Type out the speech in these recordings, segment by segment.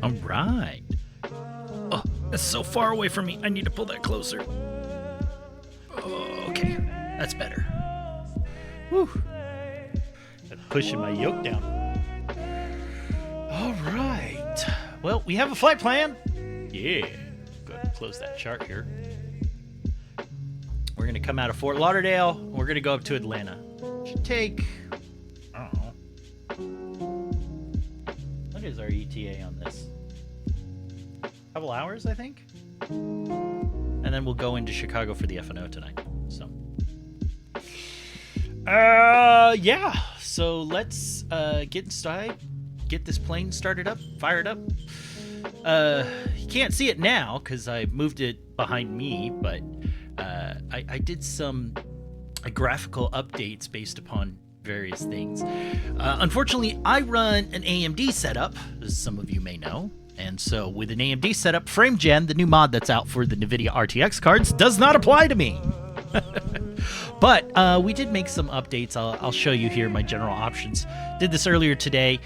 All right. Oh, that's so far away from me. I need to pull that closer. Oh, okay, that's better. Whew. I'm pushing my yoke down. All right. Well, we have a flight plan. Yeah. Go ahead and close that chart here. We're going to come out of Fort Lauderdale. We're going to go up to Atlanta. Should take, I don't know. What is our ETA on this? A couple hours, I think. And then we'll go into Chicago for the FNO tonight. So, yeah. So let's get inside, get this plane started up, fired up. You can't see it now because I moved it behind me, but I did some graphical updates based upon various things. Unfortunately, I run an AMD setup, as some of you may know. And so with an AMD setup, FrameGen, the new mod that's out for the NVIDIA RTX cards, does not apply to me. But we did make some updates. I'll show you here my general options. Did this earlier today.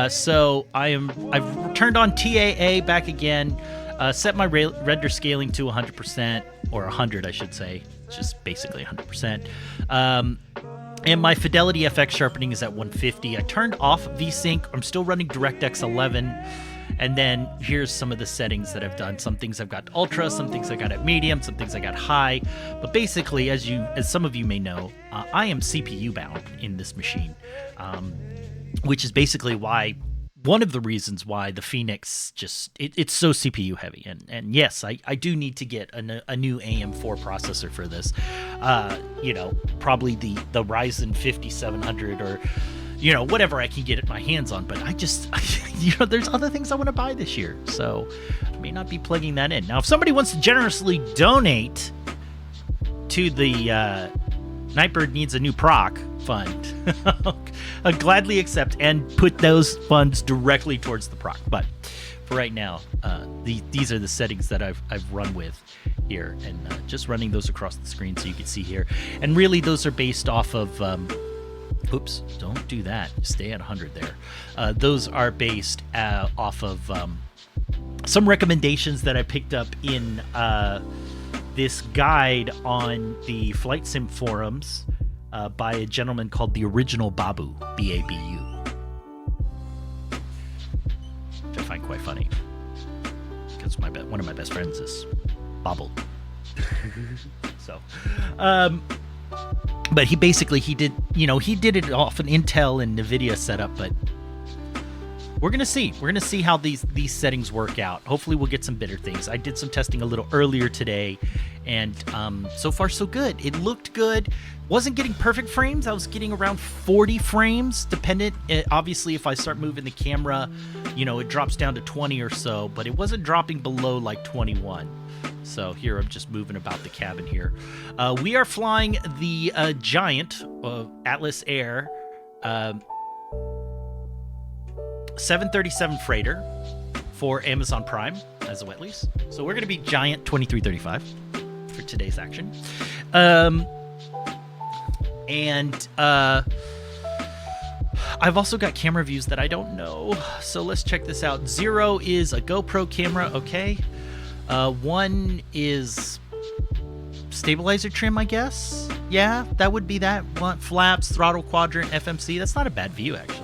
So I've turned on TAA back again, set my render scaling to 100%, or 100 I should say. It's just basically 100%. And my Fidelity FX sharpening is at 150. I turned off VSync. I'm still running DirectX 11. And then here's some of the settings that I've done. Some things I've got to ultra, some things I got at medium, some things I got high. But basically, as some of you may know, I am CPU bound in this machine, which is basically one of the reasons why the Phoenix it's so CPU heavy. And yes, I do need to get a new AM4 processor for this. Probably the Ryzen 5700 or whatever I can get my hands on, but I just, there's other things I want to buy this year, so I may not be plugging that in. Now, if somebody wants to generously donate to the Nightbird Needs a New Proc fund, I'll gladly accept and put those funds directly towards the proc. But for right now, these are the settings that I've run with here, and just running those across the screen so you can see here. And really, those are based off of oops, don't do that. Stay at 100 there. Those are based off of some recommendations that I picked up in this guide on the Flight Sim forums by a gentleman called the Original Babu, B-A-B-U. Which I find quite funny, because one of my best friends is Babu. So, but he did it off an Intel and NVIDIA setup, but we're going to see how these settings work out. Hopefully we'll get some better things. I did some testing a little earlier today, and so far so good. It looked good. Wasn't getting perfect frames. I was getting around 40 frames, dependent. Obviously, if I start moving the camera, it drops down to 20 or so, but it wasn't dropping below like 21. So here I'm just moving about the cabin here. We are flying the Giant Atlas Air 737 freighter for Amazon Prime as a wet lease. So we're going to be Giant 2335 for today's action. And I've also got camera views that I don't know. So let's check this out. 0 is a GoPro camera, okay. One is stabilizer trim, I guess. Yeah, that would be that one. Flaps, throttle quadrant, FMC. That's not a bad view, actually.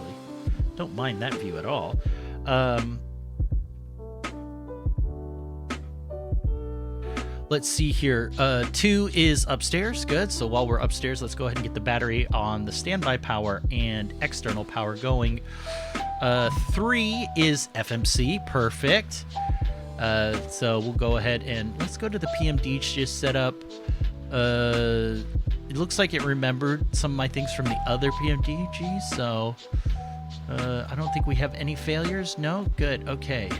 Don't mind that view at all. Let's see here. 2 is upstairs. Good. So while we're upstairs, let's go ahead and get the battery on the standby power and external power going. 3 is FMC. Perfect. So we'll go ahead and let's go to the PMDG setup. It looks like it remembered some of my things from the other PMDG, so I don't think we have any failures. No? Good. Okay.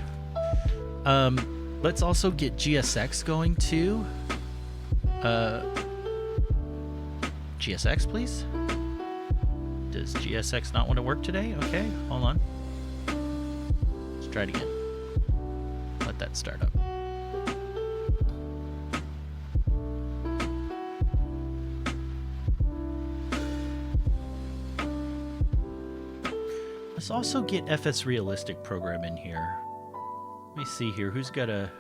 Let's also get GSX going too. GSX, please. Does GSX not want to work today? Okay, hold on. Let's try it again. Let that start up. Let's also get FS Realistic program in here. Let me see here. Who's got a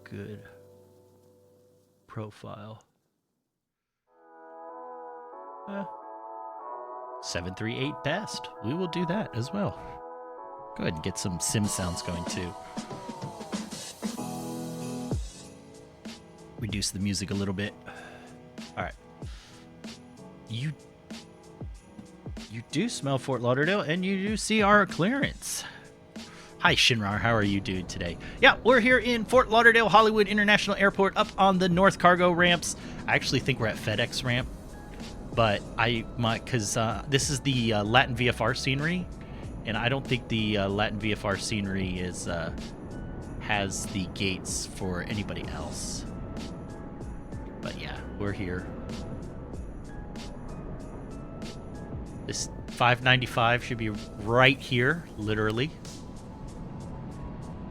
good profile? 738 best. We will do that as well. Go ahead and get some sim sounds going too. Reduce the music a little bit. All right. You do smell Fort Lauderdale, and you do see our clearance. Hi, Shinrar. How are you doing today? Yeah, we're here in Fort Lauderdale, Hollywood International Airport, up on the North Cargo ramps. I actually think we're at FedEx ramp, but because this is the Latin VFR scenery, and I don't think the Latin VFR scenery has the gates for anybody else. But yeah, we're here. This 595 should be right here, literally.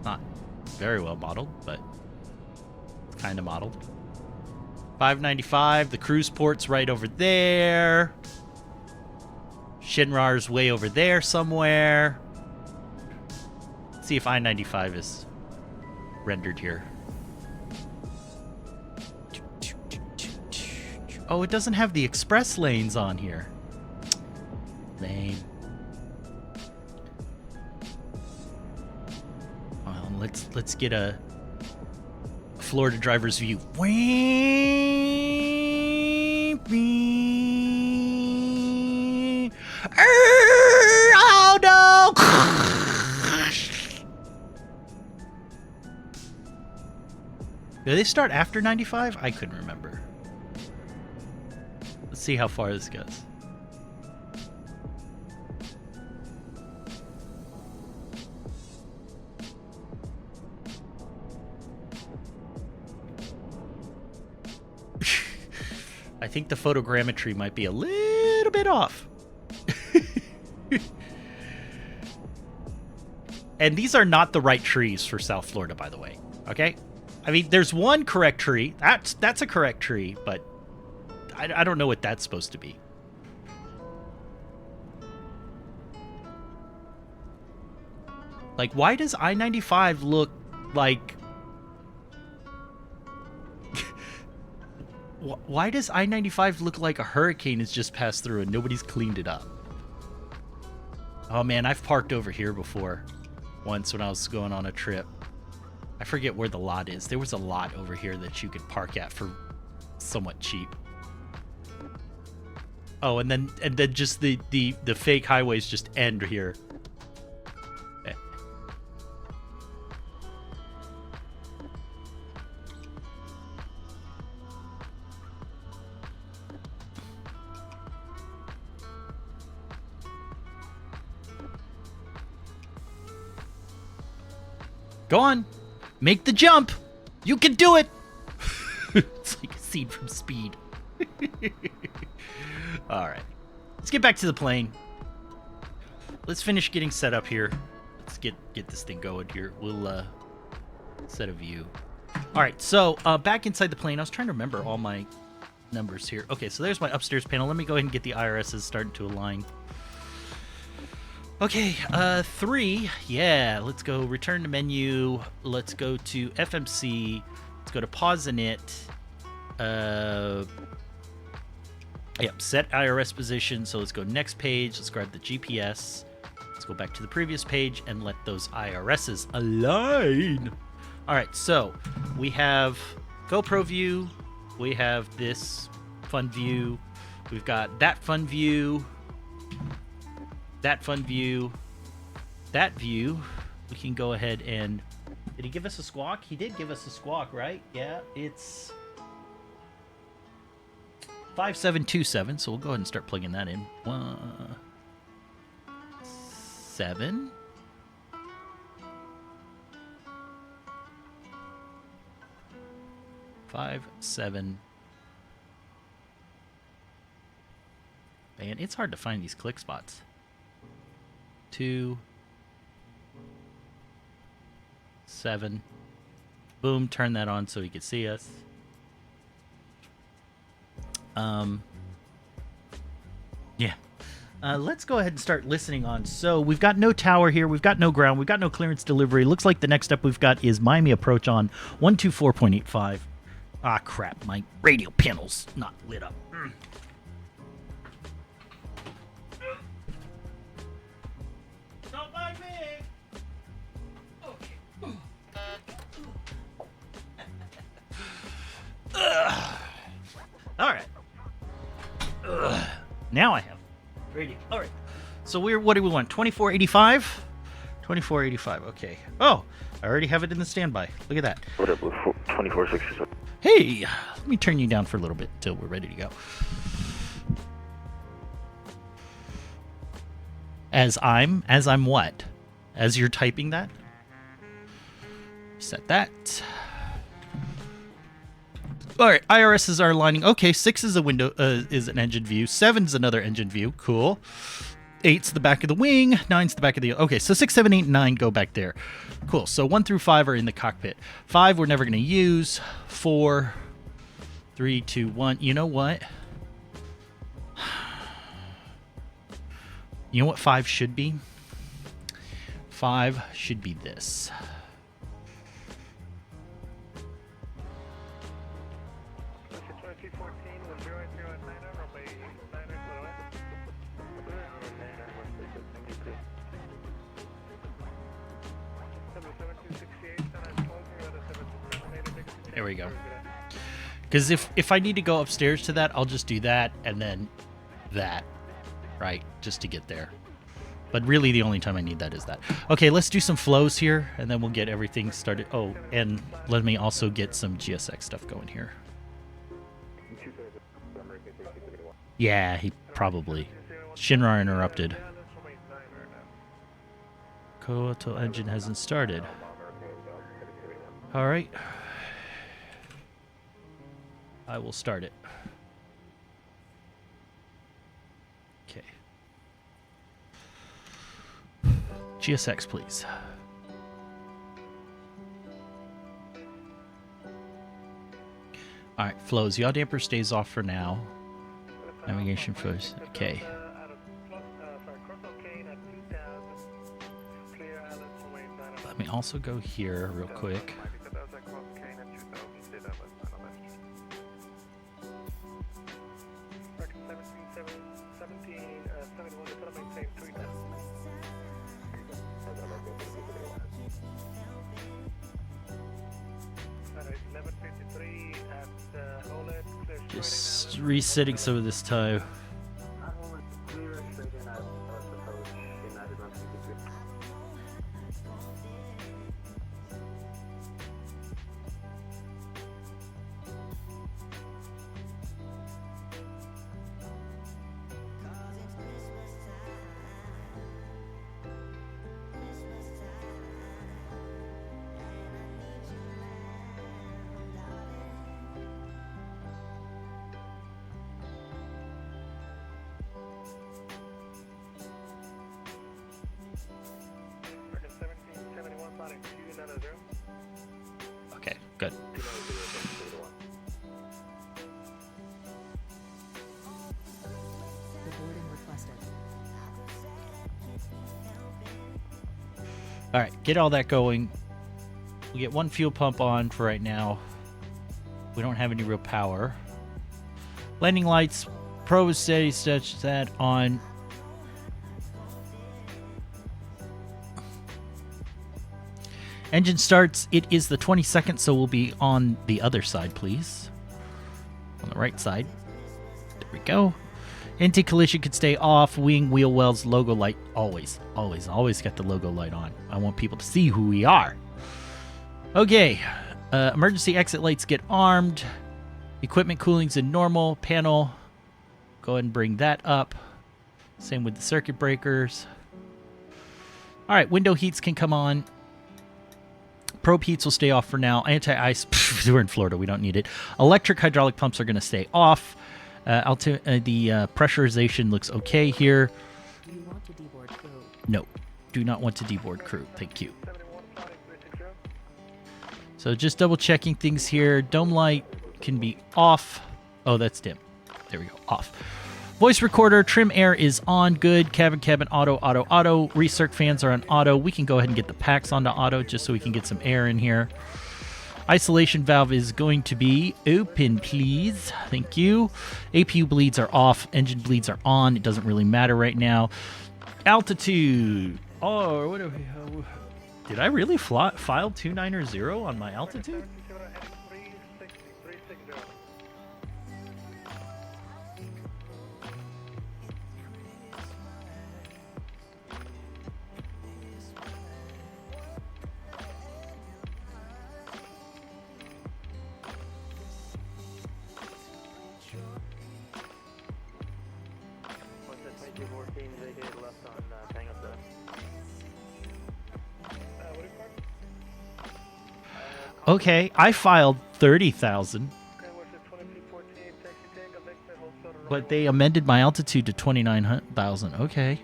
Not very well modeled, but kind of modeled. 595, the cruise port's right over there. Shinrar's way over there somewhere. Let's see if I-95 is rendered here. Oh, it doesn't have the express lanes on here. Lame. Well, let's get a Florida driver's view. Oh no! Did they start after 95? I couldn't remember. Let's see how far this goes. I think the photogrammetry might be a little bit off. And these are not the right trees for South Florida, by the way. Okay? I mean, there's one correct tree. That's a correct tree, but I don't know what that's supposed to be. Like, why does I-95 look like... Why does I-95 look like a hurricane has just passed through and nobody's cleaned it up? Oh man, I've parked over here before. Once when I was going on a trip. I forget where the lot is. There was a lot over here that you could park at for somewhat cheap. Oh, and then just the fake highways just end here. Go on. Make the jump. You can do it. It's like a scene from Speed. All right. Let's get back to the plane. Let's finish getting set up here. Let's get this thing going here. We'll set a view. All right. So back inside the plane, I was trying to remember all my numbers here. Okay, so there's my upstairs panel. Let me go ahead and get the IRSs starting to align. Okay, 3. Yeah, let's go return to menu. Let's go to FMC. Let's go to pause init. Yep, set IRS position. So let's go next page. Let's grab the GPS. Let's go back to the previous page and let those IRSs align. All right, so we have GoPro view. We have this fun view. We've got that fun view. That fun view. That view. We can go ahead and... Did he give us a squawk? He did give us a squawk, right? Yeah, it's 5727, so we'll go ahead and start plugging that in. 7. Five, 7. Man, it's hard to find these click spots. 2, 7. Boom, turn that on so he could see us. Yeah. Let's go ahead and start listening on. So we've got no tower here. We've got no ground. We've got no clearance delivery. Looks like the next step we've got is Miami approach on 124.85. Ah, crap. My radio panel's not lit up. Don't mind me. Okay. All right. Now I have radio. All right. So what do we want? 2485? 2485. Okay. Oh, I already have it in the standby. Look at that. What up, 2467? Hey, let me turn you down for a little bit until we're ready to go. As I'm what? As you're typing that? Set that. All right, IRSs are aligning. Okay, 6 is a window, is an engine view. 7's another engine view. Cool. 8's the back of the wing. 9's the back of the... Okay, so 6, 7, 8, 9 go back there. Cool. So 1 through 5 are in the cockpit. 5 we're never going to use. 4, 3, 2, 1. You know what? You know what 5 should be? 5 should be this. There we go. Because if I need to go upstairs to that, I'll just do that and then that, right? Just to get there. But really the only time I need that is that. Okay, let's do some flows here and then we'll get everything started. Oh, and let me also get some GSX stuff going here. Yeah, he probably. Shinra interrupted. KATL engine hasn't started. All right. I will start it. Okay. GSX, please. All right, flows. Yaw damper stays off for now. Navigation flows. Okay. Let me also go here real quick. Just resetting some of this time. Okay, good. Boarding requested. All right, get all that going. We get one fuel pump on for right now. We don't have any real power. Landing lights, probe is steady, such that on. Engine starts. It is the 22nd, so we'll be on the other side, please. On the right side. There we go. Anti-collision could stay off. Wing wheel wells logo light. Always got the logo light on. I want people to see who we are. Okay. Emergency exit lights get armed. Equipment cooling's in normal. Panel. Go ahead and bring that up. Same with the circuit breakers. All right. Window heats can come on. Probe heats will stay off for now. Anti-ice, we're in Florida. We don't need it. Electric hydraulic pumps are going to stay off. The pressurization looks okay here. Do you want to deboard crew? No, do not want to deboard crew. Thank you. So just double checking things here. Dome light can be off. Oh, that's dim. There we go. Off. Voice recorder, PrimeAir is on. Good. Cabin, auto. Recirc fans are on auto. We can go ahead and get the packs onto auto just so we can get some air in here. Isolation valve is going to be open, please. Thank you. APU bleeds are off. Engine bleeds are on. It doesn't really matter right now. Altitude. Oh, what? Did I really file 290 on my altitude? Okay, I filed 30,000, but they amended my altitude to 29,000. Okay,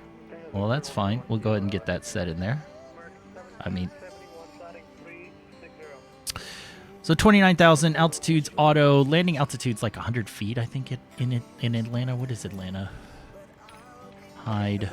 well that's fine. We'll go ahead and get that set in there. I mean, so 29,000 altitudes auto. Landing altitude's like 100 feet, I think. In Atlanta. What is Atlanta? Hide.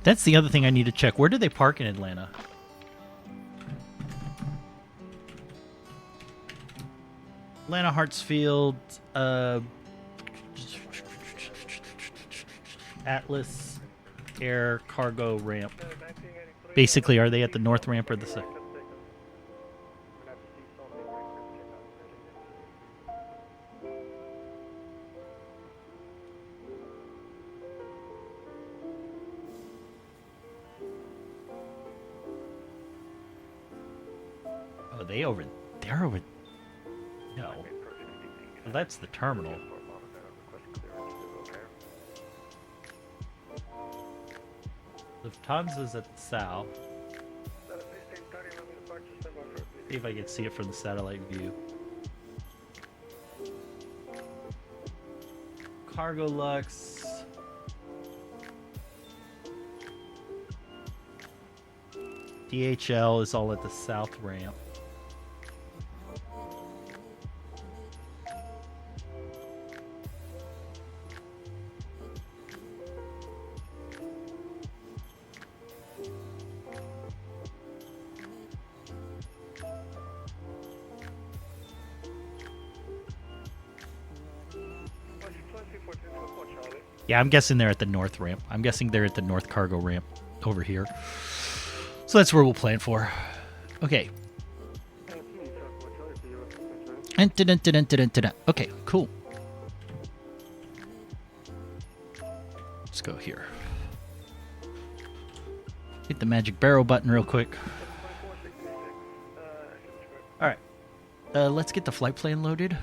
That's the other thing I need to check. Where do they park in Atlanta? Atlanta Hartsfield, Atlas Air Cargo Ramp. Basically, are they at the north ramp or the south? They're over. No. Well, that's the terminal. Lufthansa's at the south. See if I can see it from the satellite view. Cargo Lux. DHL is all at the south ramp. Yeah, I'm guessing they're at the north ramp. I'm guessing they're at the north cargo ramp over here. So that's where we'll plan for. Okay. Okay, cool. Let's go here. Hit the magic barrel button real quick. Alright. Let's get the flight plan loaded.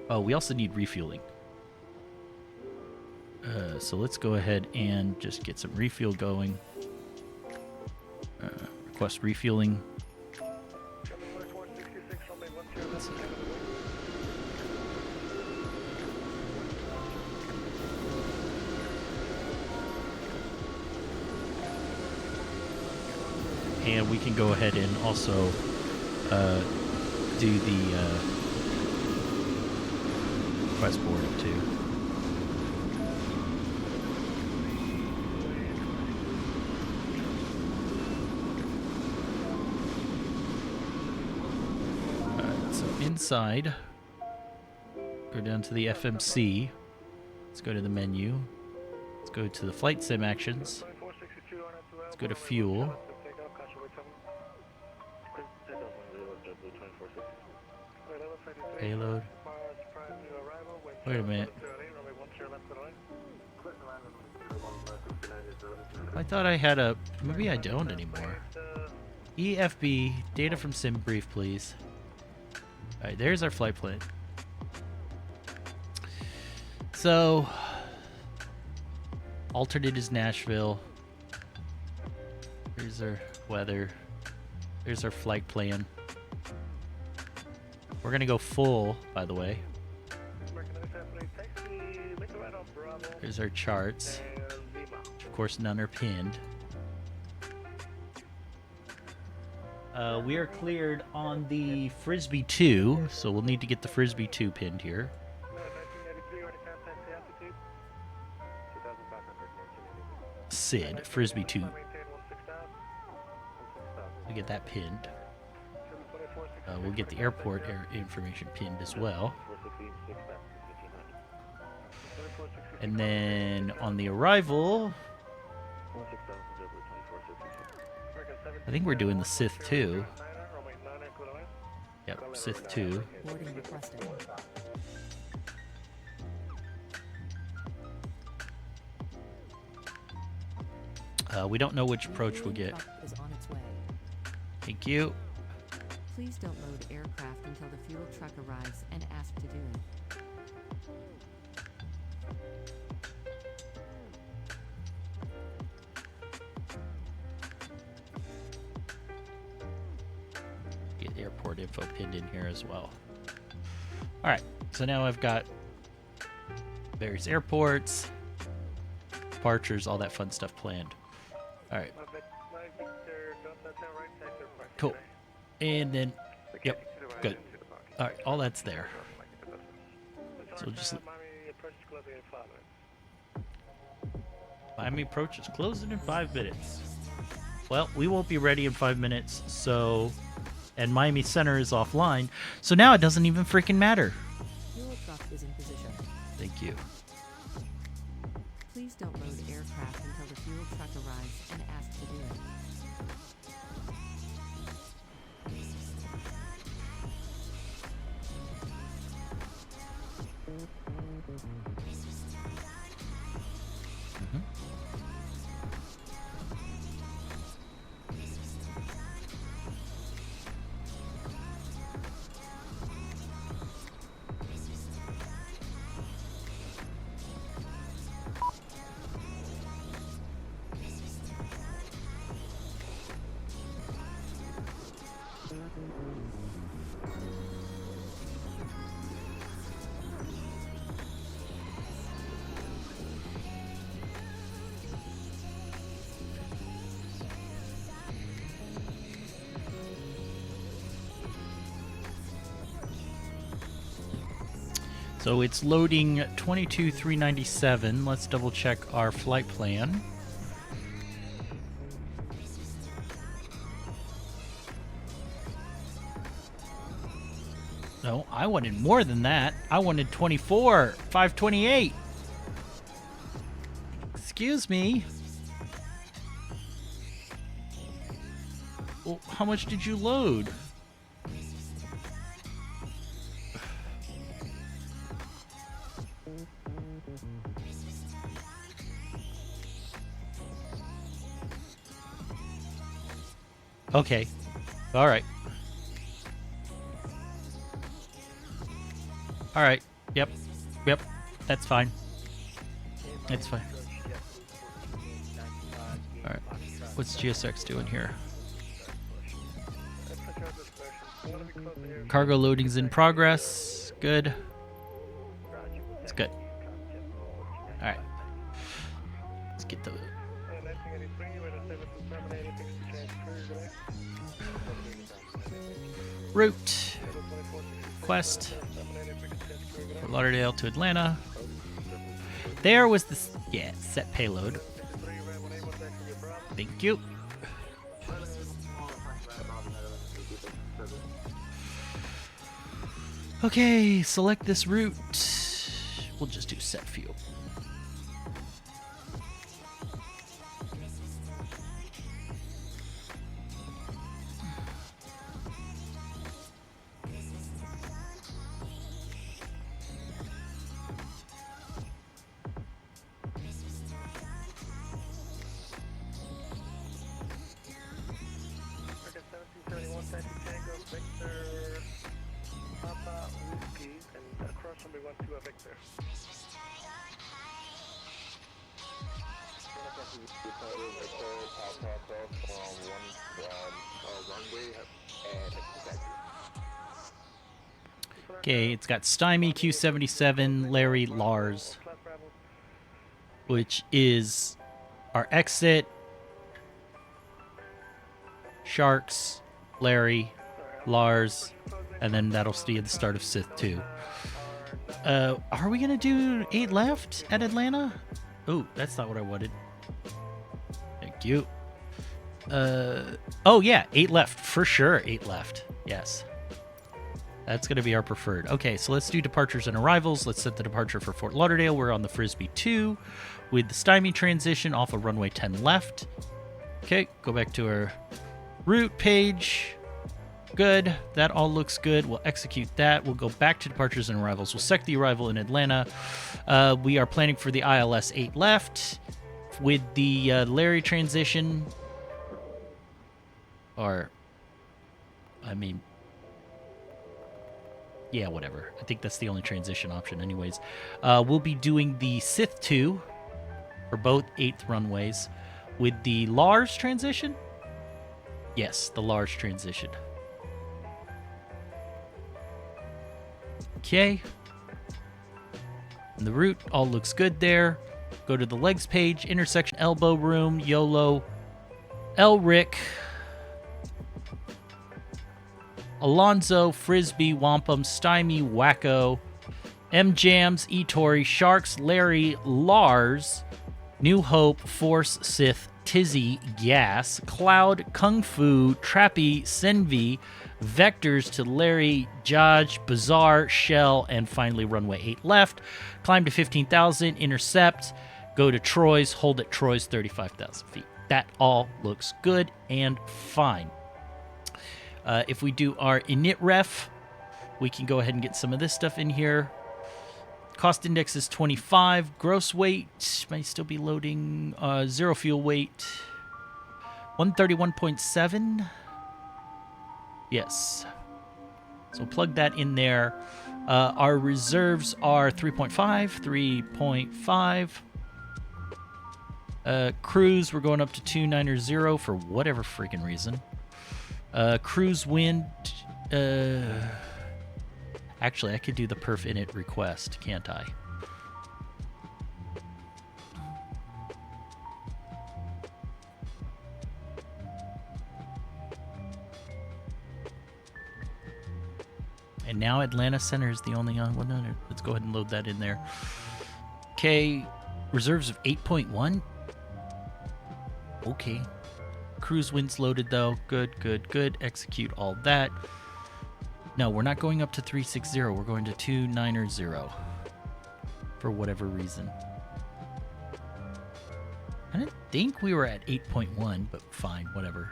Oh, we also need refueling. So let's go ahead and just get some refuel going. request refueling. And we can go ahead and also do the request boarding too. Alright, so inside, go down to the FMC. Let's go to the menu. Let's go to the flight sim actions. Let's go to fuel. Payload. Wait a minute. I thought I had a... Maybe I don't anymore. EFB, data from sim brief, please. Alright, there's our flight plan. So... alternate is Nashville. Here's our weather. There's our flight plan. We're gonna go full, by the way. Here's our charts. Of course, none are pinned. We are cleared on the Frisbee 2, so we'll need to get the Frisbee 2 pinned here. Sid, Frisbee 2. We get that pinned. We'll get the airport information pinned as well. And then on the arrival, I think we're doing the Sith 2. Yep, Sith 2. Boarding requested. We don't know which approach we'll get. Truck is on its way. Thank you. Please don't load aircraft until the fuel truck arrives and ask to do it. Get airport info pinned in here as well. Alright, so now I've got various airports, departures, all that fun stuff planned. Alright. Cool. And then, yep, good. Alright, all that's there. So we'll just... Miami approach is closing in 5 minutes. Well, we won't be ready in 5 minutes, so... And Miami Center is offline, so now it doesn't even freaking matter. Fuel truck is in position. Thank you. Please don't load aircraft until the fuel truck arrives and ask to do it. So it's loading 22,397. Let's double check our flight plan. No, I wanted more than that. I wanted 24,528. Excuse me. Well, how much did you load? Okay. All right. All right. Yep. Yep. That's fine. It's fine. All right. What's GSX doing here? Cargo loading's in progress. Good. It's good. All right. Let's get the route quest from Lauderdale to Atlanta. There was the set payload. Thank you. Okay, select this route. We'll just do set fuel. Okay, it's got Stymie, Q77, Larry, Lars, which is our exit. Sharks, Larry, Lars, and then that'll be the start of Sith 2. Are we going to do 8 left at Atlanta? Oh, that's not what I wanted. Thank you. Oh, yeah, 8 left. For sure, 8 left. Yes. That's going to be our preferred. Okay, so let's do departures and arrivals. Let's set the departure for Fort Lauderdale. We're on the Frisbee 2 with the Stymie transition off of runway 10 left. Okay, go back to our route page. Good. That all looks good. We'll execute that. We'll go back to departures and arrivals. We'll set the arrival in Atlanta. We are planning for the ILS 8 left with the Larry transition. Or, I mean, yeah, whatever. I think that's the only transition option anyways. We'll be doing the Sith 2 for both 8th runways with the Lars transition. Yes, the Lars transition. Okay. And the route all looks good there. Go to the legs page, intersection elbow room, YOLO, Elric, Alonzo, Frisbee, Wampum, Stymie, Wacko, M-Jams, Etori, Sharks, Larry, Lars, New Hope, Force, Sith, Tizzy, Gas, Cloud, Kung Fu, Trappy, Senvi, Vectors to Larry, Jaj, Bazaar, Shell, and finally runway 8 left. Climb to 15,000, intercept, go to Troy's, hold at Troy's 35,000 feet. That all looks good and fine. If we do our init ref, we can go ahead and get some of this stuff in here. Cost index is 25. Gross weight might still be loading. Zero fuel weight, 131.7. Yes. So plug that in there. Our reserves are 3.5, 3.5. Cruise, we're going up to 290 for whatever freaking reason. Cruise wind. Actually, I could do the perf init request, can't I? And now Atlanta Center is the only one. Let's go ahead and load that in there. Okay, reserves of 8.1. Okay. Cruise winds loaded though. Good, good, good. Execute all that. No, we're not going up to 360. We're going to 290 for whatever reason. I didn't think we were at 8.1, but fine, whatever.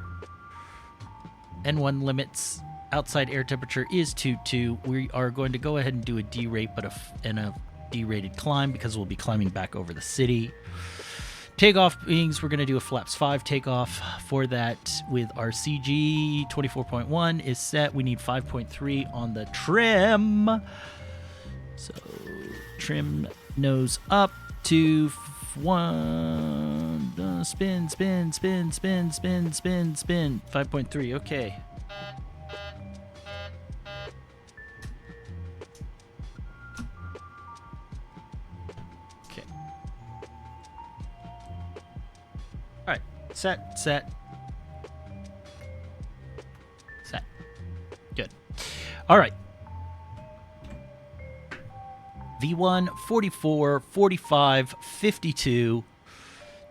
N1 limits. Outside air temperature is 22. We are going to go ahead and do a D-rate, but a D-rated climb because we'll be climbing back over the city. Takeoff beings, we're going to do a flaps 5 takeoff. For that, with our CG 24.1 is set. We need 5.3 on the trim. So trim nose up to 1. Spin, spin, spin, spin, spin, spin, spin. 5.3, okay. Set, set. Set. Good. All right. V1, 44, 45, 52.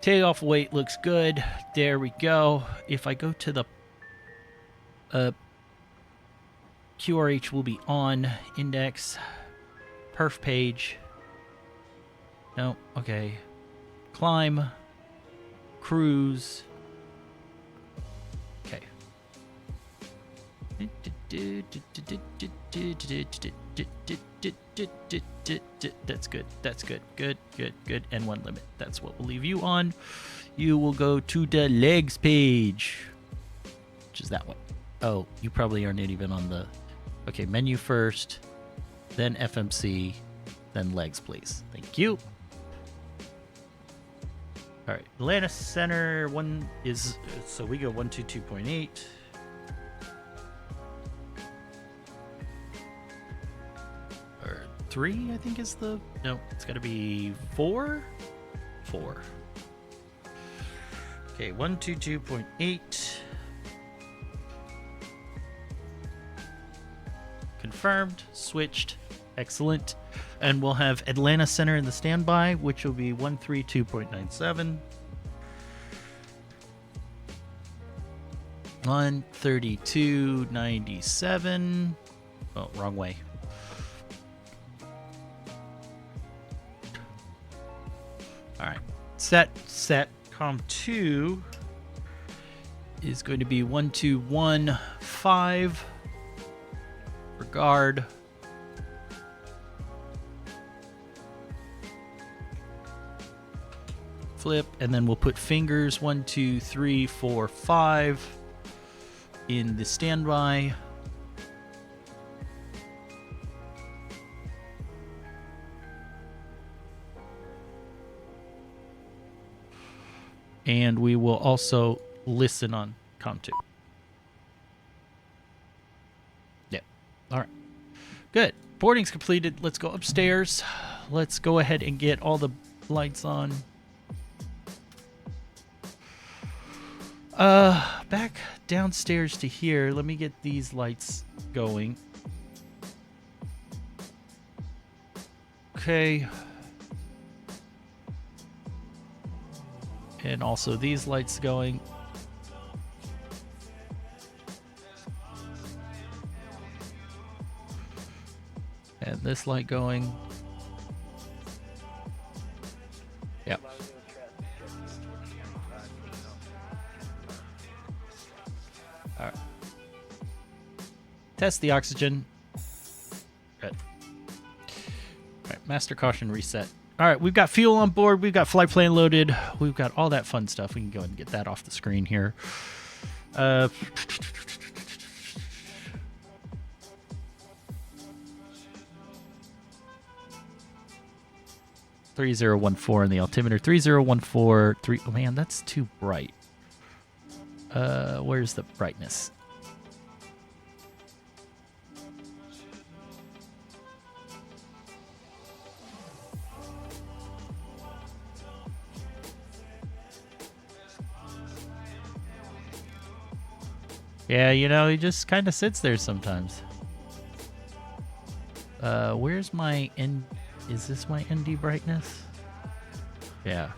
Takeoff weight looks good. There we go. If I go to the QRH will be on index. Perf page. No, okay. Climb. Cruise. Okay. That's good. That's good. Good, good, good. And one limit. That's what we'll leave you on. You will go to the legs page, which is that one. Oh, you probably aren't even on the... Okay, menu first, then FMC, then legs, please. Thank you. All right, Atlanta Center one is... So we go 122.8. Or 3, I think is the... No, it's got to be 4? 4. Okay, 122.8. Confirmed, switched, excellent. And we'll have Atlanta Center in the standby, which will be 132.97. 132.97. Oh, wrong way. All right. Set. Com2 is going to be 1215. Regard. Flip, and then we'll put fingers 1, 2, 3, 4, 5 in the standby. And we will also listen on COM2. Yeah. All right. Good. Boarding's completed. Let's go upstairs. Let's go ahead and get all the lights on. Back downstairs to here. Let me get these lights going. Okay. And also these lights going. And this light going. Yep. All right. Test the oxygen. Good. All right, master caution reset. All right, we've got fuel on board. We've got flight plan loaded. We've got all that fun stuff. We can go ahead and get that off the screen here. 3014 in the altimeter. 3014. Oh man, that's too bright. Where's the brightness? Yeah, you know, he just kind of sits there sometimes. Where's my N? Is this my ND brightness? Yeah.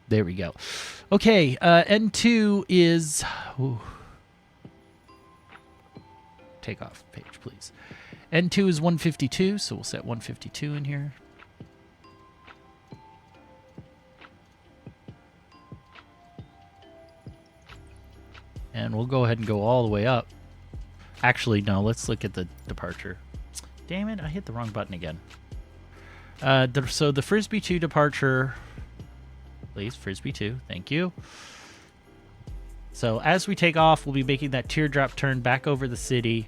There we go. Okay, N2 is... Ooh. Takeoff page, please. N2 is 152, so we'll set 152 in here. And we'll go ahead and go all the way up. Actually, no, let's look at the departure. Damn it, I hit the wrong button again. So the Frisbee 2 departure... Please, Frisbee 2. Thank you. So as we take off, we'll be making that teardrop turn back over the city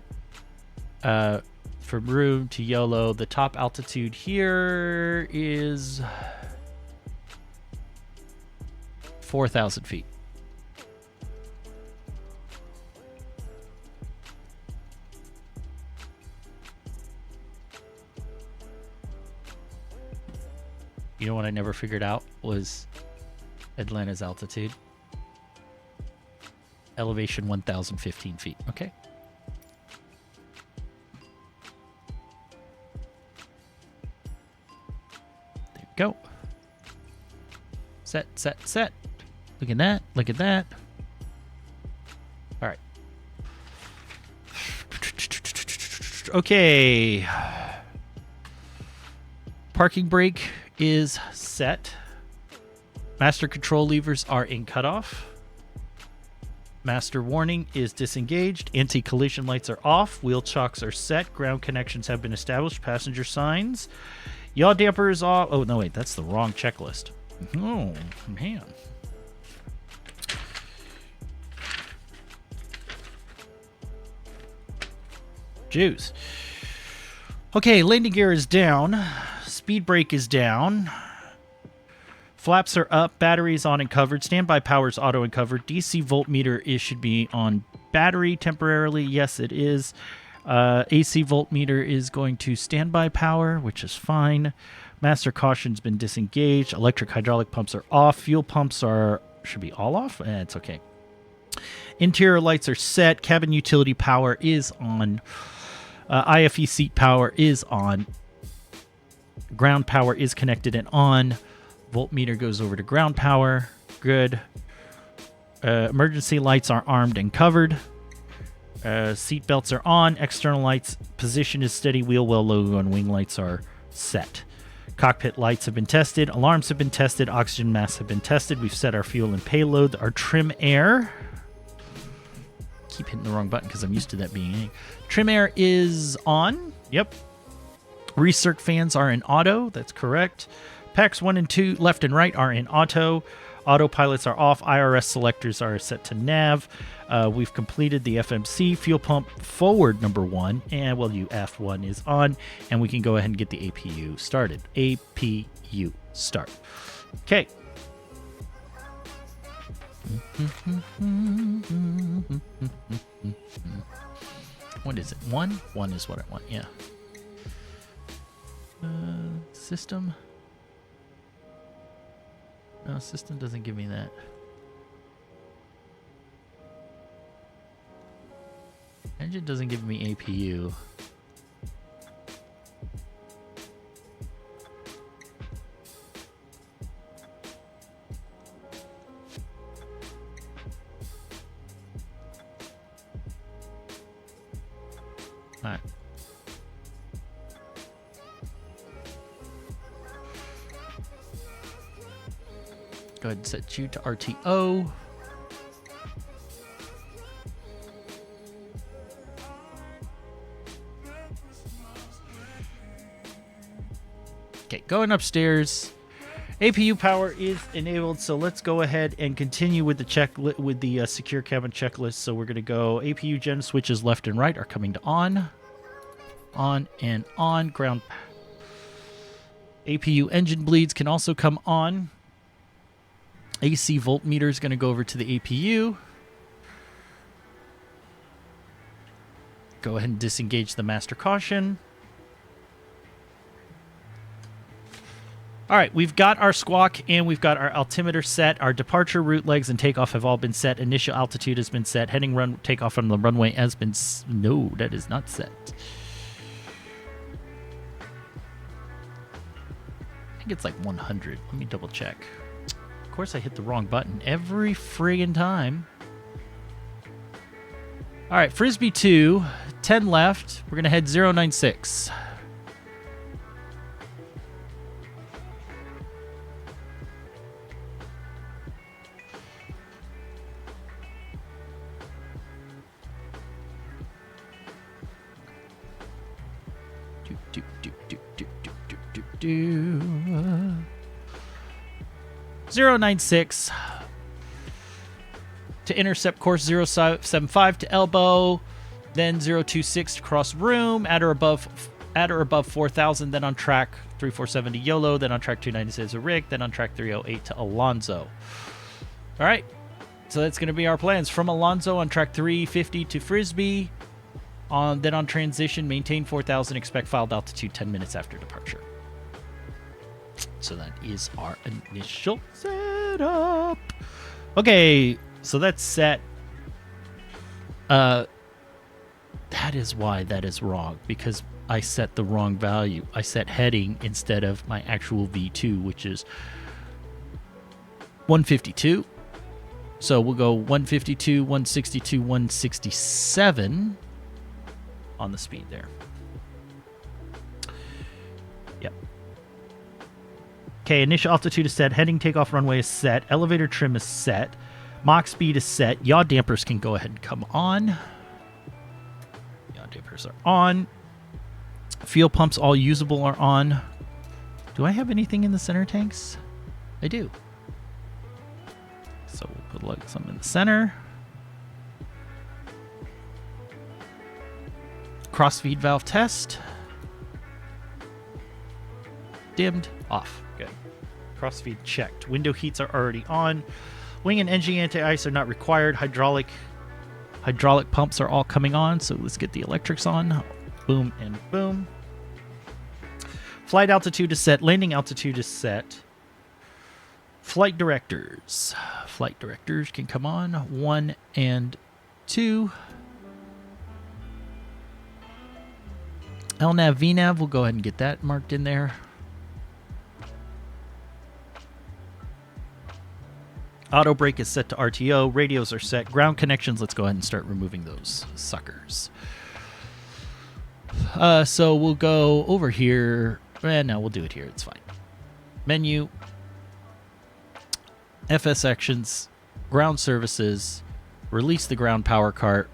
from room to YOLO. The top altitude here is 4,000 feet. You know what I never figured out was Atlanta's altitude. Elevation 1,015 feet. Okay. There we go. Set, set, set. Look at that. Look at that. All right. Okay. Parking brake is set. Master control levers are in cutoff. Master warning is disengaged. Anti-collision lights are off. Wheel chocks are set. Ground connections have been established. Passenger signs. Yaw damper is off. Oh, no, wait. That's the wrong checklist. Oh, man. Juice. Okay, landing gear is down. Speed brake is down. Flaps are up. Batteries on and covered. Standby power is auto and covered. DC voltmeter should be on battery temporarily. Yes, it is. AC voltmeter is going to standby power, which is fine. Master caution's been disengaged. Electric hydraulic pumps are off. Fuel pumps should be all off. It's okay. Interior lights are set. Cabin utility power is on. IFE seat power is on. Ground power is connected and on. Voltmeter goes over to ground power. Good. Emergency lights are armed and covered. Seat belts are on. External lights position is steady. Wheel well logo and wing lights are set. Cockpit lights have been tested. Alarms have been tested. Oxygen masks have been tested. We've set our fuel and payload. Our trim air. Keep hitting the wrong button because I'm used to that being. Trim air is on. Yep. Recirc fans are in auto. That's correct. Packs 1 and 2, left and right, are in auto. Autopilots are off. IRS selectors are set to nav. We've completed the FMC. Fuel pump forward number 1. And, well, UF1 is on. And we can go ahead and get the APU started. APU start. Okay. What is it? 1? 1 is what I want, yeah. System. No, system doesn't give me that. Engine doesn't give me APU. All right. Go ahead and set you to RTO. Okay, going upstairs. APU power is enabled, so let's go ahead and continue with the secure cabin checklist. So we're going to go APU gen switches left and right are coming to on and on. Ground APU engine bleeds can also come on. AC voltmeter is going to go over to the APU. Go ahead and disengage the master caution. All right, we've got our squawk and we've got our altimeter set. Our departure route legs and takeoff have all been set. Initial altitude has been set. Heading run takeoff on the runway has been no, that is not set. I think it's like 100. Let me double check. Of course, I hit the wrong button every friggin' time. All right, Frisbee 2, 10 left. We're going to head 096. Do 096 to intercept course 075 to elbow. Then 026 to cross room, at or above 4,000, then on track 3470 to YOLO, then on track 296 to Rick, then on track 308 to Alonzo. All right, so that's going to be our plans. From Alonzo on track 350 to Frisbee, then on transition, maintain 4,000, expect filed altitude 10 minutes after departure. So that is our initial setup. Okay, so that's set. That is why that is wrong, because I set the wrong value. I set heading instead of my actual V2, which is 152. So we'll go 152, 162, 167 on the speed there. Yep. Okay, initial altitude is set. Heading takeoff runway is set. Elevator trim is set. Mach speed is set. Yaw dampers can go ahead and come on. Yaw dampers are on. Fuel pumps all usable are on. Do I have anything in the center tanks? I do. So we'll put some in the center. Cross feed valve test. Dimmed. Off. Good. Cross feed checked. Window heats are already on. Wing and engine anti-ice are not required. Hydraulic pumps are all coming on. So let's get the electrics on. Boom and boom. Flight altitude is set. Landing altitude is set. Flight directors. Flight directors can come on. 1 and 2. LNAV, VNAV, we'll go ahead and get that marked in there. Auto brake is set to RTO. Radios are set. Ground connections, let's go ahead and start removing those suckers. So we'll go over here. No, we'll do it here. It's fine. Menu. FS actions. Ground services. Release the ground power cart.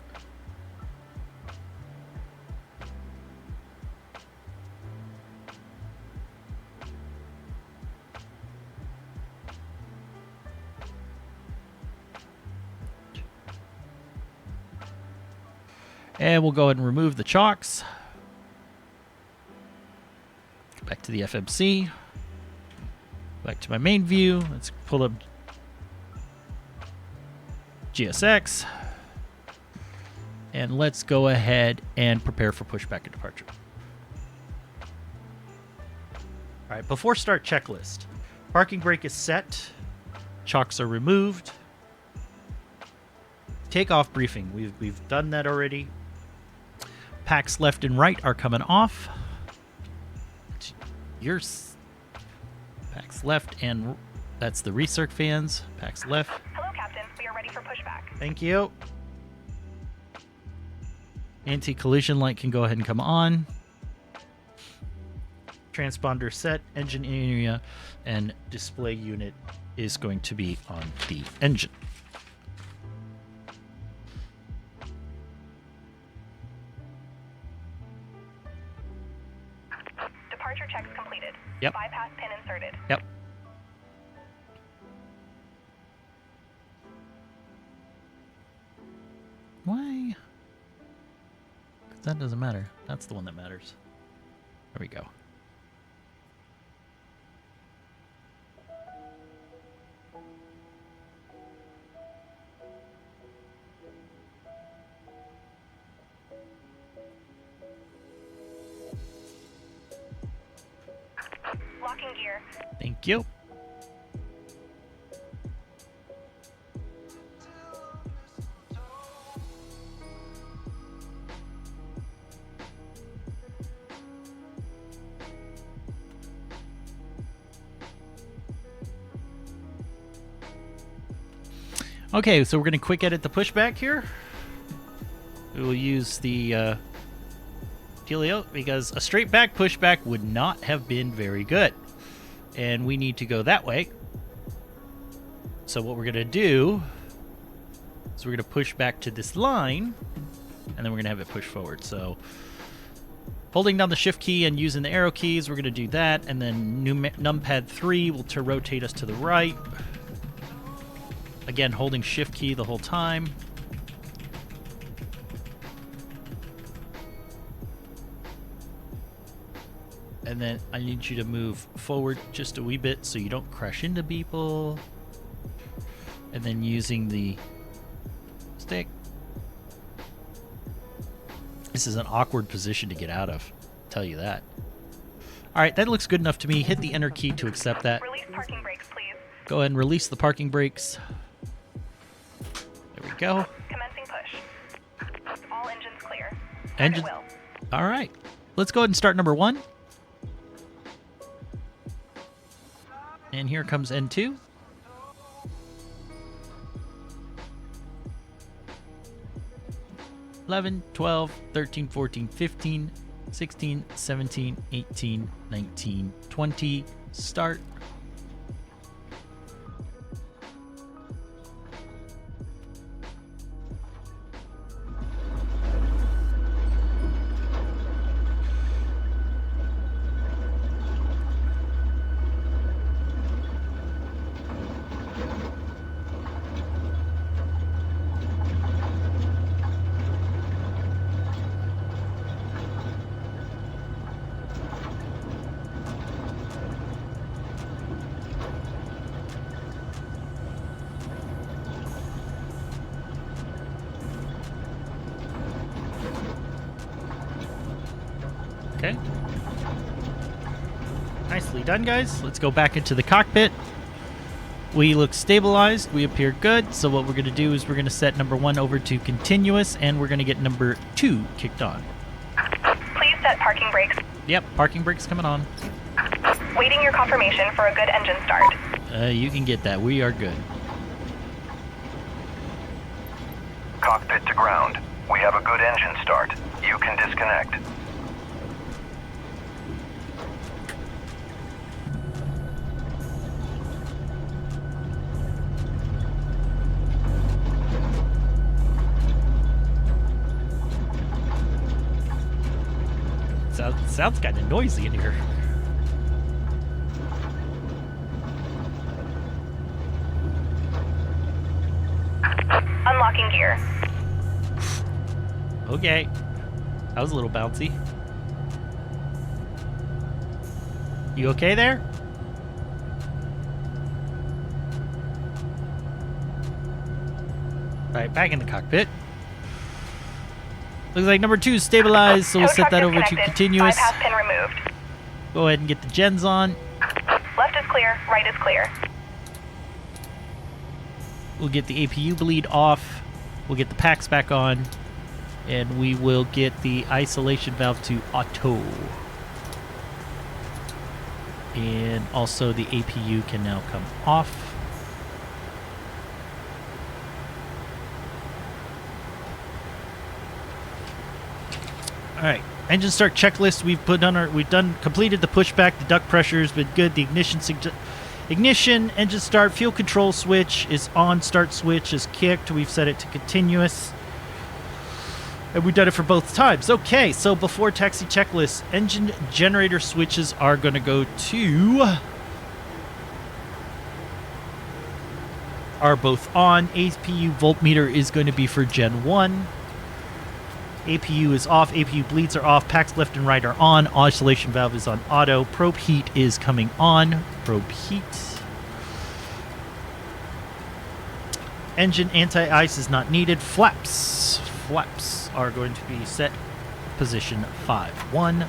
And we'll go ahead and remove the chocks. Go back to the FMC. Back to my main view. Let's pull up GSX. And let's go ahead and prepare for pushback and departure. All right, before start checklist. Parking brake is set. Chocks are removed. Takeoff briefing. We've done that already. Packs left and right are coming off. Yours. Packs left, and that's the recirc fans. Packs left. Hello, Captain. We are ready for pushback. Thank you. Anti-collision light can go ahead and come on. Transponder set. Engine area and display unit is going to be on the engine. Departure checks completed. Yep. Bypass pin inserted. Yep. Why? 'Cause that doesn't matter. That's the one that matters. There we go. Locking gear. Thank you. Okay, so we're going to quick edit the pushback here. We will use the dealio because a straight back pushback would not have been very good. And we need to go that way. So what we're going to do is we're going to push back to this line, and then we're going to have it push forward. So holding down the shift key and using the arrow keys, we're going to do that. And then numpad 3 will rotate us to the right. Again, holding shift key the whole time. And then I need you to move forward just a wee bit so you don't crash into people. And then using the stick. This is an awkward position to get out of, I'll tell you that. All right, that looks good enough to me. Hit the enter key to accept that. Release parking brakes, please. Go ahead and release the parking brakes. There we go. Commencing push. All engines clear. Engine. Will. All right. Let's go ahead and start number 1. And here comes N2. $11, $12, $13, $14, $15, $16, $17, $18, $19, $20. Start. Okay. Nicely done, guys. Let's go back into the cockpit. We look stabilized. We appear good. So what we're going to do is we're going to set number 1 over to continuous, and we're going to get number 2 kicked on. Please set parking brakes. Yep, parking brakes coming on. Waiting your confirmation for a good engine start. You can get that. We are good. Cockpit to ground. We have a good engine start. You can disconnect. Sounds kind of noisy in here. Unlocking gear. Okay. That was a little bouncy. You okay there? Alright, back in the cockpit. Looks like number 2 is stabilized, so we'll Tow set truck that over to disconnected. continuous. Bypass pin removed. Go ahead and get the gens on. Left is clear, right is clear. We'll get the APU bleed off. We'll get the packs back on. And we will get the isolation valve to auto. And also the APU can now come off. All right, engine start checklist. We've completed the pushback. The duct pressure has been good. The ignition, engine start, fuel control switch is on. Start switch is kicked. We've set it to continuous, and we've done it for both times. Okay, so before taxi checklist, engine generator switches are going to go to are both on. APU voltmeter is going to be for Gen 1. APU is off. APU bleeds are off. Packs left and right are on. Isolation valve is on auto. Probe heat is coming on. Probe heat. Engine anti-ice is not needed. Flaps. Flaps are going to be set position 5. 1,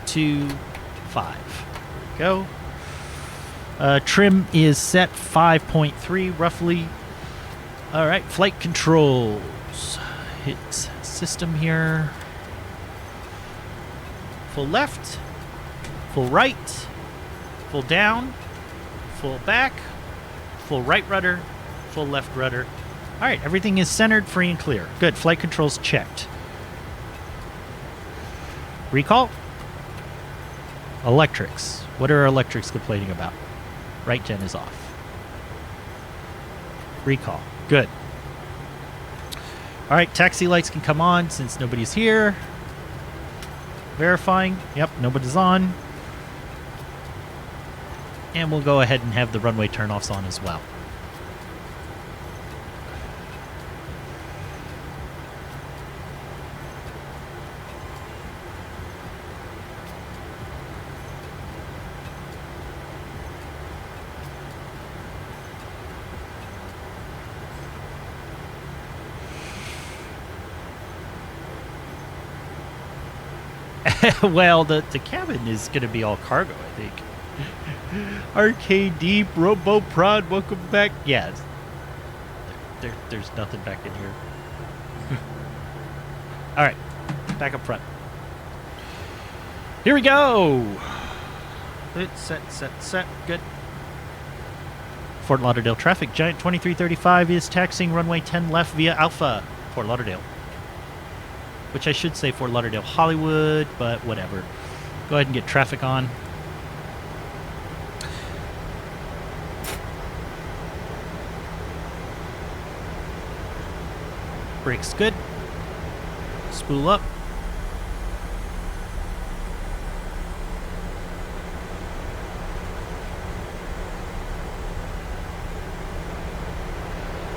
2, 5. There we go. Trim is set 5.3 roughly. All right. Flight controls. Hit system here. Full left, full right, full down, full back, full right rudder, full left rudder. All right, everything is centered, free, and clear. Good. Flight controls checked. Recall. Electrics. What are our electrics complaining about? Right gen is off. Recall. Good. All right, taxi lights can come on since nobody's here. Verifying. Yep, nobody's on. And we'll go ahead and have the runway turn-offs on as well. Well, the cabin is going to be all cargo, I think. Arcade Deep, Robo Prod, welcome back. Yeah, there's nothing back in here. All right, back up front. Here we go. Set. Good. Fort Lauderdale traffic. Giant 2335 is taxiing runway 10 left via Alpha, Fort Lauderdale. Which I should say Fort Lauderdale Hollywood, but whatever. Go ahead and get traffic on. Brakes good. Spool up.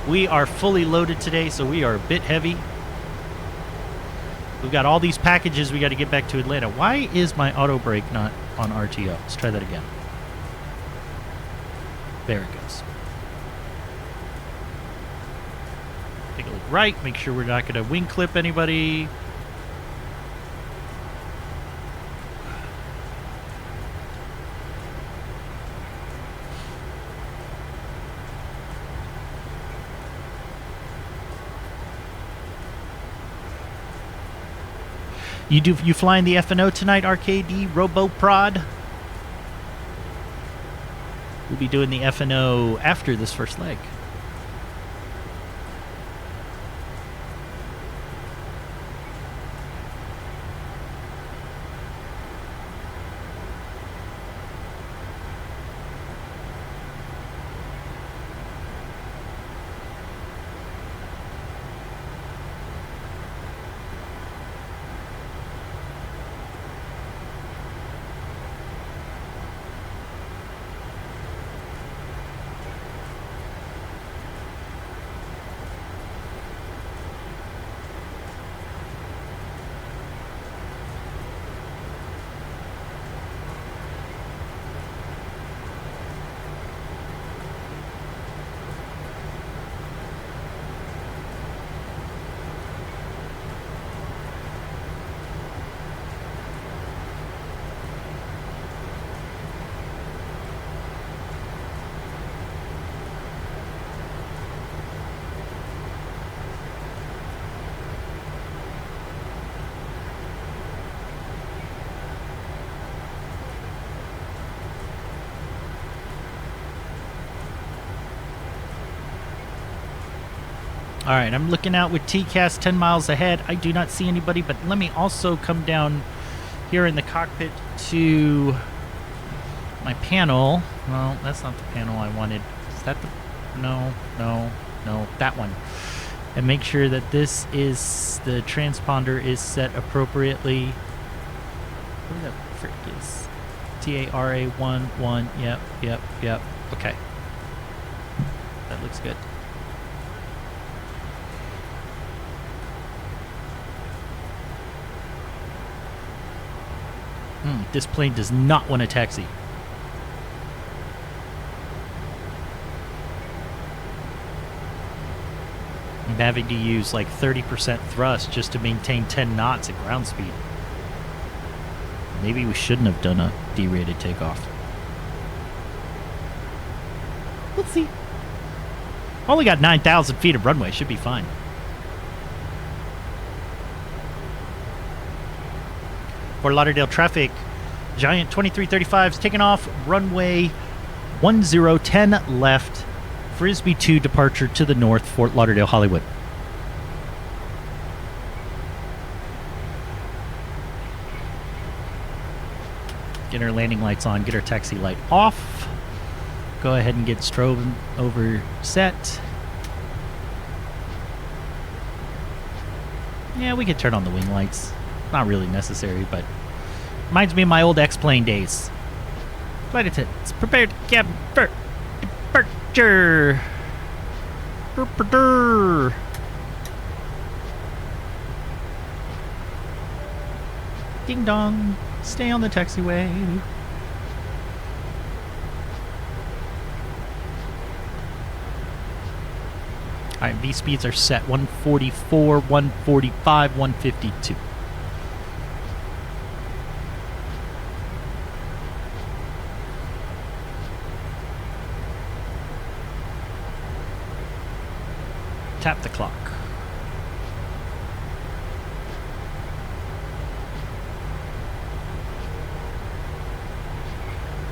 We are fully loaded today, so we are a bit heavy. We've got all these packages we got to get back to Atlanta. Why is my auto brake not on RTO? Let's try that again. There it goes. Take a look right, make sure we're not going to wing clip anybody. You flying the FNO tonight, RKD Robo Prod? We'll be doing the FNO after this first leg. All right, I'm looking out with TCAS 10 miles ahead. I do not see anybody, but let me also come down here in the cockpit to my panel. Well, that's not the panel I wanted. Is that the... No, that one. And make sure that this is... the transponder is set appropriately. Where the frick is... TARA11, yep. Okay. That looks good. This plane does not want to taxi. I'm having to use like 30% thrust just to maintain 10 knots at ground speed. Maybe we shouldn't have done a derated takeoff. Let's see. Only got 9,000 feet of runway. Should be fine. Fort Lauderdale traffic. Giant 2335 is taking off runway 1010 left. Frisbee 2 departure to the north, Fort Lauderdale, Hollywood. Get our landing lights on, get our taxi light off. Go ahead and get strobe over set. Yeah, we could turn on the wing lights. Not really necessary, but reminds me of my old X-plane days. Flight attendants, prepare to cabin for departure. Ding dong. Stay on the taxiway. Alright, V speeds are set 144, 145, 152. Tap the clock.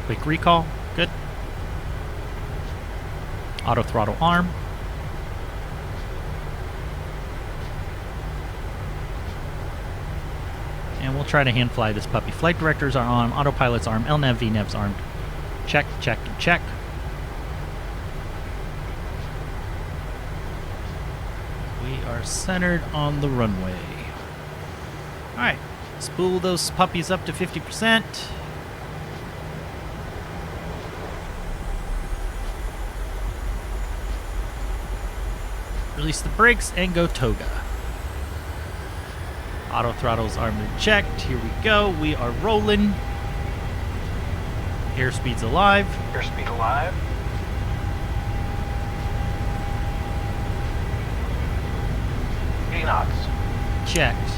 Quick recall. Good. Auto throttle arm. And we'll try to hand fly this puppy. Flight directors are on. Autopilot's arm. LNAV, VNAV's armed. Check, check, and check. We are centered on the runway. Alright. Spool those puppies up to 50%. Release the brakes and go toga. Auto throttles armed and checked. Here we go. We are rolling. Airspeed's alive. Airspeed alive. Knots. Checked.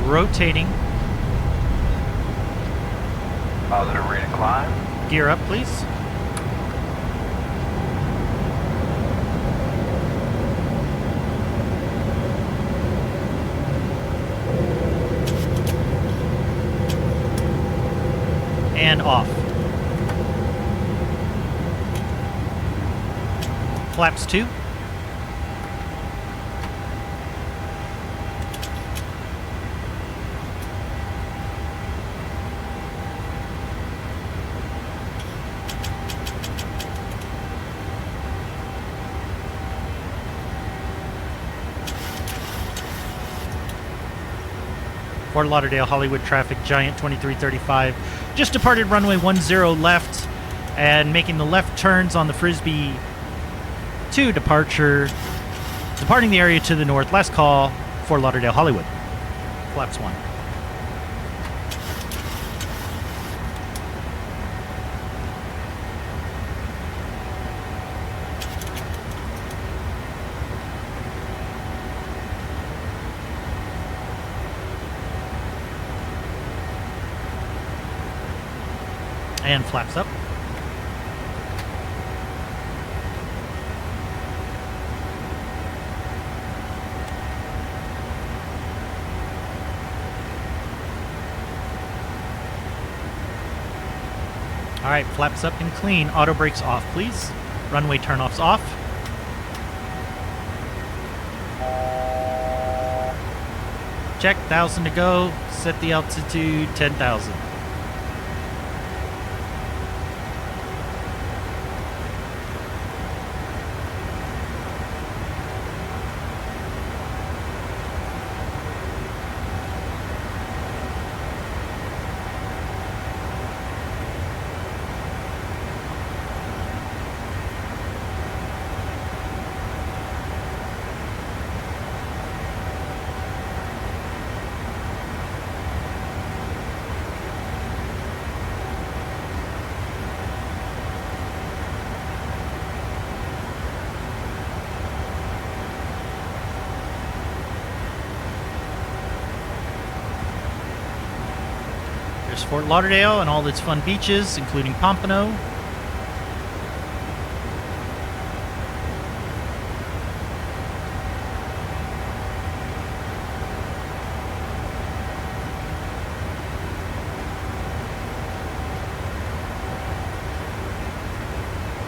Rotating. Positive rate of climb. Gear up, please. And off. Flaps 2. Fort Lauderdale, Hollywood traffic, Giant 2335. Just departed runway 10 left and making the left turns on the Frisbee 2 departure. Departing the area to the north. Last call, Fort Lauderdale, Hollywood. Flaps 1. And flaps up. All right, flaps up and clean. Auto brakes off, please. Runway turnoffs off. Check, 1,000 to go. Set the altitude, 10,000. There's Fort Lauderdale and all its fun beaches, including Pompano.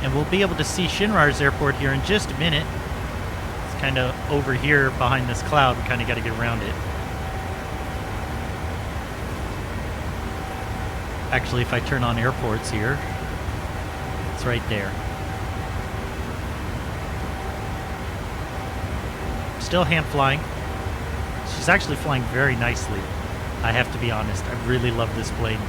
And we'll be able to see Shinrar's airport here in just a minute. It's kind of over here behind this cloud. We kind of got to get around it. Actually, if I turn on airports here, it's right there. Still hand flying. She's actually flying very nicely, I have to be honest. I really love this plane.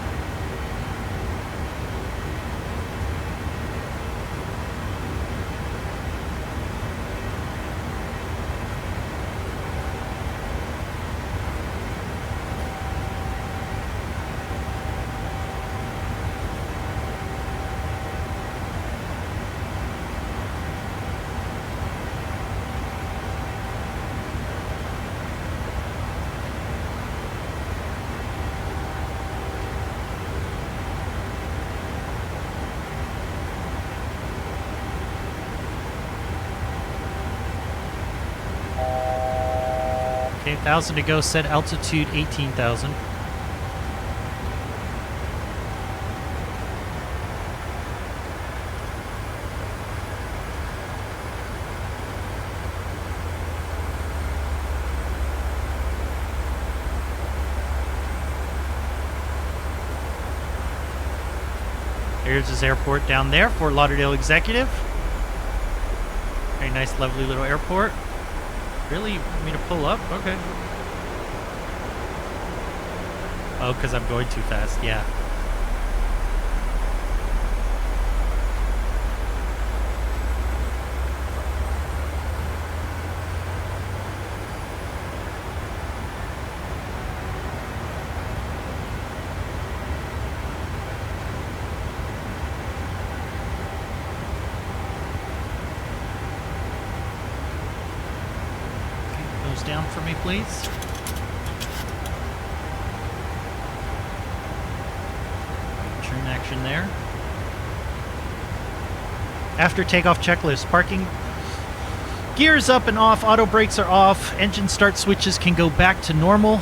Okay, 1,000 to go. Set altitude 18,000. Here's his airport down there, Fort Lauderdale Executive. Very nice, lovely little airport. Really? You want me to pull up? Okay. Oh, because I'm going too fast. Yeah. Down for me, please. Turn action there. After takeoff checklist, parking gears up and off, auto brakes are off, engine start switches can go back to normal.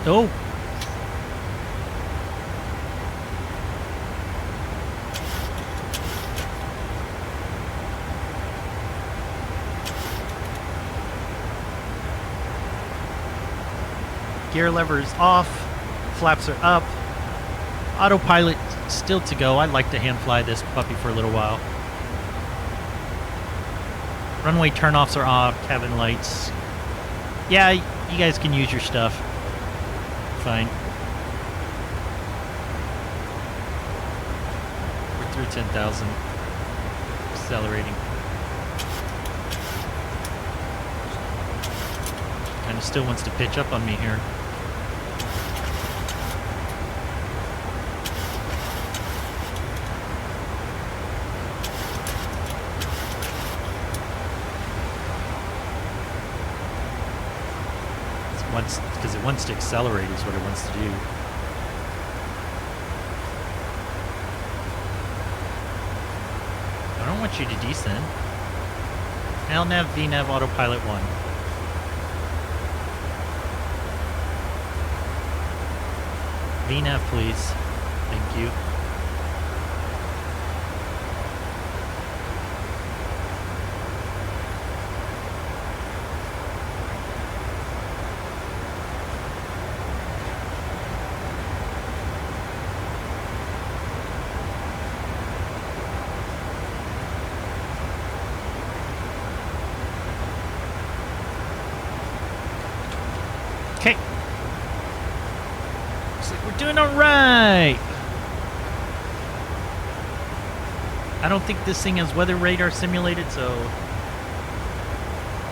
Oh. Gear lever is off, flaps are up, autopilot still to go. I'd like to hand fly this puppy for a little while. Runway turnoffs are off, cabin lights. Yeah, you guys can use your stuff. Fine. We're through 10,000. Accelerating. Kind of still wants to pitch up on me here. Because it wants to accelerate is what it wants to do. I don't want you to descend. LNAV, VNAV, autopilot 1. VNAV, please. Thank you. Okay. Looks like we're doing all right. I don't think this thing has weather radar simulated, so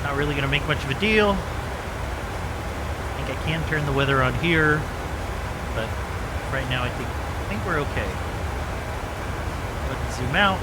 not really going to make much of a deal. I think I can turn the weather on here, but right now I think we're okay. Go ahead and zoom out.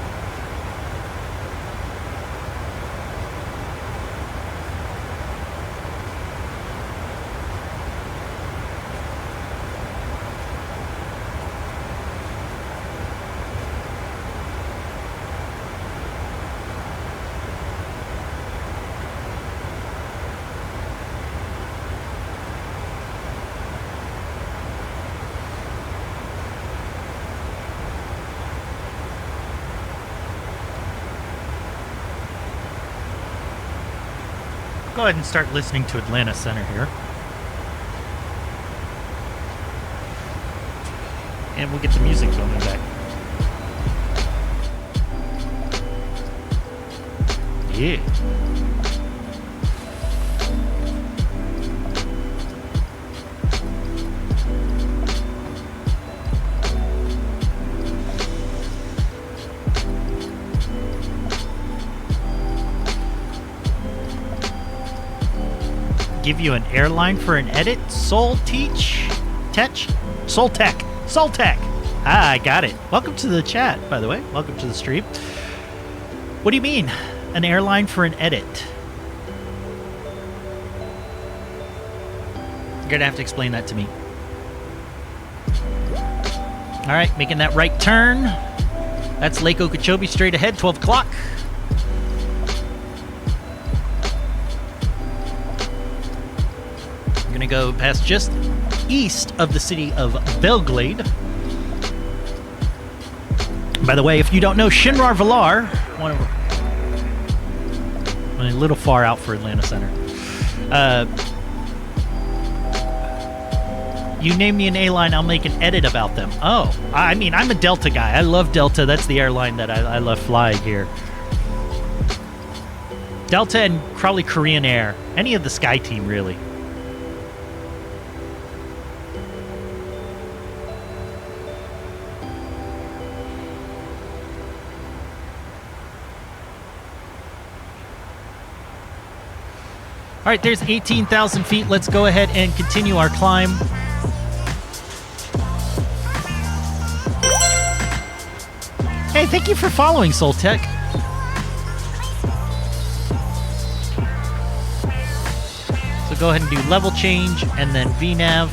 Go ahead and start listening to Atlanta Center here. And we'll get the music going back. Yeah. Give you an airline for an edit? Soltech? Ah, I got it. Welcome to the chat, by the way. Welcome to the stream. What do you mean? An airline for an edit? You're gonna have to explain that to me. Alright, making that right turn. That's Lake Okeechobee straight ahead, 12 o'clock. going to go past just east of the city of Belgrade. By the way, if you don't know, Shinrar Villar, a little far out for Atlanta Center. You name me an A-line, I'll make an edit about them. Oh, I mean, I'm a Delta guy. I love Delta. That's the airline that I love flying here. Delta and probably Korean Air. Any of the Sky Team, really. All right, there's 18,000 feet. Let's go ahead and continue our climb. Hey, thank you for following, Soltech. So go ahead and do level change and then VNAV.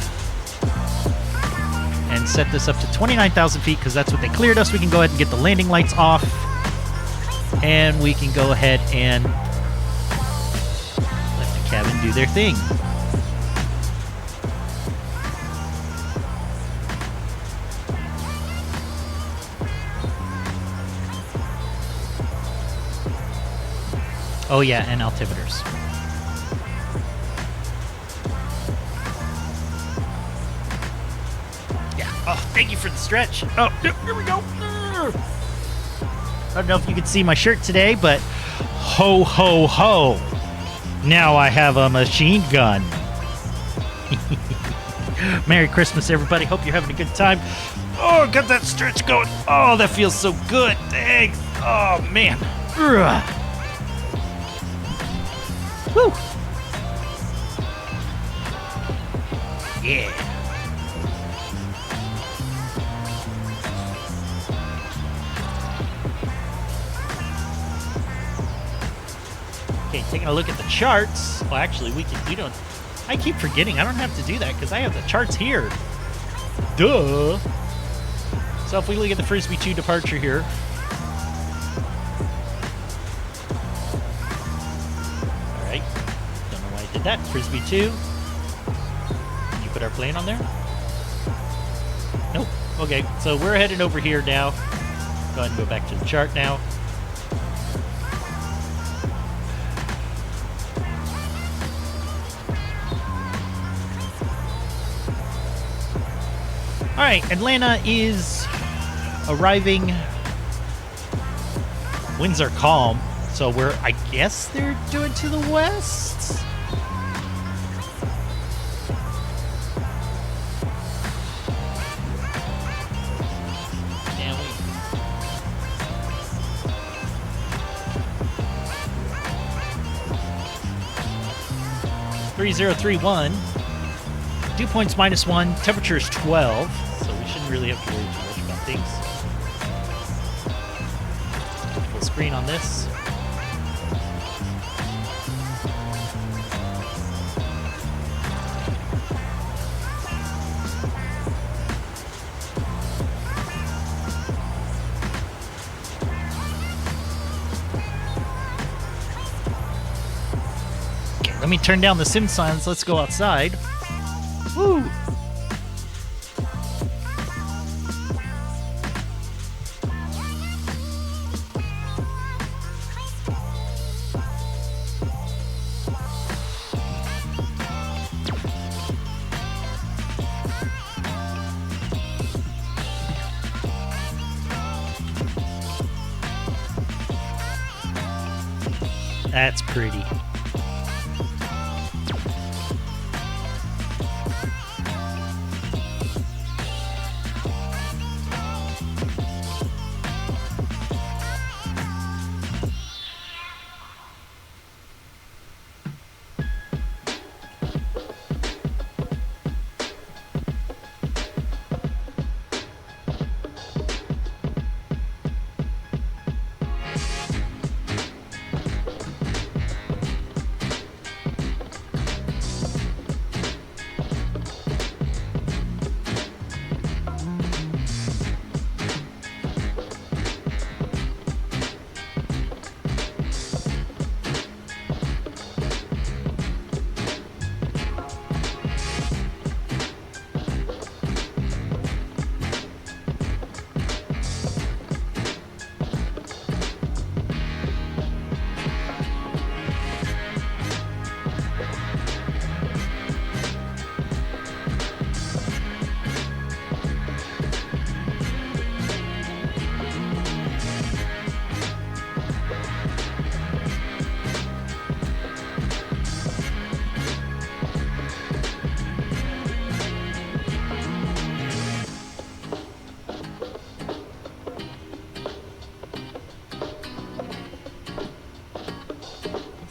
And set this up to 29,000 feet because that's what they cleared us. We can go ahead and get the landing lights off. And we can go ahead and let the cabin do their thing. Oh yeah, and altimeters. Yeah. Oh, thank you for the stretch. Oh, here we go. I don't know if you can see my shirt today, but ho, ho, ho. Now I have a machine gun. Merry Christmas, everybody. Hope you're having a good time. Oh, got that stretch going. Oh, that feels so good. Thanks. Oh, man. Ugh. Woo! Yeah. Okay, taking a look at the charts. Well, actually, we don't. I keep forgetting. I don't have to do that because I have the charts here. Duh. So if we look at the Frisbee 2 departure here. That Frisbee 2. Did you put our plane on there? Nope. Okay, so we're headed over here now. Go ahead and go back to the chart now. All right, Atlanta is arriving. Winds are calm, so I guess they're doing to the west. .3031. Dew points -1. Temperature is 12, so we shouldn't really have to worry too much about things. Full screen on this. Let me turn down the sim signs. Let's go outside. Woo! That's pretty.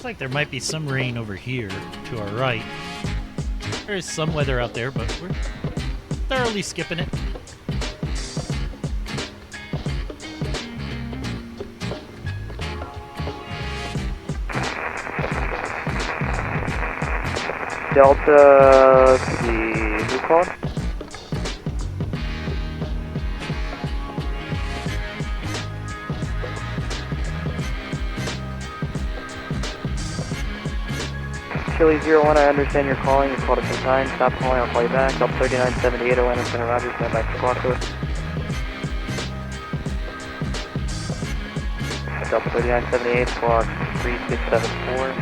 like there might be some rain over here to our right. There is some weather out there, but we're thoroughly skipping it. Delta, who called? Chili 01, I understand you're calling. You called at some time. Stop calling, I'll call you back. Delta 3978, Atlanta Center, Roger. Stand by for squawk code. Delta 3978, squawk 3674.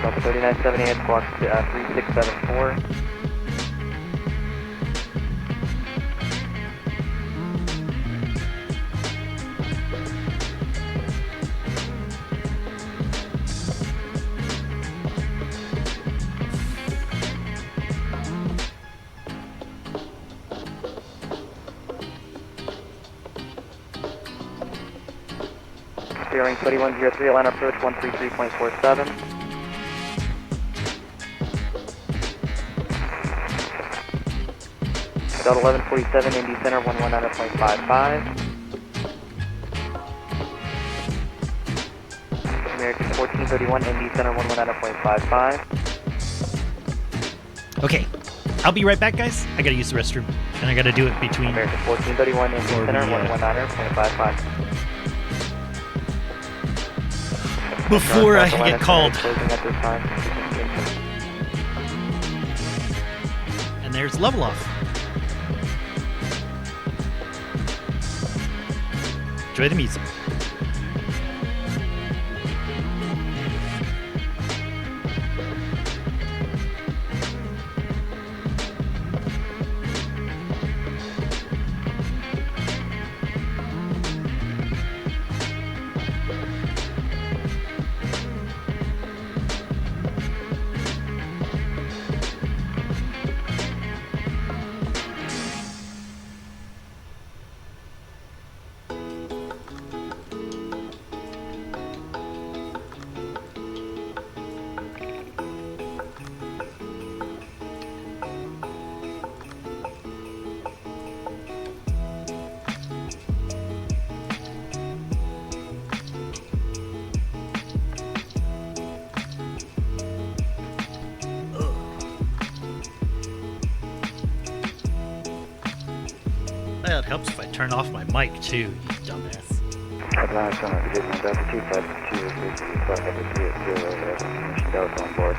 Delta 3978, squawk 3674. Bearing 2103, Atlanta approach 133.47. Delta 1147, Indy Center 119.55. American 1431, Indy Center 119.55. Okay, I'll be right back, guys. I gotta use the restroom, and I gotta do it between. American 1431, Indy Center 119.55. Before I get called. Closing at this time. And there's level off. Enjoy the music. Well, it helps if I turn off my mic too, you dumbass. Atlanta Center, Division Delta 252, squawk at the 3 Delta on board.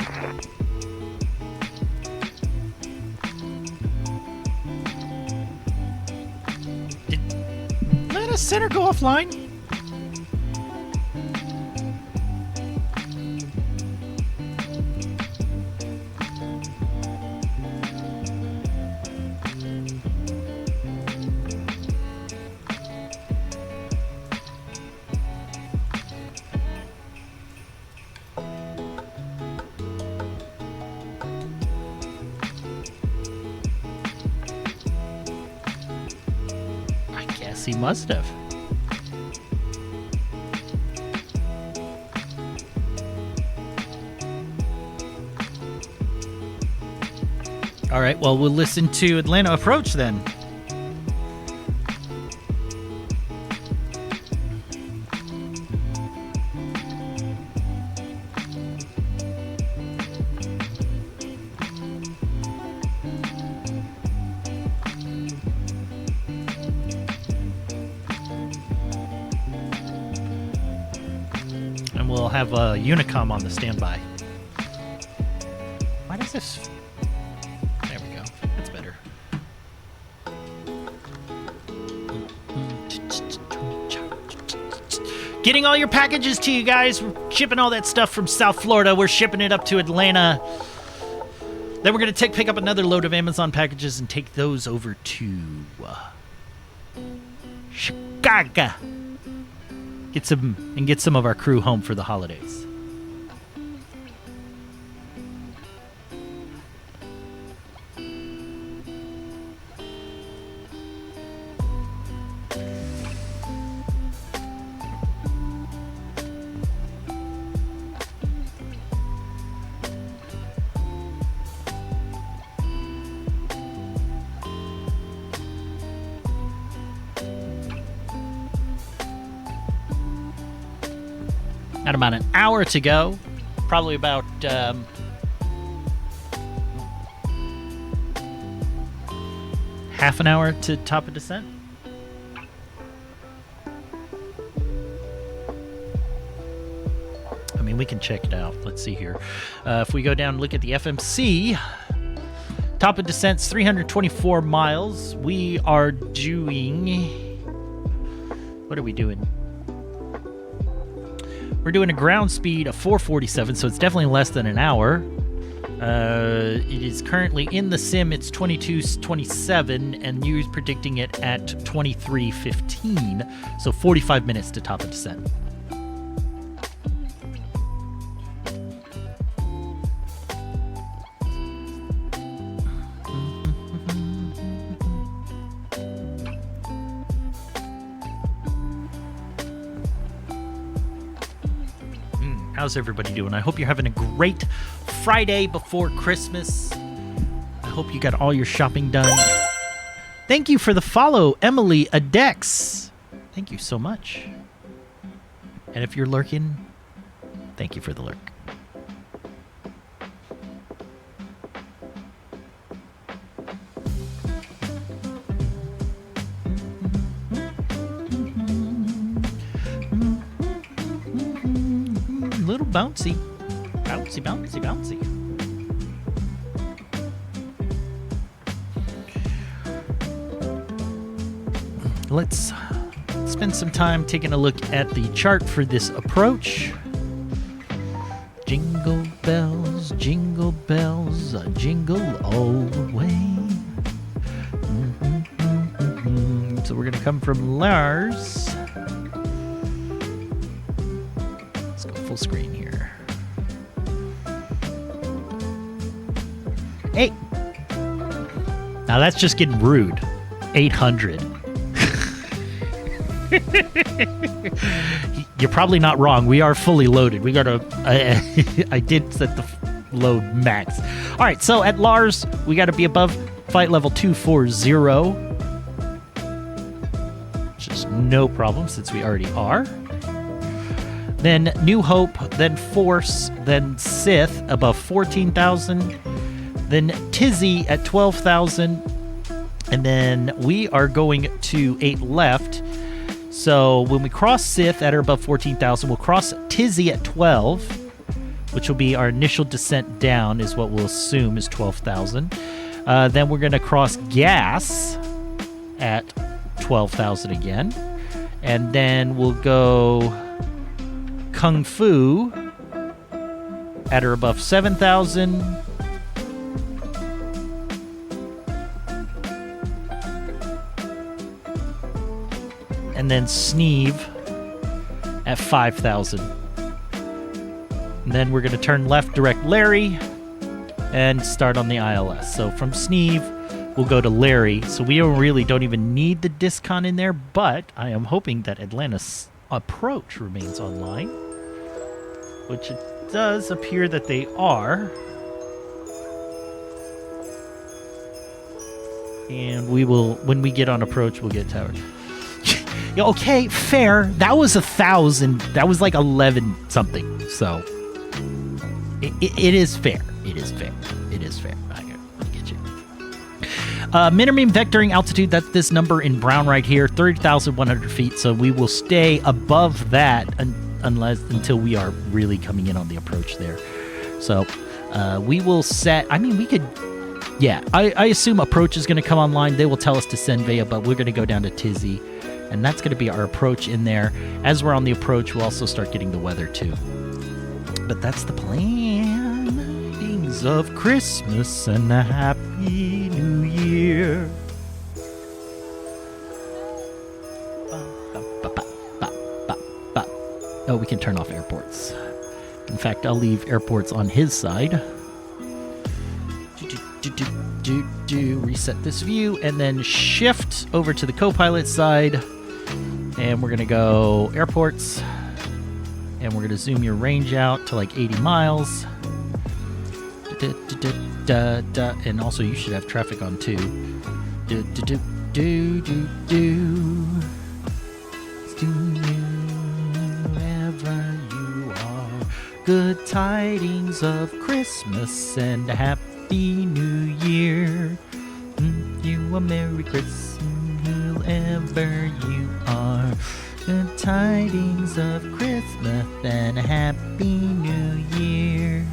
Did Atlanta Center go offline? He must have. All right, well, we'll listen to Atlanta Approach then. We'll have a Unicom on the standby. Why does this... There we go. That's better. Getting all your packages to you guys. We're shipping all that stuff from South Florida. We're shipping it up to Atlanta. Then we're going to pick up another load of Amazon packages and take those over to Chicago. Get some of our crew home for the holidays. Got about an hour to go. Probably about half an hour to top of descent. I mean, we can check it out. Let's see here. If we go down and look at the FMC, top of descent's 324 miles. We are doing... What are we doing? We're doing a ground speed of 447, so it's definitely less than an hour. It is currently in the sim, it's 22:27, and you're predicting it at 23:15, so 45 minutes to top of descent. How's everybody doing? I hope you're having a great Friday before Christmas. I hope you got all your shopping done. Thank you for the follow, Emily Adex. Thank you so much. And if you're lurking, thank you for the lurk. Little bouncy. Bouncy, bouncy, bouncy. Let's spend some time taking a look at the chart for this approach. Jingle bells, jingle all the way. So we're going to come from Lars. Full screen here. Hey! Now that's just getting rude. 800. You're probably not wrong. We are fully loaded. We got I did set the load max. Alright, so at Lars, we got to be above flight level 240. Which is no problem since we already are. Then New Hope, then Force, then Sith above 14,000, then Tizzy at 12,000, and then we are going to 8 left. So when we cross Sith at or above 14,000, we'll cross Tizzy at 12, which will be our initial descent down, is what we'll assume is 12,000. Then we're going to cross Gas at 12,000 again, and then we'll go Kung Fu at or above 7,000. And then Sneeve at 5,000. And then we're going to turn left, direct Larry, and start on the ILS. So from Sneeve, we'll go to Larry. So we don't even need the discon in there, but I am hoping that Atlanta's approach remains online, which it does appear that they are. And we will, when we get on approach, we'll get towered. Okay, fair. That was 1,000. That was like 11 something. So it is fair. It is fair. It is fair. I get you. Minimum vectoring altitude, that's this number in brown right here, 30,100 feet. So we will stay above that until we are really coming in on the approach there. So we will set, I mean, we could, yeah, I assume approach is going to come online. They will tell us to send Vea, but we're going to go down to Tizzy, and that's going to be our approach in there. As we're on the approach, we'll also start getting the weather too. But that's the plan. Things of Christmas and a Happy New Year. Oh, we can turn off airports. In fact, I'll leave airports on his side. Reset this view, and then shift over to the co-pilot side. And we're going to go airports. And we're going to zoom your range out to like 80 miles. And also, you should have traffic on too. Wherever you are. Good tidings of Christmas and a Happy New Year. You a Merry Christmas, whoever you are. Good tidings of Christmas and a Happy New Year.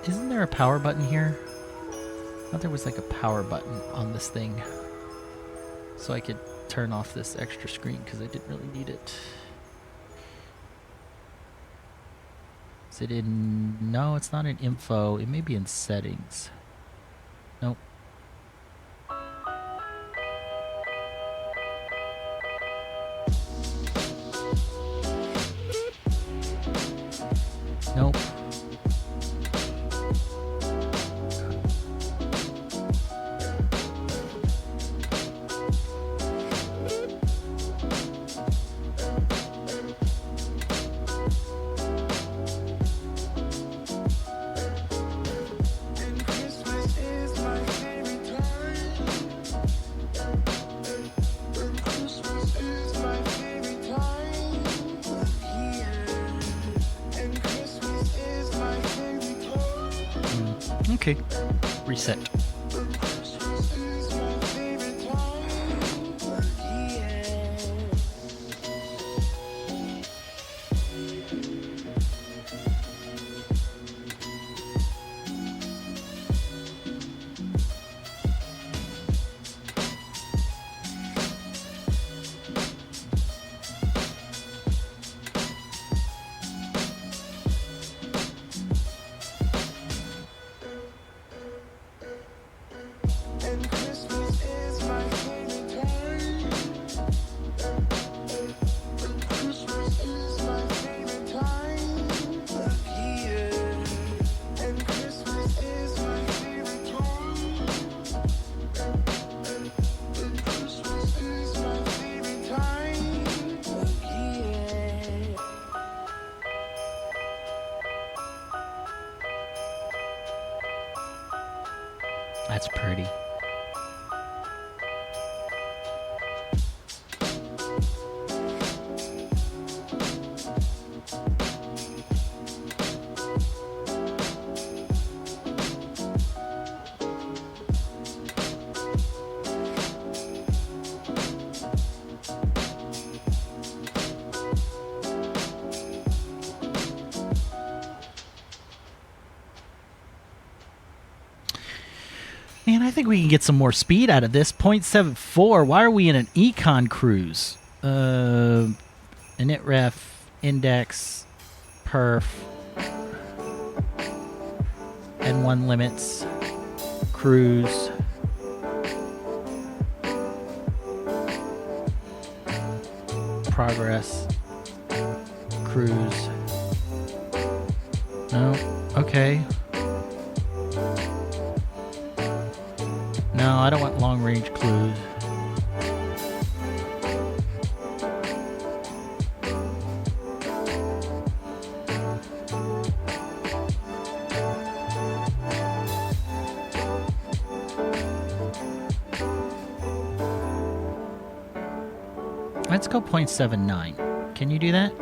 Isn't there a power button here? I thought there was like a power button on this thing, so I could turn off this extra screen because I didn't really need it. Is it in... No, it's not in info. It may be in settings. Nope. Nope. Okay, reset. That's pretty. Man, I think we can get some more speed out of this. 0.74. Why are we in an econ cruise? Init ref, index, perf, N1 limits, cruise. Progress, cruise. No, okay. No, I don't want long-range clues. Let's go 0.79. Can you do that?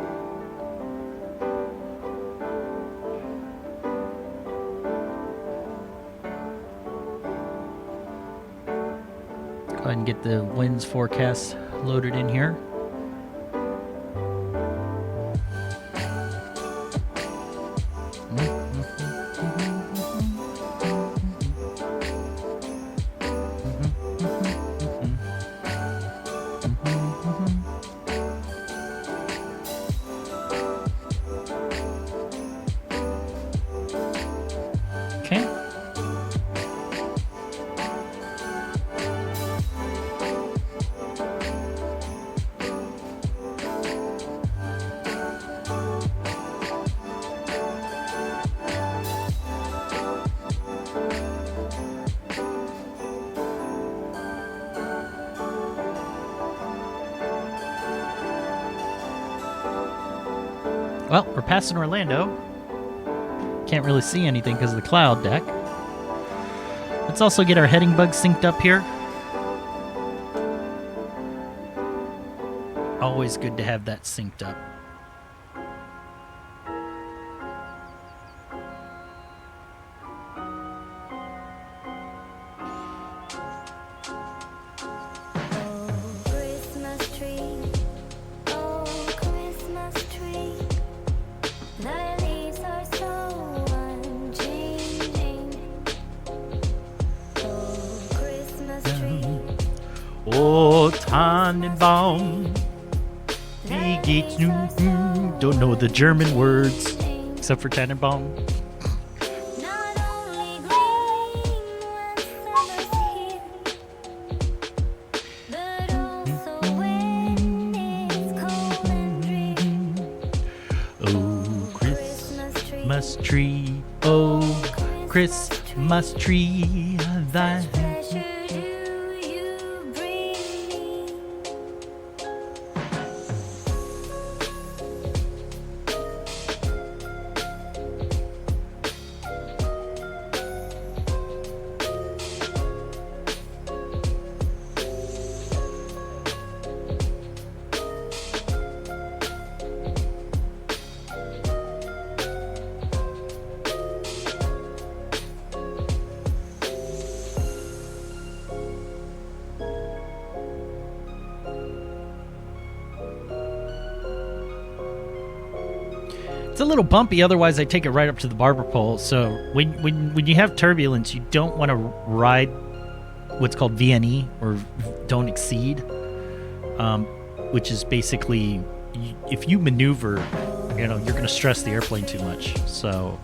Go ahead and get the winds forecast loaded in here. Okay. Well, we're passing Orlando. Can't really see anything because of the cloud deck. Let's also get our heading bug synced up here. Always good to have that synced up. Oh, Tannenbaum, wie geht's nun? Don't know the German words, except for Tannenbaum. Oh, Christmas tree, oh, Christmas tree, thy It's a little bumpy, otherwise I take it right up to the barber pole. So when you have turbulence, you don't want to ride what's called VNE, or don't exceed, which is basically if you maneuver, you're going to stress the airplane too much. So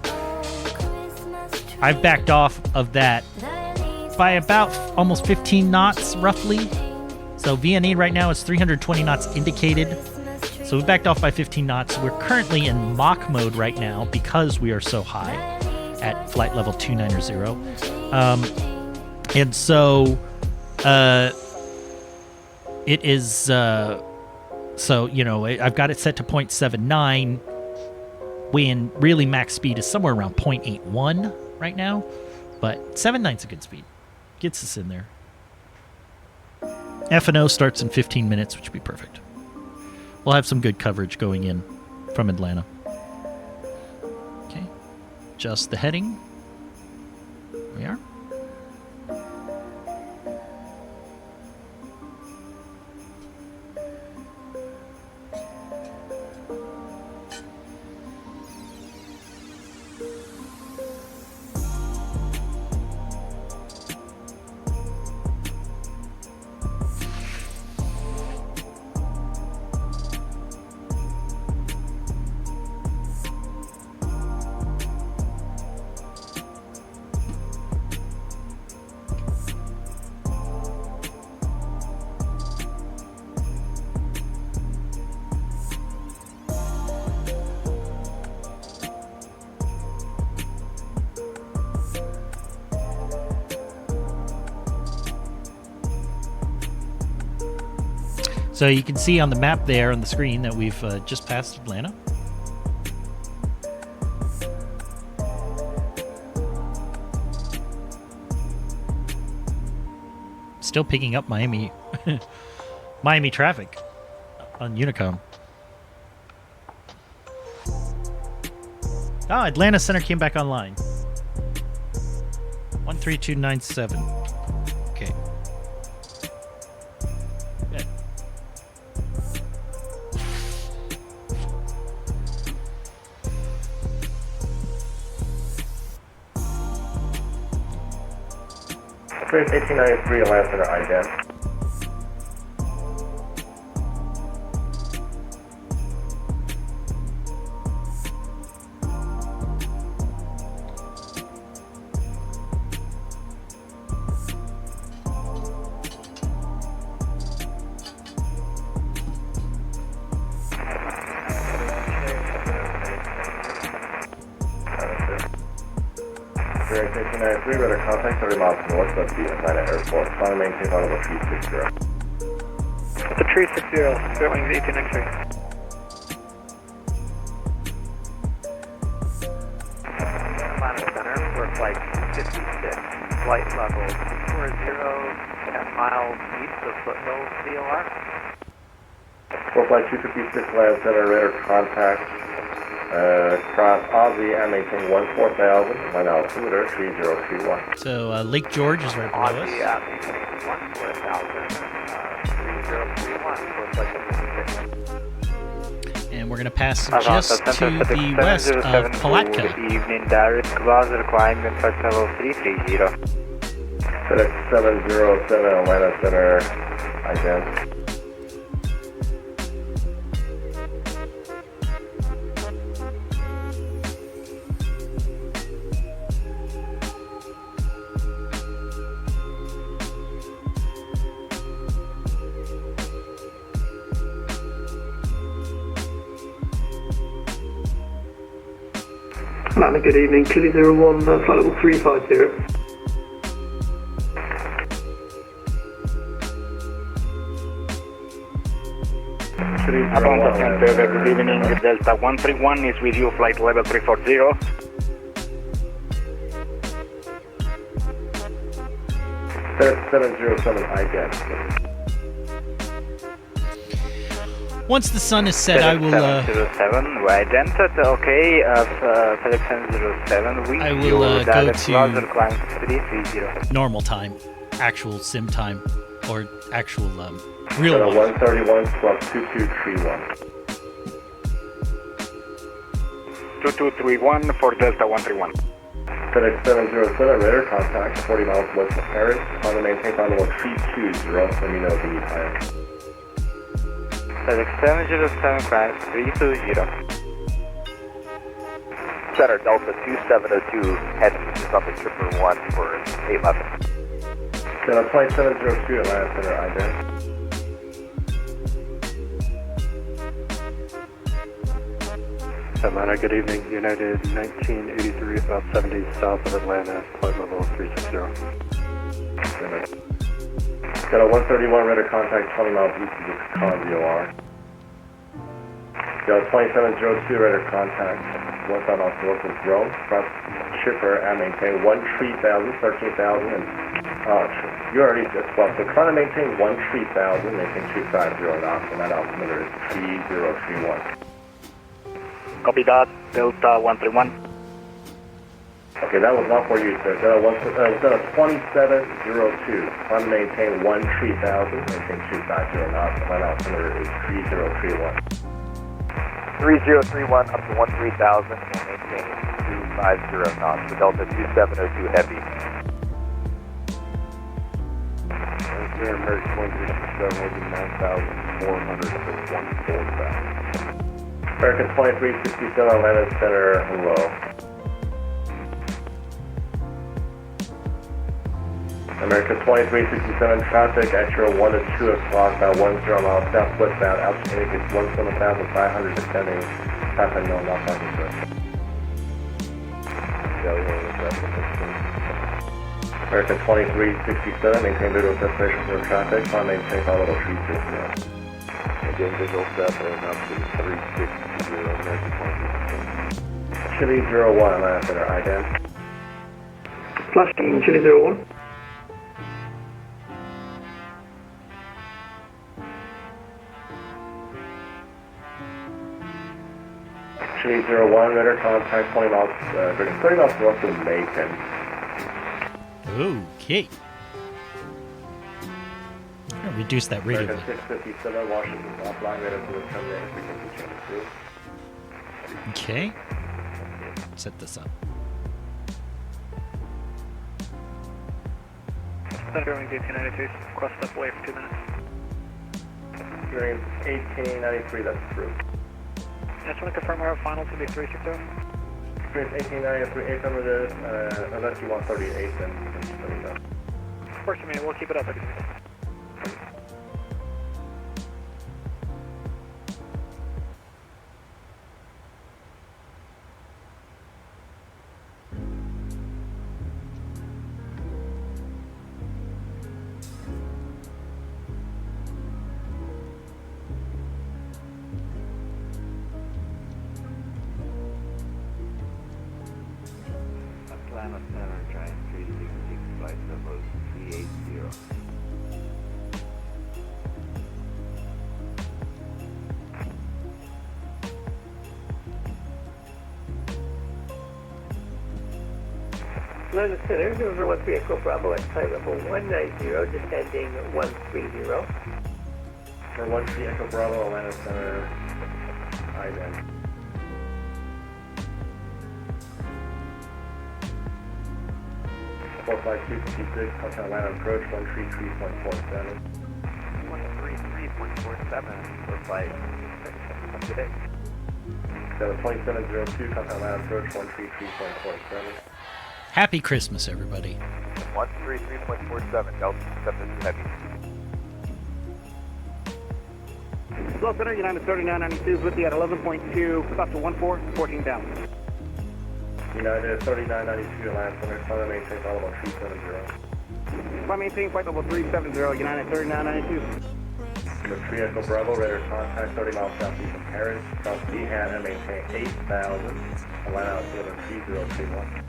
I've backed off of that by about almost 15 knots, roughly. So VNE right now is 320 knots indicated. So we backed off by 15 knots. We're currently in Mach mode right now because we are so high at flight level 290. And so it is, so, I've got it set to 0.79 when really max speed is somewhere around 0.81 right now. But 7.9 is a good speed. Gets us in there. FNO starts in 15 minutes, which would be perfect. We'll have some good coverage going in from Atlanta. Okay. Just the heading. There we are. So you can see on the map there on the screen that we've just passed Atlanta. Still picking up Miami Miami traffic on Unicom. Oh, Atlanta Center came back online. 13297. Okay. Good. Trace 1893, Atlanta Center, IDEM. Trace 1893, radar contact 30 miles north of the Atlanta Airport. Final maintain on level 360. The 360, Spirit Wings 1893. Atlanta Center for flight 56, flight level 40, 10 miles east of Foothill, VOR. For flight 256 Land Center, radar contact. Cross Aussie and maintain 14,000. Line altimeter 3031. So Lake George is right below us. Aussie at 14,000, 3031, And we're going to pass just to the west of Palatka. Good evening, Darius Kvazer, climbing flight level 330. FedEx 707 Atlanta Center, ident. Atlanta, good evening. Chili 01, flight level 350. Atlanta Center, good evening. Delta 131 is with you, flight level 340. FedEx 707 ident. Once the sun is set, I will. 707, ident. Okay, FedEx 707. We I will go to climb 330. normal time, actual sim time, or actual real Delta one. 131 plus 2231. 2231 for Delta 131. FedEx 707 radar contact 40 miles west of Paris. On the maintain flight level 320. Let me know if you need higher. FedEx 707 climb 320. Center Delta 2702, heading just up at Tripper 1 for 811. Delta flight 702 Atlanta Center ident. Atlanta, good evening. United 1983, about 70 south of Atlanta, flight level 360. Got a 131 radar contact 20 miles east of the Chicago VOR. Got a 2702 radar contact 1 miles north of Rome. Cross shipper and maintain 13,000, 13,000, and you already just well, so trying to maintain 13,000, maintain 250 knots, and that altimeter is 3031. Copy that, Delta 131. Okay, that was not for you, sir. Delta 2702. Trying to maintain 13,000, maintain 250 knots, and that altimeter is 3031. 3031 up to 13,000, we'll maintain 250 knots for Delta 2702 Heavy. Air American 1367 will be 9,400 to 14,000. American 2367 Atlanta Center, hello. American 2367 traffic at your 1 to 2 o'clock, about 10 miles southwestbound, altitude is 17,500, descending, traffic no not parking, sir. American 2367, maintain visual separation for traffic, climb maintain follow the 360. Again, visual step and up to 360, American 2367. Chili 01 Atlanta Center, ident. Flash team, Chili 01. Chili 01, radar contact 20 miles, 30 miles north of Macon. Okay. I'm gonna reduce that radio. American 657, Washington, offline radar to the terminator, frequency change 2. Okay. Set this up. Thundering 1893, cross step away for 2 minutes. During 1893, that's approved. Just want to confirm our final to be 360. During 1893, affirmative, unless you want 38, then just let me know. Of course, I mean, we'll keep it up. Atlanta Center, trying 366, flight level 380. Atlanta Center, November 13 Echo Bravo at flight level 190, descending 130. For 13 Echo Bravo, Atlanta Center, IDEN. Four five two 56, Hotel Atlanta approach 133.47. 133.47 for flight. Today. 2702, Hotel Atlanta approach 133.47. Happy Christmas, everybody. 133.47, Delta 72 Heavy. Slow Center, United 3992 with you at 11.2, about to 14, 14,000. United 3992, Atlanta Center, Southern maintain flight level 370. Climb maintain flight level 370, United 3992. Number 3 Echo Bravo, radar contact 30 miles southeast of Paris, South Behan, and maintain 8,000. Atlanta altimeter 3031.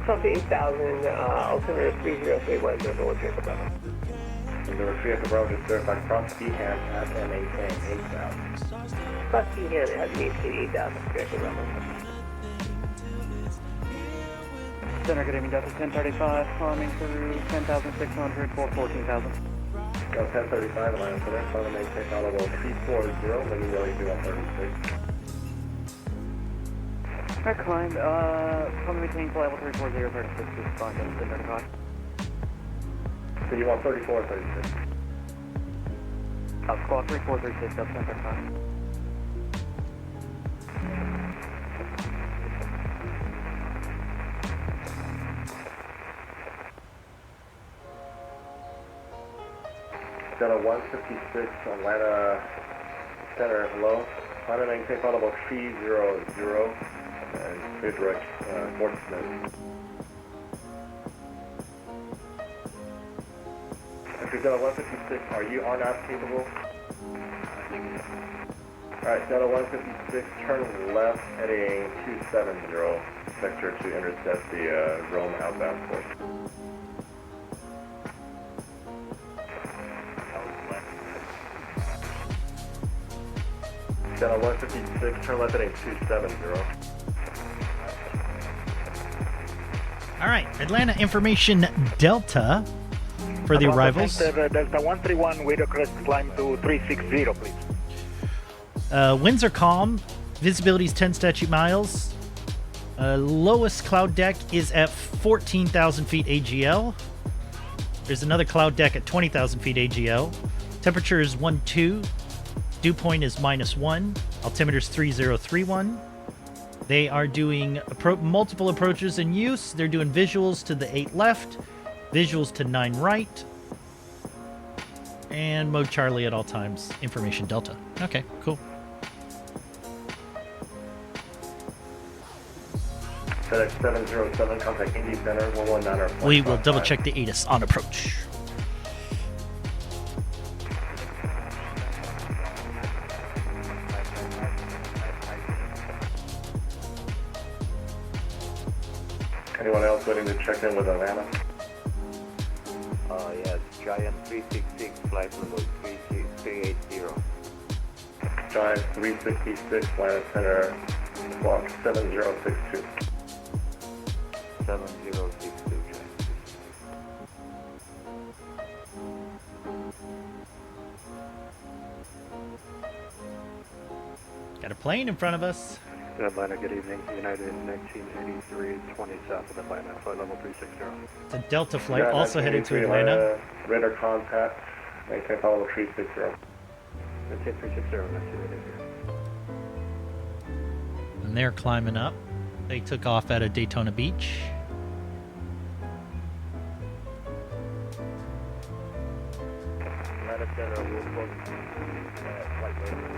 South 8,000, altimeter 3031, November 13 Echo Bravo. Number 3 Echo Bravo, just verified cross Behan at and maintain 8,000. Cross Behan has maintained 8,000, Echo Bravo. Center, good evening, Delta 1035, climbing through 10,600 for 14,000. Go 1035, Atlanta Center, Southern maintain flight level 340, landing really 136. I climbed, climbing maintain flight level 340, 36, respond to 1035. So you want 34 or 36? Squad 3436, Delta 1035. Delta 156, Atlanta Center, hello. Atlanta maintain flight level 300, and clear direct, Portsmouth. After Delta 156, are you RNAV capable? Alright, Delta 156, turn left heading 270, sector to intercept the Rome outbound course. Delta 156, turn left heading 270. All right, Atlanta Information Delta for the arrivals. Delta 131, radio crest climb to 360, please. Winds are calm. Visibility is 10 statute miles. Lowest cloud deck is at 14,000 feet AGL. There's another cloud deck at 20,000 feet AGL. Temperature is 12. Dew point is -1. Altimeter is 3031. They are doing multiple approaches in use. They're doing visuals to the 8 left, visuals to 9 right, and mode Charlie at all times. Information Delta. Okay, cool. FedEx 707, contact Indy Center, 119. We will double check the ATIS on approach. Anyone else waiting to check in with Atlanta? Yes, Giant 366, flight level 380. Giant 366, Atlanta Center, squawk 7062. 7062, Giant. Got a plane in front of us. Atlanta, good evening. United 1983, 20 south of Atlanta, flight level 360. It's a Delta flight, Yeah, also headed to 1983, Atlanta. Radar contact, maintain flight level 360. Maintain 360, 1983. And they're climbing up. They took off out of Daytona Beach. Atlanta Center, will flight level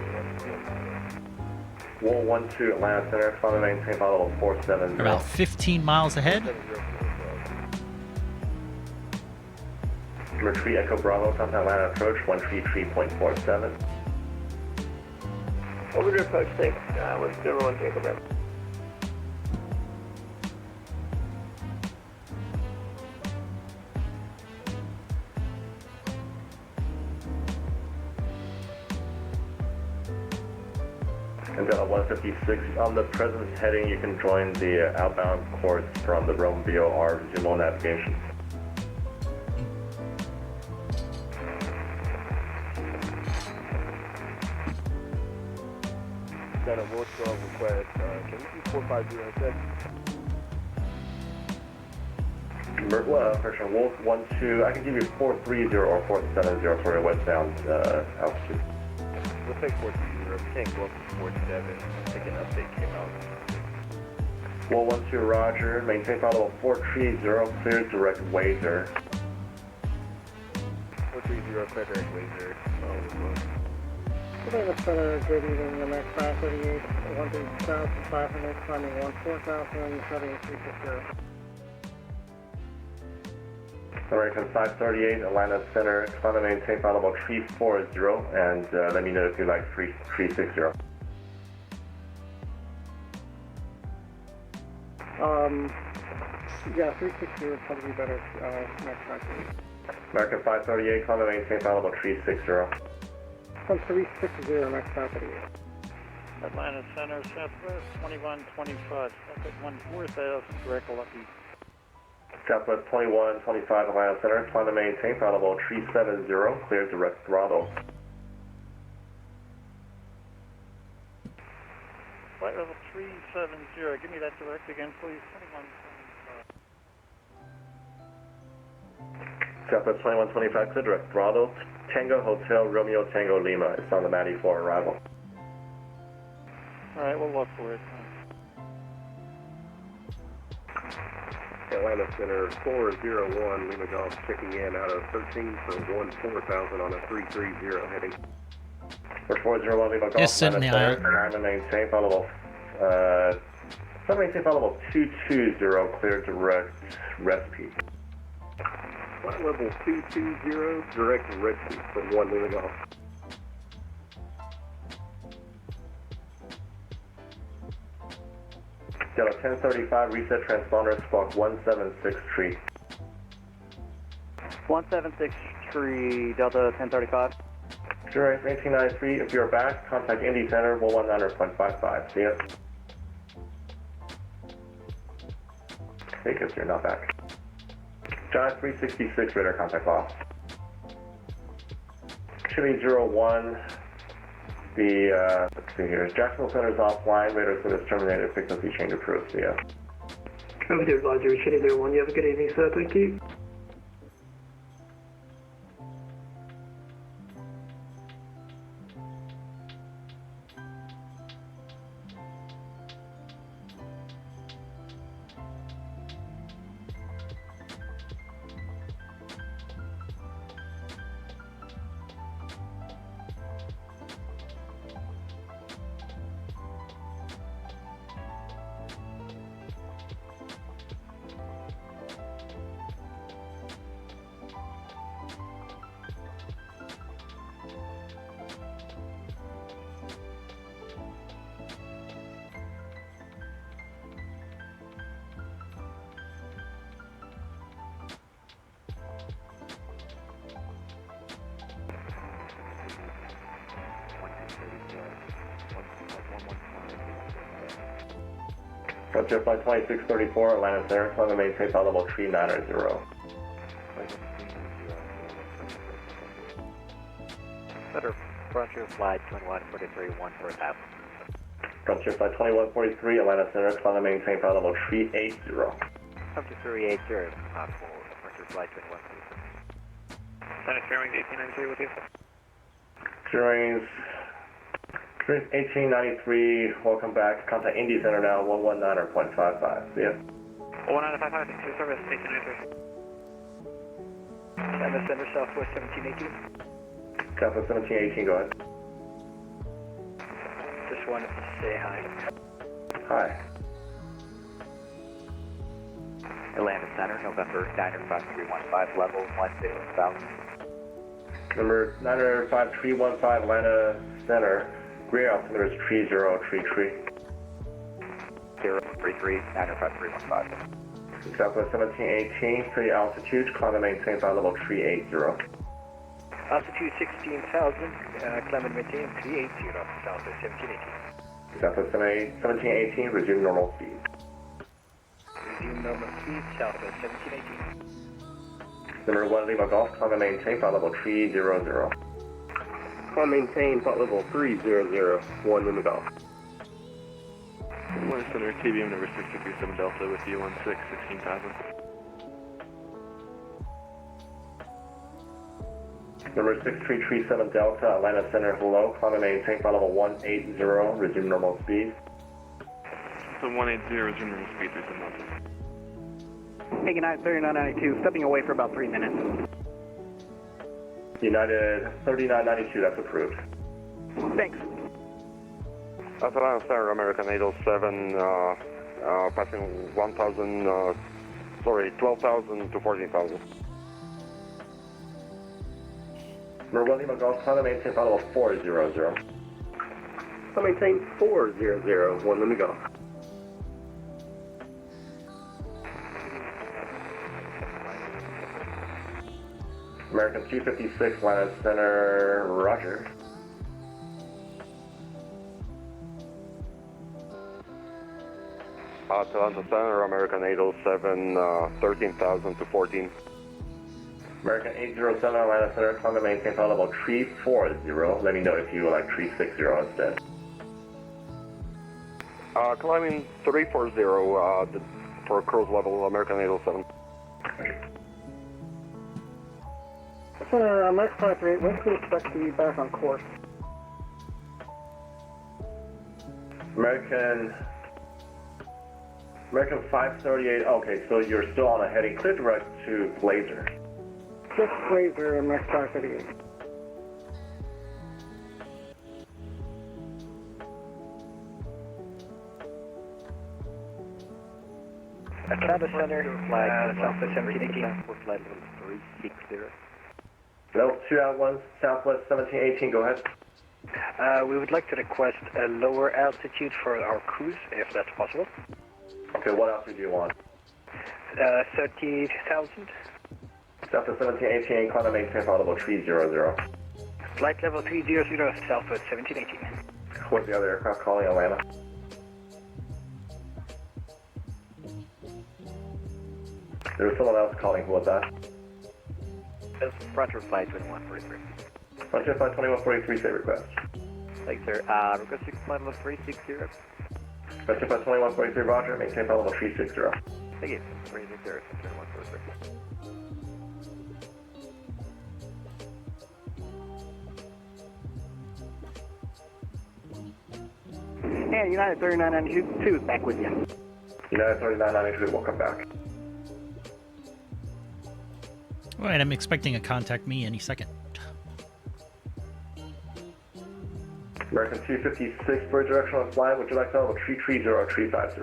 112, Atlanta Center, final maintain flight level 470. About 15 miles ahead. Number 3 Echo Bravo, South Atlanta approach 133.47. Over to approach 6, 101 Echo Bravo. And Delta 156, on the present heading, you can join the outbound course from the Rome VOR Zumo navigation. Delta 112 request, can we do 450 instead? Correction, Wolf 12, I can give you 430 or 470 for your westbound altitude. We'll take 430, we can't go up to 47, I think an update came out. Wolf 12, roger, maintain follow 430, clear direct Wazer. 430, clear direct Wazer. Today the center, good evening, MX 538, 13,500, climbing 14,000, heading 360. American 538, Atlanta Center, climb and maintain follow 340, and let me know if you like 360. Yeah, 360 would probably be better, next time. American 538, climb and maintain follow 360. From 360, next 538. Atlanta Center, Southwest 2125, stop at 14,000, direct Lucky. Southwest 2125, Atlanta Center, climb and maintain follow 370, clear direct throttle. Flight level 370, give me that direct again, please. 2125. Southwest 2125, clear direct throttle. Tango Hotel, Romeo Tango Lima. It's on the 94 arrival. Alright, we'll look for it. Atlanta Center 401, Lima Golf checking in out of 13 for 14,000 on a 330 heading. For 401, Lima Golf, Just sitting Atlanta there. Center, and maintain follow 220, clear direct Rescue. Flight level 220, direct Rescue from 1 Lima Golf. Delta 1035, reset transponder, squawk 176 176 tree, Delta 1035. Sure, 1893, if you're back, contact Indy Center, 119.55. See ya. Take us, you're not back. John 366, radar contact lost. Chili 01, let's see here, Jacksonville Center is offline, radar service terminated, frequency change approved. See ya. Over there, Roger, Chitty 01, you have a good evening, sir, thank you. Frontier Flight 2634, Atlanta Center, climb and maintain flight level 390. Center, Frontier Flight 2143, 1 for a tap. Frontier Flight 2143, Atlanta Center, climb and maintain flight level 380. Frontier 380, for Frontier Flight 2143. Center Fairwings 1893 with you. Drawings 1893, welcome back. Contact Indy Center now, 119.55. See ya. 11955, thanks for your service, 1893. MS Center, Southwest 1718. Southwest 1718, go ahead. Just wanted to say hi. Hi. Atlanta Center, November 95315, level 10,000. Number 95315, Atlanta Center. Rear altimeter is 3033. 033, 95315. Southwest 1718, pretty altitude, climb and maintain flight level 380. Altitude 16,000, climb and maintain 380, Southwest 1718. Southwest 1718, resume normal speed. Resume normal speed, Southwest 1718. Number 1 Lima Golf, climb and maintain, flight level 300. Climb maintain, flight level 300, 1 Lima Golf. One Center, TBM number 637 Delta with you, 16,000. Number 6337 Delta, Atlanta Center, hello, climb and maintain, flight level 180, resume normal speed. So 180, resume normal speed, 37,000. Hey, United 3992, stepping away for about 3 minutes. United 3992, that's approved. Thanks. Atlanta Center, American 807, passing 12,000 to 14,000. Number 1 Lima Golf, climb and maintain, flight level 400. Climb maintain 400, 1 Lima Golf. American 256, Atlanta Center, roger. Atlanta Center, American 807, 13,000 to 14. American 807, Atlanta Center, climb and maintain, flight level 340. Let me know if you would like 360 instead. Climbing 340 for cruise level, American 807. Center, American 538, when can we expect to be back on course? American 538, okay, so you're still on a heading clear direct to Blazer. Just Blazer, American 538. Atlanta Center, flight Southwest 1718. For flight level 360. Level 2 out 1, Southwest 1718, go ahead. We would like to request a lower altitude for our cruise, if that's possible. Okay, what else do you want? 30,000. Southwest 1718, climb and maintain, flight level 300. Flight level 300, Southwest 1718. What's the other aircraft calling Atlanta? There was someone else calling, who was that? That's Frontier Flight 2143. Frontier Flight 2143, say request. Thanks, sir. Requesting flight level 360. Frontier Flight 2143, roger, maintain flight level 360. Thank you. 360, 2143. And United 3992 is back with you. United 3992, welcome back. All right, I'm expecting a contact me any second. American 256 for directional flight, would you like to level 330 or 350?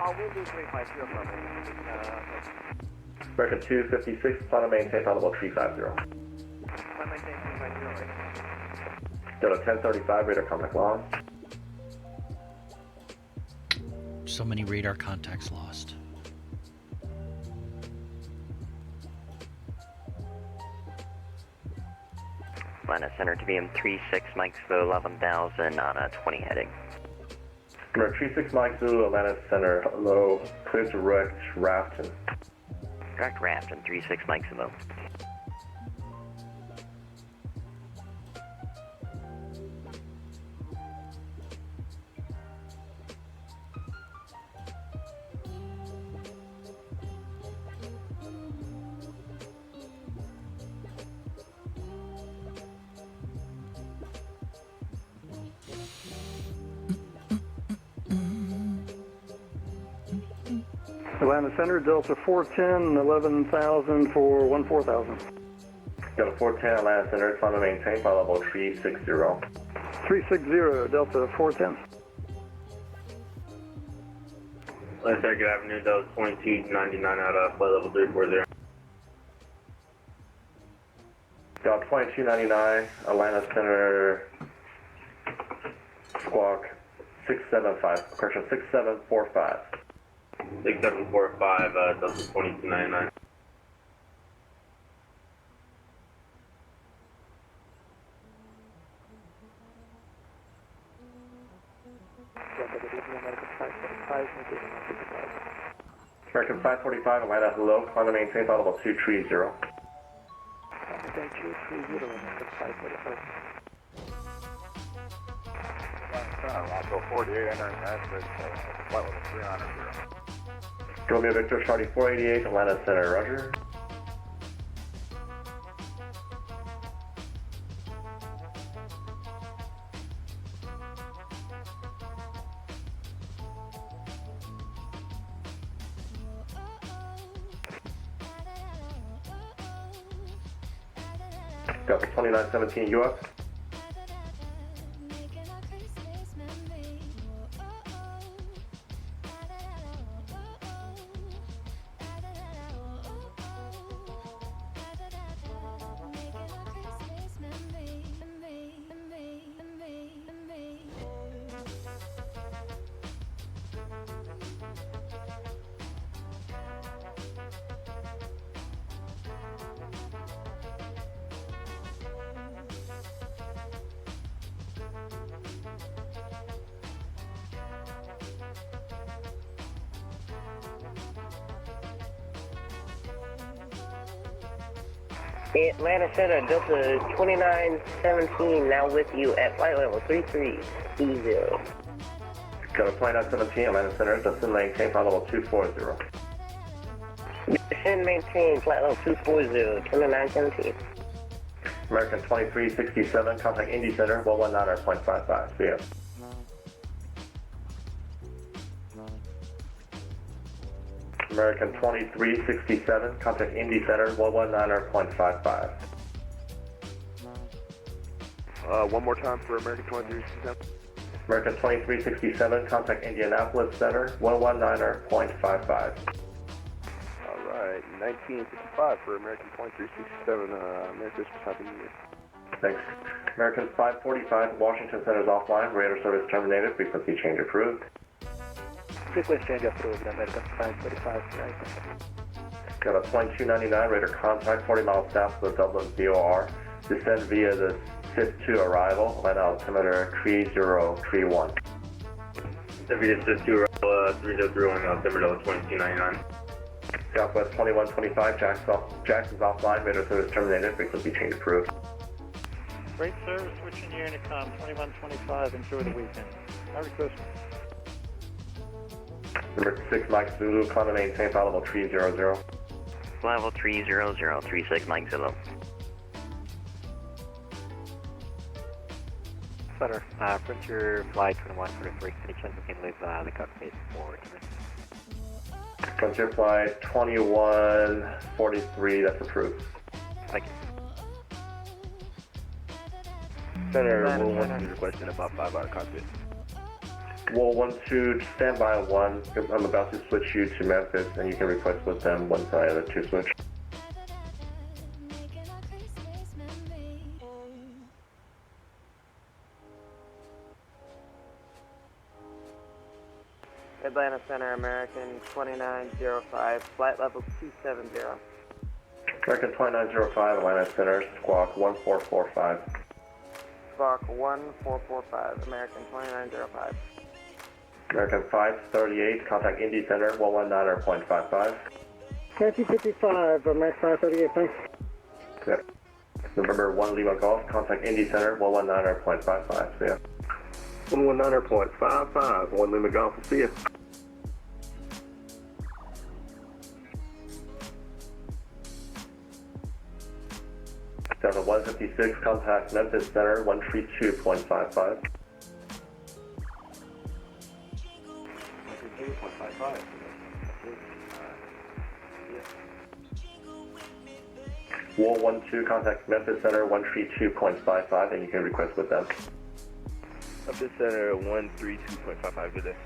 We'll do 350 from American 256, plan to maintain flight level 350. Delta 1035, radar contact lost. So many radar contacts lost. Atlanta Center to BM 36, Mike Zulu 11,000 on a 20 heading. Number 36 Mike Zulu, Atlanta Center, hello, clear direct Rafton. Direct Rafton, 36 Mike Zulu. Atlanta Center, Delta 410, 11,000 for 14,000. Delta 410, Atlanta Center, climb and maintain flight level 360. 360, Delta 410. Atlanta Center, good afternoon, Delta 2299 out of flight level 340. Delta 2299, Atlanta Center, squawk 675, correction 6745. 6745, Delta 2299. American 545, Atlanta, hello. Climb and maintain flight level 230. Maintain 230, American 545. Roswell 48, entering Ashford, flight level 390. Romeo Victor, Charlie 488, Atlanta Center, roger. Delta 2917 US. Atlanta Center, Delta 2917, now with you at flight level 3330. Delta 2917, Atlanta Center, descend maintain flight level 240. Descend maintain flight level 240, 2917. American 2367, contact Indy Center, 119.55. See ya. American 2367, contact Indy Center, 119.55. One more time for American 2367. American 2367, contact Indianapolis Center, 119.55. Alright, 1955 for American 2367, Merry Christmas, Happy New Year. Thanks. American 545, Washington Center is offline, radar service terminated, frequency change approved. Frequency change approved, American 545, right. Got a 2299, radar contact, 40 miles south of the Dublin VOR. Descend via the SIS-2 arrival, Atlanta altimeter 3031. Via SIS-2 arrival 3031, altimeter 2299. Southwest 2125, Jackson's offline, radar service terminated, frequency change approved. Great service, switching your intercom, 2125, enjoy the weekend. Merry Christmas. Number 6, Mike Zulu, climb and maintain flight level 300. Level 300, 36 Mike Zulu. Center, Frontier Flight 2143, any chance we can leave the cockpit for 2 minutes? Frontier Flight 2143, that's approved. Thank you. Center, we'll want to requesting about 5 hour cockpit. Wool 12, stand by 1. I'm about to switch you to Memphis, and you can request with them once I have a 2 switch. Atlanta Center, American 2905, flight level 270. American 2905, Atlanta Center, squawk 1445. Squawk 1445, American 2905. American 538, contact Indy Center, 119.55. 1955, American 538, thanks. Yep. November 1 Lima Golf, contact Indy Center, 119.55. See ya. 119.55, 1 Lima Golf, see ya. Delta 156, contact Memphis Center, 132.55. 132.55. Wool 12, contact Memphis Center, 132.55, and you can request with them. Memphis Center, 132.55, good day.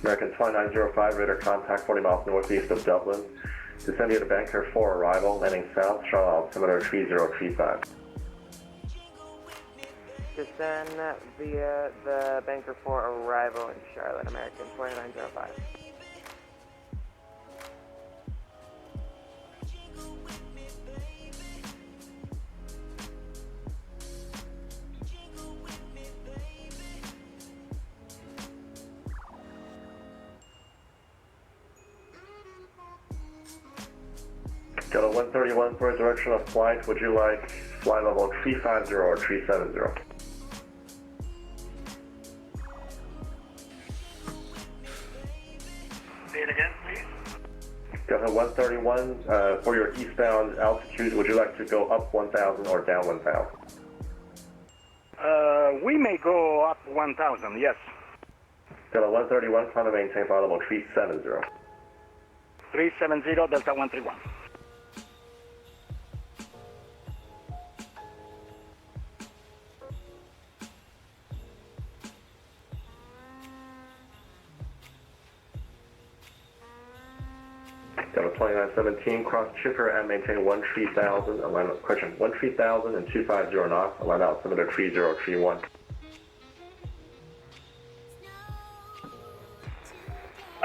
American 2905, radar contact 40 miles northeast of Dublin. Descend via the Banker 4 arrival, landing south, Charlotte altimeter 3035. Descend via the Banker 4 arrival in Charlotte, American 2905. Delta 131 for a direction of flight. Would you like flight level 350 or 370? Say it again, please. Delta 131 for your eastbound altitude. Would you like to go up 1,000 or down 1,000? We may go up 1,000, yes. Delta 131, climb and maintain flight level 370. 370, Delta 131. Delta 2917, cross chipper and maintain 13,000, align, correction, 13,000 and 250 knots, align altimeter 3031.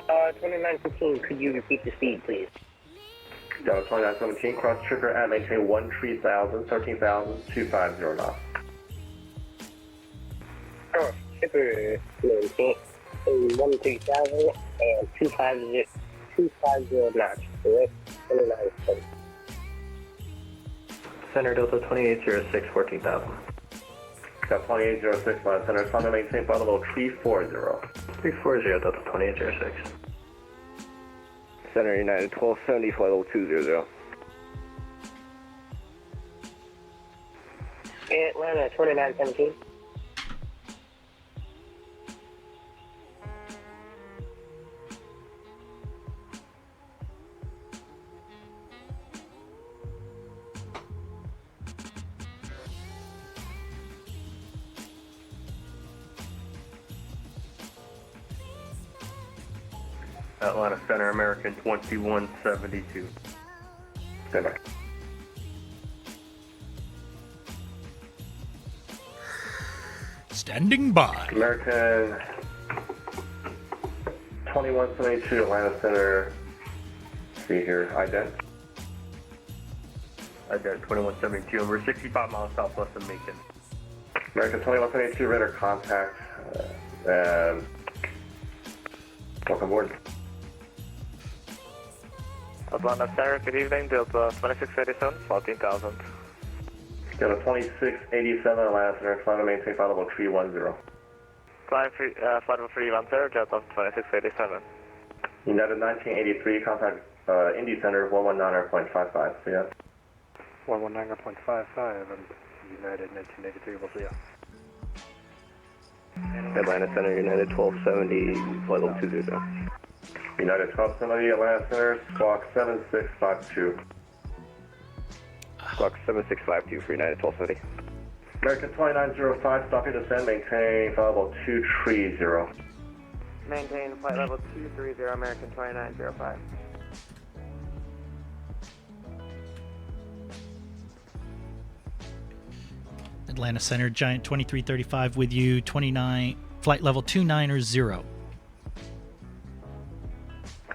Uh, 2915, could you repeat the speed, please? Delta 2917, cross chipper and maintain 13,000, 250 knots. Cross chipper, maintain 13,000 and 250 knots, correct? 2917. Center Delta 2806, 14,000. Delta 2806, line center, climb and maintain flight level 340. 340 Delta 2806. Center United 1270, flight level 200. Atlanta 2917. Atlanta Center, American 2172. Stand by. Standing by. American 2172, Atlanta Center. Let's see here, ident. Ident 2172, we're 65 miles southwest of Macon. American 2172, radar contact. And welcome aboard. Atlanta Center, good evening, Delta 2687, 14,000. Delta 2687, Atlanta Center, climb and maintain flight level 310. Flight level 310, Delta 2687. United 1983, contact Indy Center 119.55. See ya. 119.55 and United 1983, we'll see ya. Atlanta Center, United 1270, flight level 200. United 1270, Atlanta Center, squawk 7652. Squawk 7652 for United 1270. American 2905, stop your descent, maintain flight level 230. Maintain flight level 230, American 2905. Atlanta Center, Giant 2335 with you, 29, flight level 290.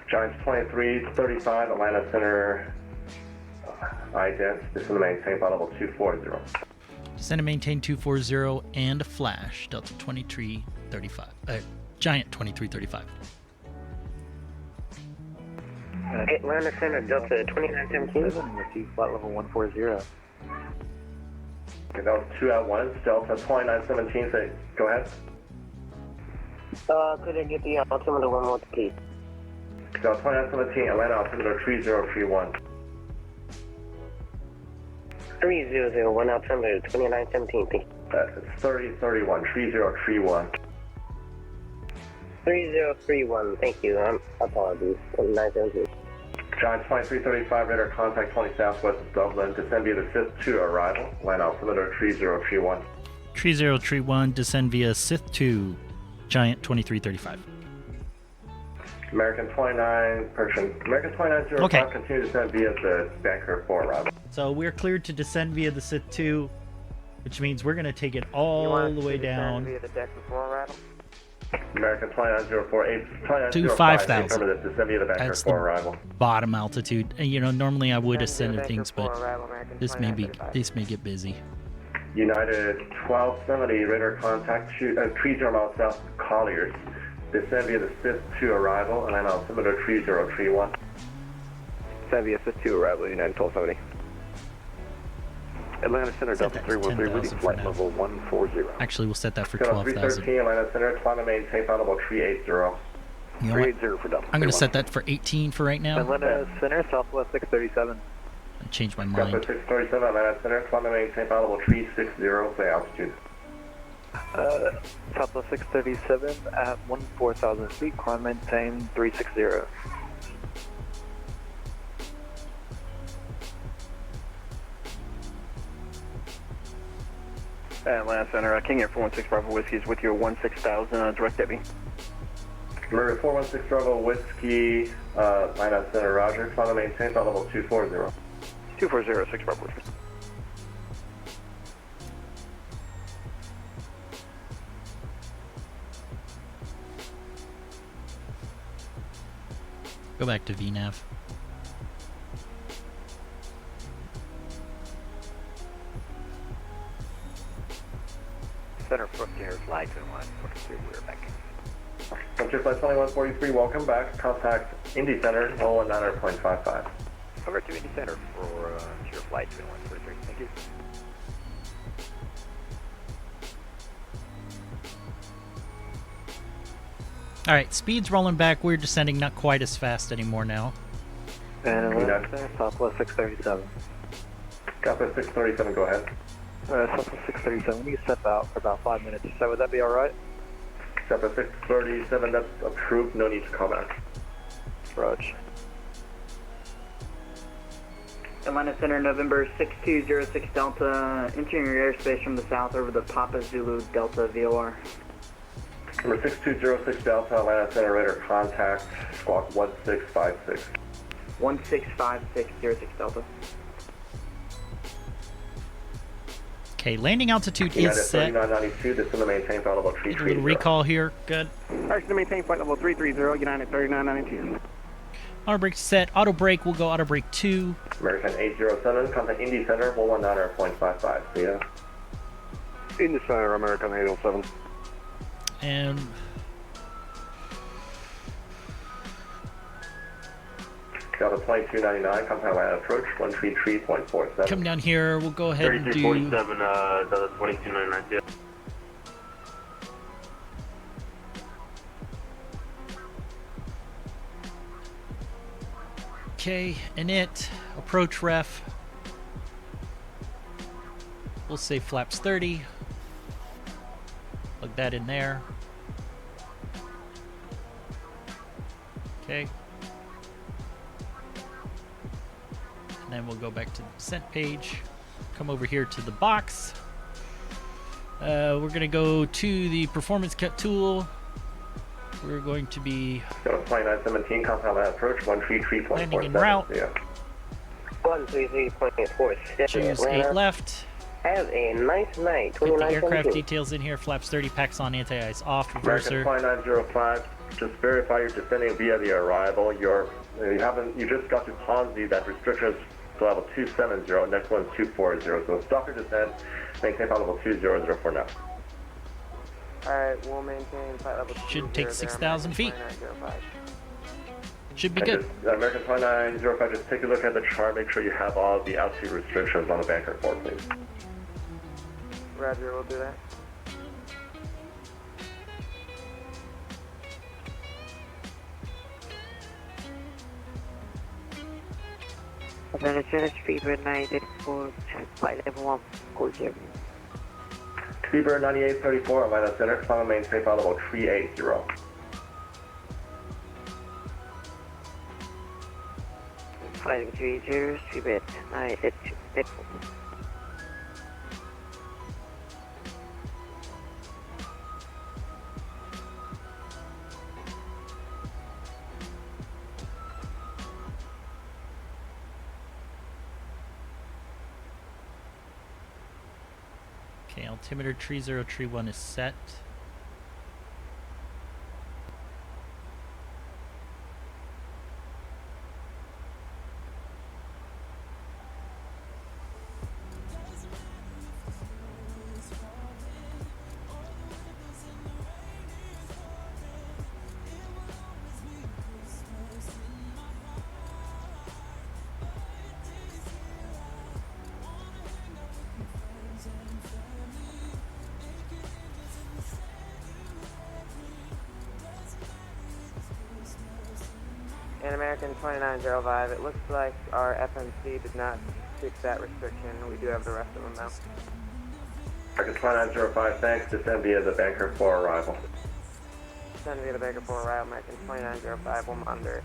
Giants 2335, Atlanta Center, ident, descend and maintain flight level 240. Descend and maintain 240 and a flash, Delta 2335, Giant 2335. Atlanta Center, Delta 2917. Receive flight level 140. Okay, that was 2 at once. Delta 2917, say, go ahead. Could I get the altimeter one more, please? Delta 2917, Atlanta altimeter 3031. 3001 altimeter 2917, thank you. It's 3031, 3031. 3031, thank you. Apologies. 2917. Giants 2335, radar contact 20 southwest of Dublin. Descend via the Sith 2 arrival. Line altimeter 3031. 3031, descend via Sith 2, Giant 2335. American 29, correction. American 2905, Okay. continue to descend via the Banker 4 arrival. So we're cleared to descend via the Sith 2, which means we're going to take it all the way down Via the deck before arrival. American 2904, to 5,000. Descend via the Banker That's 4 the arrival. bottom altitude. And, you know, normally I would Descend ascend via things, Banker but 4 arrival, American this may 2935. get busy. United 1270, radar contact 30 miles south of Colliers. Descend via the Sith 2 arrival, and line altimeter 3031. VSS2 arrival, United 1270. Atlanta Center, Delta 313 with you, flight level 140. Actually, we'll set that for Delta 12,000. 313, Atlanta Center, climb and maintain flight level 380. You know what? 380 for Delta. I'm going to set that for 18 for right now. Atlanta Center, Southwest 637. I changed my Delta mind. 637, Atlanta Center, climb and maintain flight level 360, say altitude. Southwest 637 at 14,000 feet, climb maintain 360. Atlanta Center, King Air 416 Bravo Whiskey is with you at 16,000, direct Debbie. Remember 416 Bravo Whiskey, Atlanta Center, roger, climb and maintain flight level 240. 240, 6 Bravo Whiskey. Go back to VNAV. Center Frontier Flight 2143, we're back. Frontier Flight 2143, welcome back. Contact Indy Center, 119.55. Over to Indy Center for Frontier Flight 2143, thank you. Alright, speed's rolling back. We're descending not quite as fast anymore now. And Atlanta Center, Southwest 637. Copy 637, go ahead. Southwest 637, you step out for about 5 minutes. So would that be alright? Copy 637, that's approved, no need to call back. Roger. Atlanta Center, November 6206 Delta, entering your airspace from the south over the Papa Zulu Delta VOR. Number 6206 Delta, Atlanta Center, radar contact, squawk 1656. 165606 Delta. Okay, landing altitude United is set. 3992, descend to maintain flight level Need a 330. little recall here. Good. Arch to maintain flight level 330, United 3992. Auto brake set. Auto brake. We'll go auto brake 2. American 807, contact Indy Center, 119.55. See ya. Indy Center, American 807. And Delta 2299, contact Atlanta approach, 133.47. come down here. We'll go ahead and do. 3347, Delta 2299. Okay, init, approach ref. We'll say flaps 30. Plug that in there. Okay. And then we'll go back to the descent page. Come over here to the box. We're going to go to the performance cut tool. We're going to be Delta 2917, contact Atlanta approach, 133.47. landing en route. See ya. 133.47. Choose 8 left. Have a nice night. Put the aircraft 2972. details in here. Flaps 30, packs on, anti-ice off, American reverser. 2905, just verify you're descending via the arrival. You just got to Ponzi, that restriction is to level 270, next one's 240. So stop your descent, maintain flight level 200 for now. Alright, we'll maintain flight level 200. Should take 6,000 feet. 2905. Should be And good. just, American 2905, just take a look at the chart, make sure you have all the altitude restrictions on the bank report, please. Roger, we'll do that. Atlanta Center, speed red 984, flight level 140. Speedbird 9834, Atlanta Center, climb and maintain flight level 380. Flight level 30, speed red 984. Okay, altimeter tree 0, tree 1 is set. And American 2905, it looks like our FMC did not fix that restriction. We do have the rest of them now. American 2905, thanks. Descend via the banker for arrival. Descend via the banker for arrival, American 2905, we'll monitor it.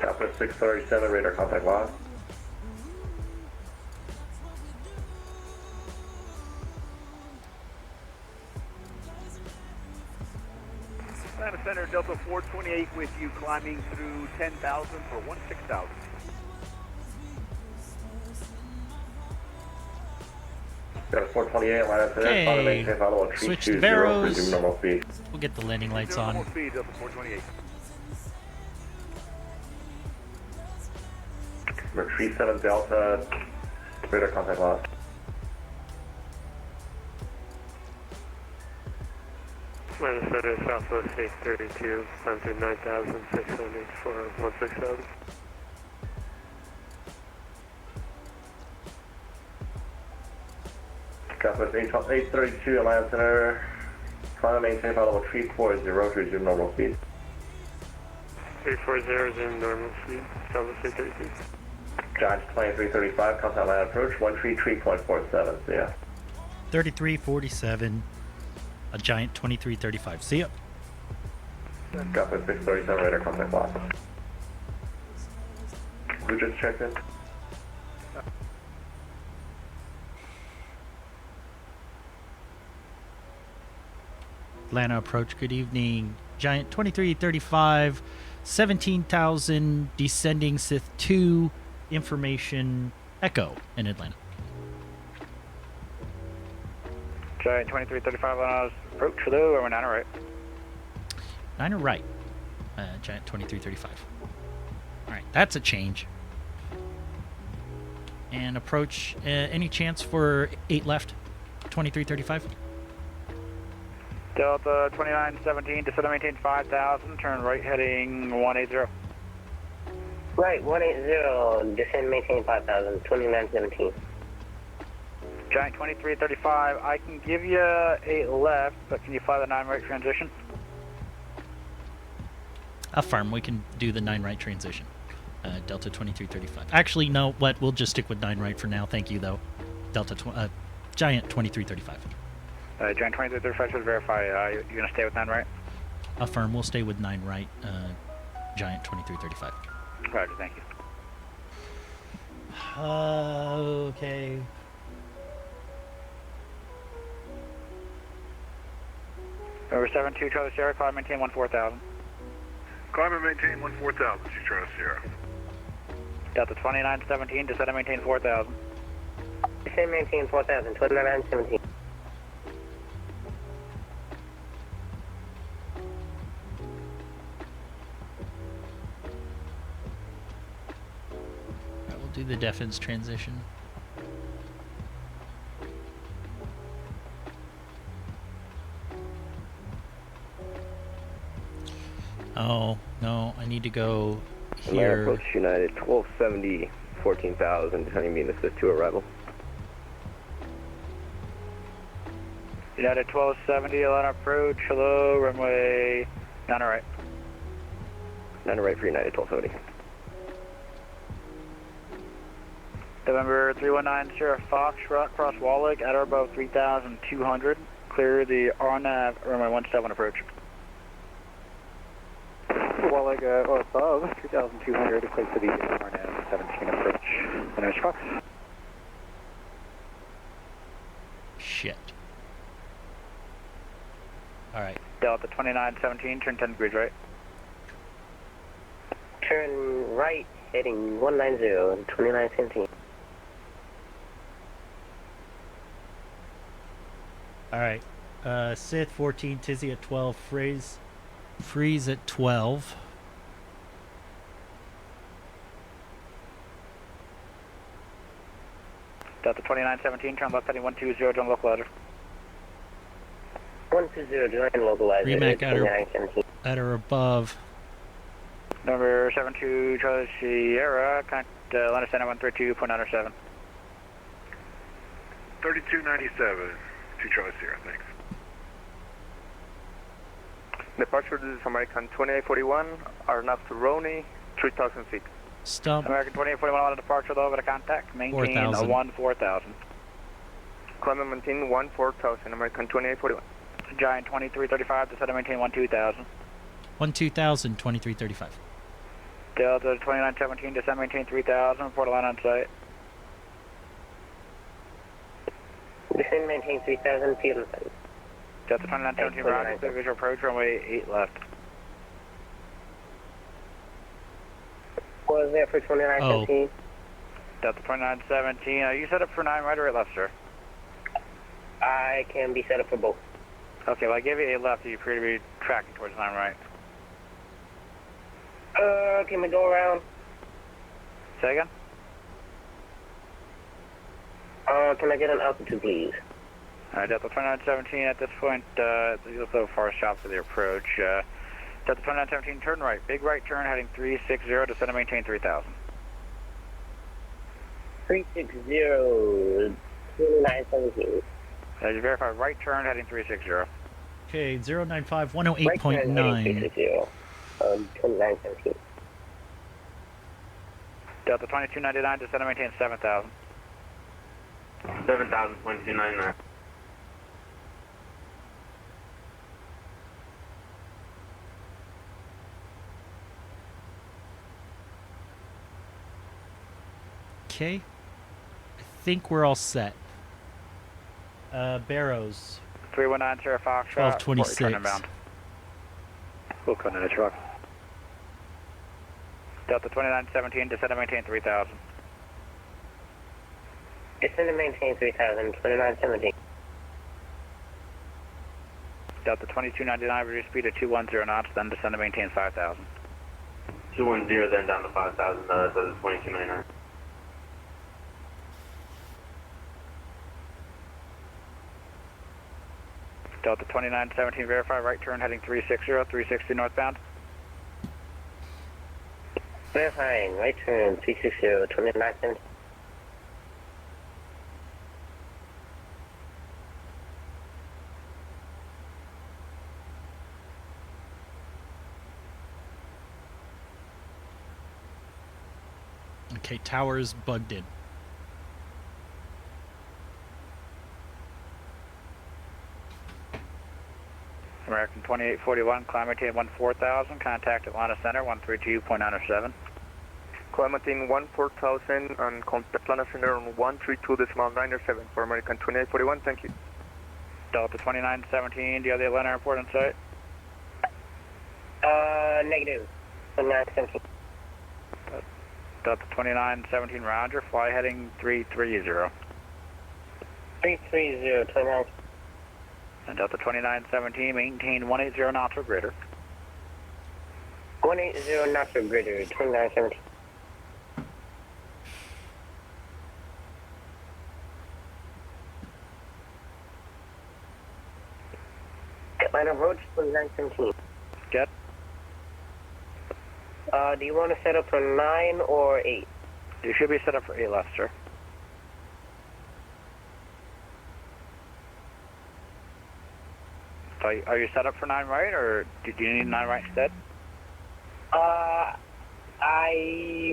Southwest 637, radar contact lost. Atlanta Center, Delta 428 with you, climbing through 10,000 for 16,000. Delta 428, Atlanta Center, Okay, switch to Barrows. Resume normal speed. We'll get the landing lights on. Normal speed, Delta 428. Retreat 7 Delta, radar contact lost. Atlanta Center, Southwest 832, climb through 9,600 for 16,000. Southwest 832, Atlanta Center, climb maintain flight level 340 to resume normal speed. 340, resume normal speed, Southwest 832. Giant 2335, contact line approach, 133.47, see ya. 3347, a Giant 2335. See ya. Southwest 637, radar contact lost. Who just checked in? Atlanta approach, good evening. Giant 2335, 17,000, descending Sith 2, information, Echo in Atlanta. Giant 2335 on approach, hello, or 9 right? 9 right, Giant 2335. Alright, that's a change. And approach, any chance for 8 left, 2335? Delta 2917, descend and maintain 5,000, turn right heading 180. Right, 180, descend, maintain 5,000, 2917. Giant 2335, I can give you 8 left, but can you fly the 9 right transition? Affirm, we can do the 9 right transition. Delta 2335. Actually, no, what? We'll just stick with 9 right for now. Thank you, though. Giant 2335. Giant 2335 should verify. You're going to stay with 9 right? Affirm, we'll stay with 9 right. Giant 2335. Roger, thank you. Okay. Over 72, Charlie Sierra, climb maintain 14,000. Climb and maintain 14,000, Charlie Sierra. Delta 2917, descend and maintain 4,000. Descend, maintain 4,000, 2917. Alright, we'll do the Defense transition. Oh, no, I need to go here. Approach United 1270, 14,000, descending mean assist to arrival. United 1270, Atlanta approach, hello, runway 9 right. 9 right for United 1270. November 319, Sierra Fox, cross Wallach at or above 3,200. Clear the RNAV, runway 17 approach. Wallach above 3,200, clear to the RNAV 17 approach. Finish Fox. Shit. Alright. Delta 2917, turn 10 degrees right. Turn right, heading 190, 2917. Alright. Sith 14, Tizzy at 12, freeze at 12. Delta 2917, turn left heading 120, join localizer. 120, join localizer. Remac at or above. Number 72, Charlie Sierra, contact Atlanta Center 132.97. 3297, 2 Charlie Sierra, thanks. Departure, this is American 2841, RNAV to Roney, 3,000 feet. Stump. American 2841 on a departure, low over to contact. Maintain 4,000. 14,000. Climb and maintain 14,000, American 2841. Giant 2335, descend and maintain 12,000. 12,000, 2335. Delta 2917, descend and maintain 3,000, report a line on site. Descend and maintain 3,000, field on site. Delta 2917, roger, clear visual approach, runway 8 left. What was there for 2917? Delta 2917, are you set up for 9 right or 8 left, sir? I can be set up for both. Okay, well I gave you 8 left, you appear to be tracking towards 9 right. Can we go around? Say again? Can I get an altitude, please? Alright, Delta 2917, at this point, you'll so far shop for the approach. Delta 2917, turn right. Big right turn heading 360, descend and maintain 3,000. 360, 2917. You verify right turn heading 360. Okay, 095, Right turn heading 108.9. 360, 2917. Delta 2299, descend and maintain 7,000. 7,000, 2299. Okay. I think we're all set. Barrows. 319, Sierra Foxtrot. 1226. We'll come in a truck. Delta 2917, descend and maintain 3,000. Descend and maintain 3,000, 2917. Delta 2299, reduce speed to 210 knots, then descend and maintain 5,000. 210, then down to 5,000, so the 2299. Delta 2917, verify right turn heading 360, 360 northbound. Verifying, right turn 360, 2917. Okay, tower's bugged in. American 2841, climb maintain 14,000, contact Atlanta Center 132.907. Climb maintain 14,000 and contact Atlanta Center on 132.907 for American 2841, thank you. Delta 2917, do you have the Atlanta airport in sight? Negative. 2917. Delta 2917, roger, fly heading 330. 330, 29. And Delta 2917, maintain 180 knots or greater. 180 knots or greater, 2917. Atlanta approach, 2917. Get. Do you want to set up for 9 or 8? You should be set up for 8 left, sir. Are you set up for 9 right, or do you need 9 right instead? I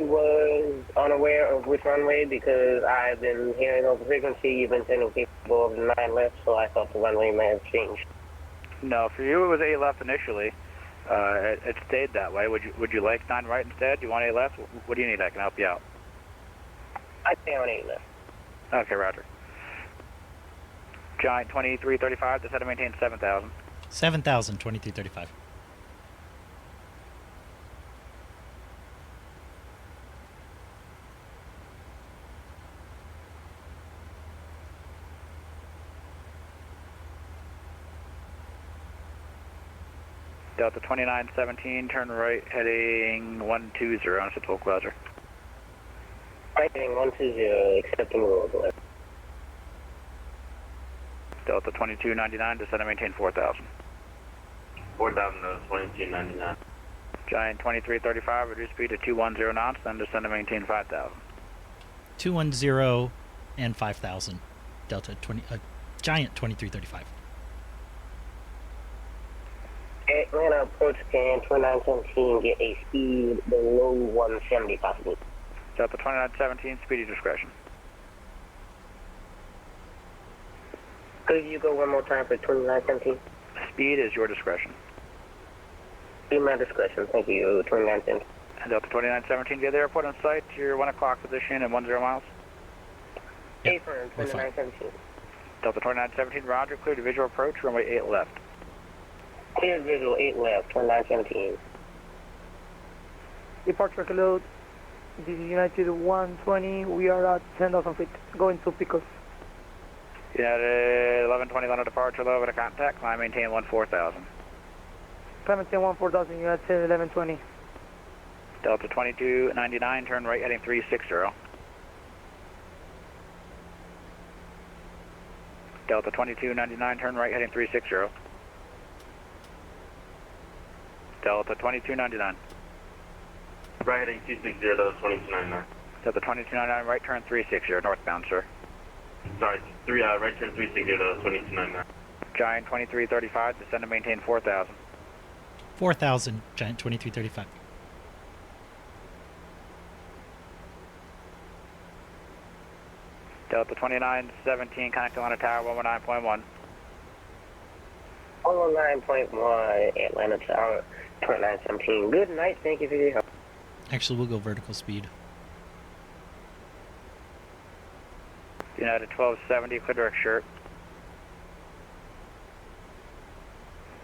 was unaware of which runway because I've been hearing over frequency. You've been sending people over the 9 left, so I thought the runway may have changed. No, for you it was 8 left initially. It stayed that way. Would you like 9 right instead? Do you want 8 left? What do you need? I can help you out. I stay on 8 left. Okay, roger. Giant 2335, descend to maintain 7,000. 7,000, 2335. Delta 2917, turn right heading 120 on Central Clouser. Right heading 120, accepting roll left. Delta 2299, descend and maintain 4,000. 4,000, 2299. Giant 2335, reduce speed to 210 knots, then descend and maintain 5,000. 210 and 5,000. Delta Giant 2335. Atlanta approach can 2917 get a speed below 170 possibly. Delta 2917, speedy discretion. Could you go one more time for 2917? Speed is your discretion. Be my discretion, thank you, 2910. Delta 2917, via the airport on site, your 1 o'clock position and 10 miles. Yep, 2917. Delta 2917, roger, clear to visual approach, runway 8 left. Clear visual 8 left, 2917. Departure hello, this is United 120, we are at 10,000 feet, going to Picos. United 1120, London departure, low over to contact, climb, maintain 14,000. Climb maintain 14,000, United 1120. Delta 2299, turn right heading 360. Delta 2299, turn right heading 360. Delta 2299. Right heading 260, Delta 2299. Delta 2299, right turn 360, northbound, sir. Sorry, right turn 360, Delta 2299. Giant 2335, descend and maintain 4,000. 4,000, Giant 2335. Delta 2917, connect to Atlanta Tower 119.1. 119.1, Atlanta Tower, 2917. Good night, thank you for your help. Actually, we'll go vertical speed. United 1270, clear direct shirt.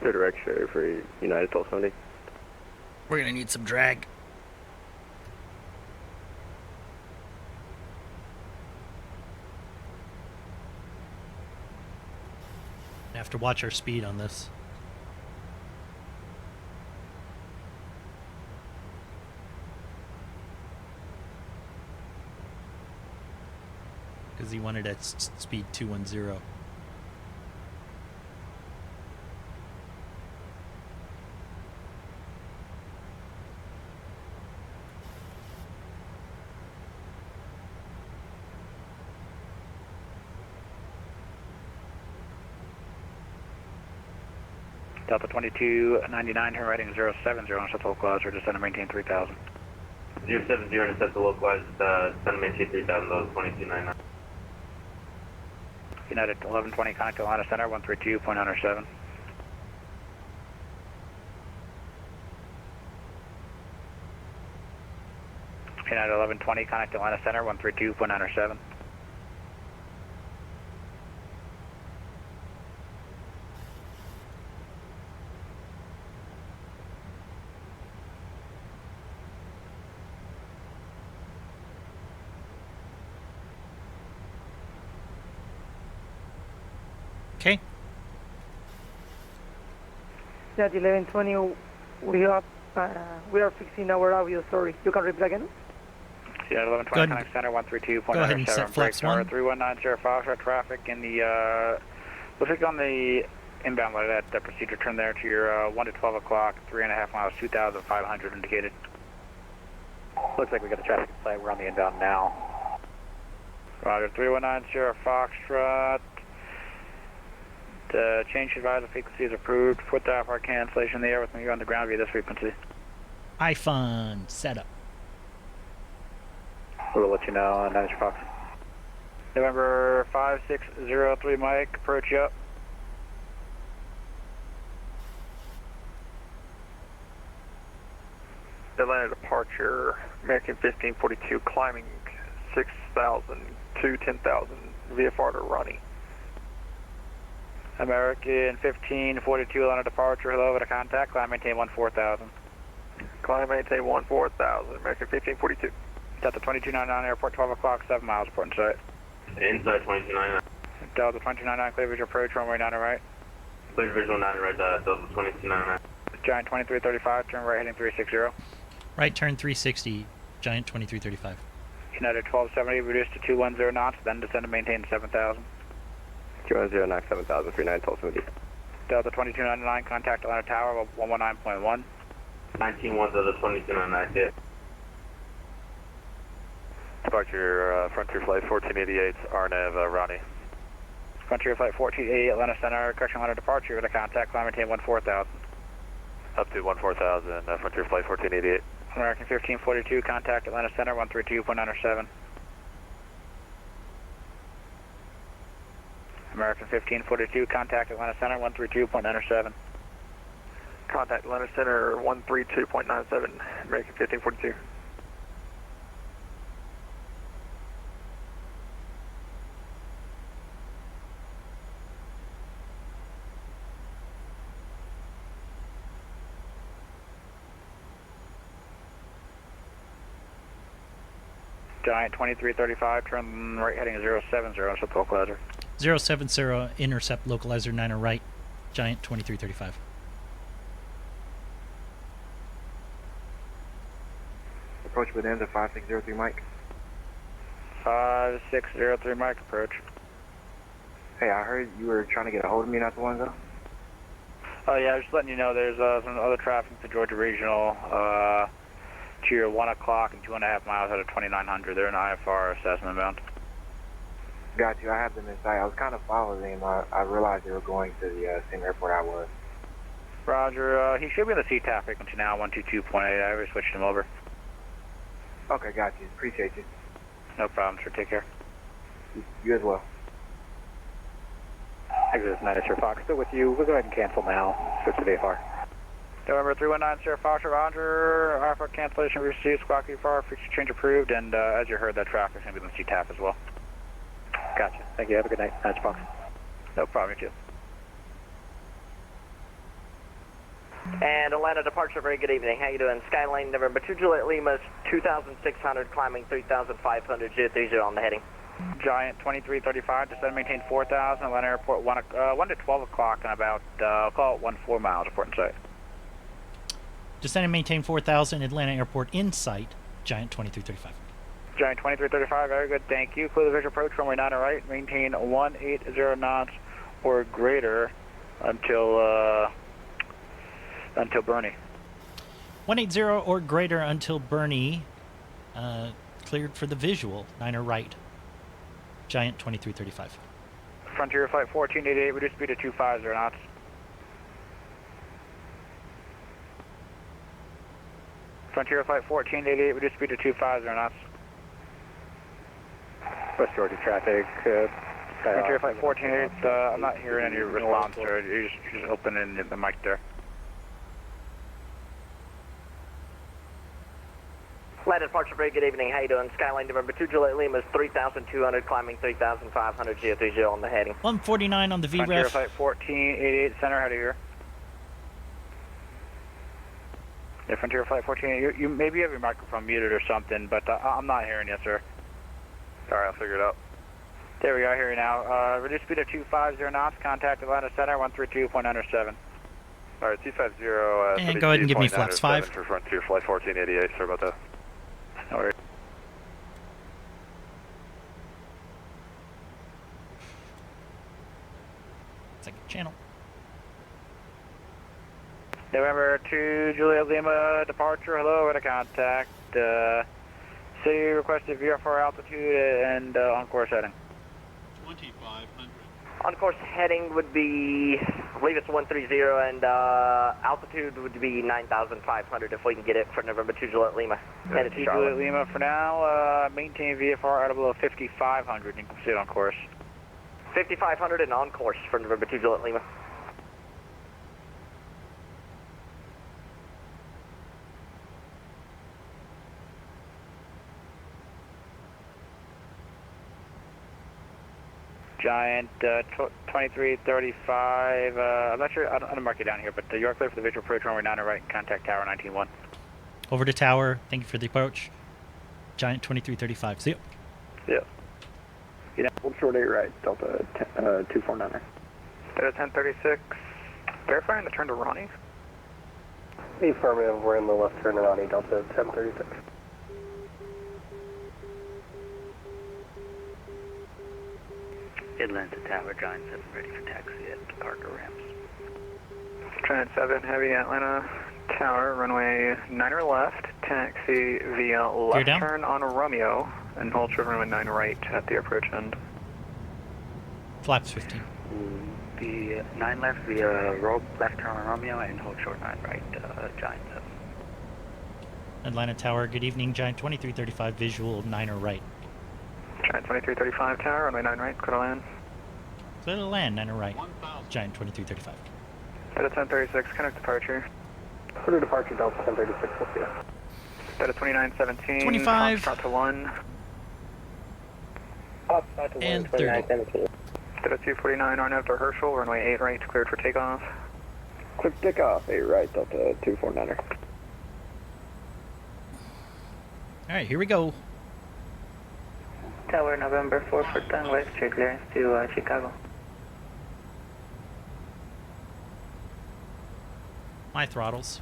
Clear direct shirt for United 1270. We're going to need some drag. Have to watch our speed on this. Because he wanted at speed 210. Delta 2299, turn right heading 070 on set the localizer, descend and maintain 3,000. 070 and set the localized, descend and maintain 3,000, Delta 2299. United 1120, connect to Atlanta Center, 132.97. United 1120, connect to Atlanta Center, 132.97. Okay. At 1120, we are fixing our audio, sorry. You can repeat again? United 1120, connect center, 132.97. Go ahead and set flaps 1. 3190 Foxtrot traffic in the, looks like on the inbound like that procedure turn there to your 1 to 12 o'clock, 3.5 miles, 2,500 indicated. Looks like we got the traffic in sight, we're on the inbound now. Roger, 3190 Foxtrot. Change advisor frequency is approved. Put the off-hour cancellation in the air with me on the ground via this frequency. iPhone setup. We'll let you know on 9 Fox. November 5603 Mike, approach you up. Atlanta departure, American 1542, climbing 6,000 to 10,000 VFR to Ronnie. American 1542, Atlanta departure, hello, over to contact, climb maintain 14,000. Climb maintain 14,000, American 1542. Delta 2299, airport 12 o'clock, 7 miles, port in sight. Inside 2299. Delta 2299, clear visual approach, runway 9 right. Clear visual 9 right, Delta 2299. Giant 2335, turn right heading 360. Right turn 360, Giant 2335. United 1270, reduced to 210 knots, then descend and maintain 7,000. 210 knock 7,000, 39 1270. Delta 2299, contact Atlanta Tower, 119.1. 19-1, Delta 2299, hit. Departure Frontier Flight 1488, RNAV, Ronnie. Frontier Flight 1488, Atlanta Center, correction line of departure, with a contact, climb maintain 14,000. Up to 14,000, Frontier Flight 1488. American 1542, contact Atlanta Center, 132.97. American 1542, contact Atlanta Center, 132.97. Contact Atlanta Center 132.97, American 1542. Giant 2335, turn right heading 070, intercept localizer. 070, intercept localizer 9 right, Giant 2335. Approach with ends at 5603 Mike. 5603 Mike, approach. Hey, I heard you were trying to get a hold of me not too long ago. Oh yeah, I was just letting you know there's some other traffic to Georgia Regional, to your 1 o'clock and 2.5 miles out of 2900. They're in IFR assessment bound. Got you. I have them in sight. I was kind of following them. I realized they were going to the same airport I was. Roger. He should be in the CTAP frequency now, 122.8. I already switched him over. Okay, got you. Appreciate you. No problem, sir. Take care. You as well. Exit 9 Sir Fox, still with you. We'll go ahead and cancel now. Switch to VFR. November 319 Sir Fox, Roger. IFR cancellation received. Squawk VFR. Fixture change approved. And as you heard, that traffic's going to be in the CTAP as well. Gotcha. Thank you. Have a good night. Nice Fox. No problem, you too. And Atlanta departure, very good evening. How you doing? Skyline November 2 Juliet Lima, 2,600, climbing 3,500, 030 on the heading. Giant 2335, descend maintain 4,000, Atlanta Airport, 1 to 12 o'clock and about, I'll call it 14 miles, report in sight. Descend and maintain 4,000, Atlanta Airport in sight, Giant 2335. Giant 2335, very good, thank you. Clear the visual approach, runway 9 right, maintain 180 knots or greater until Bernie. 180 or greater until Bernie, cleared for the visual, 9 right, Giant 2335. Frontier Flight 1488, reduce speed to 250 knots. Frontier Flight 1488, reduce speed to 250 knots. West Georgia traffic. Frontier Flight 1488, I'm not hearing any response, sir. You're just opening the mic there. Atlanta departure, very good evening. How you doing? Skyline November 2 Juliet Lima is 3,200, climbing 3,500, 030 on the heading. 149 on the VREF. Frontier Flight 1488, center, how do you hear? Yeah, Frontier Flight 1488, you maybe have your microphone muted or something, but I'm not hearing you, sir. Alright, I'll figure it out. There we go, I hear you now. Reduce speed to 250 knots, contact Atlanta Center, 132.97. Alright, 250, and go ahead and give me flaps 5. For Frontier Flight 1488, sorry about that. No worries. Second channel. November 2 Juliet Lima departure, hello, at a contact. City requested VFR altitude and on course heading. 2,500. On course heading would be, I believe it's 130, and altitude would be 9,500 if we can get it for November 2 Juliet Lima. Headed to Charlotte. Juliet Lima for now, maintain VFR out of below 5,500, you can see it on course. 5,500 and on course for November 2 Juliet Lima. Giant 2335, I'm not sure, I don't mark it down here, but you are clear for the visual approach, runway 9 right, contact tower 19-1. Over to tower, thank you for the approach. Giant 2335, see you. Yeah. You know, hold short 8 right, Delta 249er. Delta 1036, verifying the turn to Ronnie. Affirmative, we're in the left turn to Ronnie, Delta 1036. Atlanta Tower, Giant 7 ready for taxi at Parker ramps. Giant 7, heavy Atlanta Tower, runway 9 left, taxi via left turn on Romeo, and hold short runway 9 right at the approach end. Flaps 15. Be 9 left via road left turn on Romeo and hold short 9 right, Giant 7. Atlanta Tower, good evening. Giant 2335, visual 9er right. Giant 2335 Tower, runway 9 right, clear to land. Clear to land, 9er right. Giant 2335. Delta 1036, connect departure. Clear departure, Delta 1036, we'll see you. Delta 2917, 25. Start to 1. Start to 1, And 2917. Delta 249, RNF to Herschel, runway 8 right, cleared for takeoff. Clear for takeoff, 8 right, Delta 249er. Alright, here we go. Tower November 4 for Tango X-ray clearance to Chicago. My throttles.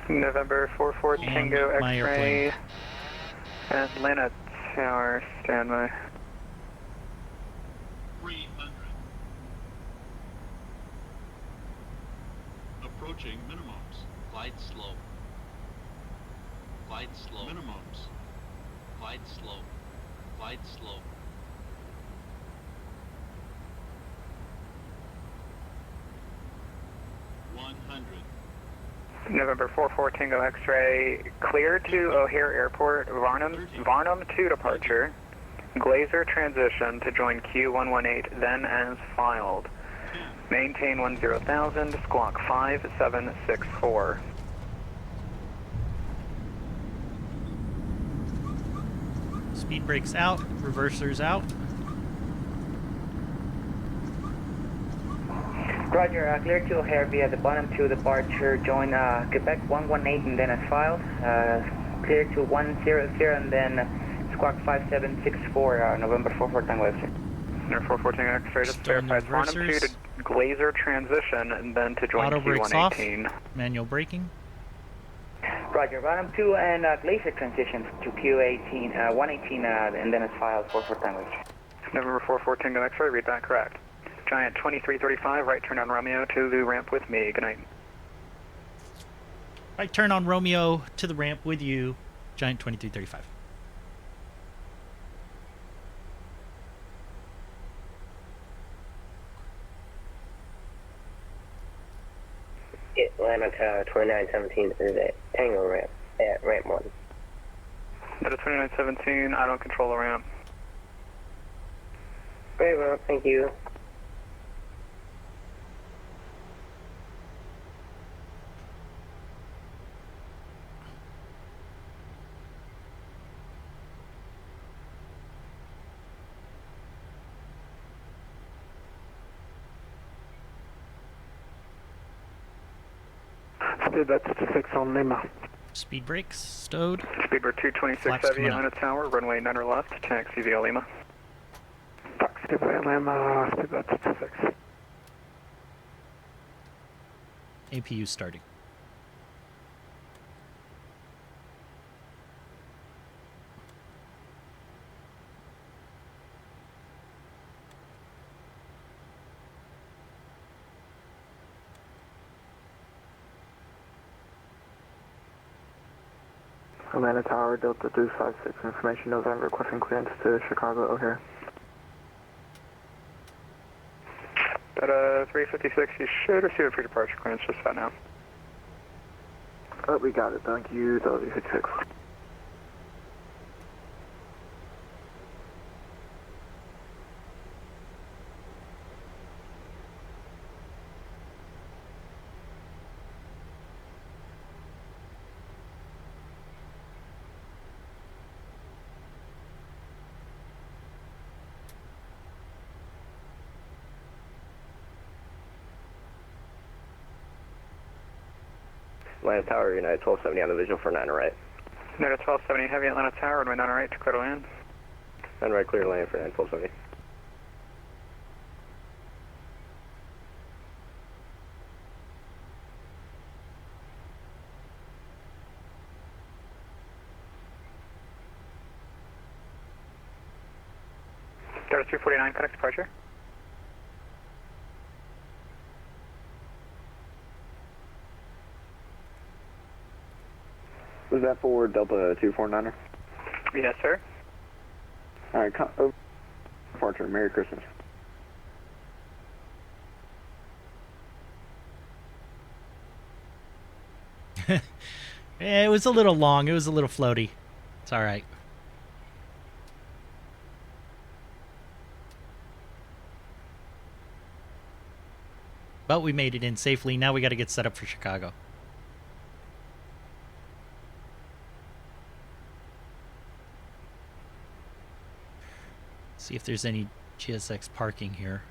November 44 And Tango my X-ray. Atlanta Tower, standby. 300. Approaching minimums. Glide slow. Glide slow. Minimums. Glide slow. Glide slow. November 44 Tango X-ray, clear to O'Hare Airport, Varnum to departure. Glazer transition to join Q118, then as filed. Maintain 10,000, squawk 5764. Speed brakes out, reversers out. Roger, clear to O'Hare via the bottom 2 departure, join Quebec 118 and then as filed. Clear to 100 and then squawk 5764, November 44 Tango X-ray. November 44 Tango X-ray, just verify bottom 2 to Glazer transition and then to join Auto brakes off. Q118. Manual braking. Roger, bottom 2 and Glazer transitions to Q18, 118 and then as filed 44 Tango X-ray. November 44 Tango X-ray, read that correct. Giant 2335, right turn on Romeo to the ramp with me. Good night. Right turn on Romeo to the ramp with you. Giant 2335. Atlanta Tower 2917 is at Tango ramp at ramp 1. That is 2917, I don't control the ramp. Very well, thank you. That's 6 on Lima. Speed brakes stowed. Speedbird 226 Flaps heavy coming on a tower, runway 9 left, taxi via Lima. Taxi via Lima, Speedbird 226. APU starting. Atlanta Tower, Delta 256, information November, requesting clearance to Chicago O'Hare. At 356, you should receive a pre-departure clearance just about now. Oh, we got it, thank you, Delta 256. Atlanta Tower, United 1270 on the visual for 9 right. United 1270 heavy Atlanta Tower, runway 9 right to clear to land. 9 right, clear to land for 9 1270. Delta 249, connect departure. Was that for Delta 249er? Yes, sir. Alright, departure, Merry Christmas. Yeah, it was a little long. It was a little floaty. It's all right. But we made it in safely. Now we got to get set up for Chicago. See if there's any GSX parking here.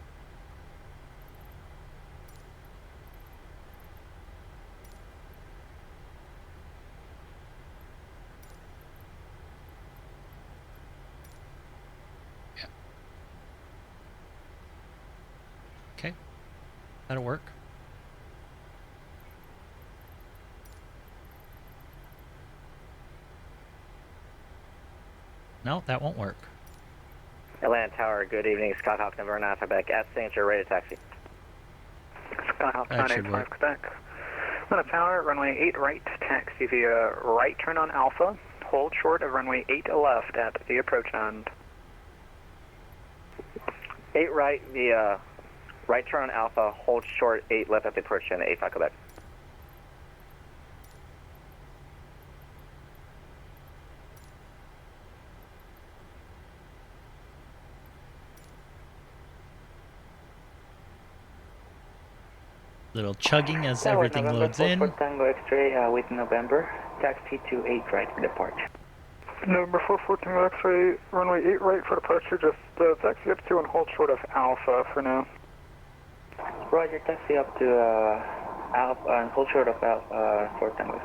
Yeah. Okay. That'll work. No, that won't work. Atlanta Tower, good evening. Scott Hawk, November 9 Quebec. At St. Joe, ready to taxi. Scott Hawk, That should 985 work. Quebec. Atlanta Tower, runway 8 right, taxi via right turn on Alpha. Hold short of runway 8 left at the approach end. 8 right via right turn on Alpha. Hold short 8 left at the approach end. 85 Quebec. Little chugging as Tower, everything November loads 4 in. for Tango X-ray with November. Taxi to 8 right for departure. November 414 X-ray, runway 8 right for departure, just taxi up to and hold short of Alpha for now. Roger, taxi up to Alpha and hold short of Alpha for Tango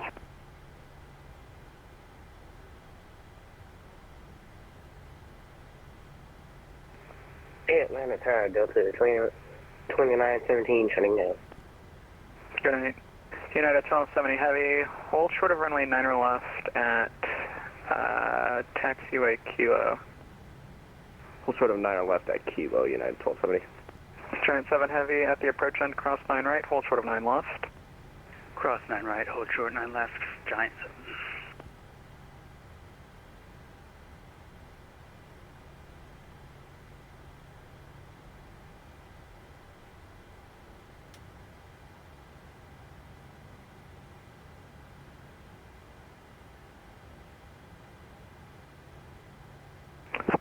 X-ray. Atlanta Tower, Delta 2917, shutting down. Good night. United 1270 Heavy, hold short of runway 9 left at taxiway Kilo. Hold short of 9 left at Kilo, United 1270. Giant 7 Heavy at the approach end, cross 9 right, hold short of 9 left. Cross 9 right, hold short 9 left, Giant 7.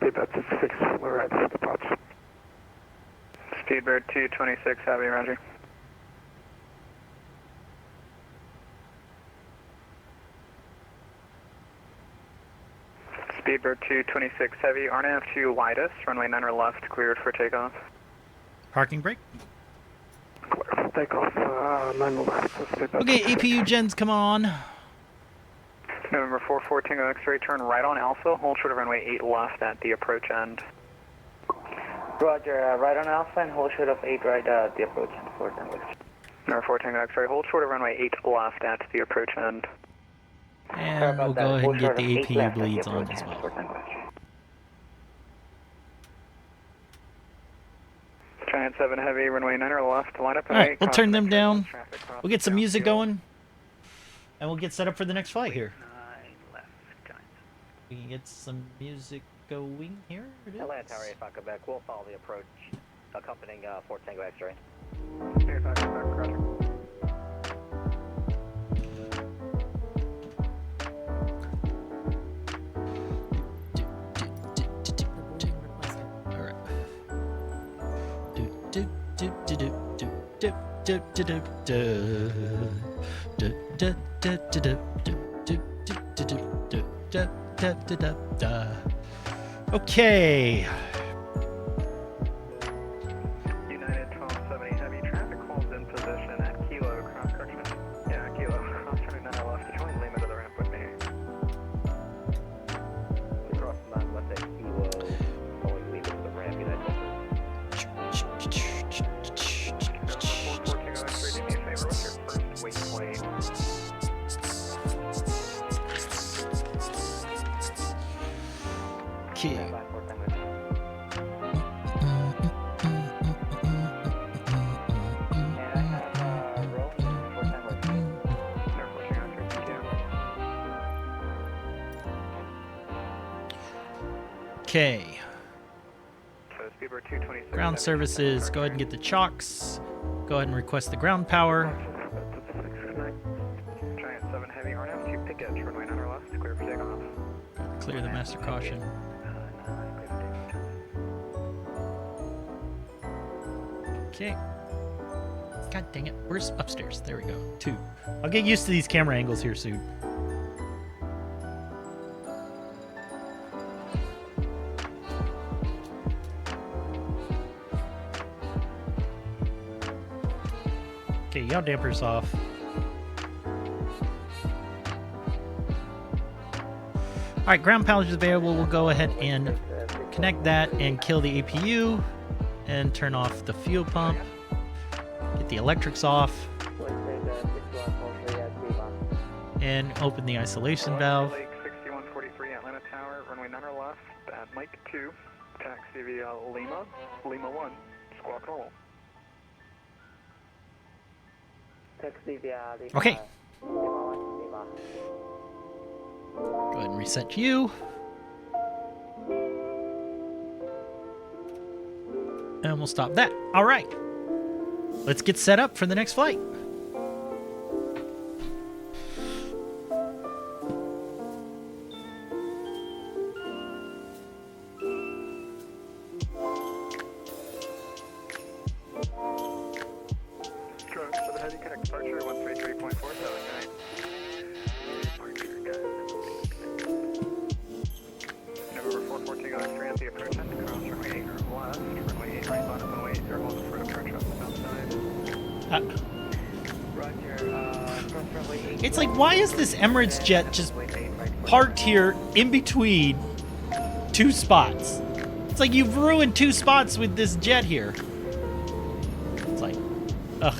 Speedbird 26, we're at the departure. Speedbird 226 Heavy, roger. Speedbird 226 Heavy, RNAV to widest, runway 9 left, cleared for takeoff. Parking brake. Takeoff, 9 left. Okay, APU gens, come on. November 414 X-ray, turn right on Alpha, hold short of runway 8 left at the approach end. Roger, right on Alpha and hold short of 8 right at the approach end for Tango X-ray. November 14 X-ray, hold short of runway 8 left at the approach end. And we'll go ahead and get the APU bleeds on as well. Giant 7 Heavy, runway 9 left, line up and Alright, wait. we'll turn them down. Traffic We'll get some music going. And we'll get set up for the next flight here. 9 left, Giant. We can get some music going here. It is. Atlanta Tower, 85 Quebec. We'll follow the approach accompanying 4 Tango X-ray. 85 Quebec, roger. Okay. United 1270 Heavy, traffic holds in position at Kilo, cross turning, yeah, Kilo, cross turning 9 left, join Lima to the ramp with me. Cross 9 left at Kilo, following Lima to the ramp, United 414 X-ray, do me a favor, what's your first waypoint? Okay. Okay. So Speedbird 226. Ground services, go ahead and get the chocks. Go ahead and request the ground power. Giant 7 Ticket, runway 9 left, clear for takeoff. Clear the master caution. Okay. God dang it. Where's upstairs? There we go. 2. I'll get used to these camera angles here soon. Okay, yaw dampers off. Alright, ground power is available. We'll go ahead and connect that and kill the APU and turn off the fuel pump. Get the electrics off. And open the isolation valve. Lake 6143 Atlanta Tower, runway 9 left, at Mike 2, taxi via Lima, Lima 1, squawk normal. Okay. Go ahead and reset you. And we'll stop that. All right. Let's get set up for the next flight. It's like, why is this Emirates jet just parked here in between 2 spots? It's like you've ruined 2 spots with this jet here. It's like, ugh.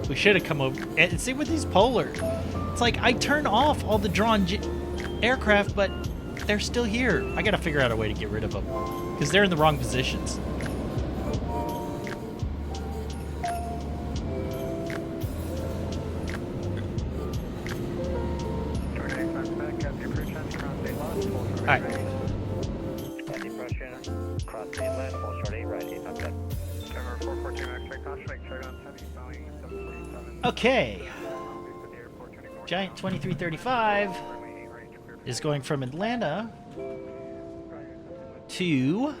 We should have come over. And same with these Polar. It's like, I turn off all the drawn aircraft, but they're still here. I gotta figure out a way to get rid of them because they're in the wrong positions. Alright. Okay. Giant 2335 is going from Atlanta to...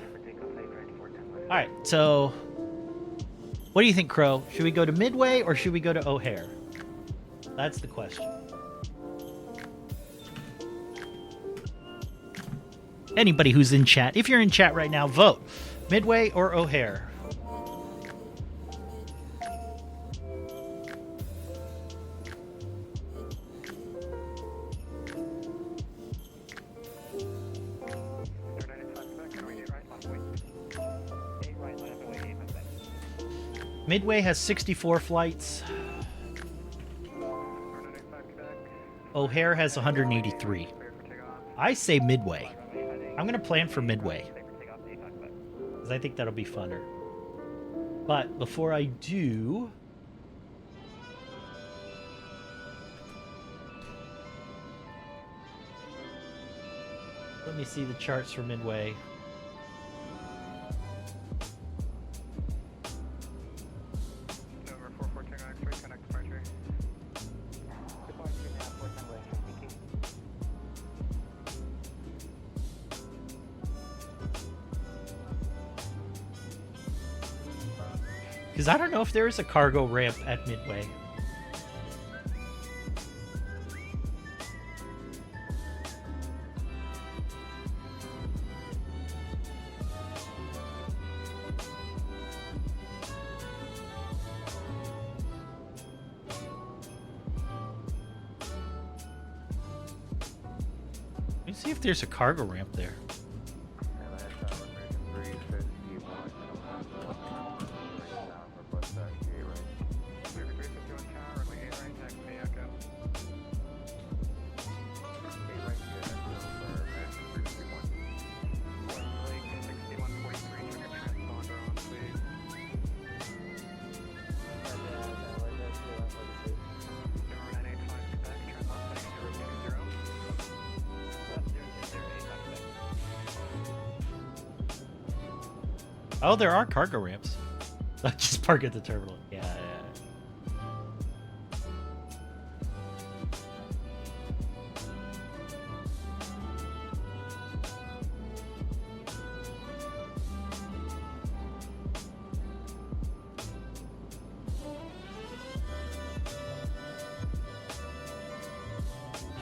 Alright, so... What do you think, Crow? Should we go to Midway or should we go to O'Hare? That's the question. Anybody who's in chat, if you're in chat right now, vote. Midway or O'Hare? Midway has 64 flights. O'Hare has 183. I say Midway. I'm going to plan for Midway, because I think that'll be funner. But before I do... Let me see the charts for Midway. Because I don't know if there is a cargo ramp at Midway. Let me see if there's a cargo ramp there. Oh, there are cargo ramps. Just park at the terminal. Yeah.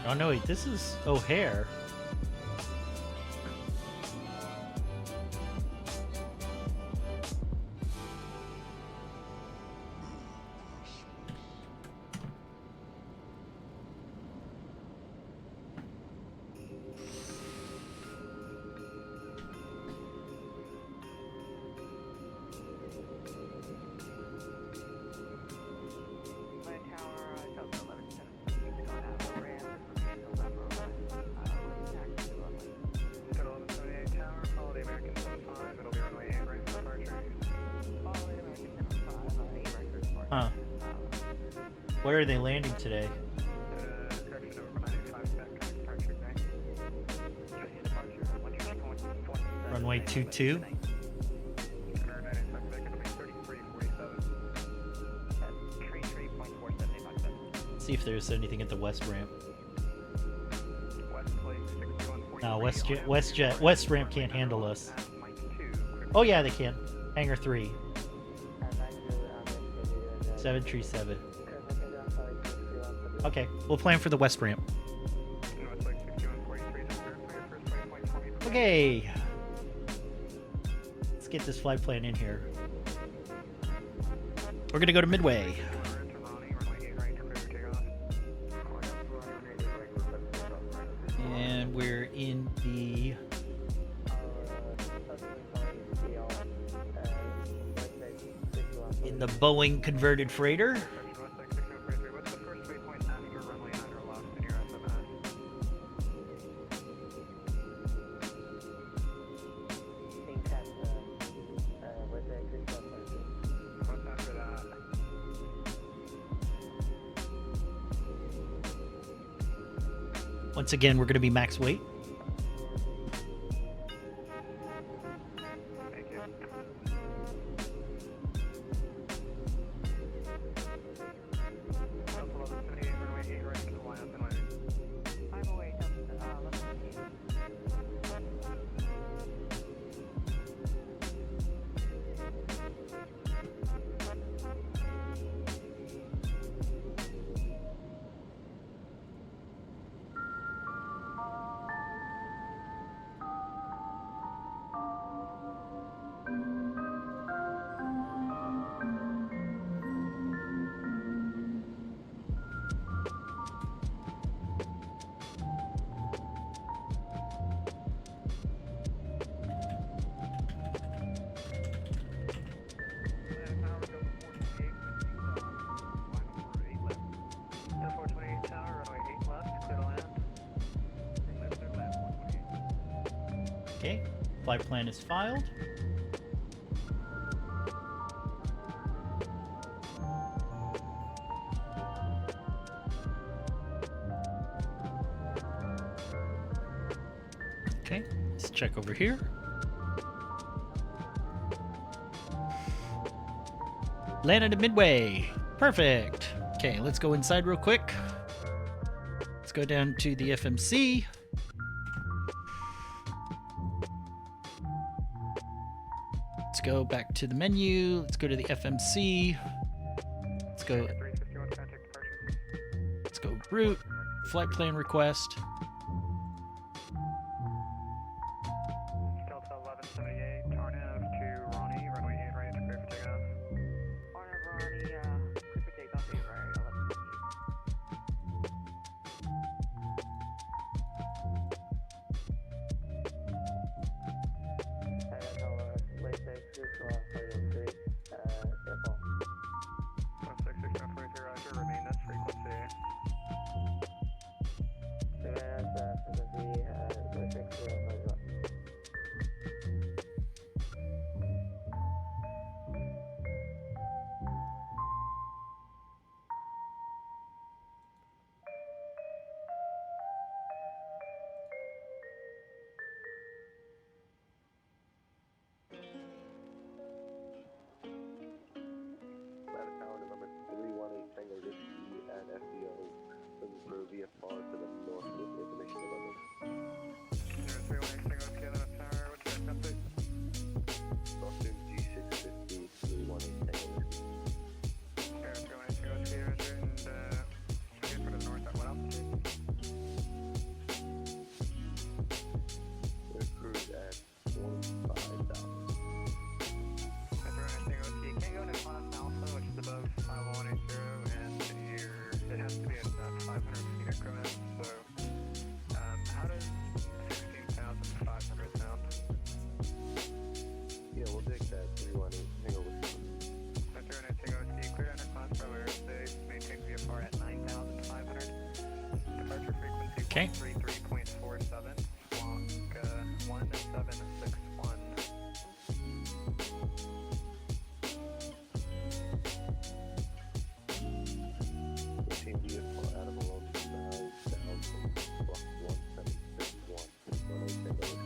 Oh no, wait, this is O'Hare. Huh. Where are they landing today? Runway 22. See if there's anything at the west ramp. No, west ramp can't handle us. Oh yeah, they can. Hangar 3. 737. Okay, we'll plan for the west ramp. Okay. Let's get this flight plan in here. We're gonna go to Midway. And we're in the Boeing converted freighter. Once again, we're going to be max weight. Okay, flight plan is filed. Okay, let's check over here. Landed at Midway. Perfect. Okay, let's go inside real quick. Let's go down to the FMC. Let's go back to the menu. Let's go to the FMC. Let's go route, flight plan request. Delta 1178, turn in to Ronnie, runway 8 right, clear for takeoff. Ronnie, clear for takeoff, 8 right, 166.43, roger, remain this frequency. Tower number 318 Tango Whiskey and FBO looking for VFR to the north with information available. 318 Tango Whiskey and Tower, what's your message? Costume G650 318 Tango Whiskey. 318 Tango Whiskey, roger, and for the north at what altitude? Okay. 33.47, squawk 1761. Team vehicle out of below 9,000, squawk 1761. 18 Tango Whiskey.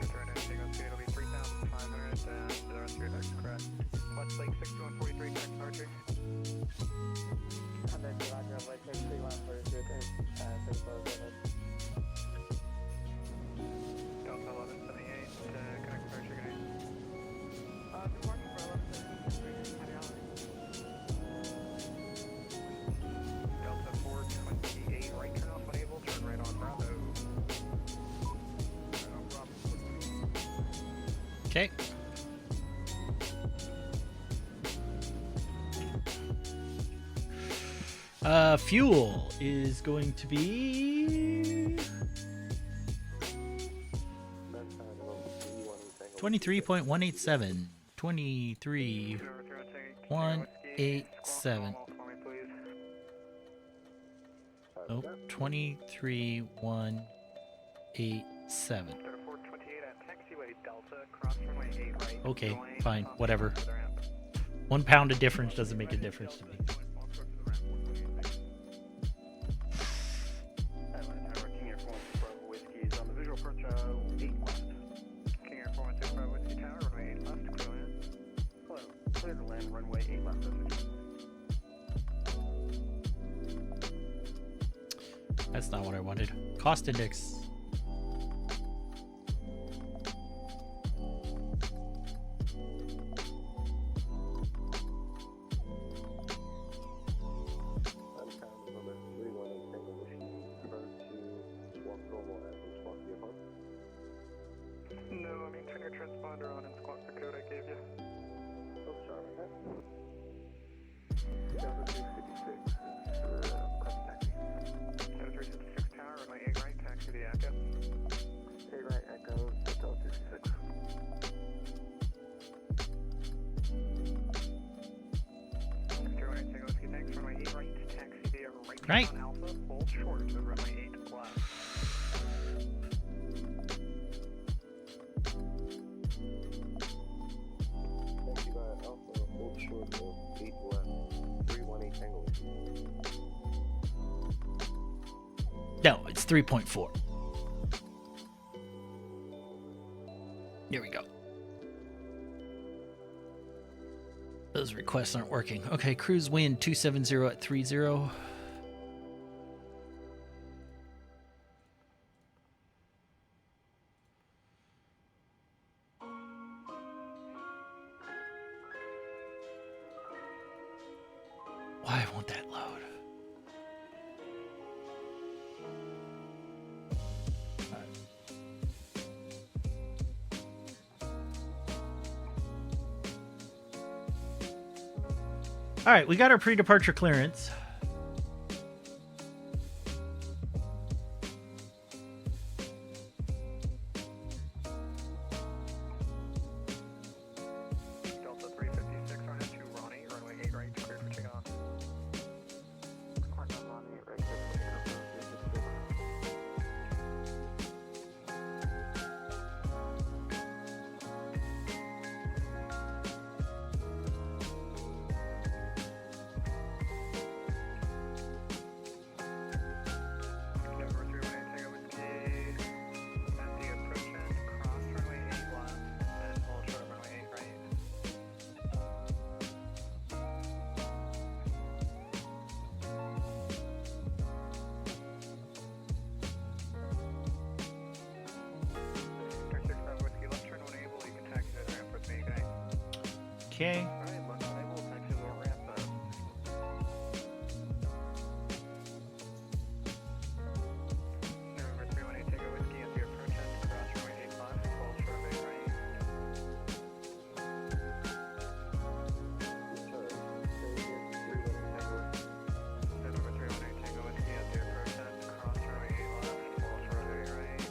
Return to Tango Speed, it'll be 3,500, and the rest of your deck's correct. West Lake 6143, correct, Archer. Delta 1178, connect Archer, good night. Delta 428, right turn off unable, turn right on Bravo. Okay. Fuel is going to be 23.187. 23.187. Oh, 23.187. Okay, fine, whatever. 1 pound of difference doesn't make a difference to me. King Air 416 Whiskey is on the visual approach 8 left. King Air 416 Whiskey Tower, runway 8 left, clear land. Hello, clear to land, runway 8 left. That's not what I wanted. Cost index. No, I mean turn your transponder on and squawk the code I gave you. Oh, sorry about that. Delta 356, cross taxi. Delta 356 tower, runway 8 right, taxi the Echo. 8 right, Echo, Delta 356. Victor 1 Tango Whiskey, thanks, runway 8 right, taxi the right on Alpha, hold short to runway 8 left. Alpha, hold short of 8 left, 318 Tango Whiskey. No, it's 3.4. Here we go. Those requests aren't working. Okay, cruise wind 270 at 30. Why won't that load? All right, we got our pre-departure clearance. Delta 356 on to Ronnie, runway 8 right, clear for takeoff. Climb on Ronnie, 8 right, clear for takeoff. Number 318 Tango Whiskey, empty approach end, cross runway 8 left, and hold short of runway 8 right. Victor 6 Bravo Whiskey, left turn when able, you can taxi to the ramp with me, okay? Okay. Alright, left when able, taxi to the ramp then. November 318 Tango Whiskey, empty approach end, cross runway 8 left, hold short of 8 right. November 318 Tango Whiskey, empty approach end, cross runway 8 left, hold short of 8 right.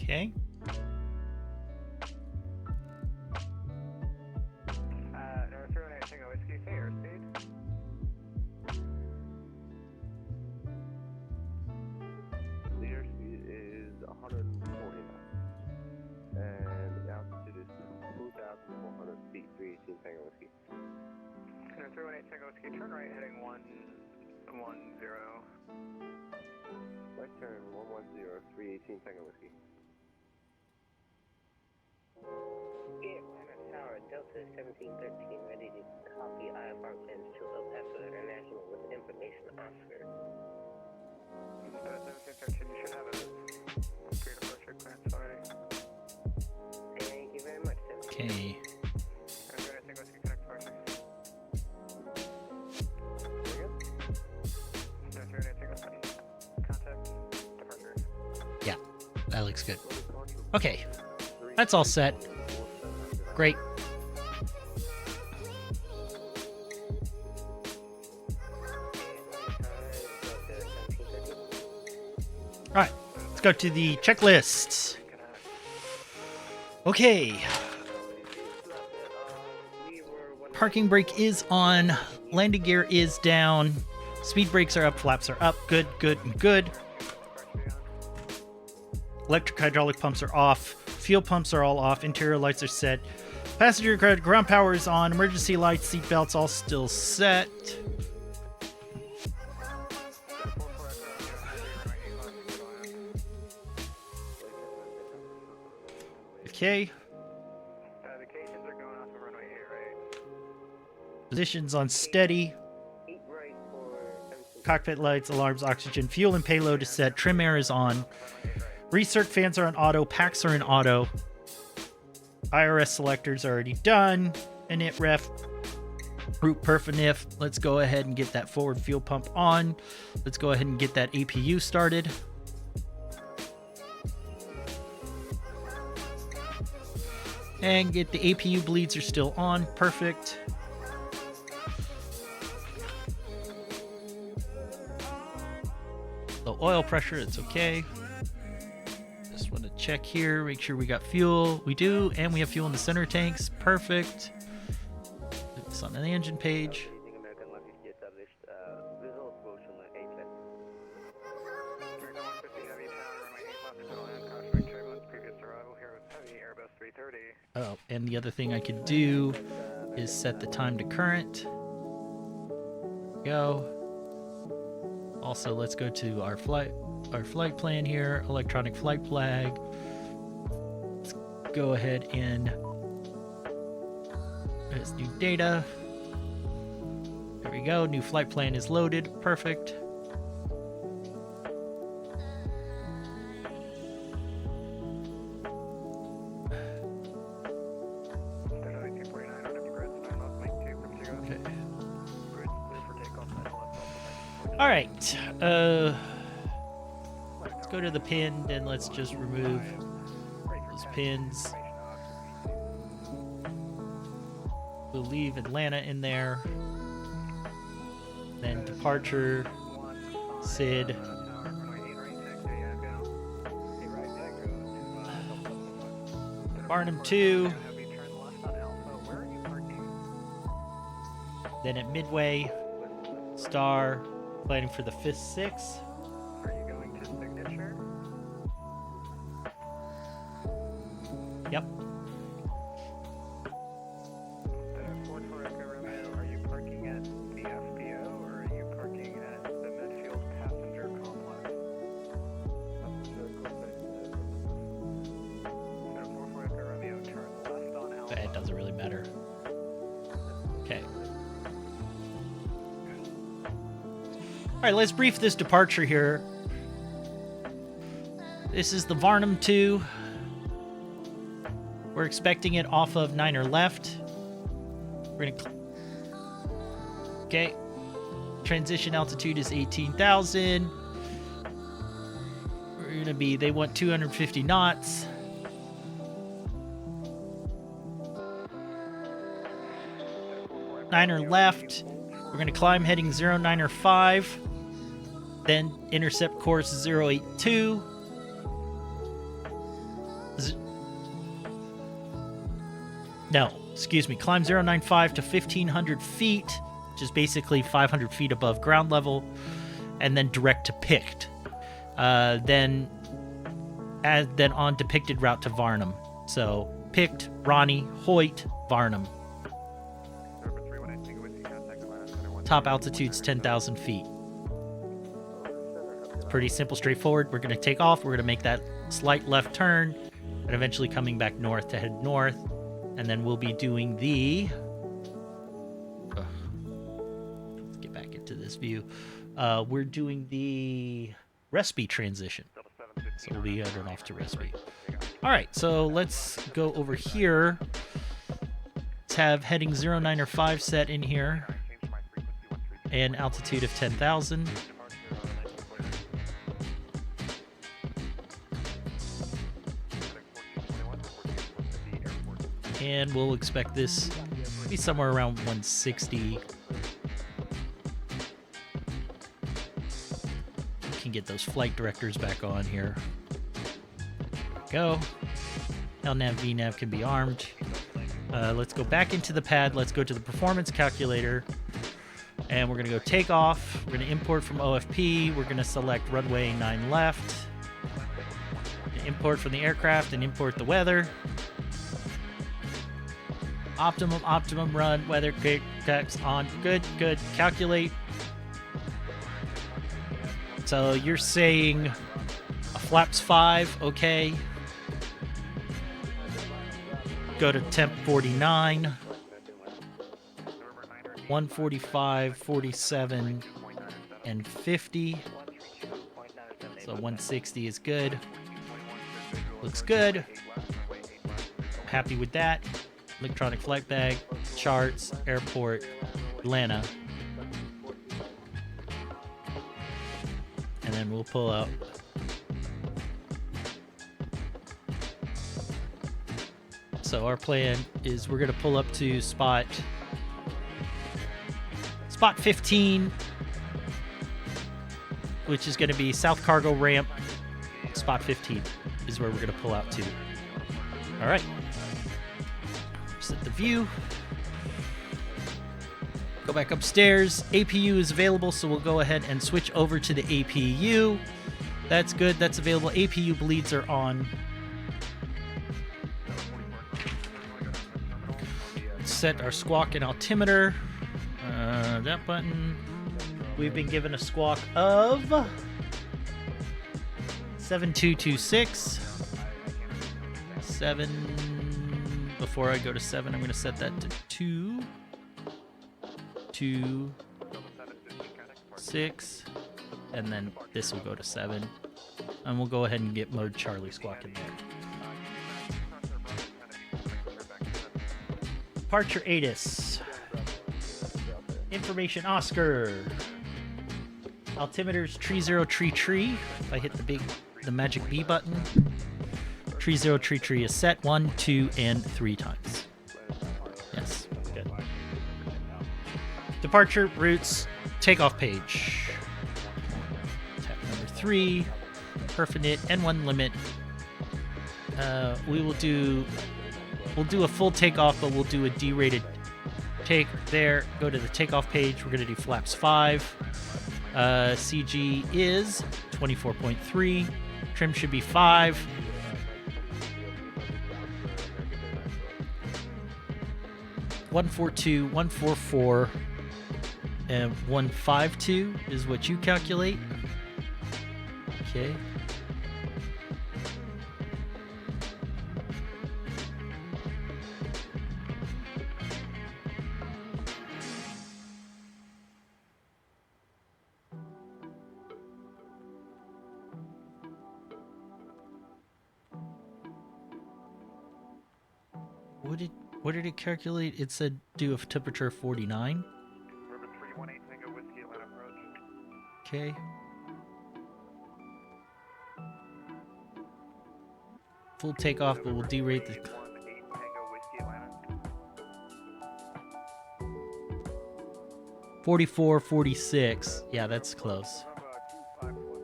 Okay. North 08 Tango Whiskey, say airspeed. The airspeed is 140 knots. And the altitude is 2,400 feet, 318 Tango Whiskey. North 08 Tango Whiskey, turn right heading 110. Right turn 110, 318 Tango Whiskey. Atlanta Tower, Delta 1713, ready to copy IFR plans to El Paso International with information Oscar. 1713, you should have a pre-departure clearance already. Thank you very much, Tim. Okay. North 08 Tango Whiskey, connect departure. North 08 Tango Whiskey, contact departure. Yeah, that looks good. Okay, that's all set. Great. All right, let's go to the checklist. Okay. Parking brake is on. Landing gear is down. Speed brakes are up. Flaps are up. Good, good, and good. Electric hydraulic pumps are off. Fuel pumps are all off. Interior lights are set. Passenger ground power is on. Emergency lights, seat belts all still set. Okay. The Cajuns are going off of runway 8, right? Positions on steady. Cockpit lights, alarms, oxygen, fuel, and payload is set. Trim air is on. Recirc fans are in auto. Packs are in auto. IRS selectors are already done. Init ref. Root perf and if. Let's go ahead and get that forward fuel pump on. Let's go ahead and get that APU started. And get the APU bleeds are still on. Perfect. Low oil pressure, it's okay. Just want to check here, make sure we got fuel. We do, and we have fuel in the center tanks. Perfect. It's on the engine page. American Left is established. Visual approach on the 8 left. American 150 Heavy Tower, runway 8 left, middle end, crosswind turbulence, previous arrival here with Heavy, Airbus 330. Oh, and the other thing I could do is set the time to current. Go. Also, let's go to our flight plan here, electronic flight flag. Let's go ahead and there's new data. There we go. New flight plan is loaded. Perfect. All right, let's go to the pin and let's just remove those pins. We'll leave Atlanta in there. Then departure, SID. Barnum 2. Then at Midway, Star. Planning for the 5th, 6th. Are you going to signature? Yep. Ford Echo Romeo, are you parking at the FBO or are you parking at the midfield passenger complex? Ford Echo Romeo, turn left on Alpha. It doesn't really matter. Okay. All right, let's brief this departure here. This is the Varnum 2. We're expecting it off of Niner left. We're gonna. Okay. Transition altitude is 18,000. We're gonna be. They want 250 knots. Niner left. We're gonna climb heading 095. Then intercept course 082. No, excuse me. Climb 095 to 1,500 feet, which is basically 500 feet above ground level, and then direct to Pict. Then on depicted route to Varnum. So Pict, Ronnie, Hoyt, Varnum. Top altitude's 10,000 feet. It's pretty simple, straightforward. We're going to take off. We're going to make that slight left turn, and eventually coming back north to head north. And then we'll be doing the... let's get back into this view. We're doing the Respi transition. So we'll be heading off to Respi. All right, so let's go over here. Let's have heading 095 set in here. And altitude of 10,000. And we'll expect this to be somewhere around 160. Can get those flight directors back on here. Go. LNAV, VNAV can be armed. Let's go back into the pad. Let's go to the performance calculator. And we're going to go take off. We're going to import from OFP. We're going to select runway 9 left. Import from the aircraft and import the weather. Optimum run, weather, text on. Good. Calculate. So you're saying a flaps 5, okay. Go to temp 49. 145, 47, and 50. So 160 is good. Looks good. Happy with that. Electronic flight bag, charts, airport, Atlanta. And then we'll pull out. So our plan is we're going to pull up to spot 15, which is going to be South Cargo Ramp. Spot 15 is where we're going to pull out to. All right. Set the view. Go back upstairs. APU is available, so we'll go ahead and switch over to the APU. That's good. That's available. APU bleeds are on. Set our squawk and altimeter. That button. We've been given a squawk of 7226. 7. Before I go to 7, I'm going to set that to 2. 2. 6. And then this will go to 7. And we'll go ahead and get mode Charlie squawk in there. Departure ATIS. Information Oscar. Altimeter's tree 0 tree tree. If I hit the magic B button, tree 0 tree tree is set 1, 2, and 3 times. Yes, good. Departure routes takeoff page. Tap number 3. Perfinite N1 limit. We'll do a full takeoff, but we'll do a derated take there. Go to the takeoff page. We're going to do flaps 5. CG is 24.3. Trim should be 5. .142, 144, and 152 is what you calculate. Okay. What did it calculate? It said do a temperature of 49. Okay. Full takeoff, but we'll derate the... 44, 46. Yeah, that's close.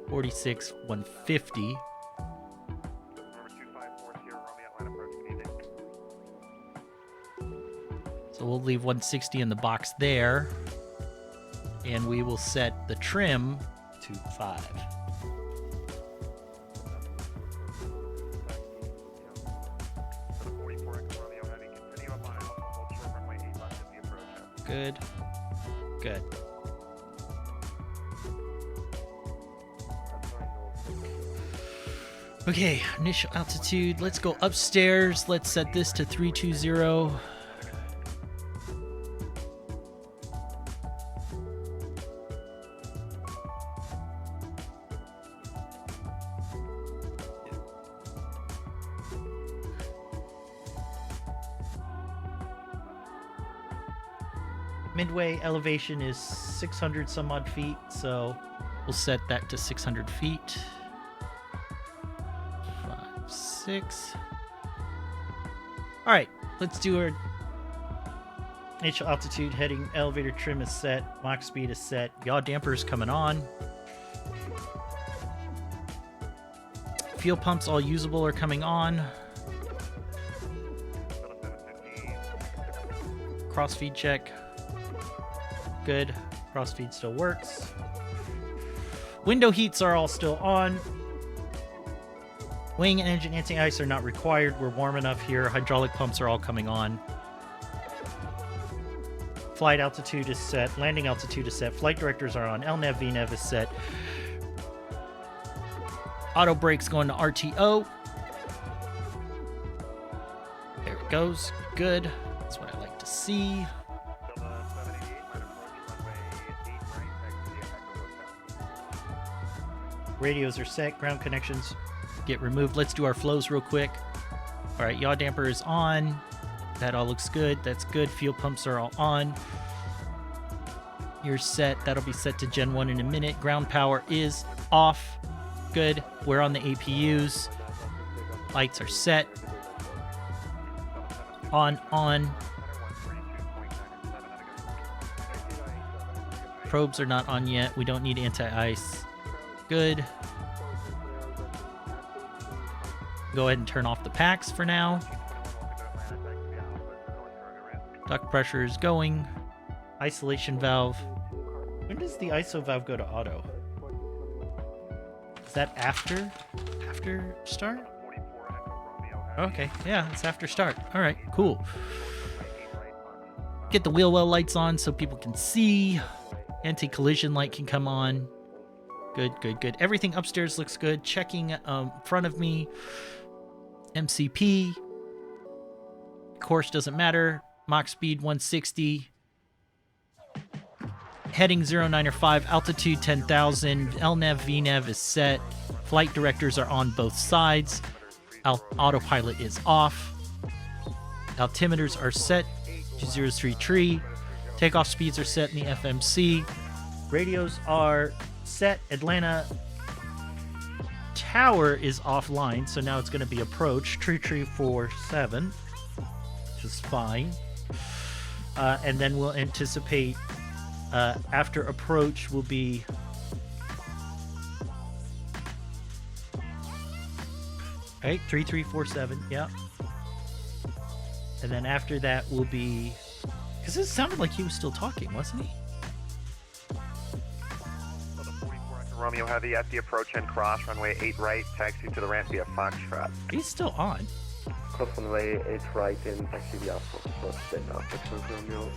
46, 150. So we'll leave 160 in the box there. And we will set the trim to 5. Good. Good. Okay, initial altitude. Let's go upstairs. Let's set this to 320. Midway elevation is 600 some odd feet, so we'll set that to 600 feet. 5, 6. All right, let's do our initial altitude heading. Elevator trim is set. Mach speed is set. Yaw damper is coming on. Fuel pumps all usable are coming on. Crossfeed check. Good. Crossfeed still works. Window heats are all still on. Wing and engine anti-ice are not required. We're warm enough here. Hydraulic pumps are all coming on. Flight altitude is set. Landing altitude is set. Flight directors are on. LNAV, VNAV is set. Auto brakes going to RTO. There it goes. Good. That's what I like to see. Radios are set. Ground connections get removed. Let's do our flows real quick. All right, yaw damper is on. That all looks good. That's good. Fuel pumps are all on. You're set. That'll be set to Gen 1 in a minute. Ground power is off. Good. We're on the APUs. Lights are set. On. Probes are not on yet. We don't need anti-ice. Good. Go ahead and turn off the packs for now. Duct pressure is going. Isolation valve. When does the ISO valve go to auto? Is that after start? Okay, yeah, it's after start. All right, cool. Get the wheel well lights on so people can see. Anti-collision light can come on. Good. Everything upstairs looks good. Checking front of me. MCP. Course doesn't matter. Mach speed 160. Heading 09 or 5. Altitude 10,000. LNAV, VNAV is set. Flight directors are on both sides. Autopilot is off. Altimeters are set. 203 tree. Takeoff speeds are set in the FMC. Radios are set. Atlanta Tower is offline, so now it's going to be approach. Tree 47, which is fine. And then we'll anticipate after approach will be right 3347. Yeah. And then after that will be, because it sounded like he was still talking, wasn't he? Romeo Heavy at the approach and cross, runway 8 right, taxi to the ramp via Foxtrot. He's still on. Cross runway 8 right and taxi via Foxtrot. Romeo.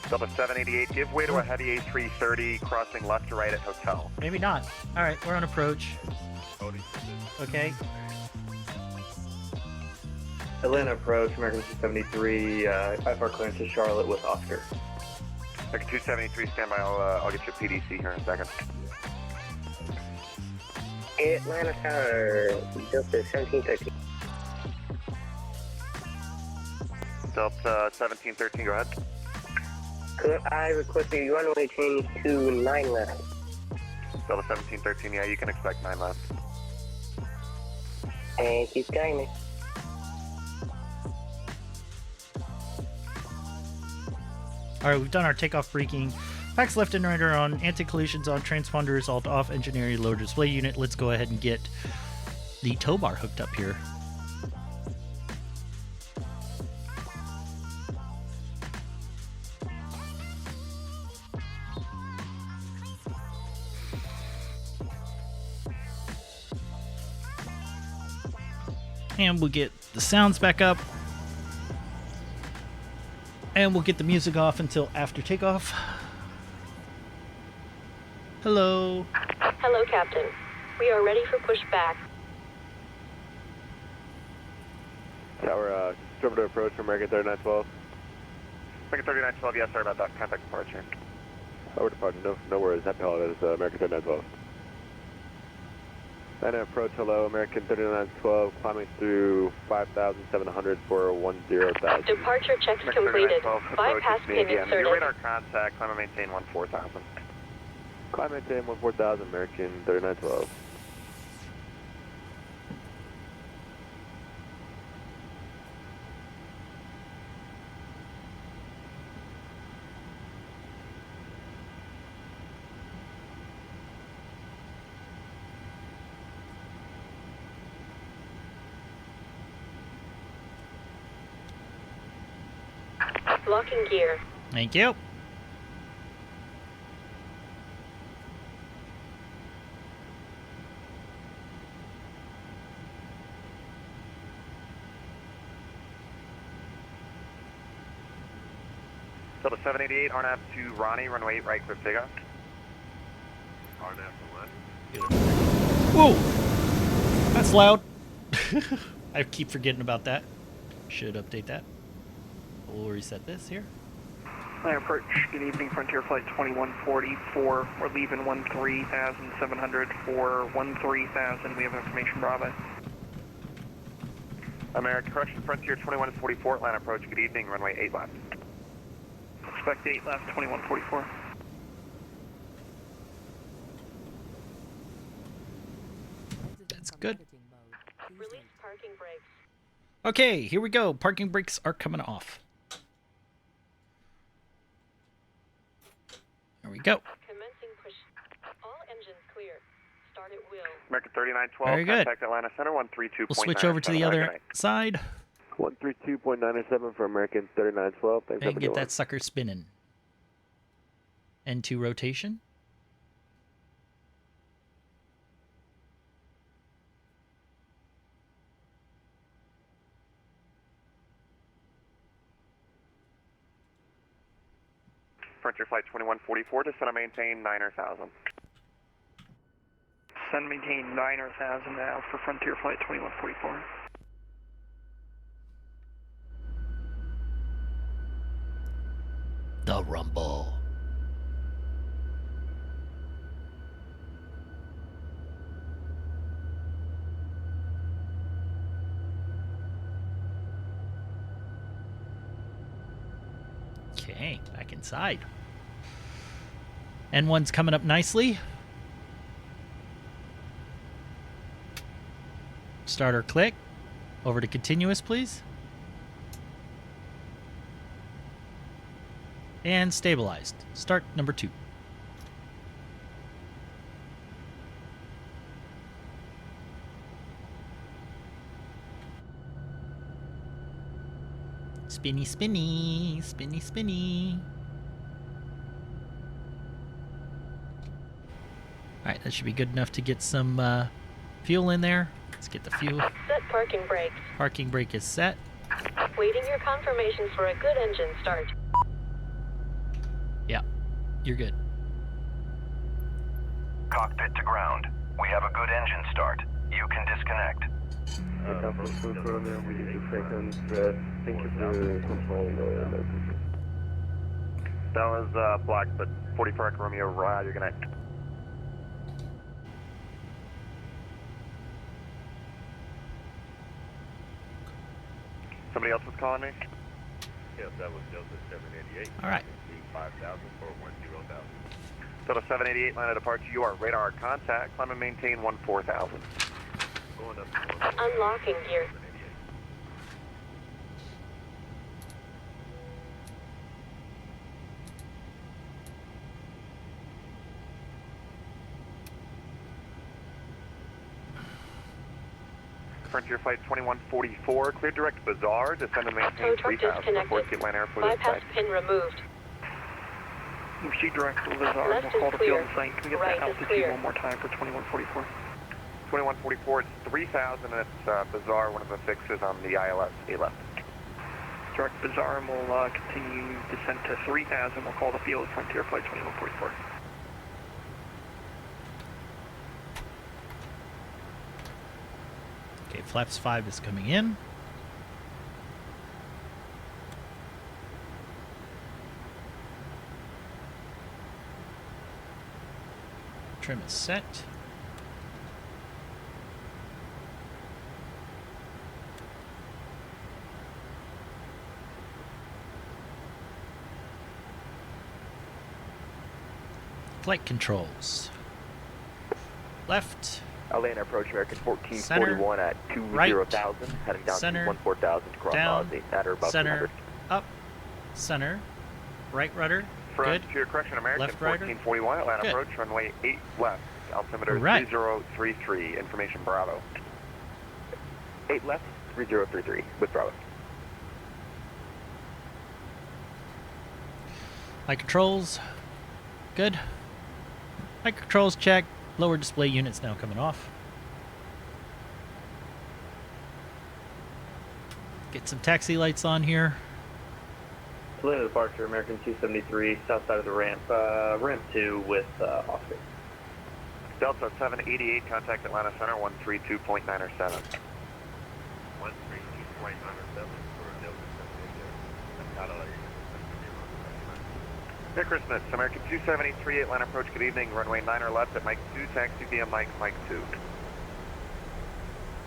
Delta 788, give way to a heavy A330, crossing left to right at hotel. Maybe not. All right, we're on approach. Okay. Atlanta approach, American 273, IFR clearance to Charlotte with Oscar. American 273, standby, I'll get you a PDC here in a second. Atlanta Tower, Delta 1713. Delta 1713, go ahead. Could I request a runway change to 9 left? Delta 1713, yeah, you can expect 9 left. Thank you kindly. All right, we've done our takeoff braking. Packs left and right are on. Anti-collisions on. Transponders all off. Engineering lower display unit. Let's go ahead and get the tow bar hooked up here. And we'll get the sounds back up. And we'll get the music off until after takeoff. Hello. Hello, Captain. We are ready for pushback. Tower, over to approach for American 3912. American 3912, yes, sorry about that. Contact departure. Over departure, no worries. Happy holidays, American 3912. And approach, hello, American 3912, climbing through 5,700 for 10,000. Departure checks completed. Bypass pin inserted. Your radar contact, climb and maintain 14,000. Climb and maintain 14,000, American 3912. Locking gear. Thank you. Delta 788, RNAV to Ronnie, runway 8 right, clear takeoff. RNAV to Ronnie. Whoa! That's loud. I keep forgetting about that. Should update that. We'll reset this here. Approach, good evening, Frontier Flight 2144. We're leaving 13,700 for 13,000. We have information, Bravo. American correction, Frontier 2144, Atlanta approach, good evening, runway 8 left. Expect 8 left, 2144. That's good. Release parking brakes. Okay, here we go. Parking brakes are coming off. There we go. Commencing push. All engines clear. Start at will. American 3912, Very good. contact Atlanta Center 132.97. We'll switch over to the other side 132.97 for American 3912. Thanks, and get that sucker spinning. N2 rotation. Frontier Flight 2144, descend and maintain 9,000. Send maintain 9,000 now for Frontier Flight 2144. The rumble. Okay, back inside. N1's coming up nicely. Starter click. Over to continuous, please. And stabilized. Start number 2. Spinny, spinny, spinny, spinny. Alright, that should be good enough to get some fuel in there. Let's get the fuel. Set parking brakes. Parking brake is set. Waiting your confirmation for a good engine start. Yeah, you're good. Cockpit to ground. We have a good engine start. You can disconnect. Thank you for controlling the That was Black, but 44 Echo Romeo, Roger, good night. Somebody else was calling me? Yes, that was Delta 788. All right. 5,000 for 10,000. Delta 788, line of departure, you are radar contact, climb and maintain 14,000. Going up. Unlocking gear. Frontier Flight 2144, clear direct Bazaar, descend and maintain 3,000 before Atlanta Airport is Bypass pin removed. You proceed direct to Bazaar. Left We'll call is the clear. field and site. Can we get Right that is altitude clear. one more time for 2144? 2144, it's 3,000 and it's bizarre, one of the fixes on the ILS, 8 left. Direct bizarre, and we'll continue descent to 3,000. We'll call the field Frontier Flight 2144. Okay, flaps 5 is coming in. Trim is set. Flight controls. Left. Land approach American 1441 at 20,000, heading down center, to 14,000 to cross down, Aussie at or above center, 200. up, center, right rudder, good. Frontier correction, American Left rudder, 1441, Atlanta good. approach, runway 8 left, altimeter Right. 3033, information Bravo. 8 left, 3033 with Bravo. Flight controls, good. Flight controls check. Lower display units now coming off. Get some taxi lights on here. Atlanta departure, American 273, south side of the ramp, ramp 2 with Oscar. Delta 788, contact Atlanta Center 132.907. 132.907 for Delta 788. Merry Christmas, American 273, Atlanta approach, good evening, runway 9 or left at Mike 2, taxi via Mike 2.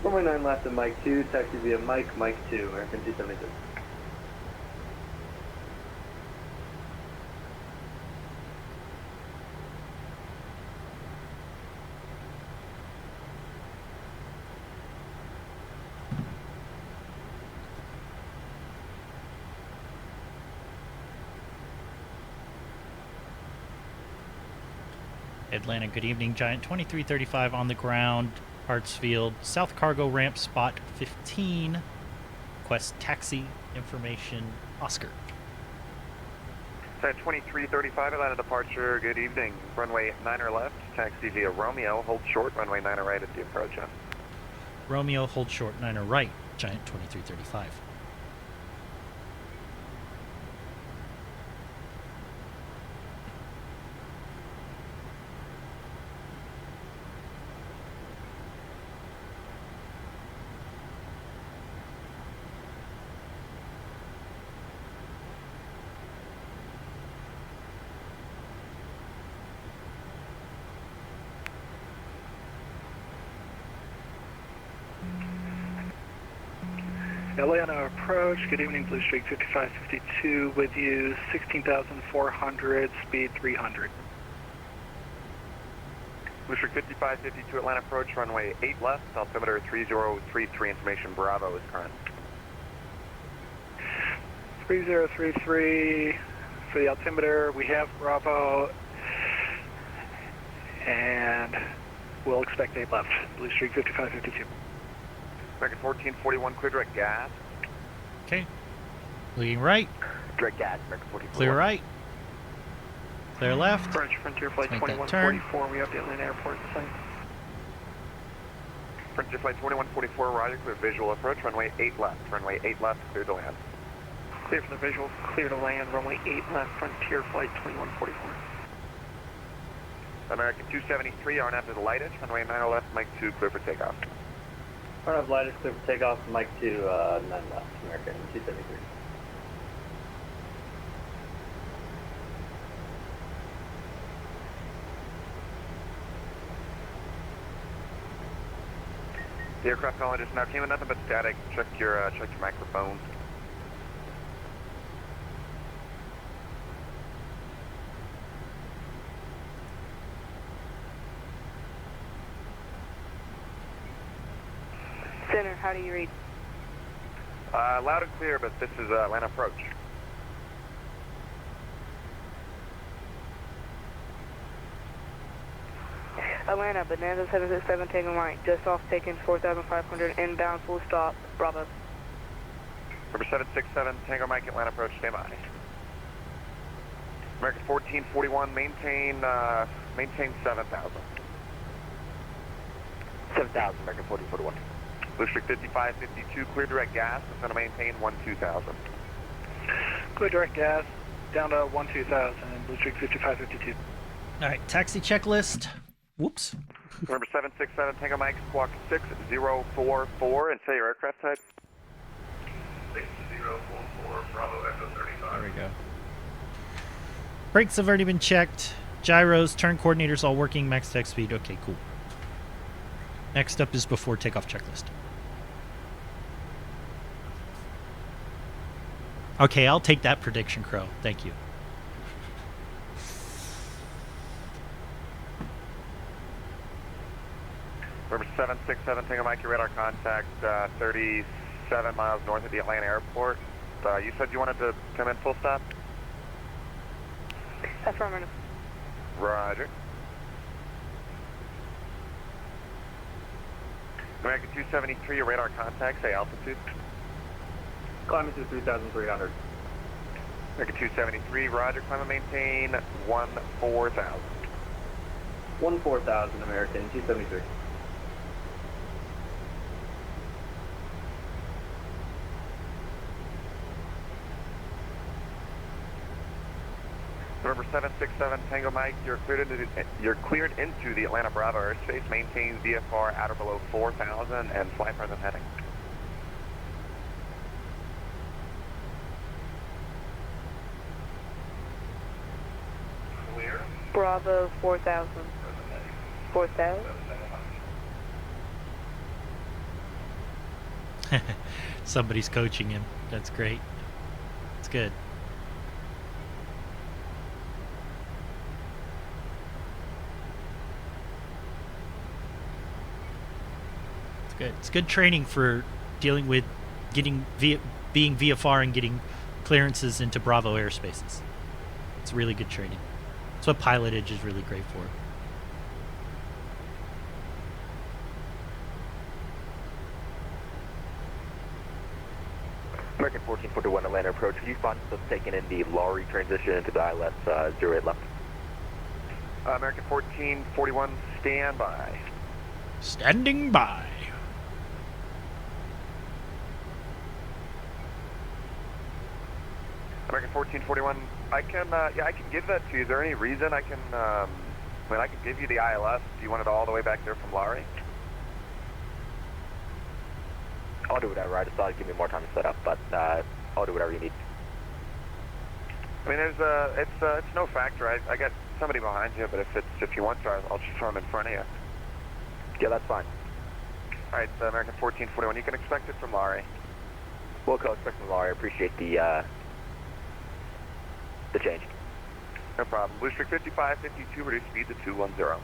Runway 9 left at Mike 2, taxi via Mike 2, American 272. Atlanta, good evening. Giant 2335 on the ground. Hartsfield, South Cargo Ramp, spot 15. Request taxi information, Oscar. At 2335, Atlanta departure, good evening. Runway 9 or left, taxi via Romeo, hold short, runway 9 or right at the approach. Romeo, hold short, 9 or right. Giant 2335. Atlanta approach, good evening, Blue Streak 5552 with you, 16,400, speed 300. Blue Streak 5552, Atlanta approach, runway 8 left, altimeter 3033, information Bravo is current. 3033 for the altimeter, we have Bravo, and we'll expect 8 left, Blue Streak 5552. American 1441, clear direct gas. Okay. Leading right. Direct gas, American 1441. Clear right. Clear left. Frontier Flight Let's make that turn. 2144, we have the Atlanta Airport in sight. Frontier Flight 2144, roger, clear visual approach, runway 8 left. Runway 8 left, clear to land. Clear for the visual, clear to land, runway 8 left, Frontier Flight 2144. American 273, RNF to the lightest, runway 9 left, Mike 2, clear for takeoff. RNF lightest, clear for takeoff, Mike 2, 9 left, American 273. The aircraft calling just now came in nothing but static. Check your microphones. Center, how do you read? Loud and clear, but this is Atlanta approach. Atlanta, Bonanza 767 taking right, just off taking 4,500 inbound, full stop, Bravo. Number 767, Tango Mike, Atlanta approach, stand by. American 1441, maintain 7,000. 7,000, American 1441. Blue Streak 5552, clear direct gas, it's going to maintain 12,000. Clear direct gas, down to 12,000, Blue Streak 5552. All right, taxi checklist. Whoops. Number 767, Tango Mike, squawk 6044, and say your aircraft type. 6044, Bravo Echo 35. There we go. Brakes have already been checked. Gyros, turn coordinators all working, max tech speed. Okay, cool. Next up is before takeoff checklist. Okay, I'll take that prediction, Crow. Thank you. Number 767, Tango Mike, your radar contact 37 miles north of the Atlanta airport. You said you wanted to come in full stop? Affirmative. Roger. American 273, your radar contact, say altitude. Climbing to 3,300. American 273, roger, climb and maintain 14,000. 14,000, American 273. November 767, Tango Mike, you're cleared into the Atlanta Bravo airspace. Maintain VFR at or below 4,000 and fly present heading. Clear. Bravo 4,000. 4,000. Somebody's coaching him. That's great. It's good. Good. It's good training for dealing with being VFR and getting clearances into Bravo airspaces. It's really good training. That's what pilotage is really great for. American 1441 Atlanta approach. Have you found us taking in the Laurie transition into the ILS 08 left? American 1441, stand by. Standing by. American 1441, I can give that to you. Is there any reason I can, I can give you the ILS. Do you want it all the way back there from Laurie? I'll do whatever. I just thought it'd give me more time to set up, but I'll do whatever you need. I mean, it's no factor. I got somebody behind you, but if you want to, I'll just throw them in front of you. Yeah, that's fine. All right, American 1441, you can expect it from Laurie. We'll expect from Laurie. I appreciate the change. No problem. Blue Streak 5552, reduce speed to 210.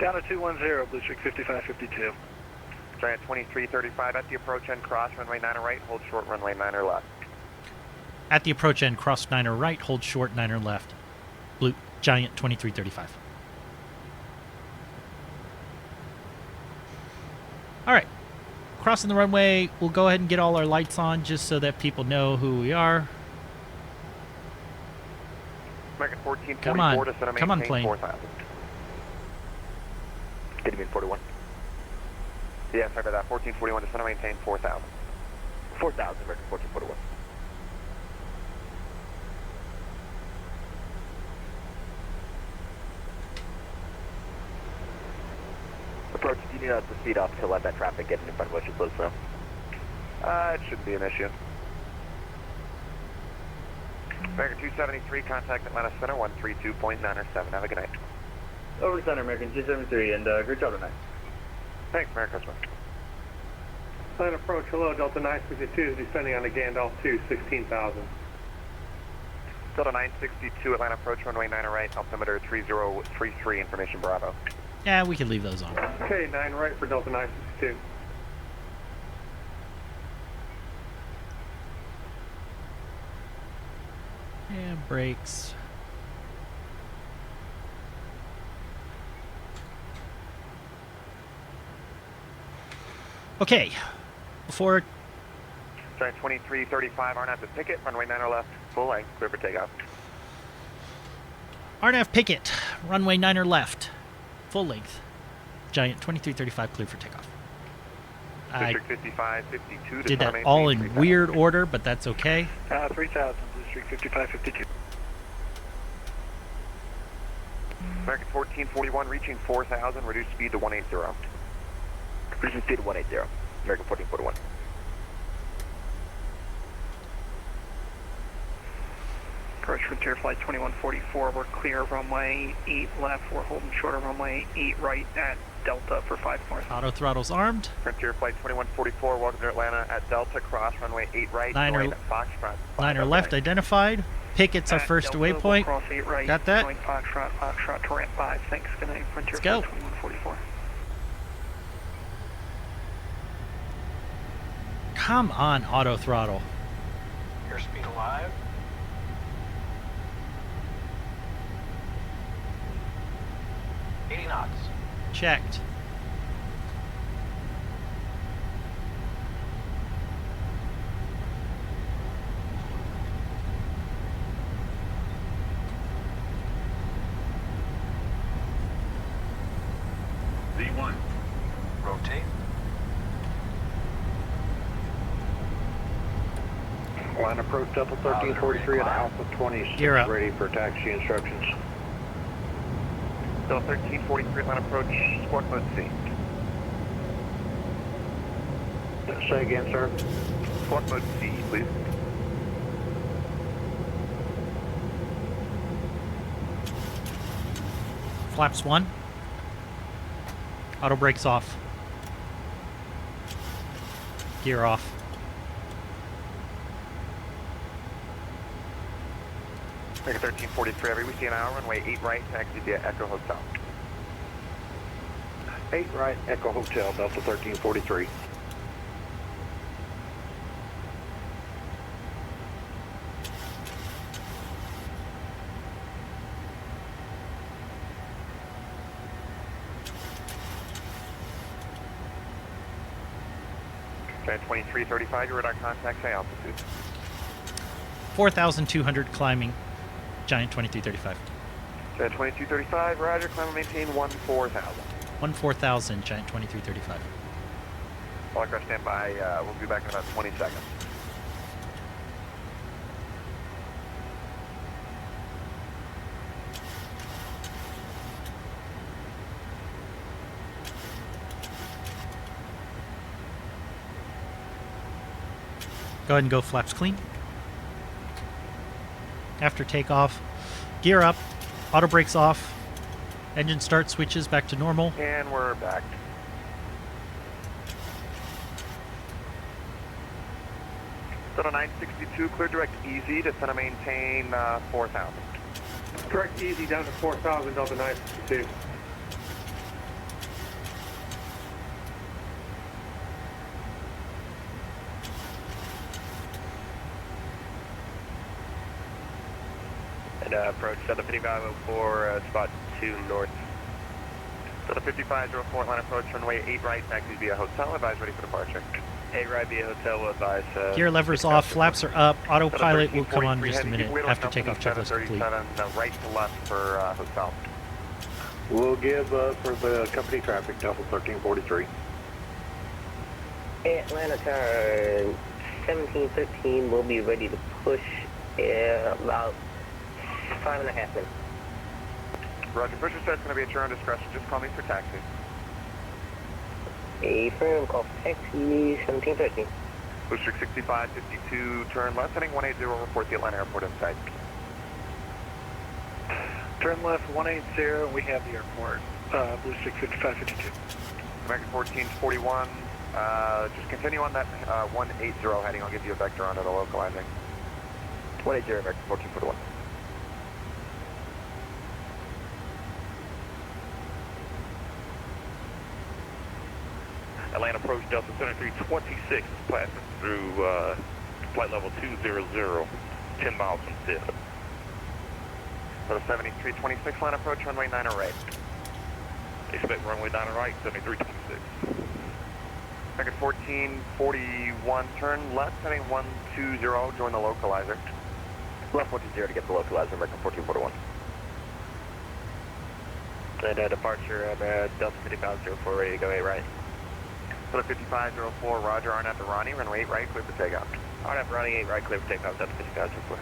Down to 210, Blue Streak 5552. Giant 2335 at the approach end, cross runway 9 right, hold short runway 9 left. At the approach end, cross 9 right, hold short 9 left. Blue Giant 2335. All right. Crossing the runway, we'll go ahead and get all our lights on just so that people know who we are. American 1444 to center Come on, maintain plane. 4,000. Did you mean 41? Yeah, sorry about that. 1441 to center maintain 4,000. 4,000, American 1441. Approach, do you need us to speed up to let that traffic get in front of us? Just let us know. It shouldn't be an issue. American 273, contact Atlanta Center 132.907. Have a good night. Over to Center, American 273, and great job tonight. Thanks, Merry Christmas. Plan approach, hello, Delta 962, descending on the Gandalf 2, 16,000. Delta 962, Atlanta approach, runway 9 right, altimeter 3033, information Bravo. Yeah, we can leave those on. Okay, 9 right for Delta 962. And brakes. Okay, before... Sorry, 2335, RNAV to Pickett, runway 9 left, full length, clear for takeoff. RNAV Pickett, runway 9 left, full length, Giant 2335, clear for takeoff. I District 5552 to did that maintain all in 3000. weird order, but that's okay. 3000, District 5552. American 1441 reaching 4000, reduced speed to 180. Reducing speed to 180. American 1441. Approach Frontier Flight 2144, we're clear runway 8 left, we're holding short of runway 8 right at Delta for 5 north. Auto throttle's armed. Frontier Flight 2144, welcome to Atlanta at Delta, cross runway 8 right, Niner- join Foxtrot. Liner left identified. Picket's our first Delta, waypoint. we'll cross 8 right, Got that? join Foxtrot to ramp 5, thanks, good night, Frontier Let's go. Flight 2144. Come on, auto throttle. Airspeed alive. Knots. Checked. V1. Rotate. Line approach Delta 1343 at Alpha 26, Gear up. ready for taxi instructions. Delta 1343, line approach, squawk mode C. Say again, sir. Squawk mode C, please. Flaps 1. Auto brakes off. Gear off. American 1343, every we see an hour, runway 8 right, taxi via Echo Hotel. 8 right, Echo Hotel, Delta 1343. Giant 2335, your radar contact, high altitude. 4,200 climbing. Giant 2335. Giant 2235, roger, climb and maintain 14,000. 14,000, Giant 2335. All aircraft stand by, we'll be back in about 20 seconds. Go ahead and go flaps clean. After takeoff, gear up, auto brakes off, engine start switches back to normal. And we're back. Delta 962, clear direct easy, descend and maintain 4,000. Direct easy down to 4,000, Delta 962. And approach Delta 5504, spot 2 north. Delta 5504, line approach, runway 8 right, taxi via hotel, advise ready for departure. 8 right via hotel, will advise. Gear levers off, flaps are up, autopilot will come on in just a minute after takeoff checklist complete. 37, right to left for hotel. We'll give for the company traffic, Delta 1343. Atlanta turn 1713, we'll be ready to push about 5.5 minutes. Roger, push start's going to be at your own discretion, just call me for taxi. Affirm, call for taxi 1713. Blue Streak 6552, turn left, heading 180, report the Atlanta airport in sight. Turn left 180, we have the airport, Blue Streak 5552. American 1441, just continue on that 180 heading, I'll give you a vector onto the localizing. 180, American 1441. Atlanta approach Delta Center 326 is passing through flight level 200, 10 miles from 5th. Delta 7326, line approach, runway 9 right. Expect runway 9 right, 7326. American 1441, turn left, heading 120, join the localizer. Left 120 to get the localizer, American 1441. And departure Delta 5504, ready to go 8 right. Delta 5504, roger, RNF to Ronnie, runway 8 right, clear for takeoff. RNF running 8 right, clear for takeoff, Delta 5504.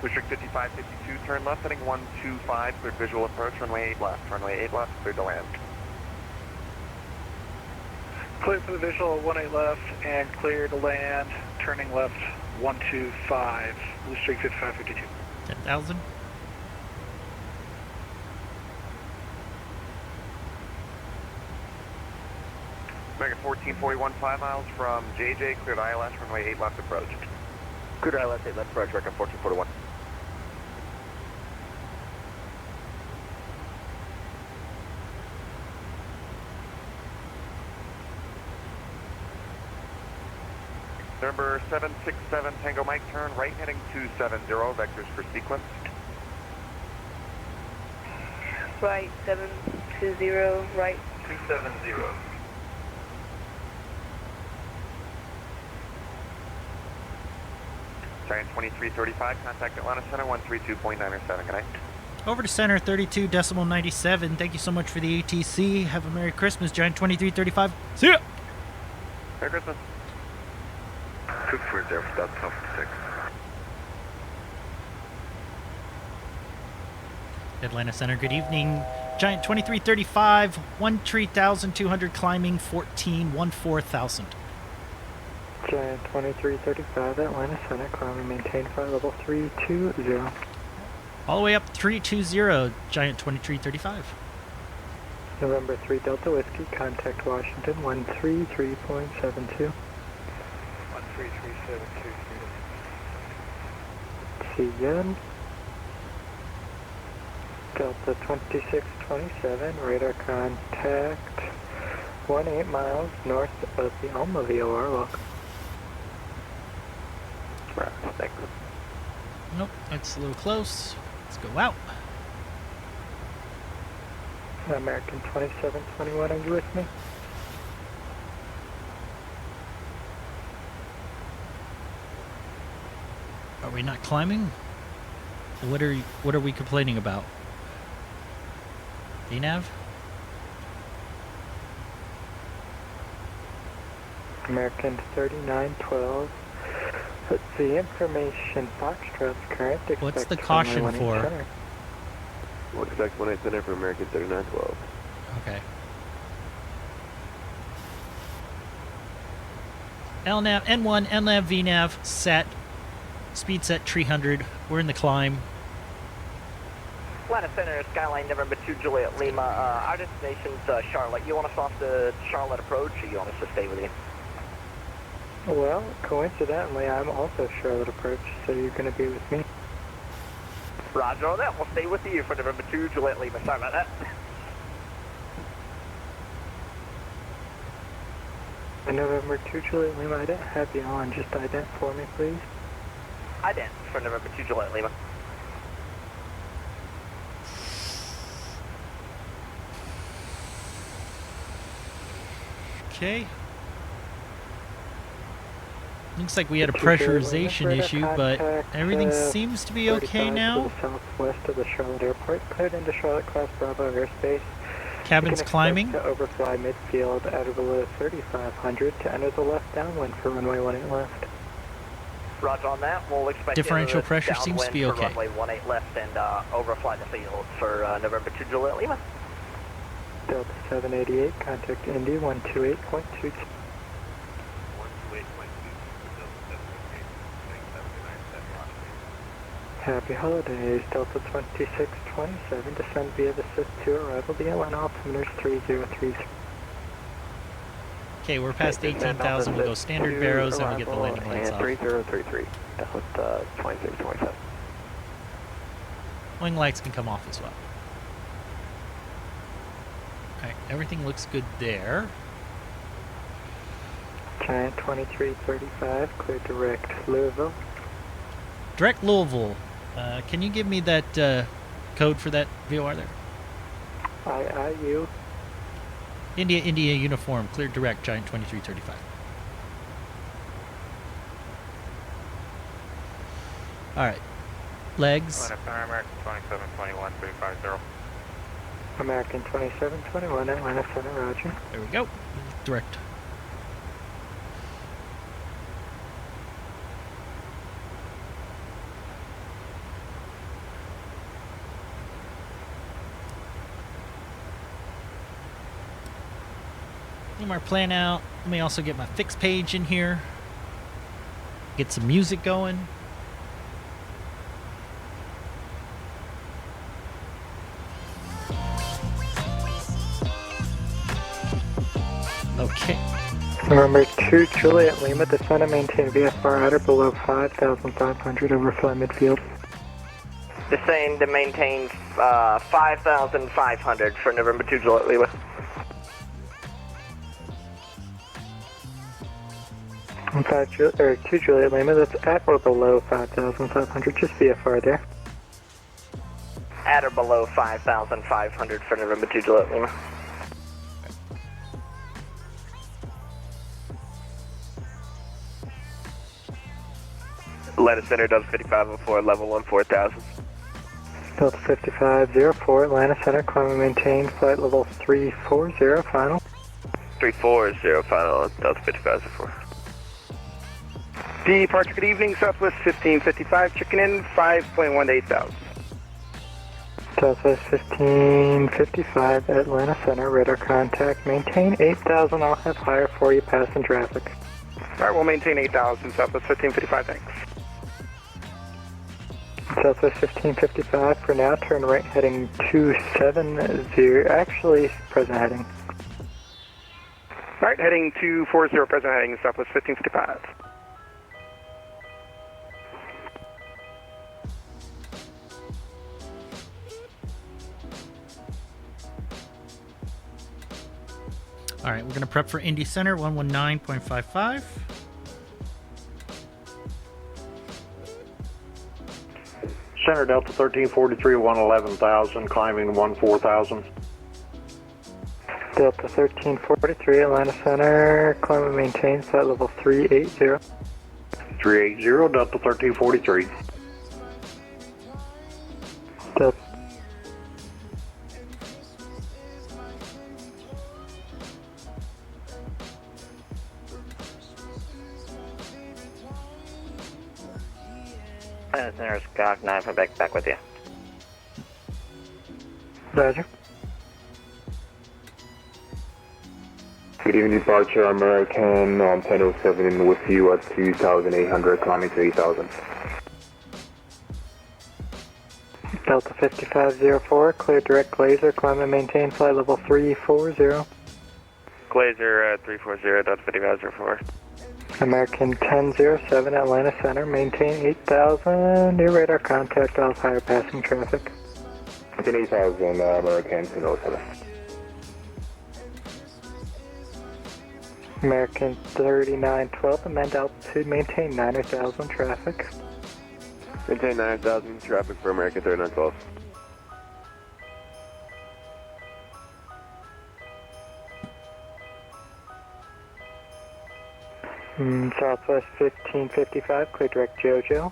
Restrict 5552, turn left, heading 125, cleared visual approach, runway 8 left, cleared to land. Clear for the visual, 18 left, and clear to land, turning left, 125, Blue Streak 5552. 10,000. American 1441, 5 miles from JJ, cleared ILS, runway 8 left approach. Cleared ILS 8 left approach, American 1441. Number 767 Tango Mike, turn right heading 270, vectors for sequence. Right 720, right 270. Giant 2335, contact Atlanta Center 132.907, good night. Over to center 32.97. Thank you so much for the ATC. Have a Merry Christmas, Giant 2335. See ya! Merry Christmas. 240 for Delta 6. Atlanta Center, good evening. Giant 2335, 13,200 climbing, 14,000. Giant 2335, Atlanta Center, climbing maintain flight level 320. All the way up 320, Giant 2335. November 3 Delta Whiskey, contact Washington 133.72. 13372. See you again. Delta 2627, radar contact 18 miles north of the Alma VOR. Welcome. Right, thanks. Nope, that's a little close. Let's go out. American 2721, are you with me? Are we not climbing? What are we complaining about? VNAV? American 3912. Let's see, information, Foxtrot's current. What's the caution for? We'll expect 18 center for American 3912. Okay. LNAV, N1, LNAV, VNAV, set. Speed set 300. We're in the climb. Atlanta Center, Skyline, November 2, Juliet, Lima. Our destination's Charlotte. You want us off the Charlotte approach, or you want us to stay with you? Well, coincidentally, I'm also Charlotte approach, so you're going to be with me. Roger on that. We'll stay with you for November 2, Juliet, Lima. Sorry about that. November 2, Juliet, Lima, I didn't have you on. Just ident for me, please. Ident for November 2, Juliet, Lima. Okay. Looks like we had a pressurization issue, but everything seems to be okay now. To the southwest of the Charlotte airport, cleared into Charlotte Class Bravo airspace. Cabin's climbing. To overfly midfield at or below 3,500 to enter the left downwind for runway 18 left. Roger on that. We'll expect differential pressure seems to be okay. Runway 18 left and overfly the field for November 2, Juliet, Lima. Delta 788, contact Indy 128.22. Happy holidays, Delta 2627, descend via the SIS-2 arrival, the Atlanta altimeter is 3033. Okay, we're past 18,000, we'll go standard barrows and we'll get the landing lights off. 3033, Delta 2627. Wing lights can come off as well. Alright, everything looks good there. Giant 2335, clear direct Louisville. Direct Louisville. Can you give me that code for that VOR there? IIU. India uniform, clear direct, Giant 2335. Alright. legs. American 2721, 350. American 2721, Atlanta Center, roger. There we go. Direct. Get my plan out. Let me also get my fix page in here. Get some music going. Okay. Number 2, Juliet Lima, descend and maintain VFR at or below 5,500, overfly midfield. Descend to maintain 5,500 for November 2 Juliet Lima. And 2 Juliet Lima, that's at or below 5,500, just VFR there. At or below 5,500 for November 2 Juliet Lima. Atlanta Center, Delta 5504, level 1, 4,000. Delta 5504, Atlanta Center, climb and maintain, flight level 340, final. 340, final, Delta 5504. Departure, good evening, Southwest 1555, checking in 5.1 to 8,000. Southwest 1555, Atlanta Center, radar contact, maintain 8,000, I'll have higher for you, passing traffic. Alright, we'll maintain 8,000, Southwest 1555, thanks. Southwest 1555, for now, turn right heading 270, actually, present heading. Alright, heading 240, present heading, Southwest 1555. All right, we're going to prep for Indy Center, 119.55. Center Delta 1343, 111,000, climbing 14,000. Delta 1343, Atlanta Center, climb and maintain, flight level 380. 380, Delta 1343. Delta. Center's Cock 9 from back with you. Roger. Good evening, departure American 1007 with you at 2,800, climbing to 8,000. Delta 5504, clear direct Glazer, climb and maintain, flight level 340. Glazer 340, Delta 5504. American 1007, Atlanta Center, maintain 8,000, near radar contact, off higher passing traffic. 8,000, American 1007. American 3912, amend altitude, maintain 9,000 traffic. Maintain 9,000 traffic for American 3912. Southwest 1555, clear direct JoJo.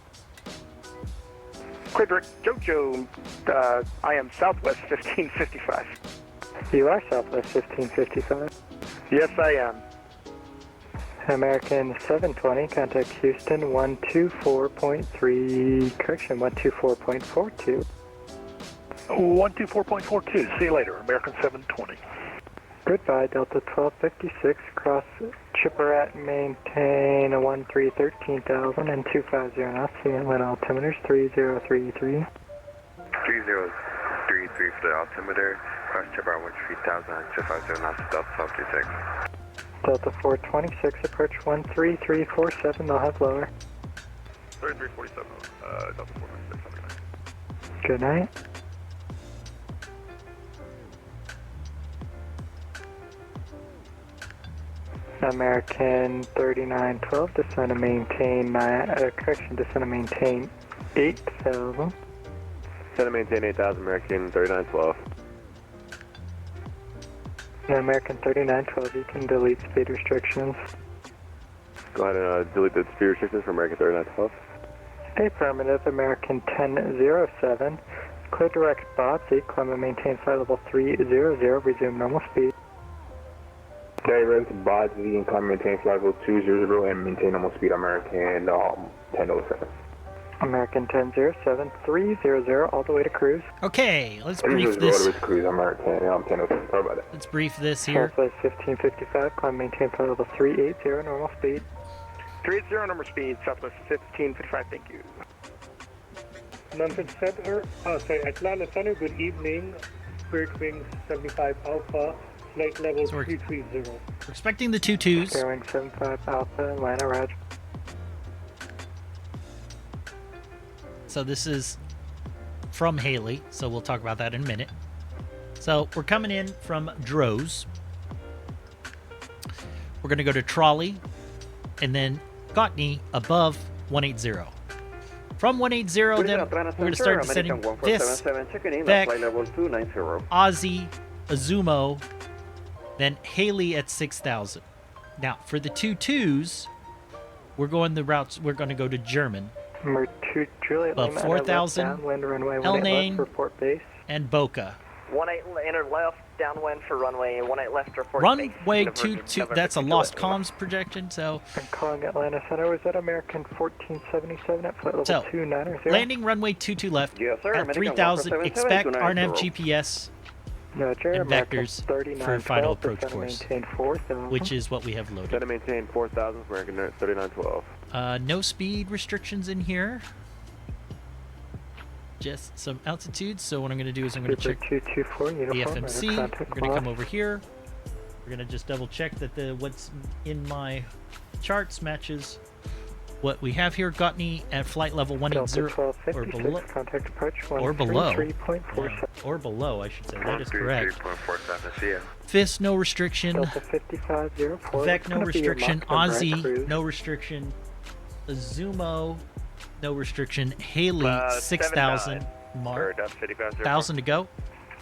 Clear direct JoJo, I am Southwest 1555. You are Southwest 1555. Yes, I am. American 720, contact Houston 124.3, correction, 124.42. 124.42, see you later, American 720. Goodbye, Delta 1256, cross Chipperat, maintain 13,000 and 250 knots, see Atlanta altimeters 3033. 3033 for the altimeter, cross Chipperat 13,000 and 250 knots, Delta 1236. Delta 426, approach 13347, they'll have lower. 3347, Delta 426, have a Good good night. night. American 3912, descend and maintain, descend and maintain 8,000. Descend and maintain 8,000, American 3912. American 3912, you can delete speed restrictions. Go ahead and delete the speed restrictions for American 3912. Affirmative, American 1007. Clear direct VATSIM, climb and maintain flight level 300, resume normal speed. Okay, rent VATSIM and climb and maintain flight level 200 and maintain normal speed, American 1007. American 1007, 300, all the way to cruise. Okay, let's brief this. Cruise, American 1007. Sorry about that. Let's brief this here. Southwest 1555, climb maintain flight level 380, normal speed. 380, number speed, Southwest 1555, thank you. Memphis Center, Atlanta Center, good evening. Spirit Wing 75 Alpha, flight level 330. We're expecting the 22s. Bearing 75 Alpha, Atlanta, Raj. So this is from Haley, so we'll talk about that in a minute. So we're coming in from Droz. We're going to go to Trolley, and then Gotney above 180. From 180, then we're going to start descending this, Beck, Ozzy, Azumo, then Haley at 6,000. Now, for the 22s, we're going the routes, we're going to go to German. Number 2, Juliet Above 4,000, Elnane, report base. and Boca. 18 enter left, downwind for runway, 18 left report base. Runway 22, that's a lost comms projection, so... I'm calling Atlanta Center, was that American 1477 at flight level So, 290? landing runway 22 left Yes, sir. at 3,000, expect RNAV GPS Roger, and vectors for final approach course, which is what we have loaded. Try to maintain 4,000, American 3912. No speed restrictions in here. Just some altitude. So what I'm going to do is I'm going to check the FMC. We're going to come over here. We're going to just double check that what's in my charts matches what we have here. Gotney at flight level 180 or below. Contact approach Or below. 13.47. Yeah. Or below, I should say. That is correct. 13.47, see ya. FIS, no restriction. Delta 5504. Vec, no restriction. Ozzy, no restriction. Azumo, no restriction. Haley, 6,000. Mark, 1,000 to go.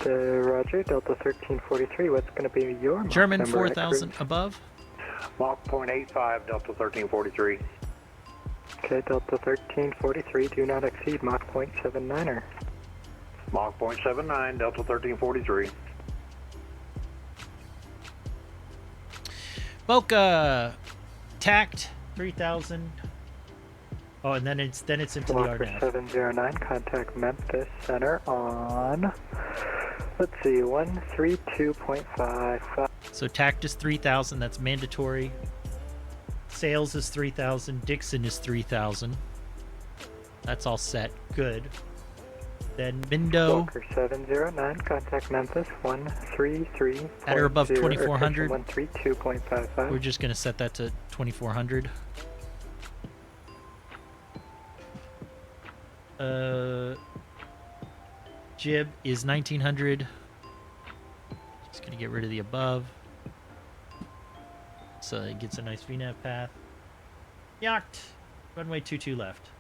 Roger, Delta 1343. What's going to be your Mach German, number 4,000 above. Mach 0.85, Delta 1343. Okay, Delta 1343. Do not exceed Mach 0.79er. Mach 0.79, Delta 1343. Boca, tact, 3,000. Oh, and then it's into Walker the RNAV. 709, contact Memphis Center on, let's see, 132.55. So tact is 3,000. That's mandatory. Sales is 3,000. Dixon is 3,000. That's all set. Good. Then Mindo. Walker 709, contact Memphis 133. At or above 2,400. 132.55. We're just going to set that to 2,400. Jib is 1,900. Just going to get rid of the above. So it gets a nice VNAV path. Yacht. Runway 22 left.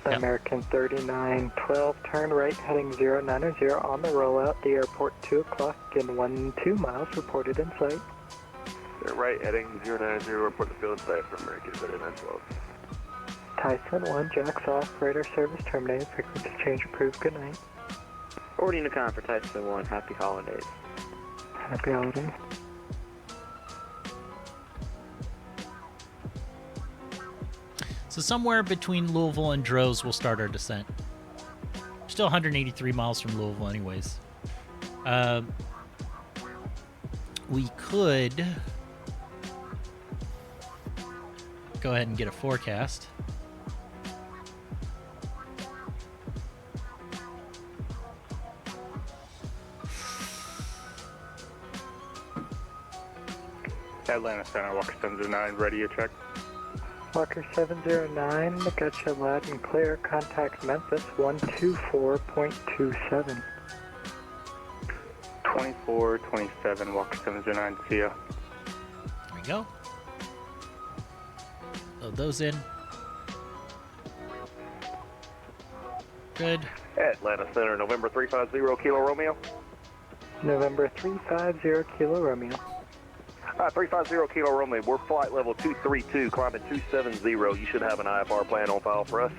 American 3912, turn right heading 090 on the rollout. The airport 2 o'clock in 12 miles reported in sight. They're right heading 090, report the field site for American 3912. Tyson 1, jacks off, radar service terminated, frequency change approved, good night. Forwarding to con for Tyson 1, happy holidays. Happy holidays. So somewhere between Louisville and Droz we'll start our descent. Still 183 miles from Louisville anyways. We could go ahead and get a forecast. Atlanta Center, Walker 709, radio check. Walker 709, got you loud and clear. Contact Memphis 124.27. 2427, Walker 709, see ya. There we go. Load those in. Good. Atlanta Center, November 350, Kilo Romeo. November 350, Kilo Romeo. 350 Kilo Romeo, we're flight level 232, climbing 270. You should have an IFR plan on file for us.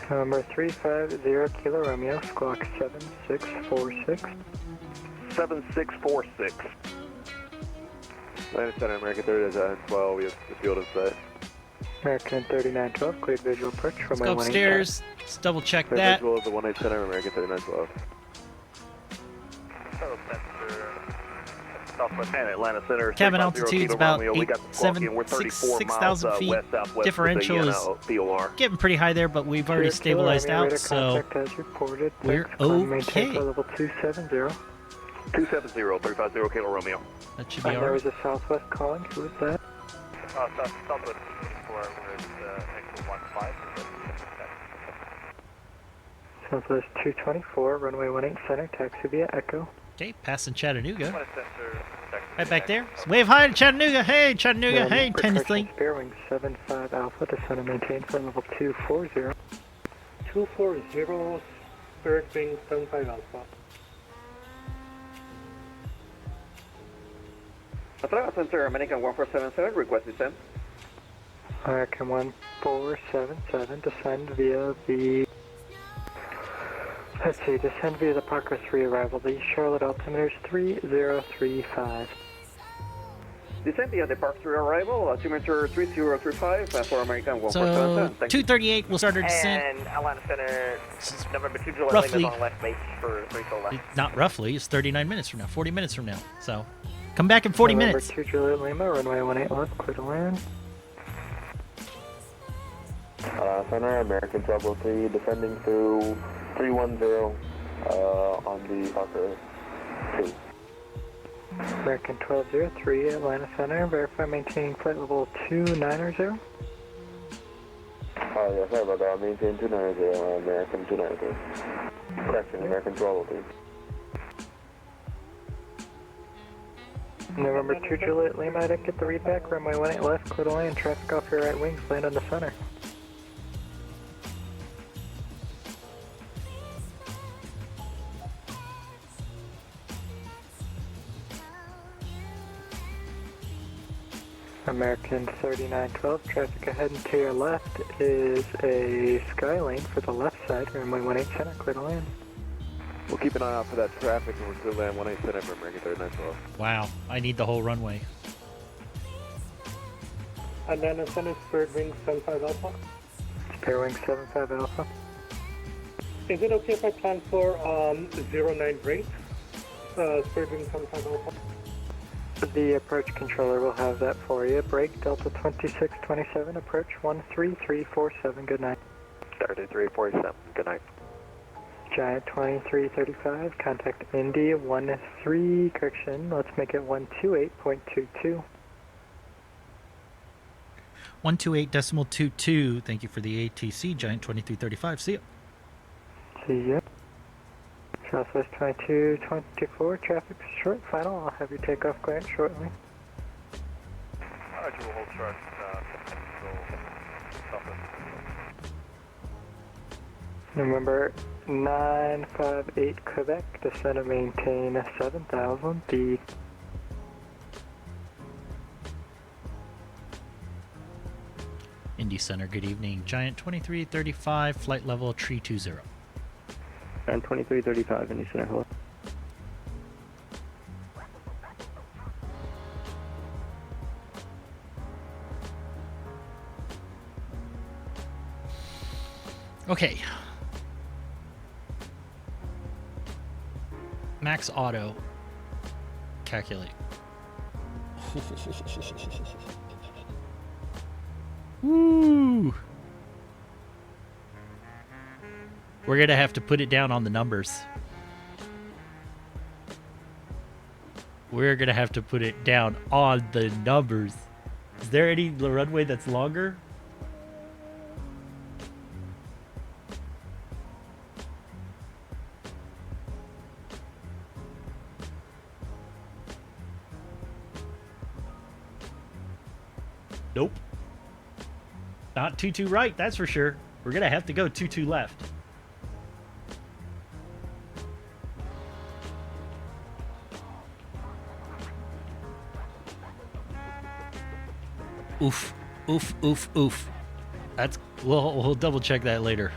Number 350 Kilo Romeo, squawk 7646. 7646. Atlanta Center, American 3912, we have the field in sight. American 3912, cleared visual approach from Let's go upstairs. Let's double check Clear that. visual of the 18 Center, American 3912. Southwest and Atlanta Center. Cabin 350 altitude's Kilo about Romeo. We got the squawking. We're 34 miles 6,000 feet. west southwest Differential with is the POR. getting pretty high there, but we've already stabilized out, so we're okay. Level 270. 270, 350 Kilo Romeo. That should be There alright. was a Southwest calling. Who was that? Southwest 24 with Echo 15. Southwest 224, runway 18 center, taxi via Echo. Okay, passing Chattanooga. Right back there. So wave hi to Chattanooga. Hey, Chattanooga. Hey, Tennessee. Spare wing 75 Alpha, descend and maintain for level 240. 240, Spirit wing 75 Alpha. Atlanta Center, American 1477, request descent. American 1477, descend via the... Let's see, descend via the Parker 3 arrival. The Charlotte altimeter is 3035. Descend via the Park 3 arrival, altimeter 3035 for American 1477. So 2:38, we'll start our descent. And Atlanta Center, November 2 July Roughly. Lima on left base for 3 left. Not roughly, it's 39 minutes from now, 40 minutes from now. So come back in 40 minutes. November 2 Juliet Lima, runway 18 left, clear to land. Center, American 1203, descending through 310 on the Parker 2. American 1203, Atlanta Center, verify maintaining flight level 290. Yeah, sorry about that. Maintain 290, American 293. Correction, American 1203. November 2 Juliet Lima, I didn't get the readback. Runway 18 left, clear to land. Traffic off your right wings, land on the center. American 3912, traffic ahead and to your left is a sky lane for the left side, runway 18 center, clear to land. We'll keep an eye out for that traffic and we're clear land 18 Center for American 3912. Wow, I need the whole runway. Atlanta Center, Spirit wing 75 Alpha. Spare wing 75 Alpha. Is it okay if I plan for 09 break? Spirit wing 75 Alpha. The approach controller will have that for you. Break Delta 2627, approach 13347, good night. 3347, good night. Giant 2335, contact Indy 13, correction, let's make it 128.22. 128.22. Thank you for the ATC, Giant 2335. See ya. See ya. Southwest 2224, traffic short, final. I'll have your takeoff clearance shortly. Roger, we'll hold short. November 958 Quebec, descend and maintain 7000. The Indy Center, good evening. Giant 2335, flight level 320. And 2335, Indy Center, hello. Okay. Max Auto. Calculate. Woo! We're gonna have to put it down on the numbers. We're gonna have to put it down on the numbers. Is there any runway that's longer? Nope. Not 22 right, that's for sure. We're gonna have to go 22 left. Oof, oof, oof, oof. That's we'll double check that later.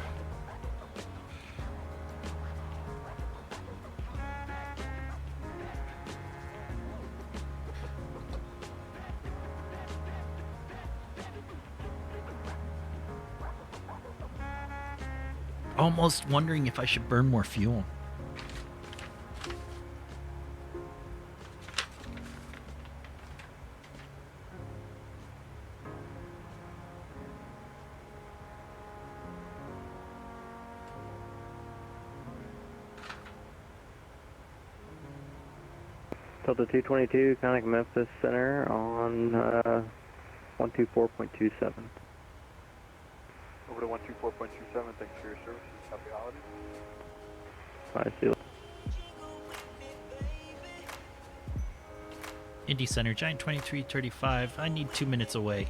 Almost wondering if I should burn more fuel. Delta 222, contact Memphis Center on 124.27. Over to 124.27, thanks for your services. Happy holidays. I see. Indy Center, Giant 2335. I need 2 minutes away.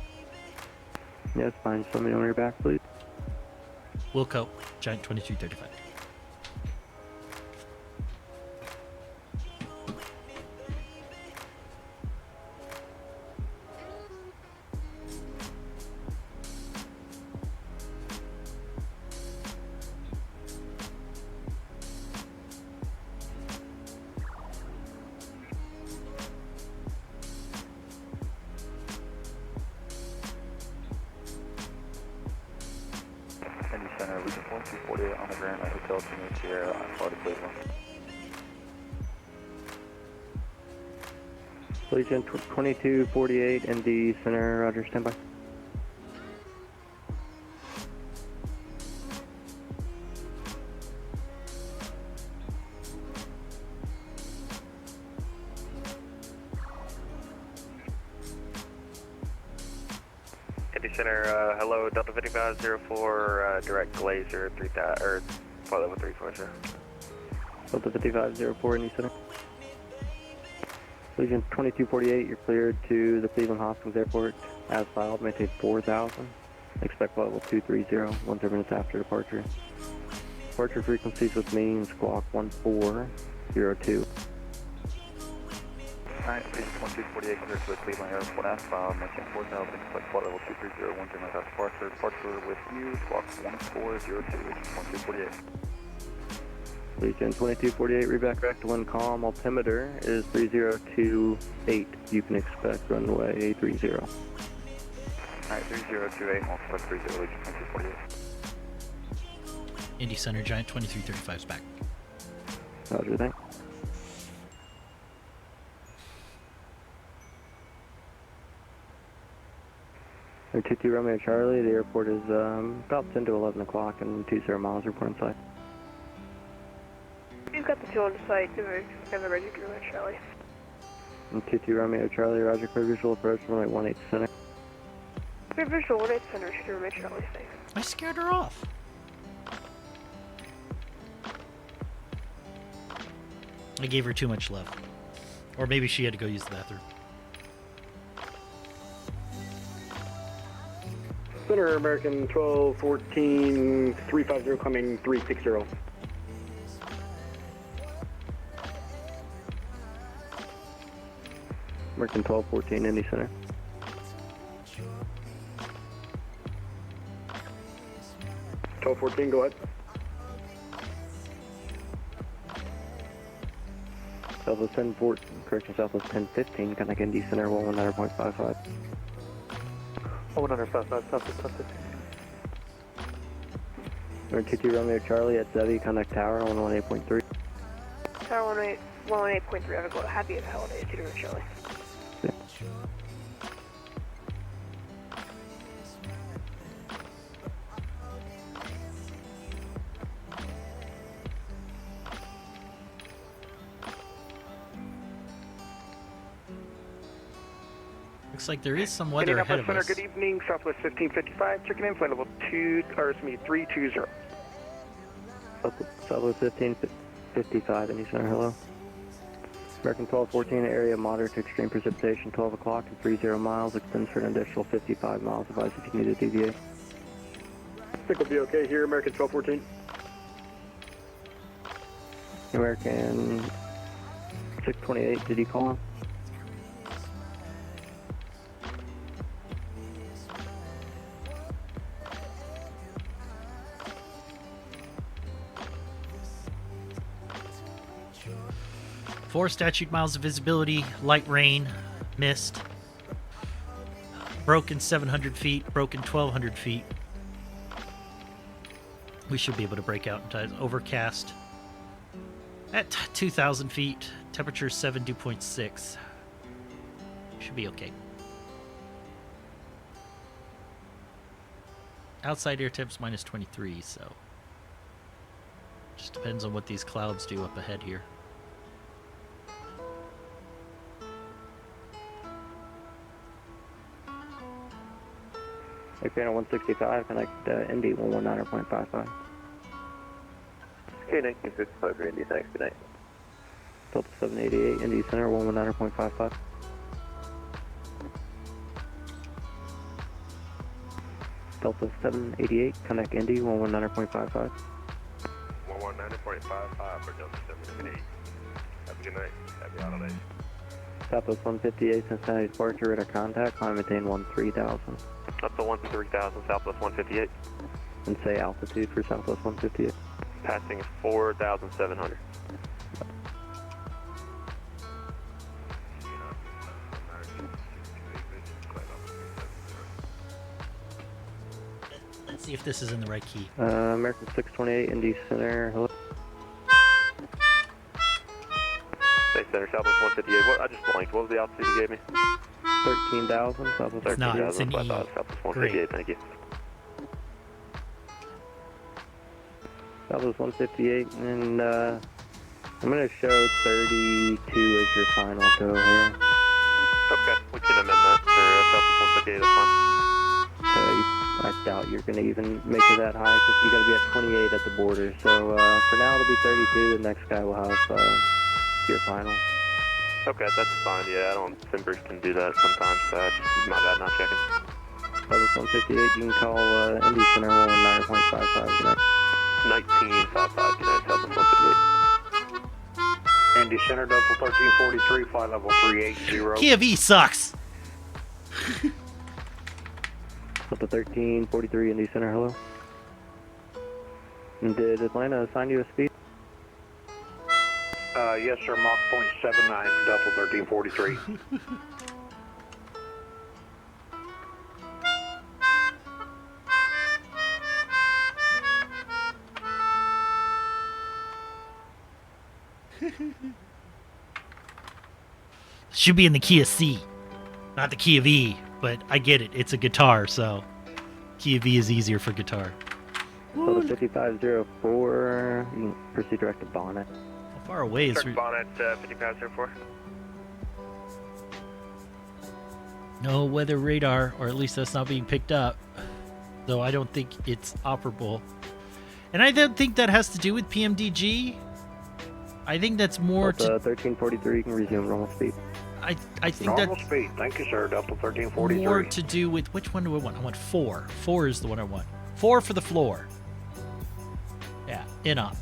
Yeah, it's fine. Just let me know when you're back, please. Wilco, Giant 2335. Indy Center, Region 1248 on the ground at Hotel Junior Sierra on Florida Cleveland. Legion 2248, ND Center, Roger, standby. Indy Center, hello, Delta 5504, direct Glazer 3000, or flight level 340. Delta 5504, Indy Center. Legion 2248, you're cleared to the Cleveland Hoskins Airport. As filed, maintain 4,000. Expect flight level 230, 10 minutes after departure. Departure frequencies with mean squawk 1402. Alright, Legion 1248, clear to the Cleveland Airport as filed, maintain 4,000, expect flight level 230, 10 minutes after departure. Departure with you, squawk 1402, Legion 1248. Legion 2248, reback back to 1 calm. Altimeter is 3028. You can expect runway 30. Alright, 3028, we'll expect 30, Legion 2248. Indy Center, Giant 2335 is back. Roger, thanks. Air 22 Romeo Charlie, the airport is about 10 to 11 o'clock and 20 miles report inside. You've got the fuel on the site, and the ready to go at Charlie. And 22 Romeo Charlie, Roger, clear visual approach, runway 18 center. Clear visual, 18 center, to Romeo Charlie, safe. I scared her off. I gave her too much love. Or maybe she had to go use the bathroom. Center, American 1214, 350, coming 360. American 1214, Indy Center. Go ahead. Southwest 1014, correction, Southwest 1015, connect Indy Center, 119.55. 155, Southwest 1015. 22 Romeo Charlie at Zevi, connect Tower, 118.3. Tower 118.3, have a go. Happy holidays to Romeo Charlie. Looks like there is some weather ahead of us. Good evening, Southwest 1555, checking in, flight level 320. Southwest 1555, Indy Center, hello. American 1214, area moderate to extreme precipitation, 12 o'clock and 30 miles, extends for an additional 55 miles, advise if you need to deviate. I think we'll be okay here, American 1214. American 628, did you call him? 4 statute miles of visibility, light rain, mist. Broken 700 feet, broken 1,200 feet. We should be able to break out in time. Overcast. At 2,000 feet, temperature 7 dew point 6. Should be okay. Outside air temps minus 23, so just depends on what these clouds do up ahead here. Channel 165, connect Indy 119.55. Okay, 1955 for Indy, thanks, good night. Delta 788, Indy Center 119.55. Delta 788, connect Indy 119.55. 119.55 for Delta 788. Have a good night. Happy holidays. Southwest 158, Cincinnati departure, radar contact, climb maintain 13,000. Up to 13,000, Southwest 158. And say altitude for Southwest 158. Passing 4,700. Let's see if this is in the right key. American 628, Indy Center, hello. Say Center, Southwest 158. What? I just blanked. What was the altitude you gave me? 13,000, Southwest 13,000. Not, it's an E. Southwest 158, thank you. Southwest 158, and I'm going to show 32 as your final go here. Okay, we can amend that for Southwest 158, that's fine. I doubt you're going to even make it that high because you got to be at 28 at the border. So for now it'll be 32. The next guy will have your final. Okay, that's fine. Yeah, I don't. Simbers can do that sometimes. Just my bad not checking. Southwest 158, you can call Indy Center 119.55. Good night. 1955. Good night, Southwest 158. Indy Center, Delta 1343, flight level 380. Kia V sucks. Delta 1343, Indy Center, hello. And did Atlanta assign you a speed? Yes, sir, Mach 0.79 for Delta 1343. Should be in the Kia C, not the Kia V, but I get it. It's a guitar, so Kia V is easier for guitar. Delta 5504, you can proceed direct to Bonnet. How far away is Direct Bonnet 5504. no weather radar, or at least that's not being picked up, though I don't think it's operable. And I don't think that has to do with PMDG. I think that's more Delta 1343, you can resume normal speed. I think Normal that's speed, thank you, sir, Delta 1343. more to do with, which one do I want? I want 4. 4 is the one I want. 4 for the floor. Yeah, in up.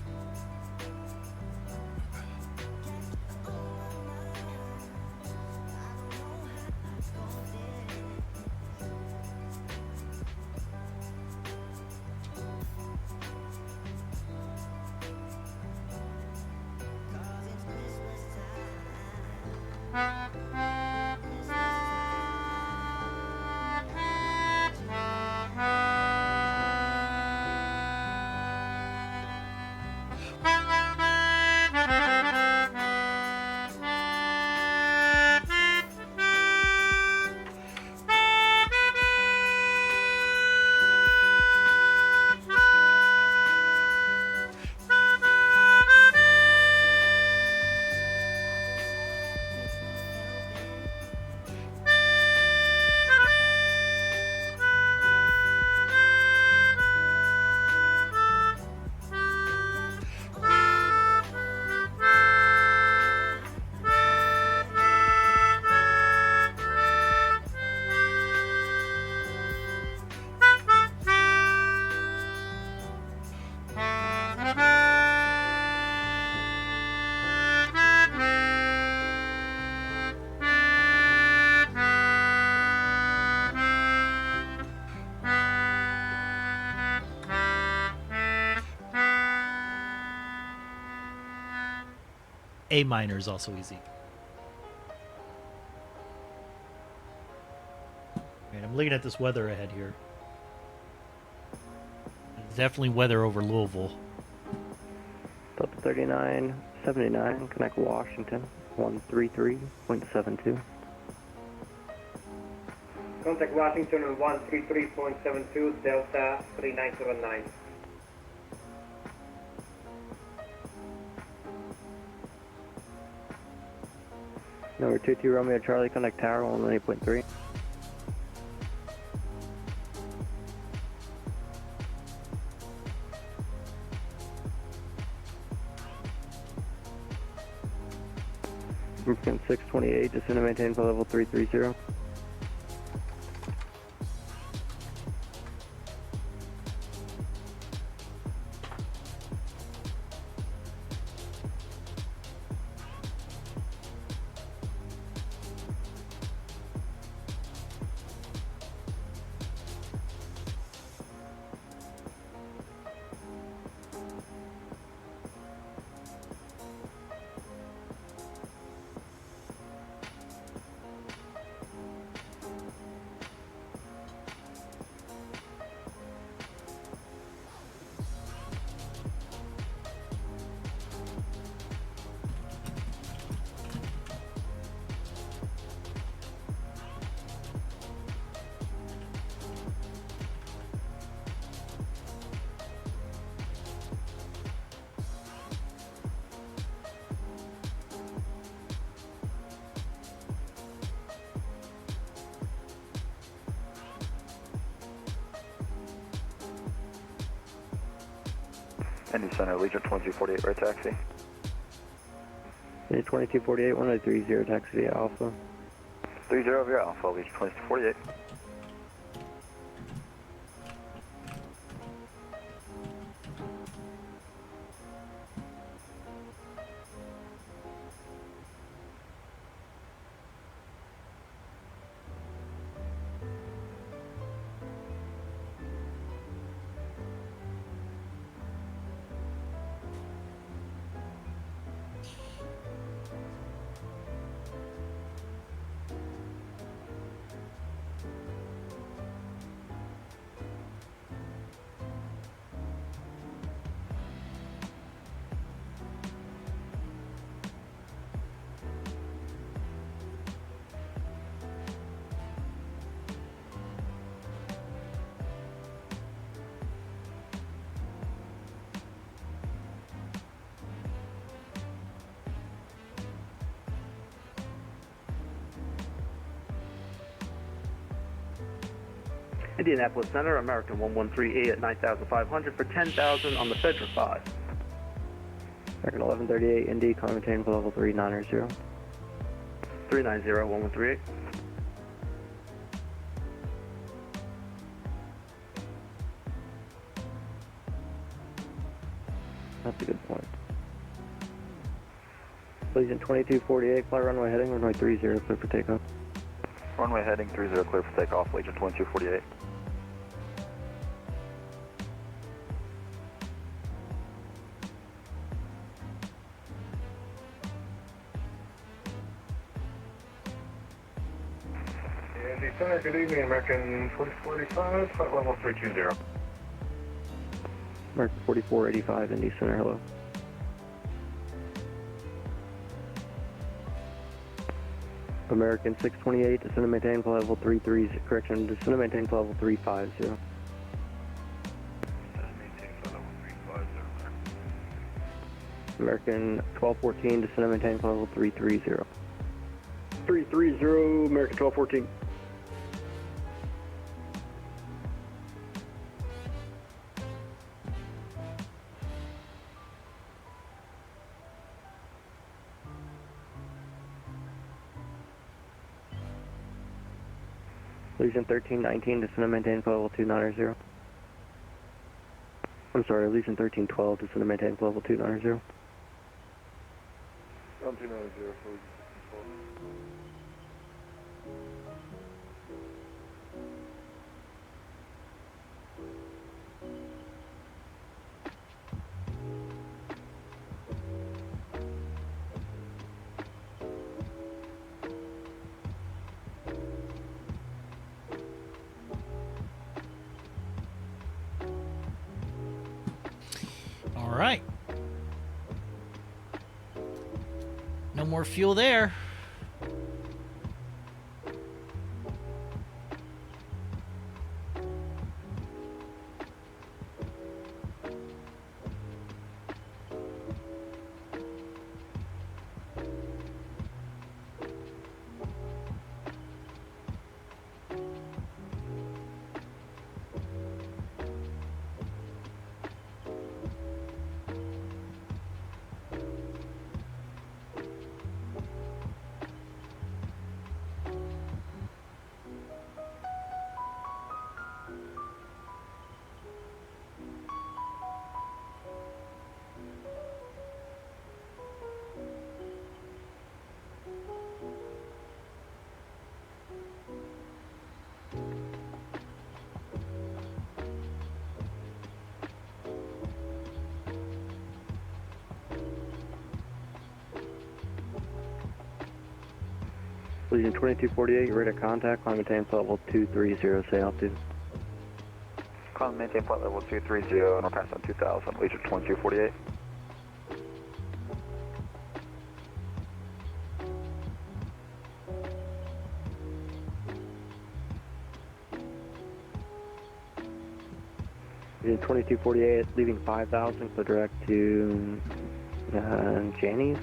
A minor is also easy. And I'm looking at this weather ahead here. There's definitely weather over Louisville. Delta 3979, connect Washington, 133.72. Contact Washington on 133.72, Delta 3979. Number 22 Romeo Charlie, contact Tower 118.3. American 628, descend and maintain for level 330. Indy Center, Legion 2248, right taxi. Indy 2248, 1030, taxi via Alpha. 30 via Alpha, Legion 2248. Indianapolis Center, American 113A at 9,500 for 10,000 on the Fedra 5. American 1138, Indy, maintain for level 390. 390, 1138. That's a good point. Legion 2248, fly runway heading, runway 30, clear for takeoff. Runway heading 30, clear for takeoff, Legion 2248. Indy Center, good evening, American 4485, flight level 320. American 4485, Indy Center, hello. American 628, descend and maintain for level 33, correction, descend and maintain for level 350. American 1214, descend and maintain for level 330. 330, American 1214. Legion 1319, descend and maintain for level 290. I'm sorry, Legion 1312, descend and maintain for level 290. 290 for Legion 1312. No more fuel there. Legion 2248, you're ready to contact, climb maintain flight level 230, say altitude. Climb maintain flight level 230, and I'll pass on 2000, Legion 2248. Legion 2248, leaving 5000, so direct to Janney's.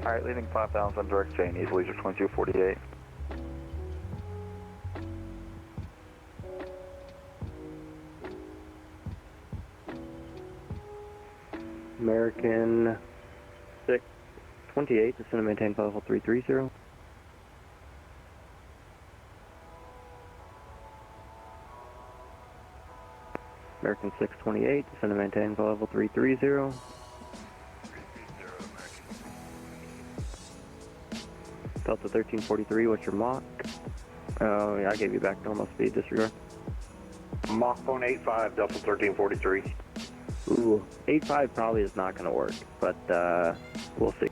Alright, leaving 5000, direct Janney's, Legion 2248. American 628, descend and maintain flight level 330. American 628, descend and maintain flight level 330. Delta 1343, what's your Mach? Oh, yeah, I gave you back normal speed, disregard. Mach 0.85, Delta 1343. Ooh, 85 probably is not going to work, but we'll see.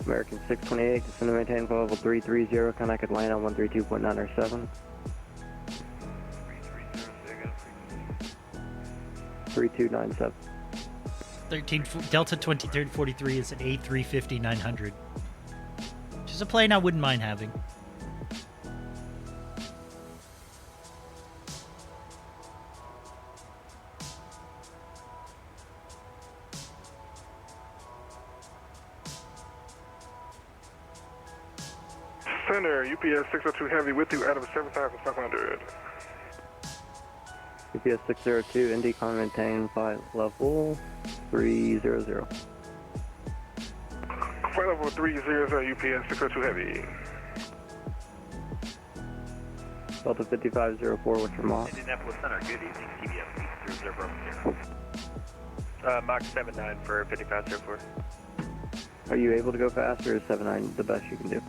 American 628, descend and maintain flight level 330, contact Atlanta 132.907. 3297. Delta 2343 is an A350-900, which is a plane I wouldn't mind having. Center, UPS 602 Heavy with you out of 7,500. UPS 602, Indy, climb maintain flight level 300. Flight level 300, UPS 602 Heavy. Delta 5504, what's your Mach? Indianapolis Center, good evening, TBS 00. Mach 79 for 5504. Are you able to go faster, or is 79 the best you can do?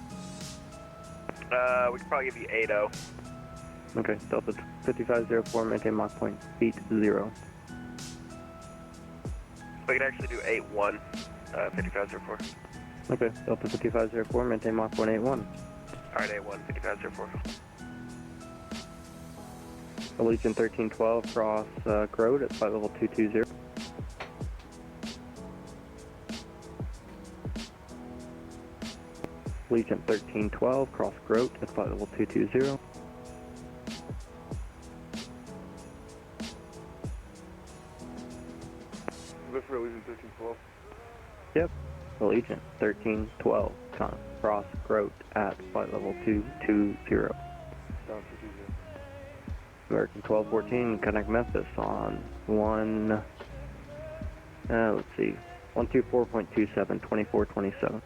We could probably give you 80. Okay, Delta 5504, maintain Mach point 80. We could actually do 81, 5504. Okay, Delta 5504, maintain Mach 181. Alright, 81, 5504. Allegiant 1312, cross Grote at flight level 220. Allegiant 1312, cross Grote at flight level 220. This for Allegiant 1312. Yep, Allegiant 1312, cross Grote at flight level 220. Down 220. American 1214, connect Memphis on let's see, 124.27, 2427.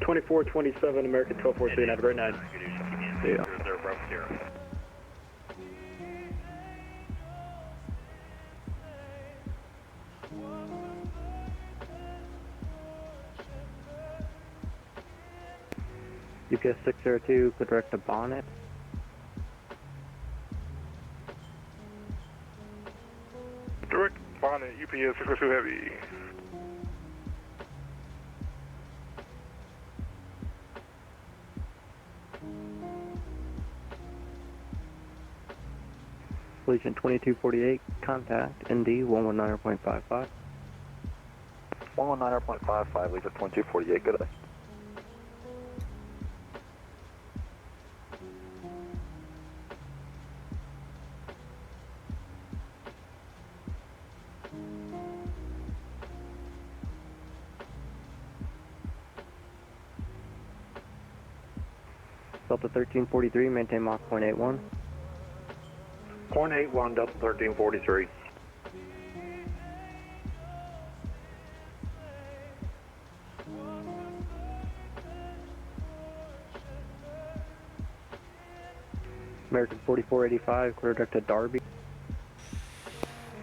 2427, American 1243, have a great night. Yeah. 00. UPS 602, could direct to Bonnet. Direct Bonnet, UPS 602 Heavy. Legion 2248, contact ND 119.55. 119.55, Legion 2248, good day. Delta 1343, maintain Mach 0.81. 0.81, Delta 1343. American 4485, clear direct to Darby.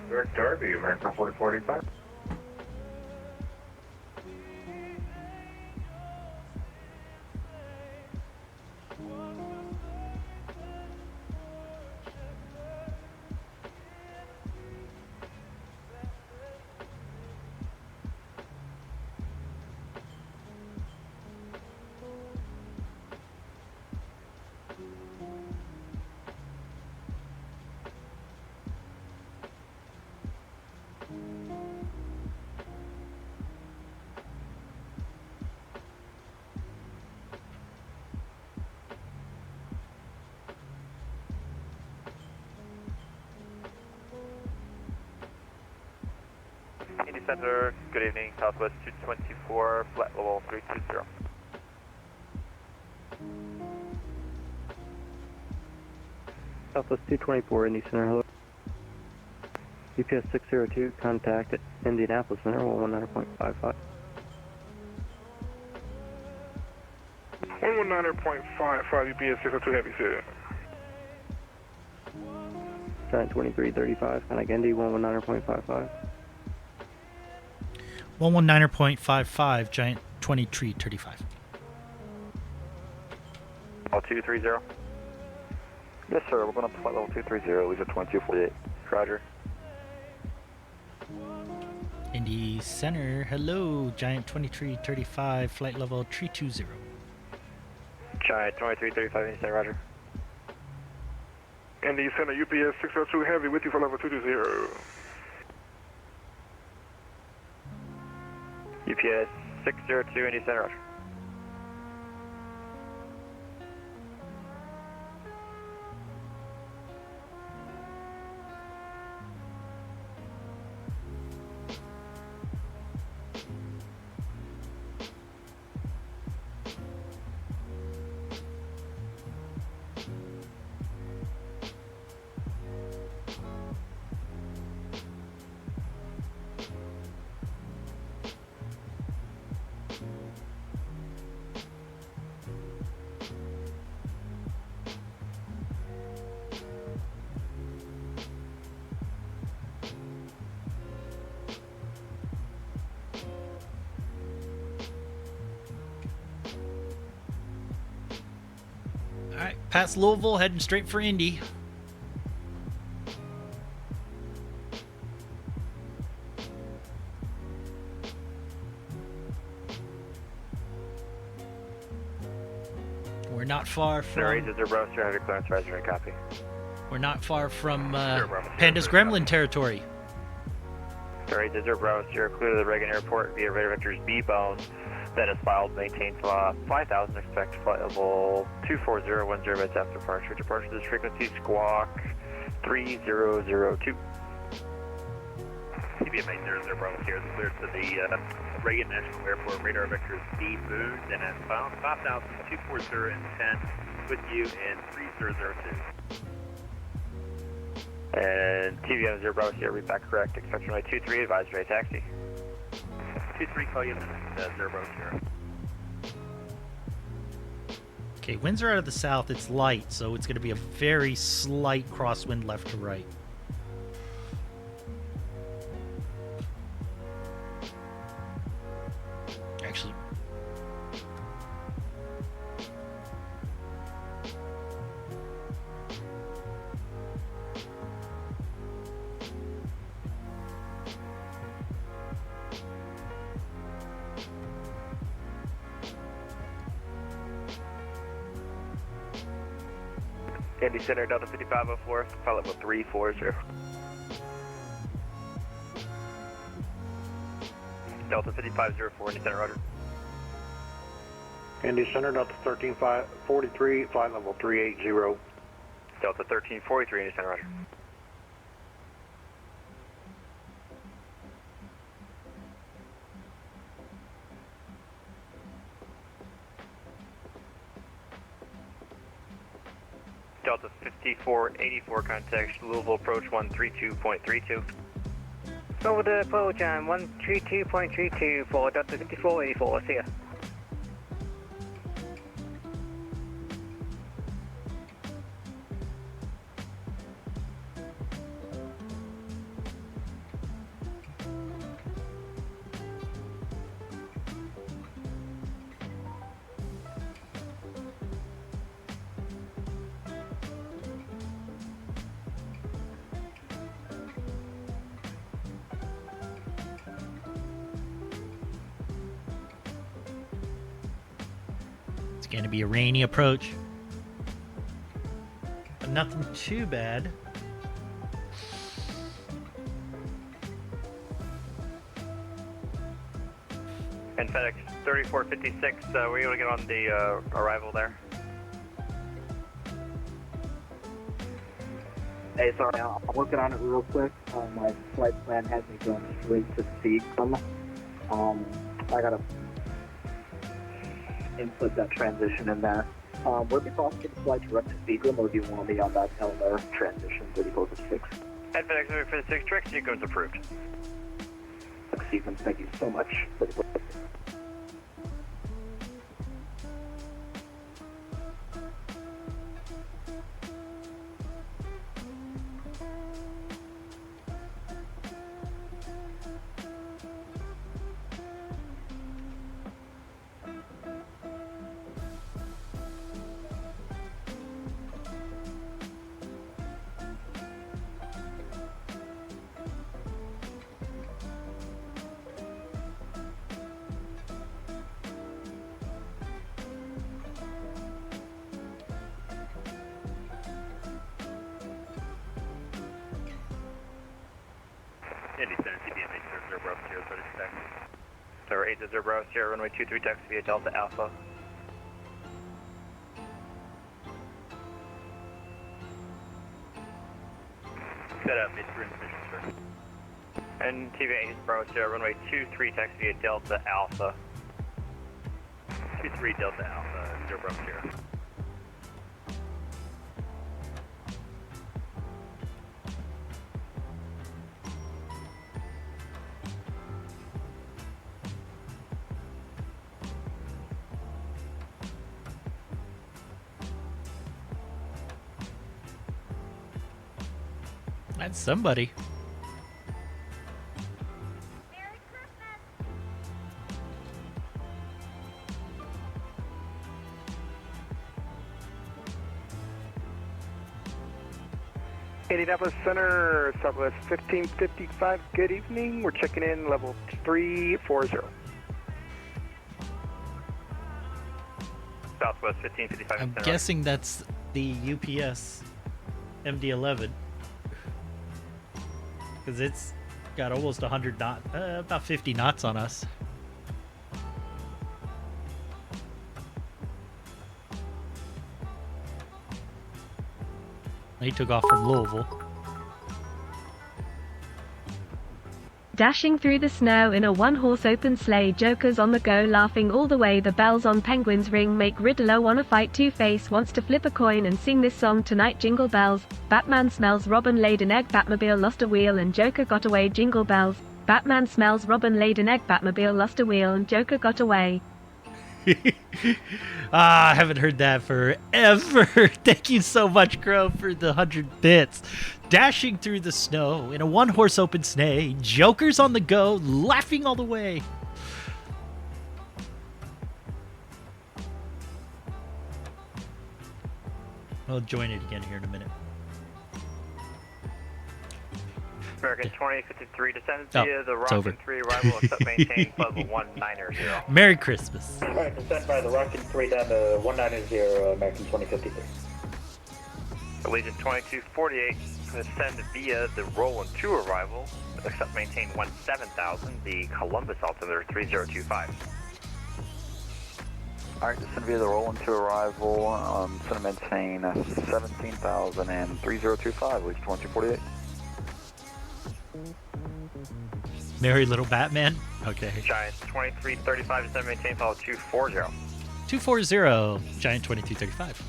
Direct Darby, American 4485. Indy Center, good evening, Southwest 224, flat level 320. Southwest 224, Indy Center, hello. UPS 602, contact at Indianapolis Center, 119.55. 119.55, UPS 602 Heavy, sir. Giant 2335, contact Indy 119.55. 119.55, Giant 2335. All 230? Yes, sir. We're going up to flight level 230, Legion 2248. Roger. Indy Center, hello, Giant 2335, flight level 320. Giant 2335, Indy Center, roger. Indy Center, UPS 602 Heavy with you for level 220. UPS 602, Indy Center, roger. All right, past Louisville, heading straight for Indy. We're not far from. Copy. We're not far from Panda's Gremlin territory. Ferry Desert Bravo, Sierra, clear to the Reagan Airport via radar vectors B-Bone. That is filed, maintain 5,000, expect flight level 240, 10 minutes after departure. Departure to this frequency, squawk 3002. CBMA 00 Bravo Sierra, clear to the Reagan National Airport, radar vectors B-Boon, then as filed, 5,000, 240, and 10 with you in 3002. And TVM 0 Bravo Sierra, read back correct, expect runway 23, advisory taxi. 23, call you 0 Bravo Sierra. Okay, winds are out of the south. It's light, so it's going to be a very slight crosswind left to right. Actually, Indy Center, Delta 5504, flight level 340. Delta 5504, Indy Center, roger. Indy Center, Delta 13543, flight level 380. Delta 1343, Indy Center, roger. Delta 5484, contact Louisville approach 132.32. Over the approach on 132.32 for Delta 5484, see ya. It's going to be a rainy approach. But nothing too bad. And FedEx 3456, were you able to get on the arrival there? Hey, sorry, I'm working on it real quick. My flight plan has me going straight to Seagram. I gotta input that transition in there. Would it be possible to fly direct to Seagram, or do you want me on that Elmer transition pretty close to 6? At FedEx 3456, direct sequence approved. Sequence, thank you so much. Indy Center, CBM 800 Bravo Sierra, ready for taxi. Tower 800 Bravo Sierra, runway 23 taxi via Delta Alpha. Set up, it's room position, sir. And TV 8 Bravo Sierra, runway 23 taxi via Delta Alpha. 23 Delta Alpha, 0 Bravo Sierra. That's somebody. Indianapolis Center, Southwest 1555, good evening. We're checking in level 340. Southwest 1555. I'm guessing that's the UPS MD-11. Because it's got almost 100 knots, about 50 knots on us. They took off from Louisville. Dashing through the snow in a one-horse open sleigh, jokers on the go laughing all the way, the bells on Penguins ring make Riddler wanna fight Two-Face, wants to flip a coin and sing this song tonight, jingle bells, Batman smells Robin laid an egg, Batmobile lost a wheel and Joker got away, jingle bells, Batman smells Robin laid an egg, Batmobile lost a wheel and Joker got away. I haven't heard that forever. Thank you so much, Crow, for the 100 bits. Dashing through the snow in a one-horse open sleigh, jokers on the go, laughing all the way. I'll join it again here in a minute. American 2053 descends via the over. Rocket 3 arrival, except maintain level 190. Merry Christmas. Alright, descend by the Rocket 3 down to 190, American 2053. Allegiant 2248, ascend via the Roland 2 arrival, except maintain 17,000, the Columbus altimeter 3025. Alright, descend via the Roland 2 arrival, center maintain 17,000 and 3025, Allegiant 2248. Merry little Batman? Okay. Giant 2335, descend maintain, follow 240. 240, Giant 2235.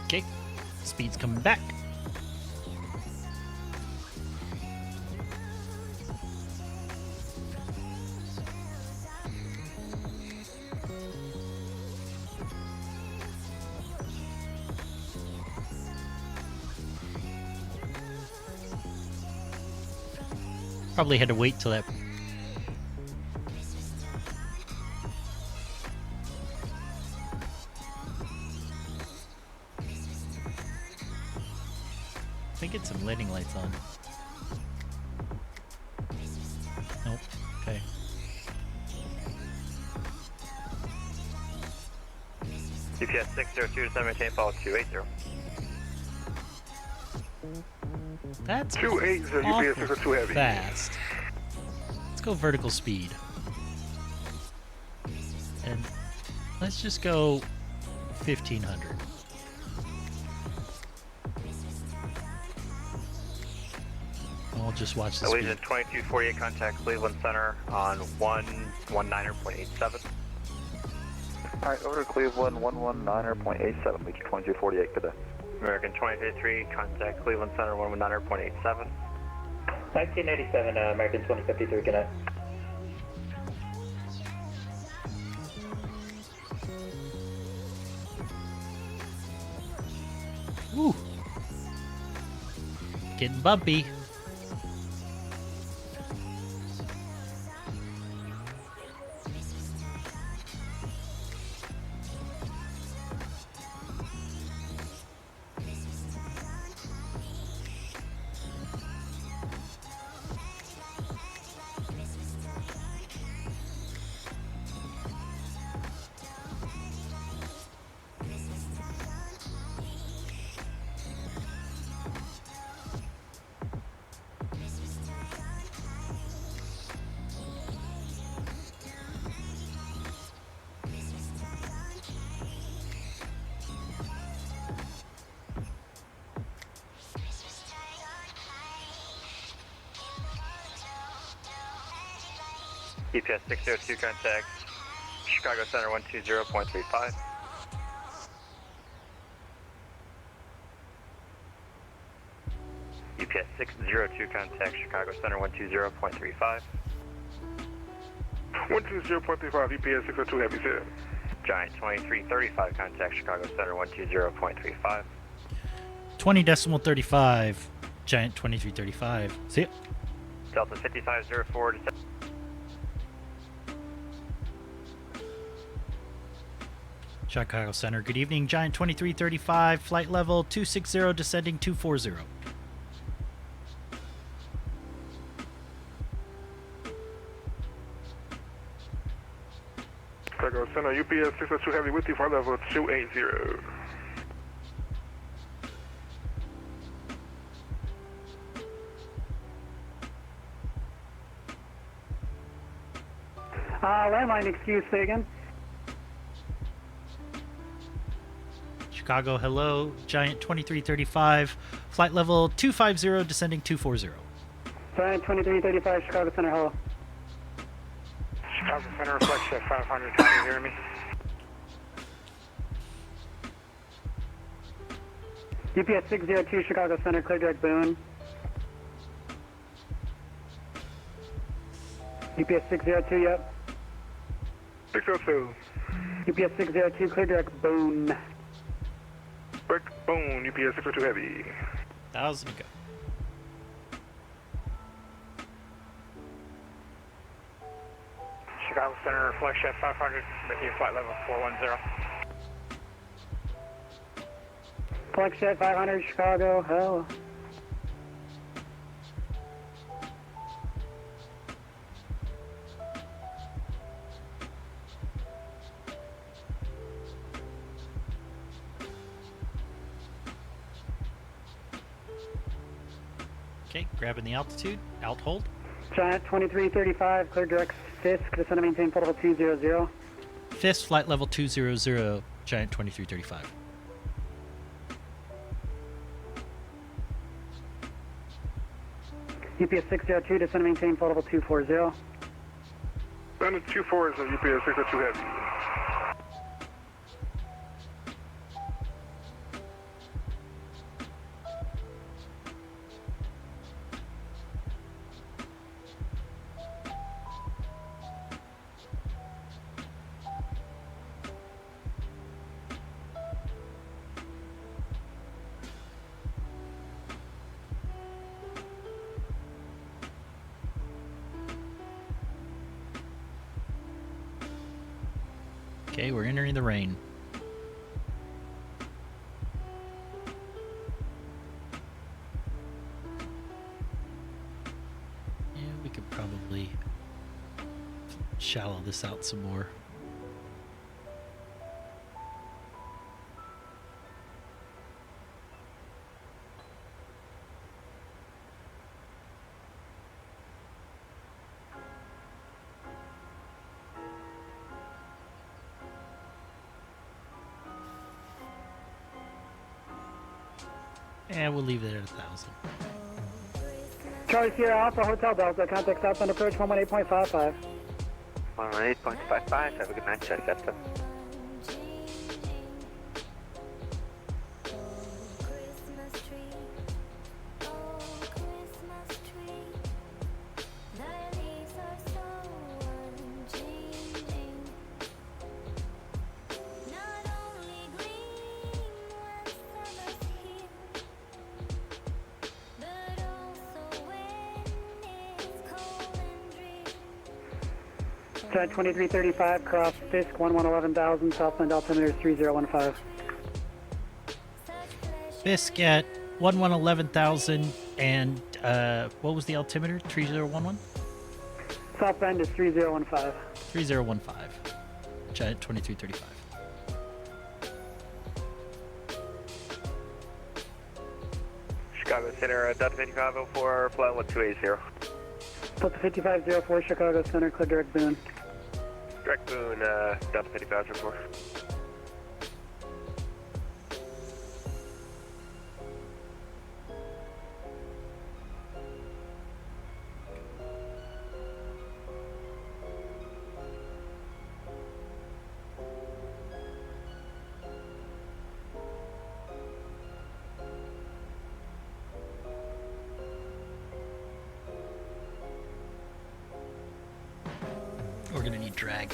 Okay, speed's coming back. Probably had to wait till that. I think it's some landing lights on. Nope. Okay. UPS 602 to 7 follow 280. That's 280 UPS 602 heavy. Fast. Let's go vertical speed. And let's just go 1500. And we'll just watch the speed. Allegiant 2248, contact Cleveland Center on 119.87. Alright, over to Cleveland 119.87, Allegiant 2248, good day. American 253, contact Cleveland Center 119.87. 1987, American 2053, good night. Woo. Getting bumpy. UPS 602, contact Chicago Center 120.35. UPS 602, contact Chicago Center 120.35. 120.35, UPS 602 heavy, sir. Giant 2335, contact Chicago Center 120.35. 20.35, Giant 2335. See ya. Delta 5504 to Chicago Center, good evening. Giant 2335, flight level 260, descending 240. Chicago Center, UPS 602 heavy with you, flight level 280. Landline excuse, say again. Chicago, hello. Giant 2335, flight level 250, descending 240. Giant 2335, Chicago Center, hello. Chicago Center, reflection at 500, can you hear me? UPS 602, Chicago Center, clear direct Boone. UPS 602, yep. 602. UPS 602, clear direct Boone. Boone, UPS 602 heavy. 1,000 to go. Chicago Center, reflection at 500, with you, flight level 410. Flex Jet 500 Chicago, hell. Okay, grabbing the altitude. Alt hold. Giant 2335, clear direct Fisk, descend and maintain flight level 200. Fisk, flight level 200, Giant 2335. UPS 602, descend and maintain flight level 240. Standard 24 is a UPS 602 Heavy. Okay, we're entering the rain. Yeah, we could probably shallow this out some more. And we'll leave it at 1,000. Charlie Sierra Alpha Hotel Delta, contact southbound approach 118.55. 118.55, have a good night, check that. Giant 2335, cross Fisk, 11,000, southbound altimeter 3015. Fisk at 11,000 and what was the altimeter? 3011? Southbound is 3015. 3015. Giant 2335. Chicago Center, Delta 5504, flight 1280. Delta 5504, Chicago Center, clear direct Boone. Direct Boone, Delta 5504. We're gonna need drag.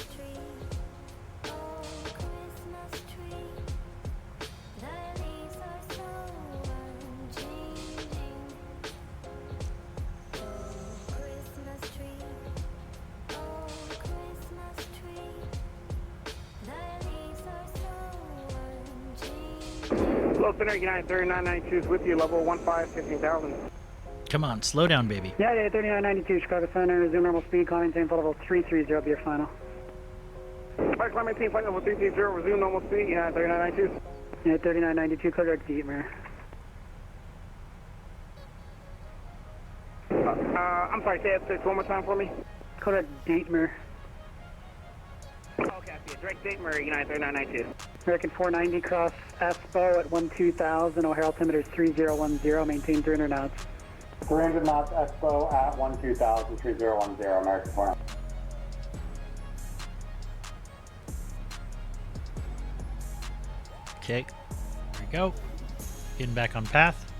Low Center, United 3992 is with you, level 15,000. Come on, slow down, baby. Yeah, 3992, Chicago Center, resume normal speed, climb maintain flight level 330, be your final. Flight climb maintain flight level 330, resume normal speed, United 3992. Yeah, 3992, clear direct Dietmar. I'm sorry, say that one more time for me. Clear direct Dietmar. Okay, I see it. Direct Dietmar, United 3992. American 490, cross Espo at 12,000, O'Hare altimeter is 3010, maintain 300 knots. 300 knots, Expo at 12,000, 3010, American 490. Okay, there we go. Getting back on path.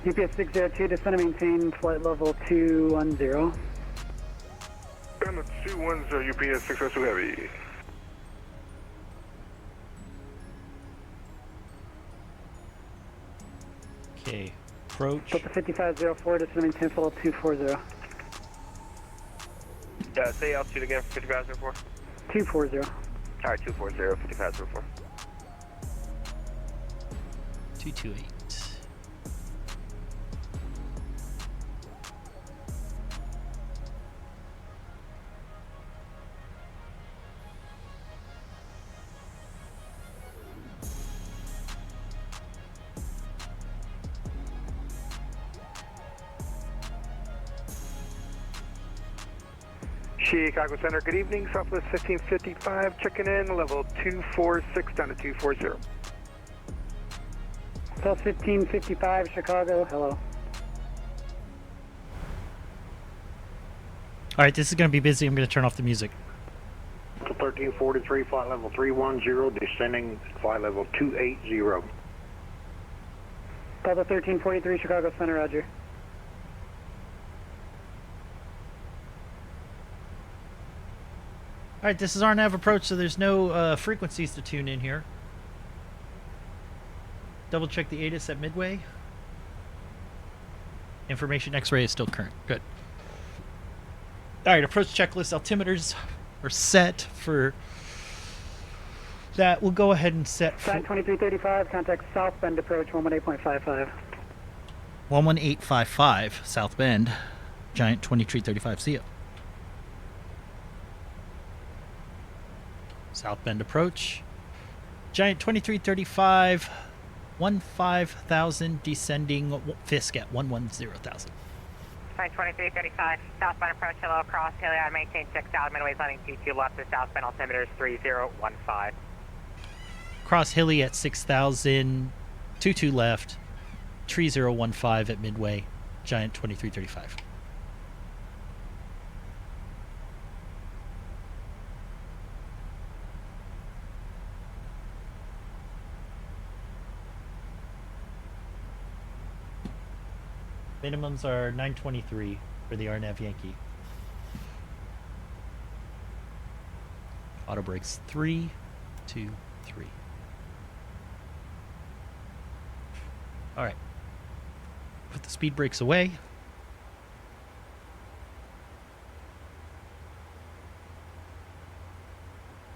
UPS 602, descend and maintain flight level 210. Standard 210, UPS 602 Heavy. Okay, approach. Delta 5504, descend and maintain flight level 240. Say altitude again for 5504. 240. Alright, 240, 5504. 228. Chicago Center, good evening. Southwest 1555, checking in, level 246 down to 240. South 1555, Chicago, hello. All right, this is going to be busy. I'm going to turn off the music. 1343, flight level 310, descending flight level 280. Delta 1343, Chicago Center, roger. All right, this is our nav approach, so there's no frequencies to tune in here. Double check the ATIS at Midway. Information X-ray is still current. Good. All right, approach checklist altimeters are set for that. We'll go ahead and set for 2335, contact South Bend approach 118.55. 11855 South Bend, Giant 2335 CO. South Bend approach, Giant 2335, 15,000 descending Fisk at 110,000. Giant 2335, southbound approach, hello, cross Hilly, I maintain 6,000, Midway's landing 22 left to southbound altimeter is 3015. Cross Hilly at 6,000, 22 left, 3015 at Midway, Giant 2335. Minimums are 923 for the RNAV Yankee. Auto brakes 3, 2, 3. All right. Put the speed brakes away.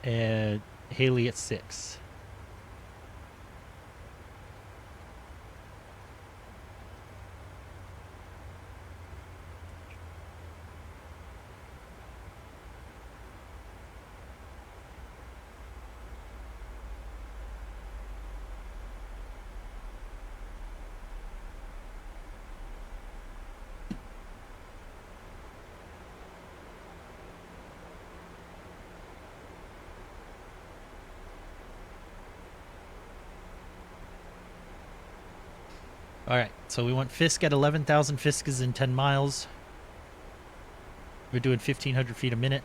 And Haley at 6. All right, so we want Fisk at 11,000. Fisk is in 10 miles. We're doing 1,500 feet a minute.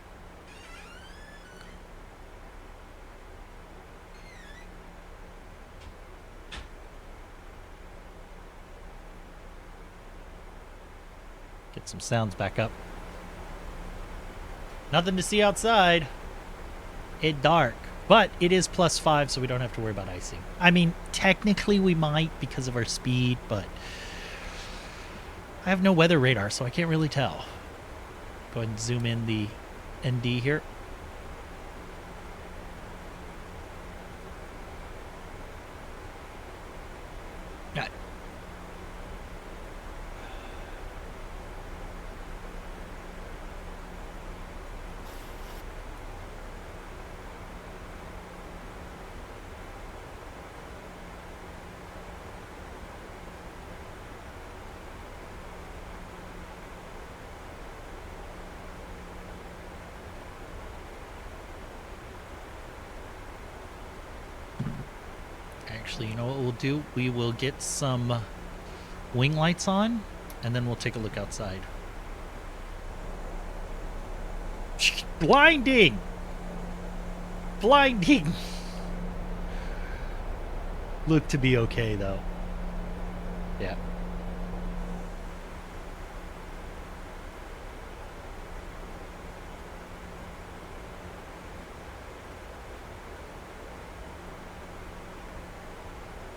Get some sounds back up. Nothing to see outside. It's dark. But it is +5, so we don't have to worry about icing. I mean, technically we might because of our speed, but I have no weather radar, so I can't really tell. Go ahead and zoom in the ND here. Got it. Actually, you know what we'll do? We will get some wing lights on, and then we'll take a look outside. Blinding! Blinding! Look to be okay, though. Yeah.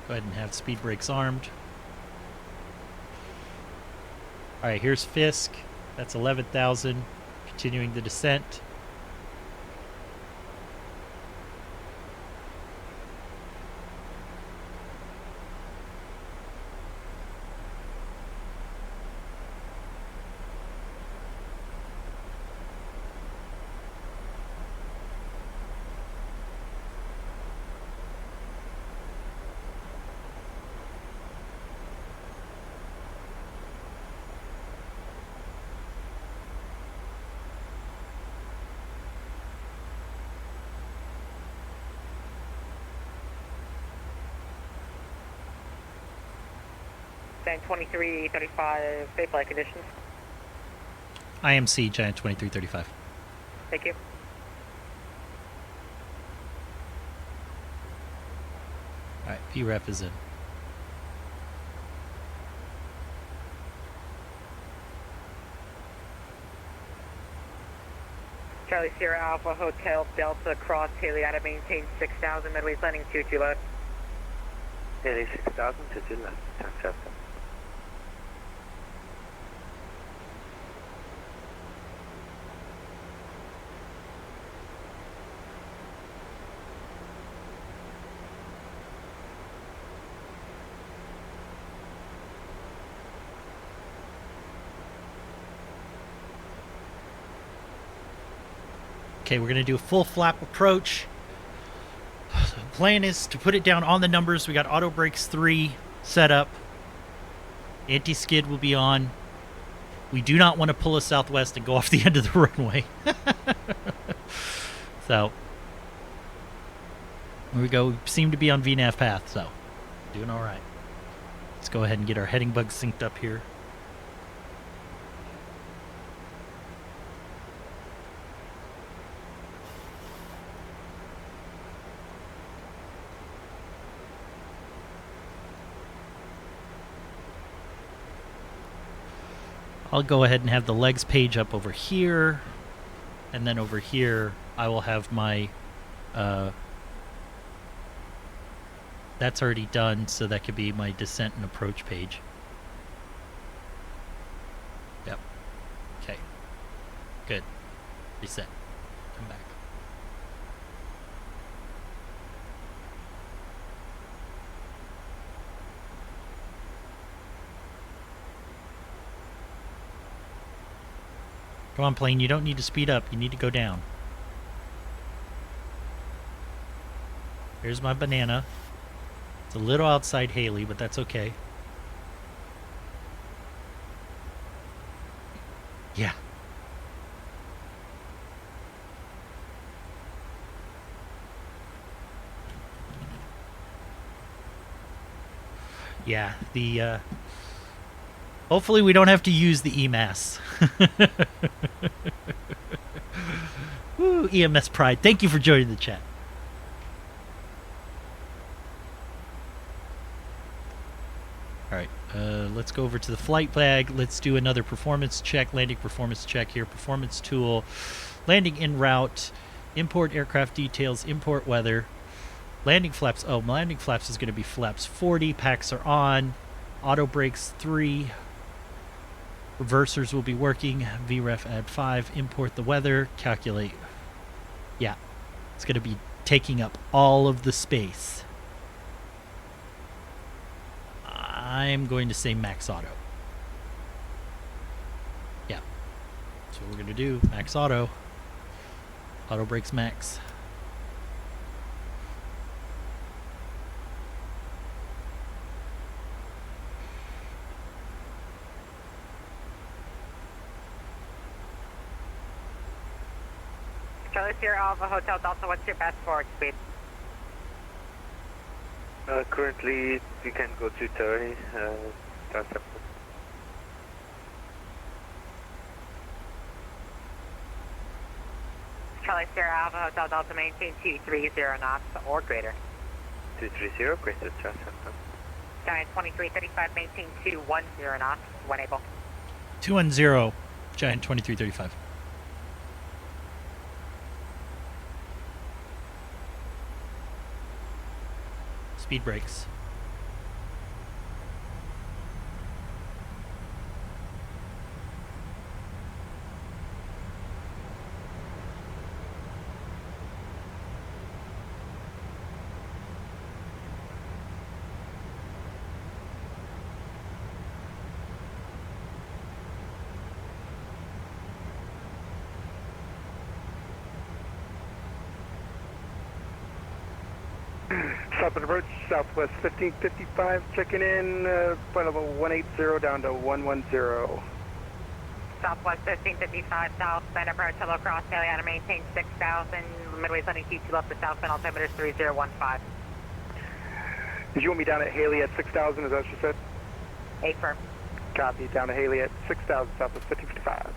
Go ahead and have speed brakes armed. Alright, here's Fisk. That's 11,000. Continuing the descent. Giant 2335, safe flight conditions. IMC Giant 2335. Thank you. Alright, VREF is in. Charlie Sierra Alpha Hotel Delta Cross Haley out of maintain 6000, Midway's landing 22 left. Haley 6000, 22 left, South. Okay, we're going to do a full flap approach. So the plan is to put it down on the numbers. We got auto brakes 3 set up. Anti-skid will be on. We do not want to pull a southwest and go off the end of the runway. So, here we go. We seem to be on VNAV path, so doing all right. Let's go ahead and get our heading bugs synced up here. I'll go ahead and have the legs page up over here, and then over here I will have my that's already done, so that could be my descent and approach page. Yep. Okay. Good. Reset. Come back. Come on, plane, you don't need to speed up, you need to go down. Here's my banana. It's a little outside Haley, but that's okay. Yeah. Yeah, the hopefully we don't have to use the EMAS. Woo, EMS Pride. Thank you for joining the chat. Alright, let's go over to the flight flag. Let's do another performance check, landing performance check here. Performance tool, landing en route, import aircraft details, import weather, landing flaps. Oh, landing flaps is going to be flaps 40. Packs are on. Auto brakes 3. Reversers will be working. VREF add 5. Import the weather. Calculate. Yeah, it's going to be taking up all of the space. I'm going to say max auto. Yeah, that's what we're going to do. Max auto. Auto brakes max. Charlie Sierra Alpha Hotel Delta, what's your best forward speed? Currently, we can go to 30. That's up. Charlie Sierra Alpha Hotel Delta, maintain 230 knots or greater. 230, greater, just up. Giant 2335, maintain 210 knots when able. 210, Giant 2335. Speed brakes. Southwest approach, Southwest 1555, checking in, flight level 180 down to 110. Southwest 1555, southbound approach, hello cross, Haley out of maintain 6000, Midway's landing Q2 left to southbound, altimeter 3015. Did you want me down at Haley at 6000, is that what you said? 8 firm. Copy, down to Haley at 6,000 Southwest 1555.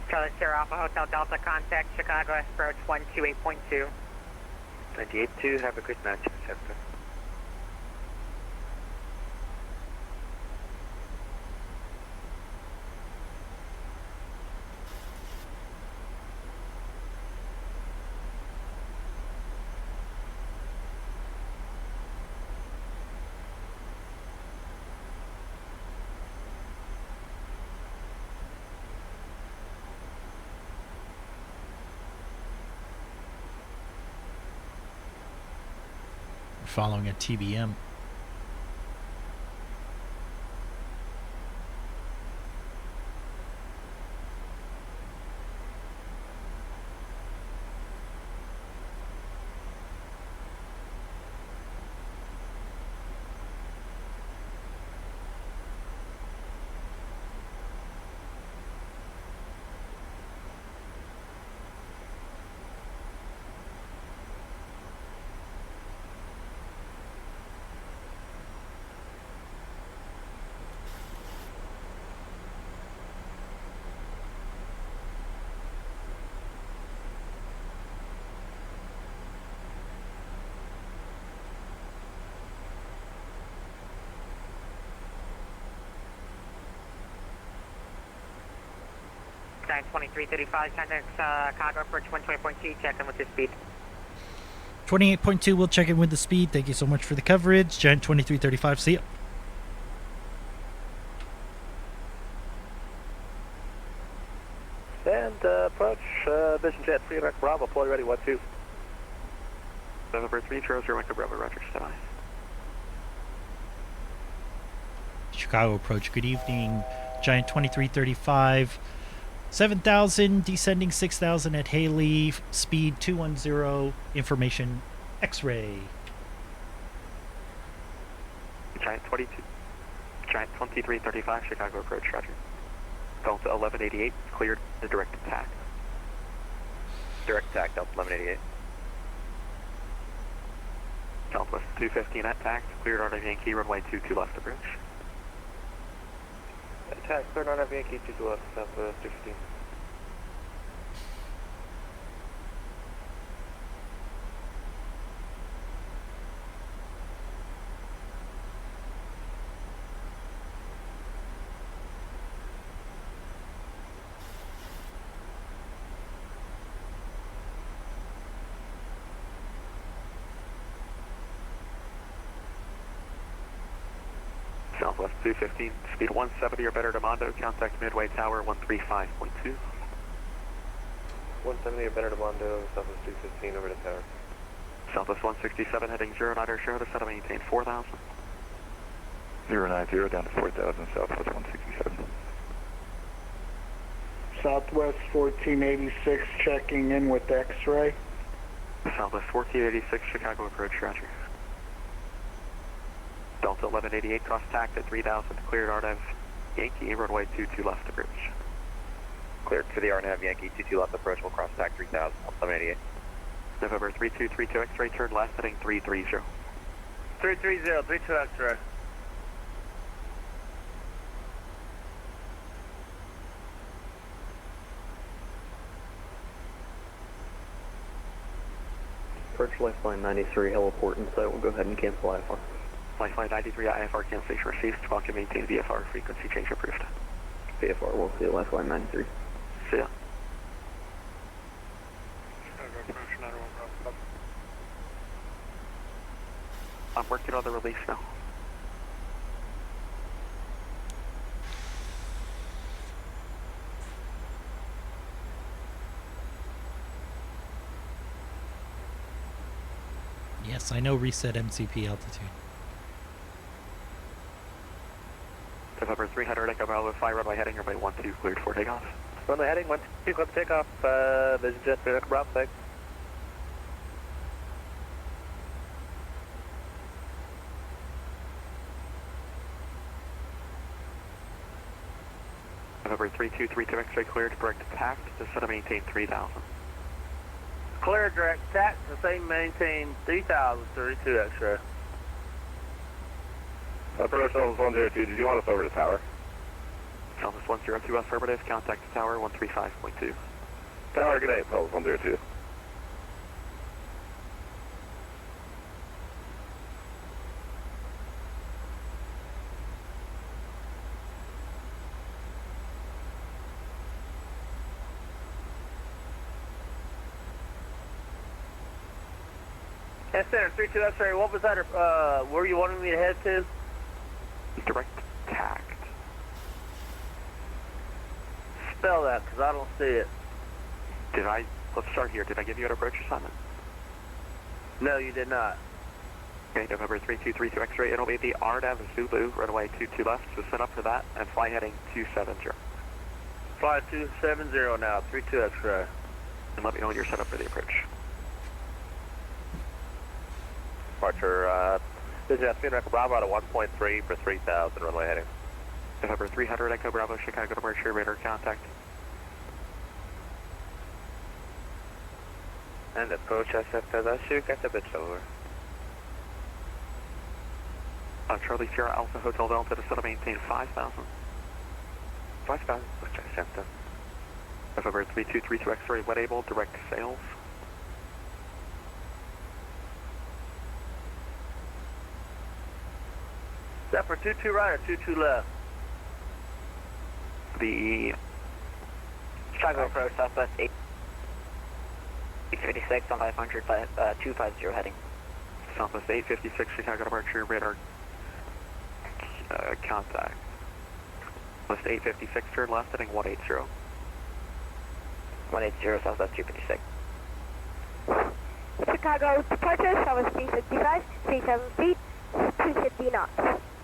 Charlie Sierra Alpha Hotel Delta, contact Chicago approach 128.2. 98.2, have a good match, Chester. Following a TBM. Giant 2335, contact Chicago approach 120.2, check in with the speed. 28.2, we'll check in with the speed. Thank you so much for the coverage. Giant 2335, see ya. And approach, Vision Jet 3 Rec Bravo, fully ready, 1-2. November 300, Echo Bravo, Roger, stand by. Chicago approach, good evening. Giant 2335, 7,000, descending 6,000 at Haley, speed 210, information X-ray. Giant 2335, Chicago approach, Roger. Delta 1188, cleared the direct attack. Direct attack, Delta 1188. Southwest 215 at tact, cleared out of Yankee, runway 22 left approach. Attack, cleared out of Yankee, 22 left, Southwest 215. Southwest 215, speed 170 or better to Mondo, contact Midway Tower 135.2. 170 or better to Mondo, Southwest 215 over to Tower. Southwest 167 heading 09er, show the set to maintain 4,000. 090 down to 4,000, Southwest 167. Southwest 1486 checking in with X-ray. Southwest 1486, Chicago approach, Roger. Delta 1188, cross tact at 3,000, cleared RNAV Yankee, runway 22 left approach. Cleared to the RNAV Yankee, 22 left approach, will cross tact 3,000, 1188. November 3232, X-ray, turn left, heading 330. 330, 32 X-ray. Approach Lifeline 93, heliport in sight. We'll go ahead and cancel IFR. Lifeline 93, IFR cancellation received. Welcome, maintain VFR, frequency change approved. VFR, we'll see you, Lifeline 93. See ya. I'm working on the release now. Yes, I know reset MCP altitude. November 300, Echo Bravo, fly runway heading, runway 12, cleared for takeoff. Runway heading, 12, clear for takeoff. Vision jet, Echo Bravo, thanks. November 3232 X-ray cleared, direct attack, descend and maintain 3000. Clear direct attack, descend maintain 3000, 32 X-ray. Approach Southwest 102, did you want us over the tower? Southwest 102 affirmative, contact the tower 135.2. Tower, good day, Southwest 102. Center 32 X-ray, what was that, where you wanted me to head to? Direct attack. Spell that, because I don't see it. Let's start here. Did I give you an approach assignment? No, you did not. Okay, November 3232 X-ray, it'll be the RDAV Zulu, runway 22 left, so set up for that, and fly heading 270. Fly 270 now, 32 X-ray. And let me know when you're set up for the approach. Departure, Vision F, Echo Bravo to 1.3 for 3000, runway heading. November 300, Echo Bravo, Chicago to Mercury, radar contact. And approach SF, get a bit over. Charlie Sierra Alpha Hotel Delta to set up maintain 5000. 5000, approach SF. November 3232 X-ray, wet able, direct sales. Set for 22 right or 22 left? The Chicago approach, Southwest 856 on 500, 250 heading. Southwest 856, Chicago departure, radar contact. Southwest 856, turn left, heading 180. 180, Southwest 256. Chicago departure, Southwest 355, 37 feet, 250 knots.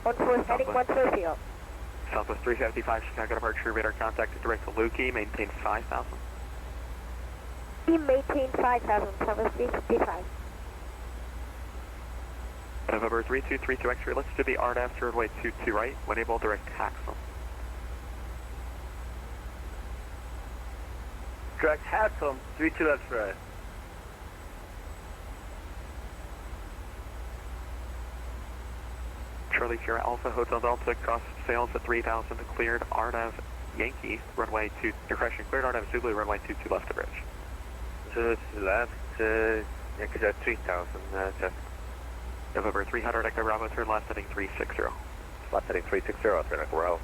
14 heading 140. Southwest 355, Chicago departure, radar contact, direct to Lukey, maintain 5000. Maintain 5000, Southwest 355. November 3232 X-ray, let's do the RDAV, runway 22 right, when able, direct taxi. Direct taxi, 32 X-ray. Charlie Sierra Alpha Hotel Delta, cross sails at 3000, cleared RDAV Yankee, runway 2, you're crashing, cleared RDAV Zulu, runway 22 left of bridge. Zulu left, Yankee at 3000, November 300, Echo Bravo, turn left heading 360. Left heading 360, turn Echo Bravo.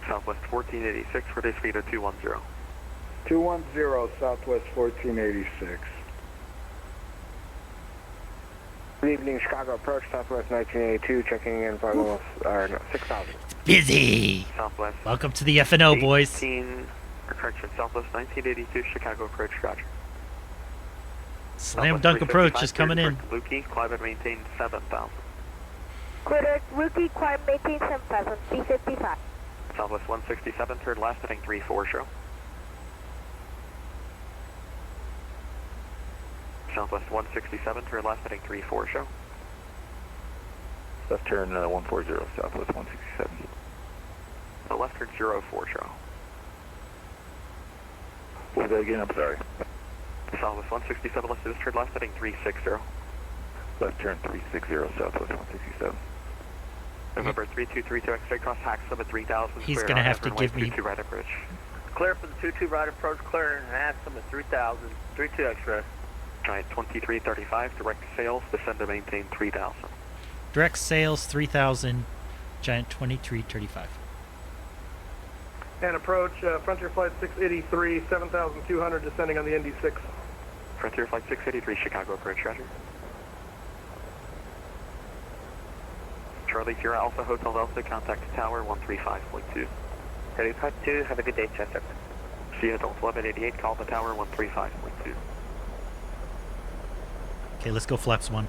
Southwest 1486, for this speed of 210. 210, Southwest 1486. Good evening, Chicago approach, Southwest 1982, checking in for 6,000. Busy! Southwest. Welcome to the FNO, boys. Southwest 1982, Chicago approach, roger. Slam dunk approach is coming in. Lukey, climb and maintain 7,000. Clear Rookie, climb maintain 7,000, 355. Southwest 167, turn left heading 34. Southwest 167, turn left heading 34. Left turn 140, Southwest 167. Left turn 04. What was that again? I'm sorry. Southwest 167, let's do this turn left heading 360. Left turn 360, Southwest 167. November 3232, X-ray cross Haxham at 3000. He's going to have to give me... 22 right approach. Clear for the 22 right approach, clear and Haxham at 3000, 32 X-ray. Giant 2335, direct sales, descend to maintain 3000. Direct sales 3000, Giant 2335. And approach Frontier Flight 683, 7,200, descending on the ND6. Frontier Flight 683, Chicago approach, roger. Charlie Sierra Alpha Hotel Delta, contact tower 135.2. 35.2, have a good day, Chester. Seattle 1188, call the tower 135.2. Okay, let's go flaps 1.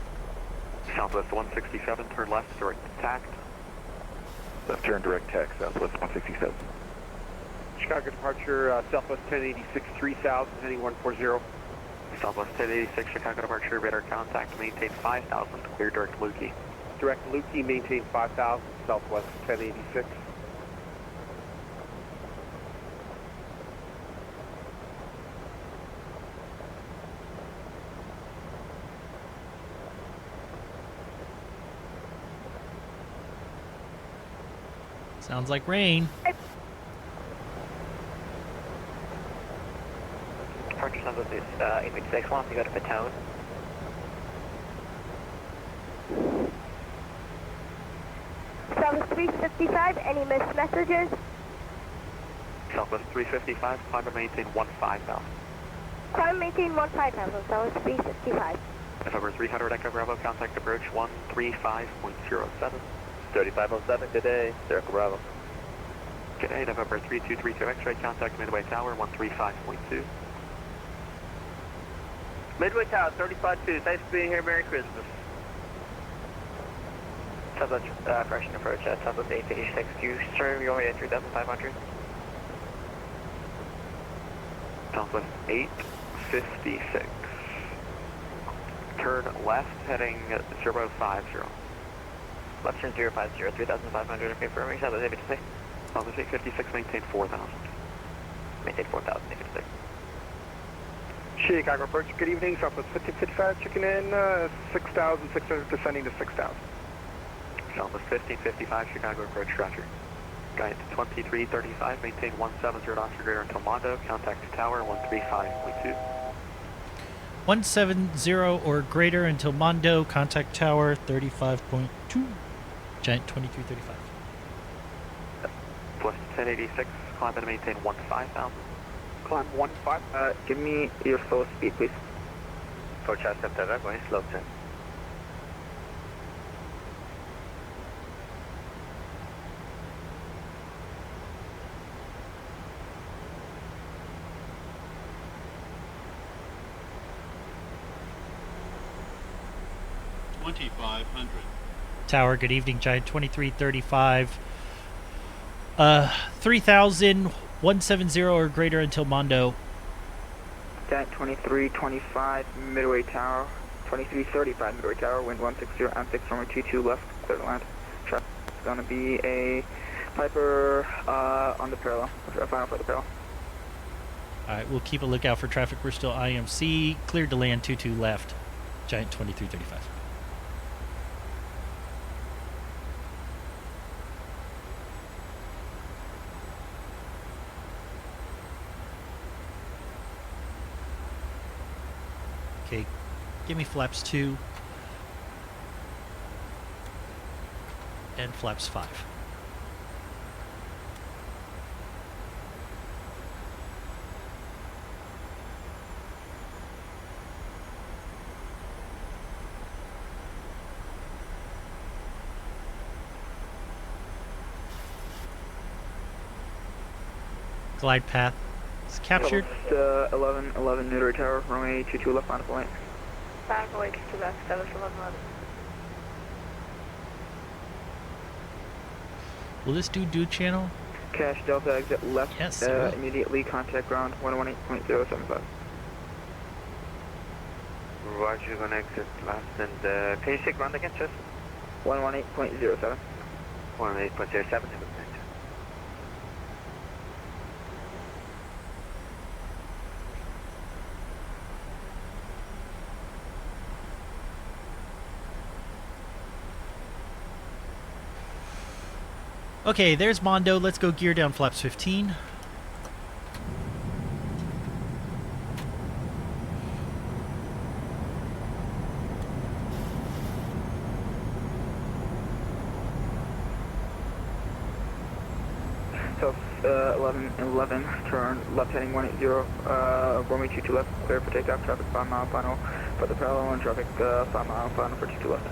Southwest 167, turn left, direct tact. Left turn direct tact, Southwest 167. Chicago departure, Southwest 1086, 3000, heading 140. Southwest 1086, Chicago departure, radar contact, maintain 5000, clear direct Lukey. Direct Lukey, maintain 5000, Southwest 1086. Sounds like rain. Departure Southwest is 886, why don't you go to Patone? Southwest 355, any missed messages? Southwest 355, climb and maintain 15,000. Climb maintain 15,000, Southwest 355. November 300, Echo Bravo, contact approach 135.07. 3507, good day, Echo Bravo. Good day, November 3232, X-ray, contact Midway Tower 135.2. Midway Tower, 35-2. Thanks for being here. Merry Christmas. Southwest, correction approach, Southwest 886. You stream your way at 3,500. Southwest 856. Turn left, heading 050. Left turn 050, 3,500. Confirming Southwest 856. Southwest 856, maintain 4,000. Maintain 4,000, 856. Chicago approach, good evening, Southwest 1555, checking in, 6,600, descending to 6,000. Southwest 1555, Chicago approach, roger. Guide 2335, maintain 170 knots or greater until Mondo, contact tower 135.2. 170 or greater until Mondo, contact tower 35.2. Giant 2335. West 1086, climb and maintain 15,000. Climb 15. Give me your slow speed, please. Forecast Center, going slow 10. Tower, good evening, Giant 2335. 3,000, 170 or greater until Mondo. Giant 2325, Midway Tower. 2335, Midway Tower, wind 160, M6, runway 22 left, clear to land. Traffic is going to be a Piper on the parallel, final for the parallel. Alright, we'll keep a lookout for traffic. We're still IMC. Cleared to land 22 left. Giant 2335. Okay, give me flaps 2 and flaps 5. Glide path is captured. 11 Midway Tower, runway 22 left, final point. Final point to left, 1111. Will this do channel? Cash Delta exit left, yes, immediately contact ground 118.075. Roger, gonna exit left and can you say ground again, just? 118.07. 118.07. Okay, there's Mondo. Let's go gear down flaps 15. So 11, turn left heading 180, runway 22 left, clear for takeoff, traffic 5 mile final for the parallel and traffic 5 mile final for 22 left.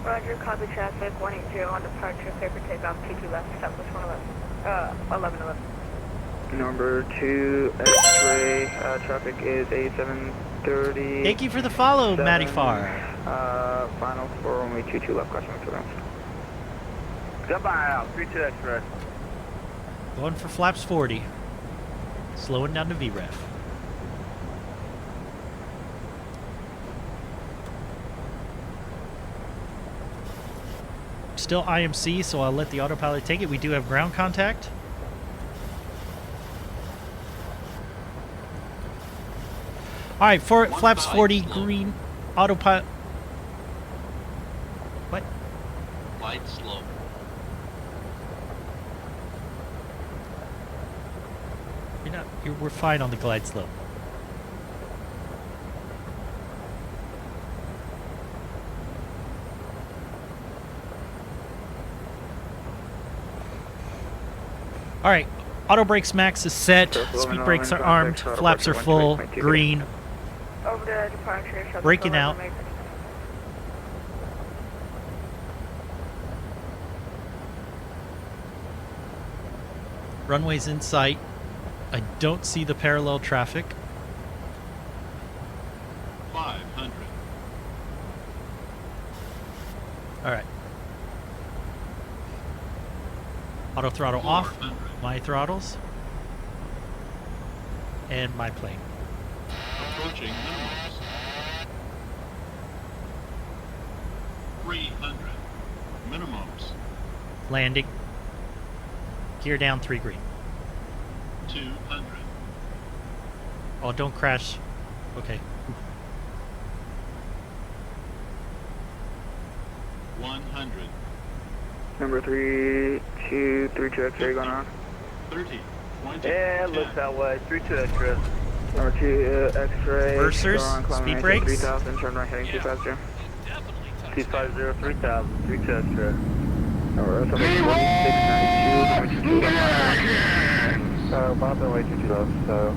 Roger, copy traffic 180 on departure, clear for takeoff, 22 left, Southwest 1111. Number 2 X-ray traffic is a 730. Thank you for the follow, Matty Farr. Final for only 22 left, crossing for them. Jump out, 32 X-ray. Going for flaps 40. Slowing down to VREF. Still IMC, so I'll let the autopilot take it. We do have ground contact. Alright, for flaps 40, green, autopilot. What? Glide slope. We're fine on the glide slope. Alright, auto brakes max is set, speed brakes are armed, flaps are full, green. Over to departure. Braking out. Runway's in sight. I don't see the parallel traffic. 500. Alright. Auto throttle off. My throttles. And my plane. Approaching minimums. 300. Minimums. Landing. Gear down 3 green. 200. Oh, don't crash. Okay. 100. Number 3232 X-ray going on. 30. 20. And looks that way, 32 X-ray. Number 2 X-ray. Reversers, climbing speed brakes. 3000, turn right heading 250. 250, 3000, 32 X-ray. Number 4692, Bob, way 22 left, so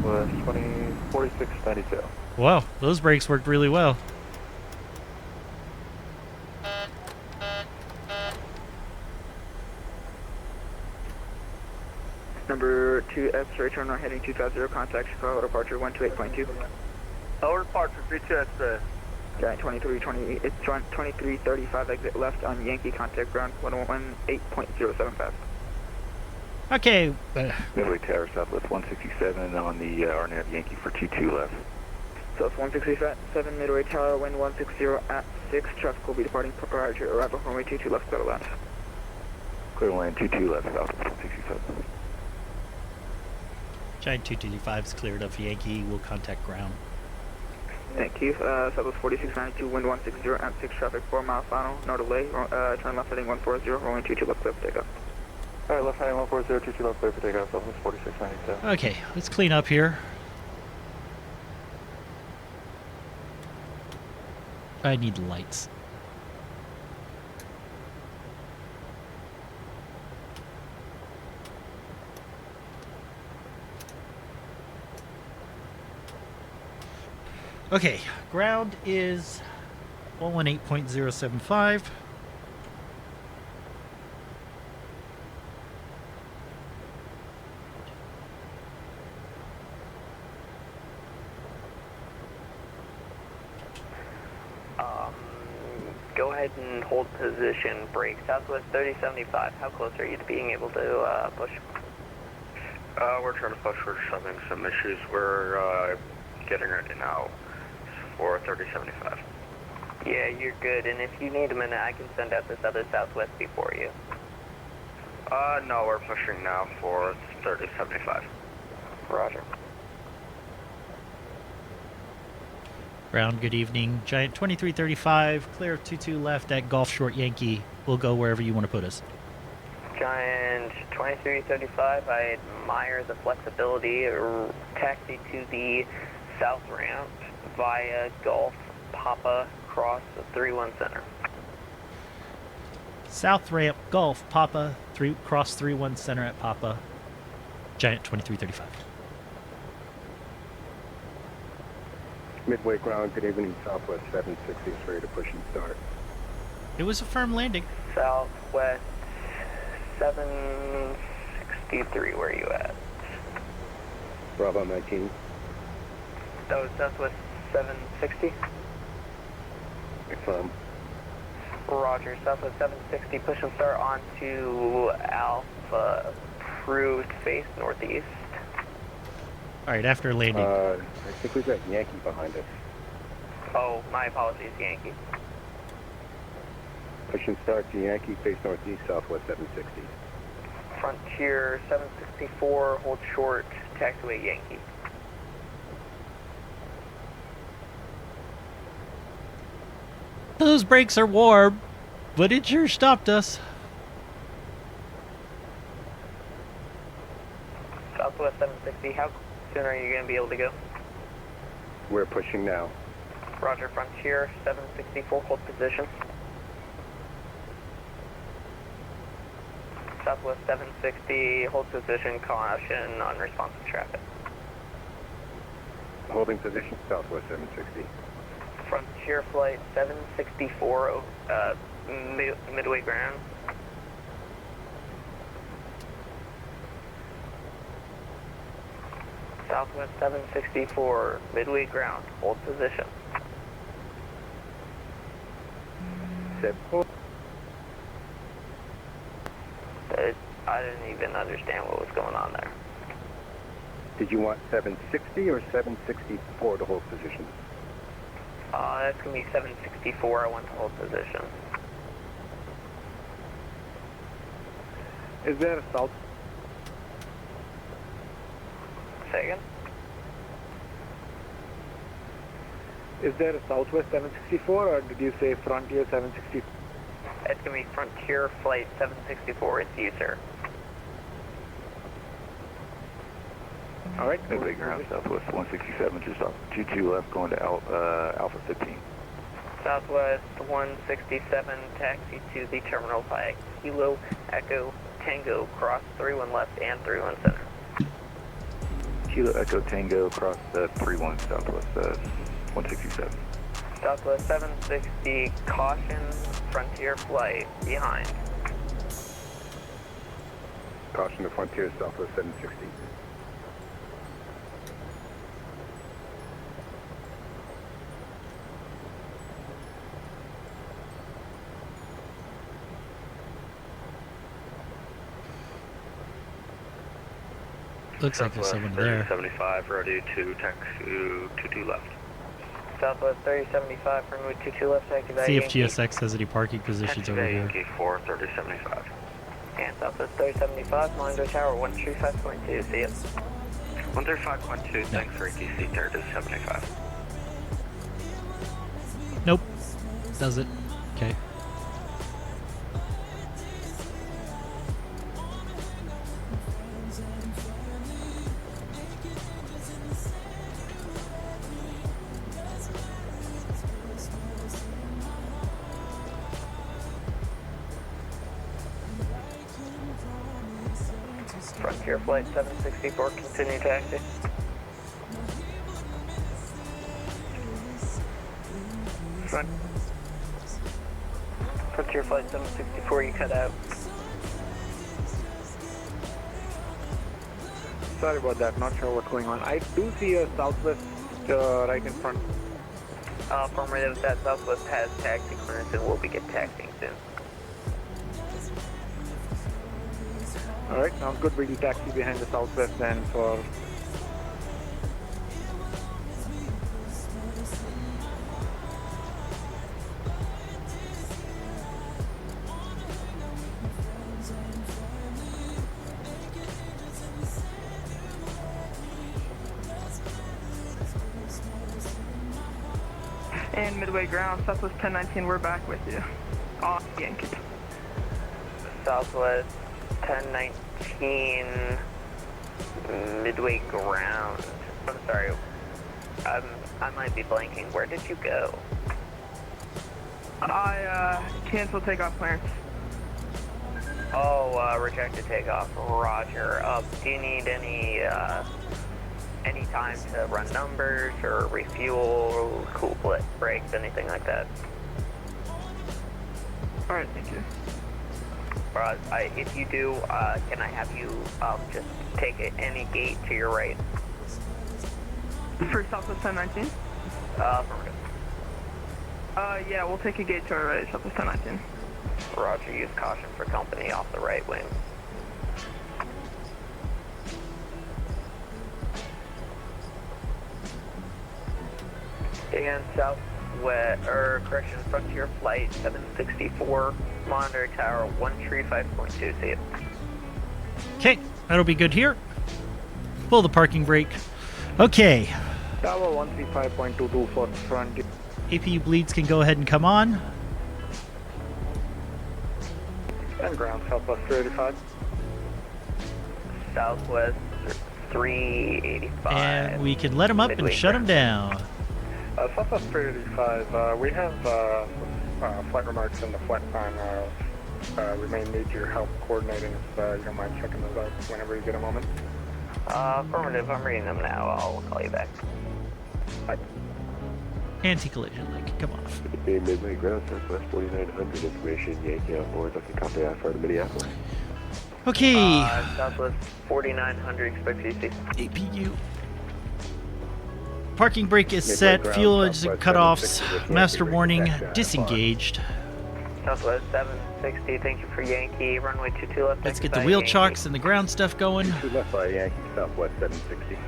4692. Wow, those brakes worked really well. Number 2 X-ray, turn right heading 250, contact Chicago, departure 128.2. Over departure, 32 X-ray. Giant 2320, it's 2335 exit left on Yankee, contact ground 118.075. Okay. Midway Tower, Southwest 167 on the RNAV Yankee for 22 left. So it's 167 Midway Tower, wind 160 at 6, traffic will be departing prior to arrival, runway 22 left, clear to land. Clear to land 22 left, Southwest 167. Giant 225 is cleared of Yankee. We'll contact ground. Thank you. Southwest 4692, wind 160 at 6, traffic 4 mile final, no delay, turn left heading 140, rolling 22 left, clear for takeoff. Alright, left heading 140, 22 left, clear for takeoff, Southwest 4692. Okay, let's clean up here. I need lights. Okay, ground is 118.075. Go ahead and hold position, brake. Southwest 3075, how close are you to being able to push? We're trying to push. We're just having some issues. We're getting ready now for 3075. Yeah, you're good, and if you need a minute, I can send out this other Southwest before you. No, we're pushing now for 3075. Roger. Ground, good evening. Giant 2335, clear of 22 left at Gulf Short Yankee. We'll go wherever you want to put us. Giant 2335, I admire the flexibility. Taxi to the south ramp via Gulf Papa cross 31 center. South ramp, Gulf, Papa, cross 31 center at Papa. Giant 2335. Midway ground, good evening, Southwest 760 is ready to push and start. It was a firm landing. Southwest 763, where are you at? Bravo 19. That was Southwest 760. Confirm. Roger, Southwest 760, push and start onto Alpha, approved face northeast. All right, after landing. I think we've got Yankee behind us. Oh, my apologies, Yankee. Push and start to Yankee, face northeast, Southwest 760. Frontier 764, hold short, taxiway Yankee. Those brakes are warm, but it sure stopped us. Southwest 760, how soon are you going to be able to go? We're pushing now. Roger, Frontier 764, hold position. Southwest 760, hold position, caution, unresponsive traffic. Holding position, Southwest 760. Frontier flight 764, midway ground. Southwest 764, midway ground, hold position. I didn't even understand what was going on there. Did you want 760 or 764 to hold position? That's going to be 764, I want to hold position. Is there a south? Say again? Is there a Southwest 764 or did you say Frontier 760? It's going to be Frontier Flight 764, it's you, sir. Alright, midway ground, Southwest 167, just off 22 left, going to Alpha 15. Southwest 167, taxi to the terminal by Kilo Echo Tango, cross 31 left and 31 center. Kilo Echo Tango, cross 31 Southwest 167. Southwest 760, caution, Frontier Flight behind. Caution to Frontier, Southwest 760. Looks like there's someone there. 75, rodeo 2, taxi 22 left. Southwest 3075, from route 22 left, taxi by See if Yankee. GSX has any parking positions over here. Yankee 4, 3075. And Southwest 3075, Monitor Tower 135.2, see ya. 135.2, thanks for ATC 3075. Nope. Does it? Okay. Frontier Flight 764, continue taxi. Frontier Flight 764, you cut out. Sorry about that, not sure what's going on. I do see a Southwest right in front. Affirmative, that Southwest has taxi clearance and will begin taxiing soon. Alright, sounds good. We'll taxi behind the Southwest then for... And midway ground, Southwest 1019, we're back with you. On Yankee. Southwest 1019, midway ground. I'm sorry, I might be blanking. Where did you go? I canceled takeoff clearance. Oh, rejected takeoff. Roger. Do you need any time to run numbers or refuel, cool brakes, anything like that? Alright, thank you. If you do, can I have you just take any gate to your right? For Southwest 1019? Affirmative. Yeah, we'll take a gate to our right, Southwest 1019. Roger, use caution for company off the right wing. And southwest, correction, Frontier Flight 764, monitor tower 135.2, see it. Okay, that'll be good here. Pull the parking brake. Okay. Tower 135.22 for front. APU bleeds can go ahead and come on. And ground Southwest 385. Southwest 385. And we can let them up and shut them down. Southwest 385, we have flight remarks in the flight plan. We may need your help coordinating if you don't mind checking those out whenever you get a moment. Affirmative, I'm reading them now. I'll call you back. Bye. Anti-collision link, come on. Midway ground, Southwest 4900, information, Yankee on board, looking copy out for Minneapolis. Okay. Southwest 4900, expect CC. APU. Parking brake is set, fuel is cutoffs, master warning, disengaged. Southwest 760, thank you for Yankee, runway 22 left. Let's get the wheel chocks and the ground stuff going. 2 left by Yankee, Southwest 760.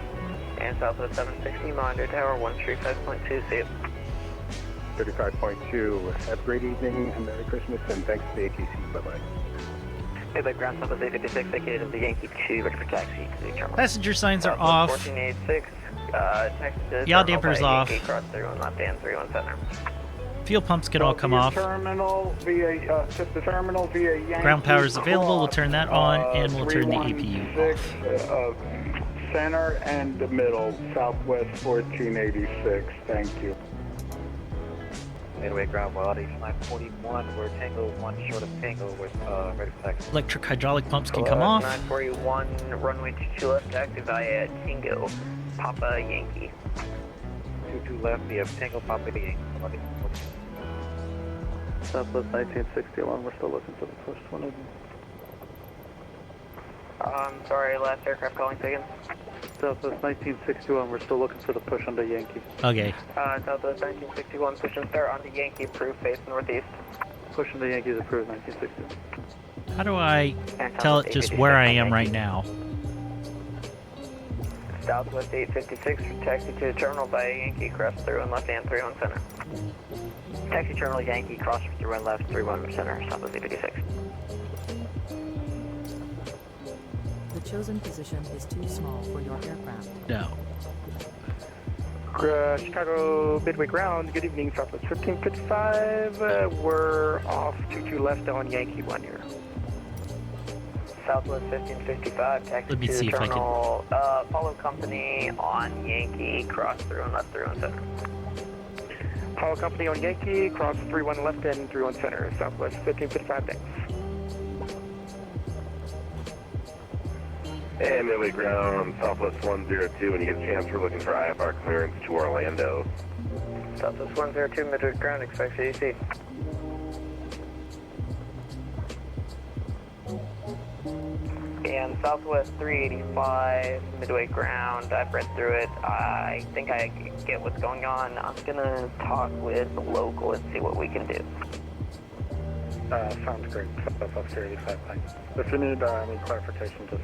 And Southwest 760, monitor tower 135.2, see you. 35.2, have a great evening and Merry Christmas, and thanks to the ATC, bye-bye. Midway ground, Southwest 856, vacated of the Yankee 2, ready for taxi to the terminal. Passenger signs are off. 1486, taxi to the Yaw terminal damper's by off. Yankee, cross 31 left and 31 center. Fuel pumps can all come off. Terminal via the terminal via Yankee. Ground power is available. We'll turn that on, and we'll turn the APU off. Center and the middle, Southwest 1486. Thank you. Midway ground, Lauderdale, 941. We're Tango 1 short of Tango. We're ready for taxi. Electric hydraulic pumps can come off. 941, runway 22 left, active via Tango, Papa Yankee. 22 left, we have Tango, Papa Yankee. Southwest 1961, we're still looking for the first one of them. Sorry, last aircraft calling again. Southwest 1961, we're still looking for the push on the Yankee. Okay. Southwest 1961, push and start on the Yankee, approved, face northeast. Push on the Yankees approved, 1961. How do I tell it just where I am right now? Southwest 856, taxi to the terminal by Yankee, cross through and left and 31 center. Taxi terminal Yankee, cross through and left, 31 center, Southwest 856. The chosen position is too small for your aircraft. No. Chicago-Midway ground, good evening, Southwest 1555. We're off 22 left on Yankee 1 here. Southwest 1555, taxi to the terminal, follow company on Yankee, cross through and left, 31 center. Follow company on Yankee, cross 31 left and 31 center, Southwest 1555, thanks. And Midway ground, Southwest 102, when you get a chance, we're looking for IFR clearance to Orlando. Southwest 102, Midway ground, expect CDC. And Southwest 385, Midway ground, I've read through it. I think I get what's going on. I'm gonna talk with the local and see what we can do. Sounds great. Southwest 385, thanks. If you need any clarification, just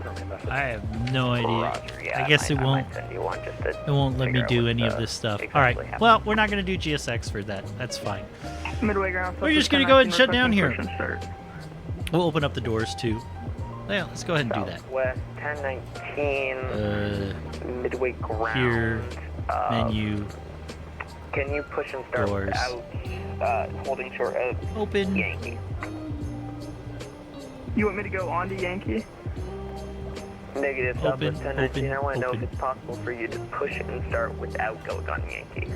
send me a message. I have no idea. Roger, yeah, I guess it won't. Send you one just to It won't let me figure out do what, any of this stuff. exactly All right. happened. Well, we're not going to do GSX for that. That's fine. Midway ground. We're just going to go ahead and shut down here. We'll open up the doors too. Yeah, let's go ahead and do that. Southwest 1019, Midway ground. Here, menu. Can you push and start Doors. out, holding short of Open. Yankee? You want me to go on to Yankee? Negative, Open, Southwest 1019. I want to know open. if it's possible for you to push and start without going on Yankee.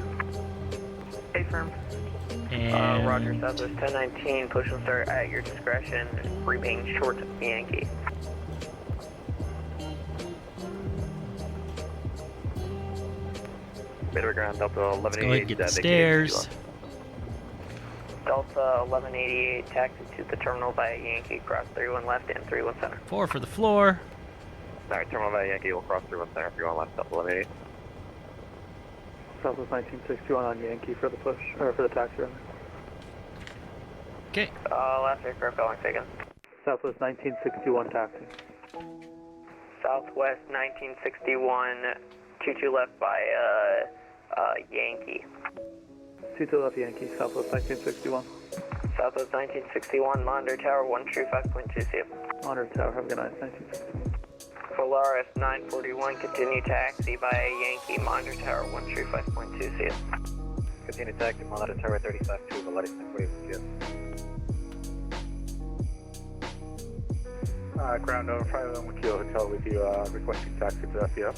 A-firm. And Roger, Southwest 1019, push and start at your discretion, remain short of Yankee. Midway ground, Delta let's go ahead 1188. and get the stairs. Delta 1188, taxi to the terminal via Yankee, cross 31 left and 31 center. 4 for the floor. Alright, terminal via Yankee will cross 31 center if you want left, Delta 1188. Southwest 1961 on Yankee for the push, or for the taxi run. Okay. Last aircraft going taken. Southwest 1961 taxi. Southwest 1961, 22 left by Yankee. 22 left Yankee, Southwest 1961. Southwest 1961, Monitor Tower 135.2, see you. Monitor Tower, have a good night, 1961. Polaris 941, continue taxi by Yankee, Monitor Tower 135.2, see you. Continue taxi, Monitor Tower 35-2, Valeris 941, see you. Ground over 511 Kilo Hotel with you, requesting taxi to FEO.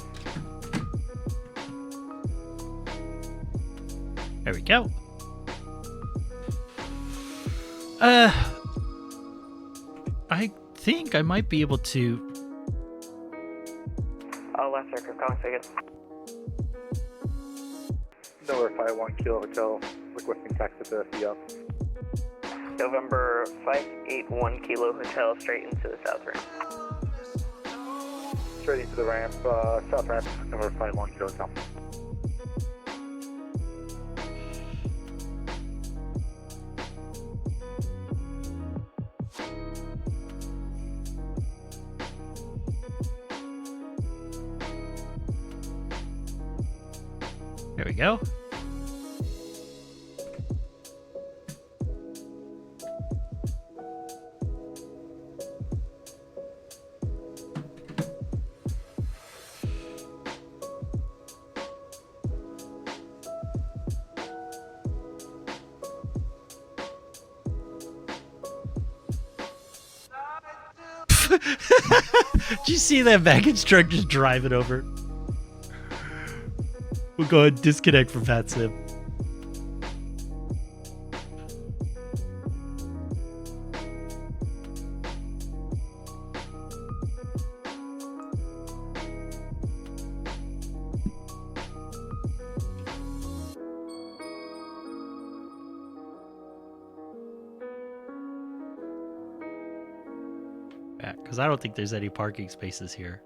There we go. I think I might be able to. Last aircraft calling ticket. November 51 Kilo Hotel, requesting taxi to FEO. November 581 Kilo Hotel, straight into the south ramp. Straight into the ramp, south ramp, November 51 Kilo Hotel. There we go. Did you see that baggage truck just driving over? We'll go ahead and disconnect from VATSIM. Yeah, because I don't think there's any parking spaces here.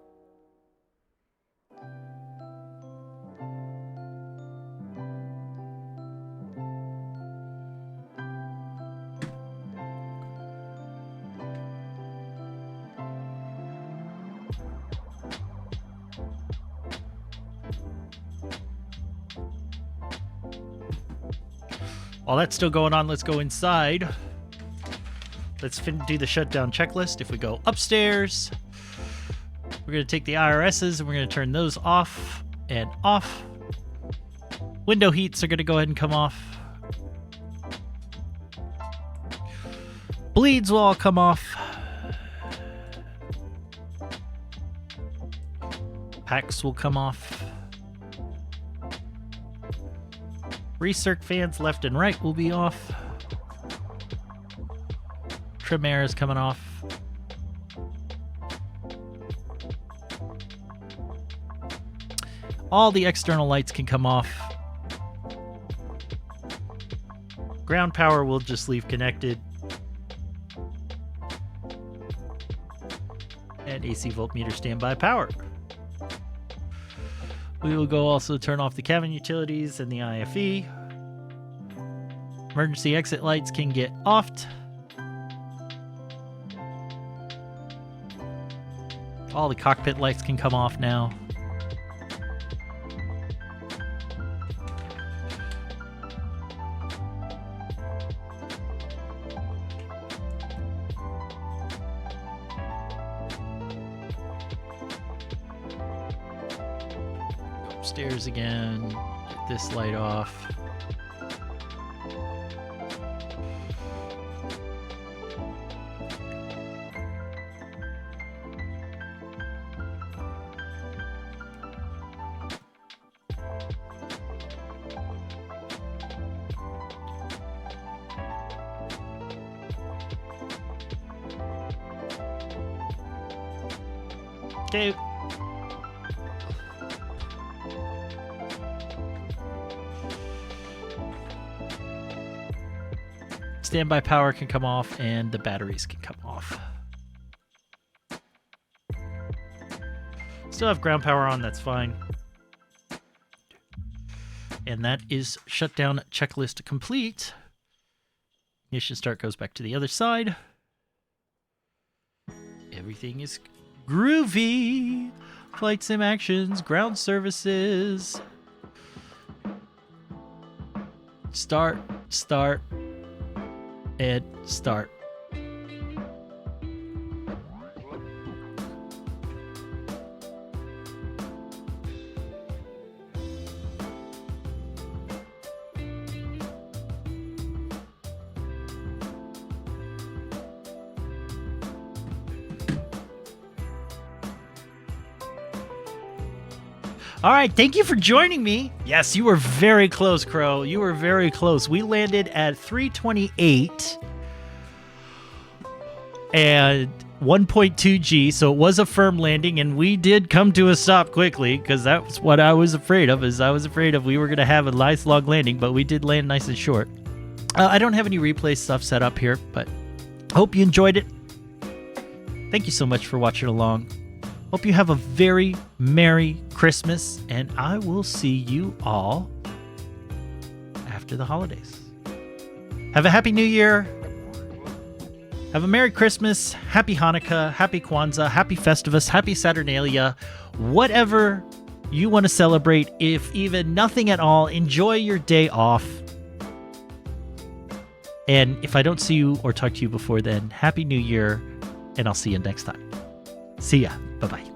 While that's still going on, let's go inside. Let's do the shutdown checklist. If we go upstairs, we're going to take the IRSs and we're going to turn those off and off. Window heats are going to go ahead and come off. Bleeds will all come off. Packs will come off. Recirc fans left and right will be off. PrimeAir is coming off. All the external lights can come off. Ground power will just leave connected. And AC voltmeter standby power. We will go also turn off the cabin utilities and the IFE. Emergency exit lights can get offed. All the cockpit lights can come off now. Upstairs again. Get this light off. Okay. Standby power can come off and the batteries can come off. Still have ground power on, that's fine. And that is shutdown checklist complete. Ignition start goes back to the other side. Everything is groovy. Flight sim actions, ground services. Start, and start. All right, thank you for joining me. Yes, you were very close, Crow. You were very close. We landed at 328 and 1.2 G, so it was a firm landing, and we did come to a stop quickly because that's what I was afraid of. We were going to have a nice long landing, but we did land nice and short. I don't have any replay stuff set up here, but hope you enjoyed it. Thank you so much for watching along. Hope you have a very Merry Christmas, and I will see you all after the holidays. Have a Happy New Year. Have a Merry Christmas, Happy Hanukkah, Happy Kwanzaa, Happy Festivus, Happy Saturnalia, whatever you want to celebrate. If even nothing at all, enjoy your day off. And if I don't see you or talk to you before then, Happy New Year, and I'll see you next time. See ya. Bye-bye.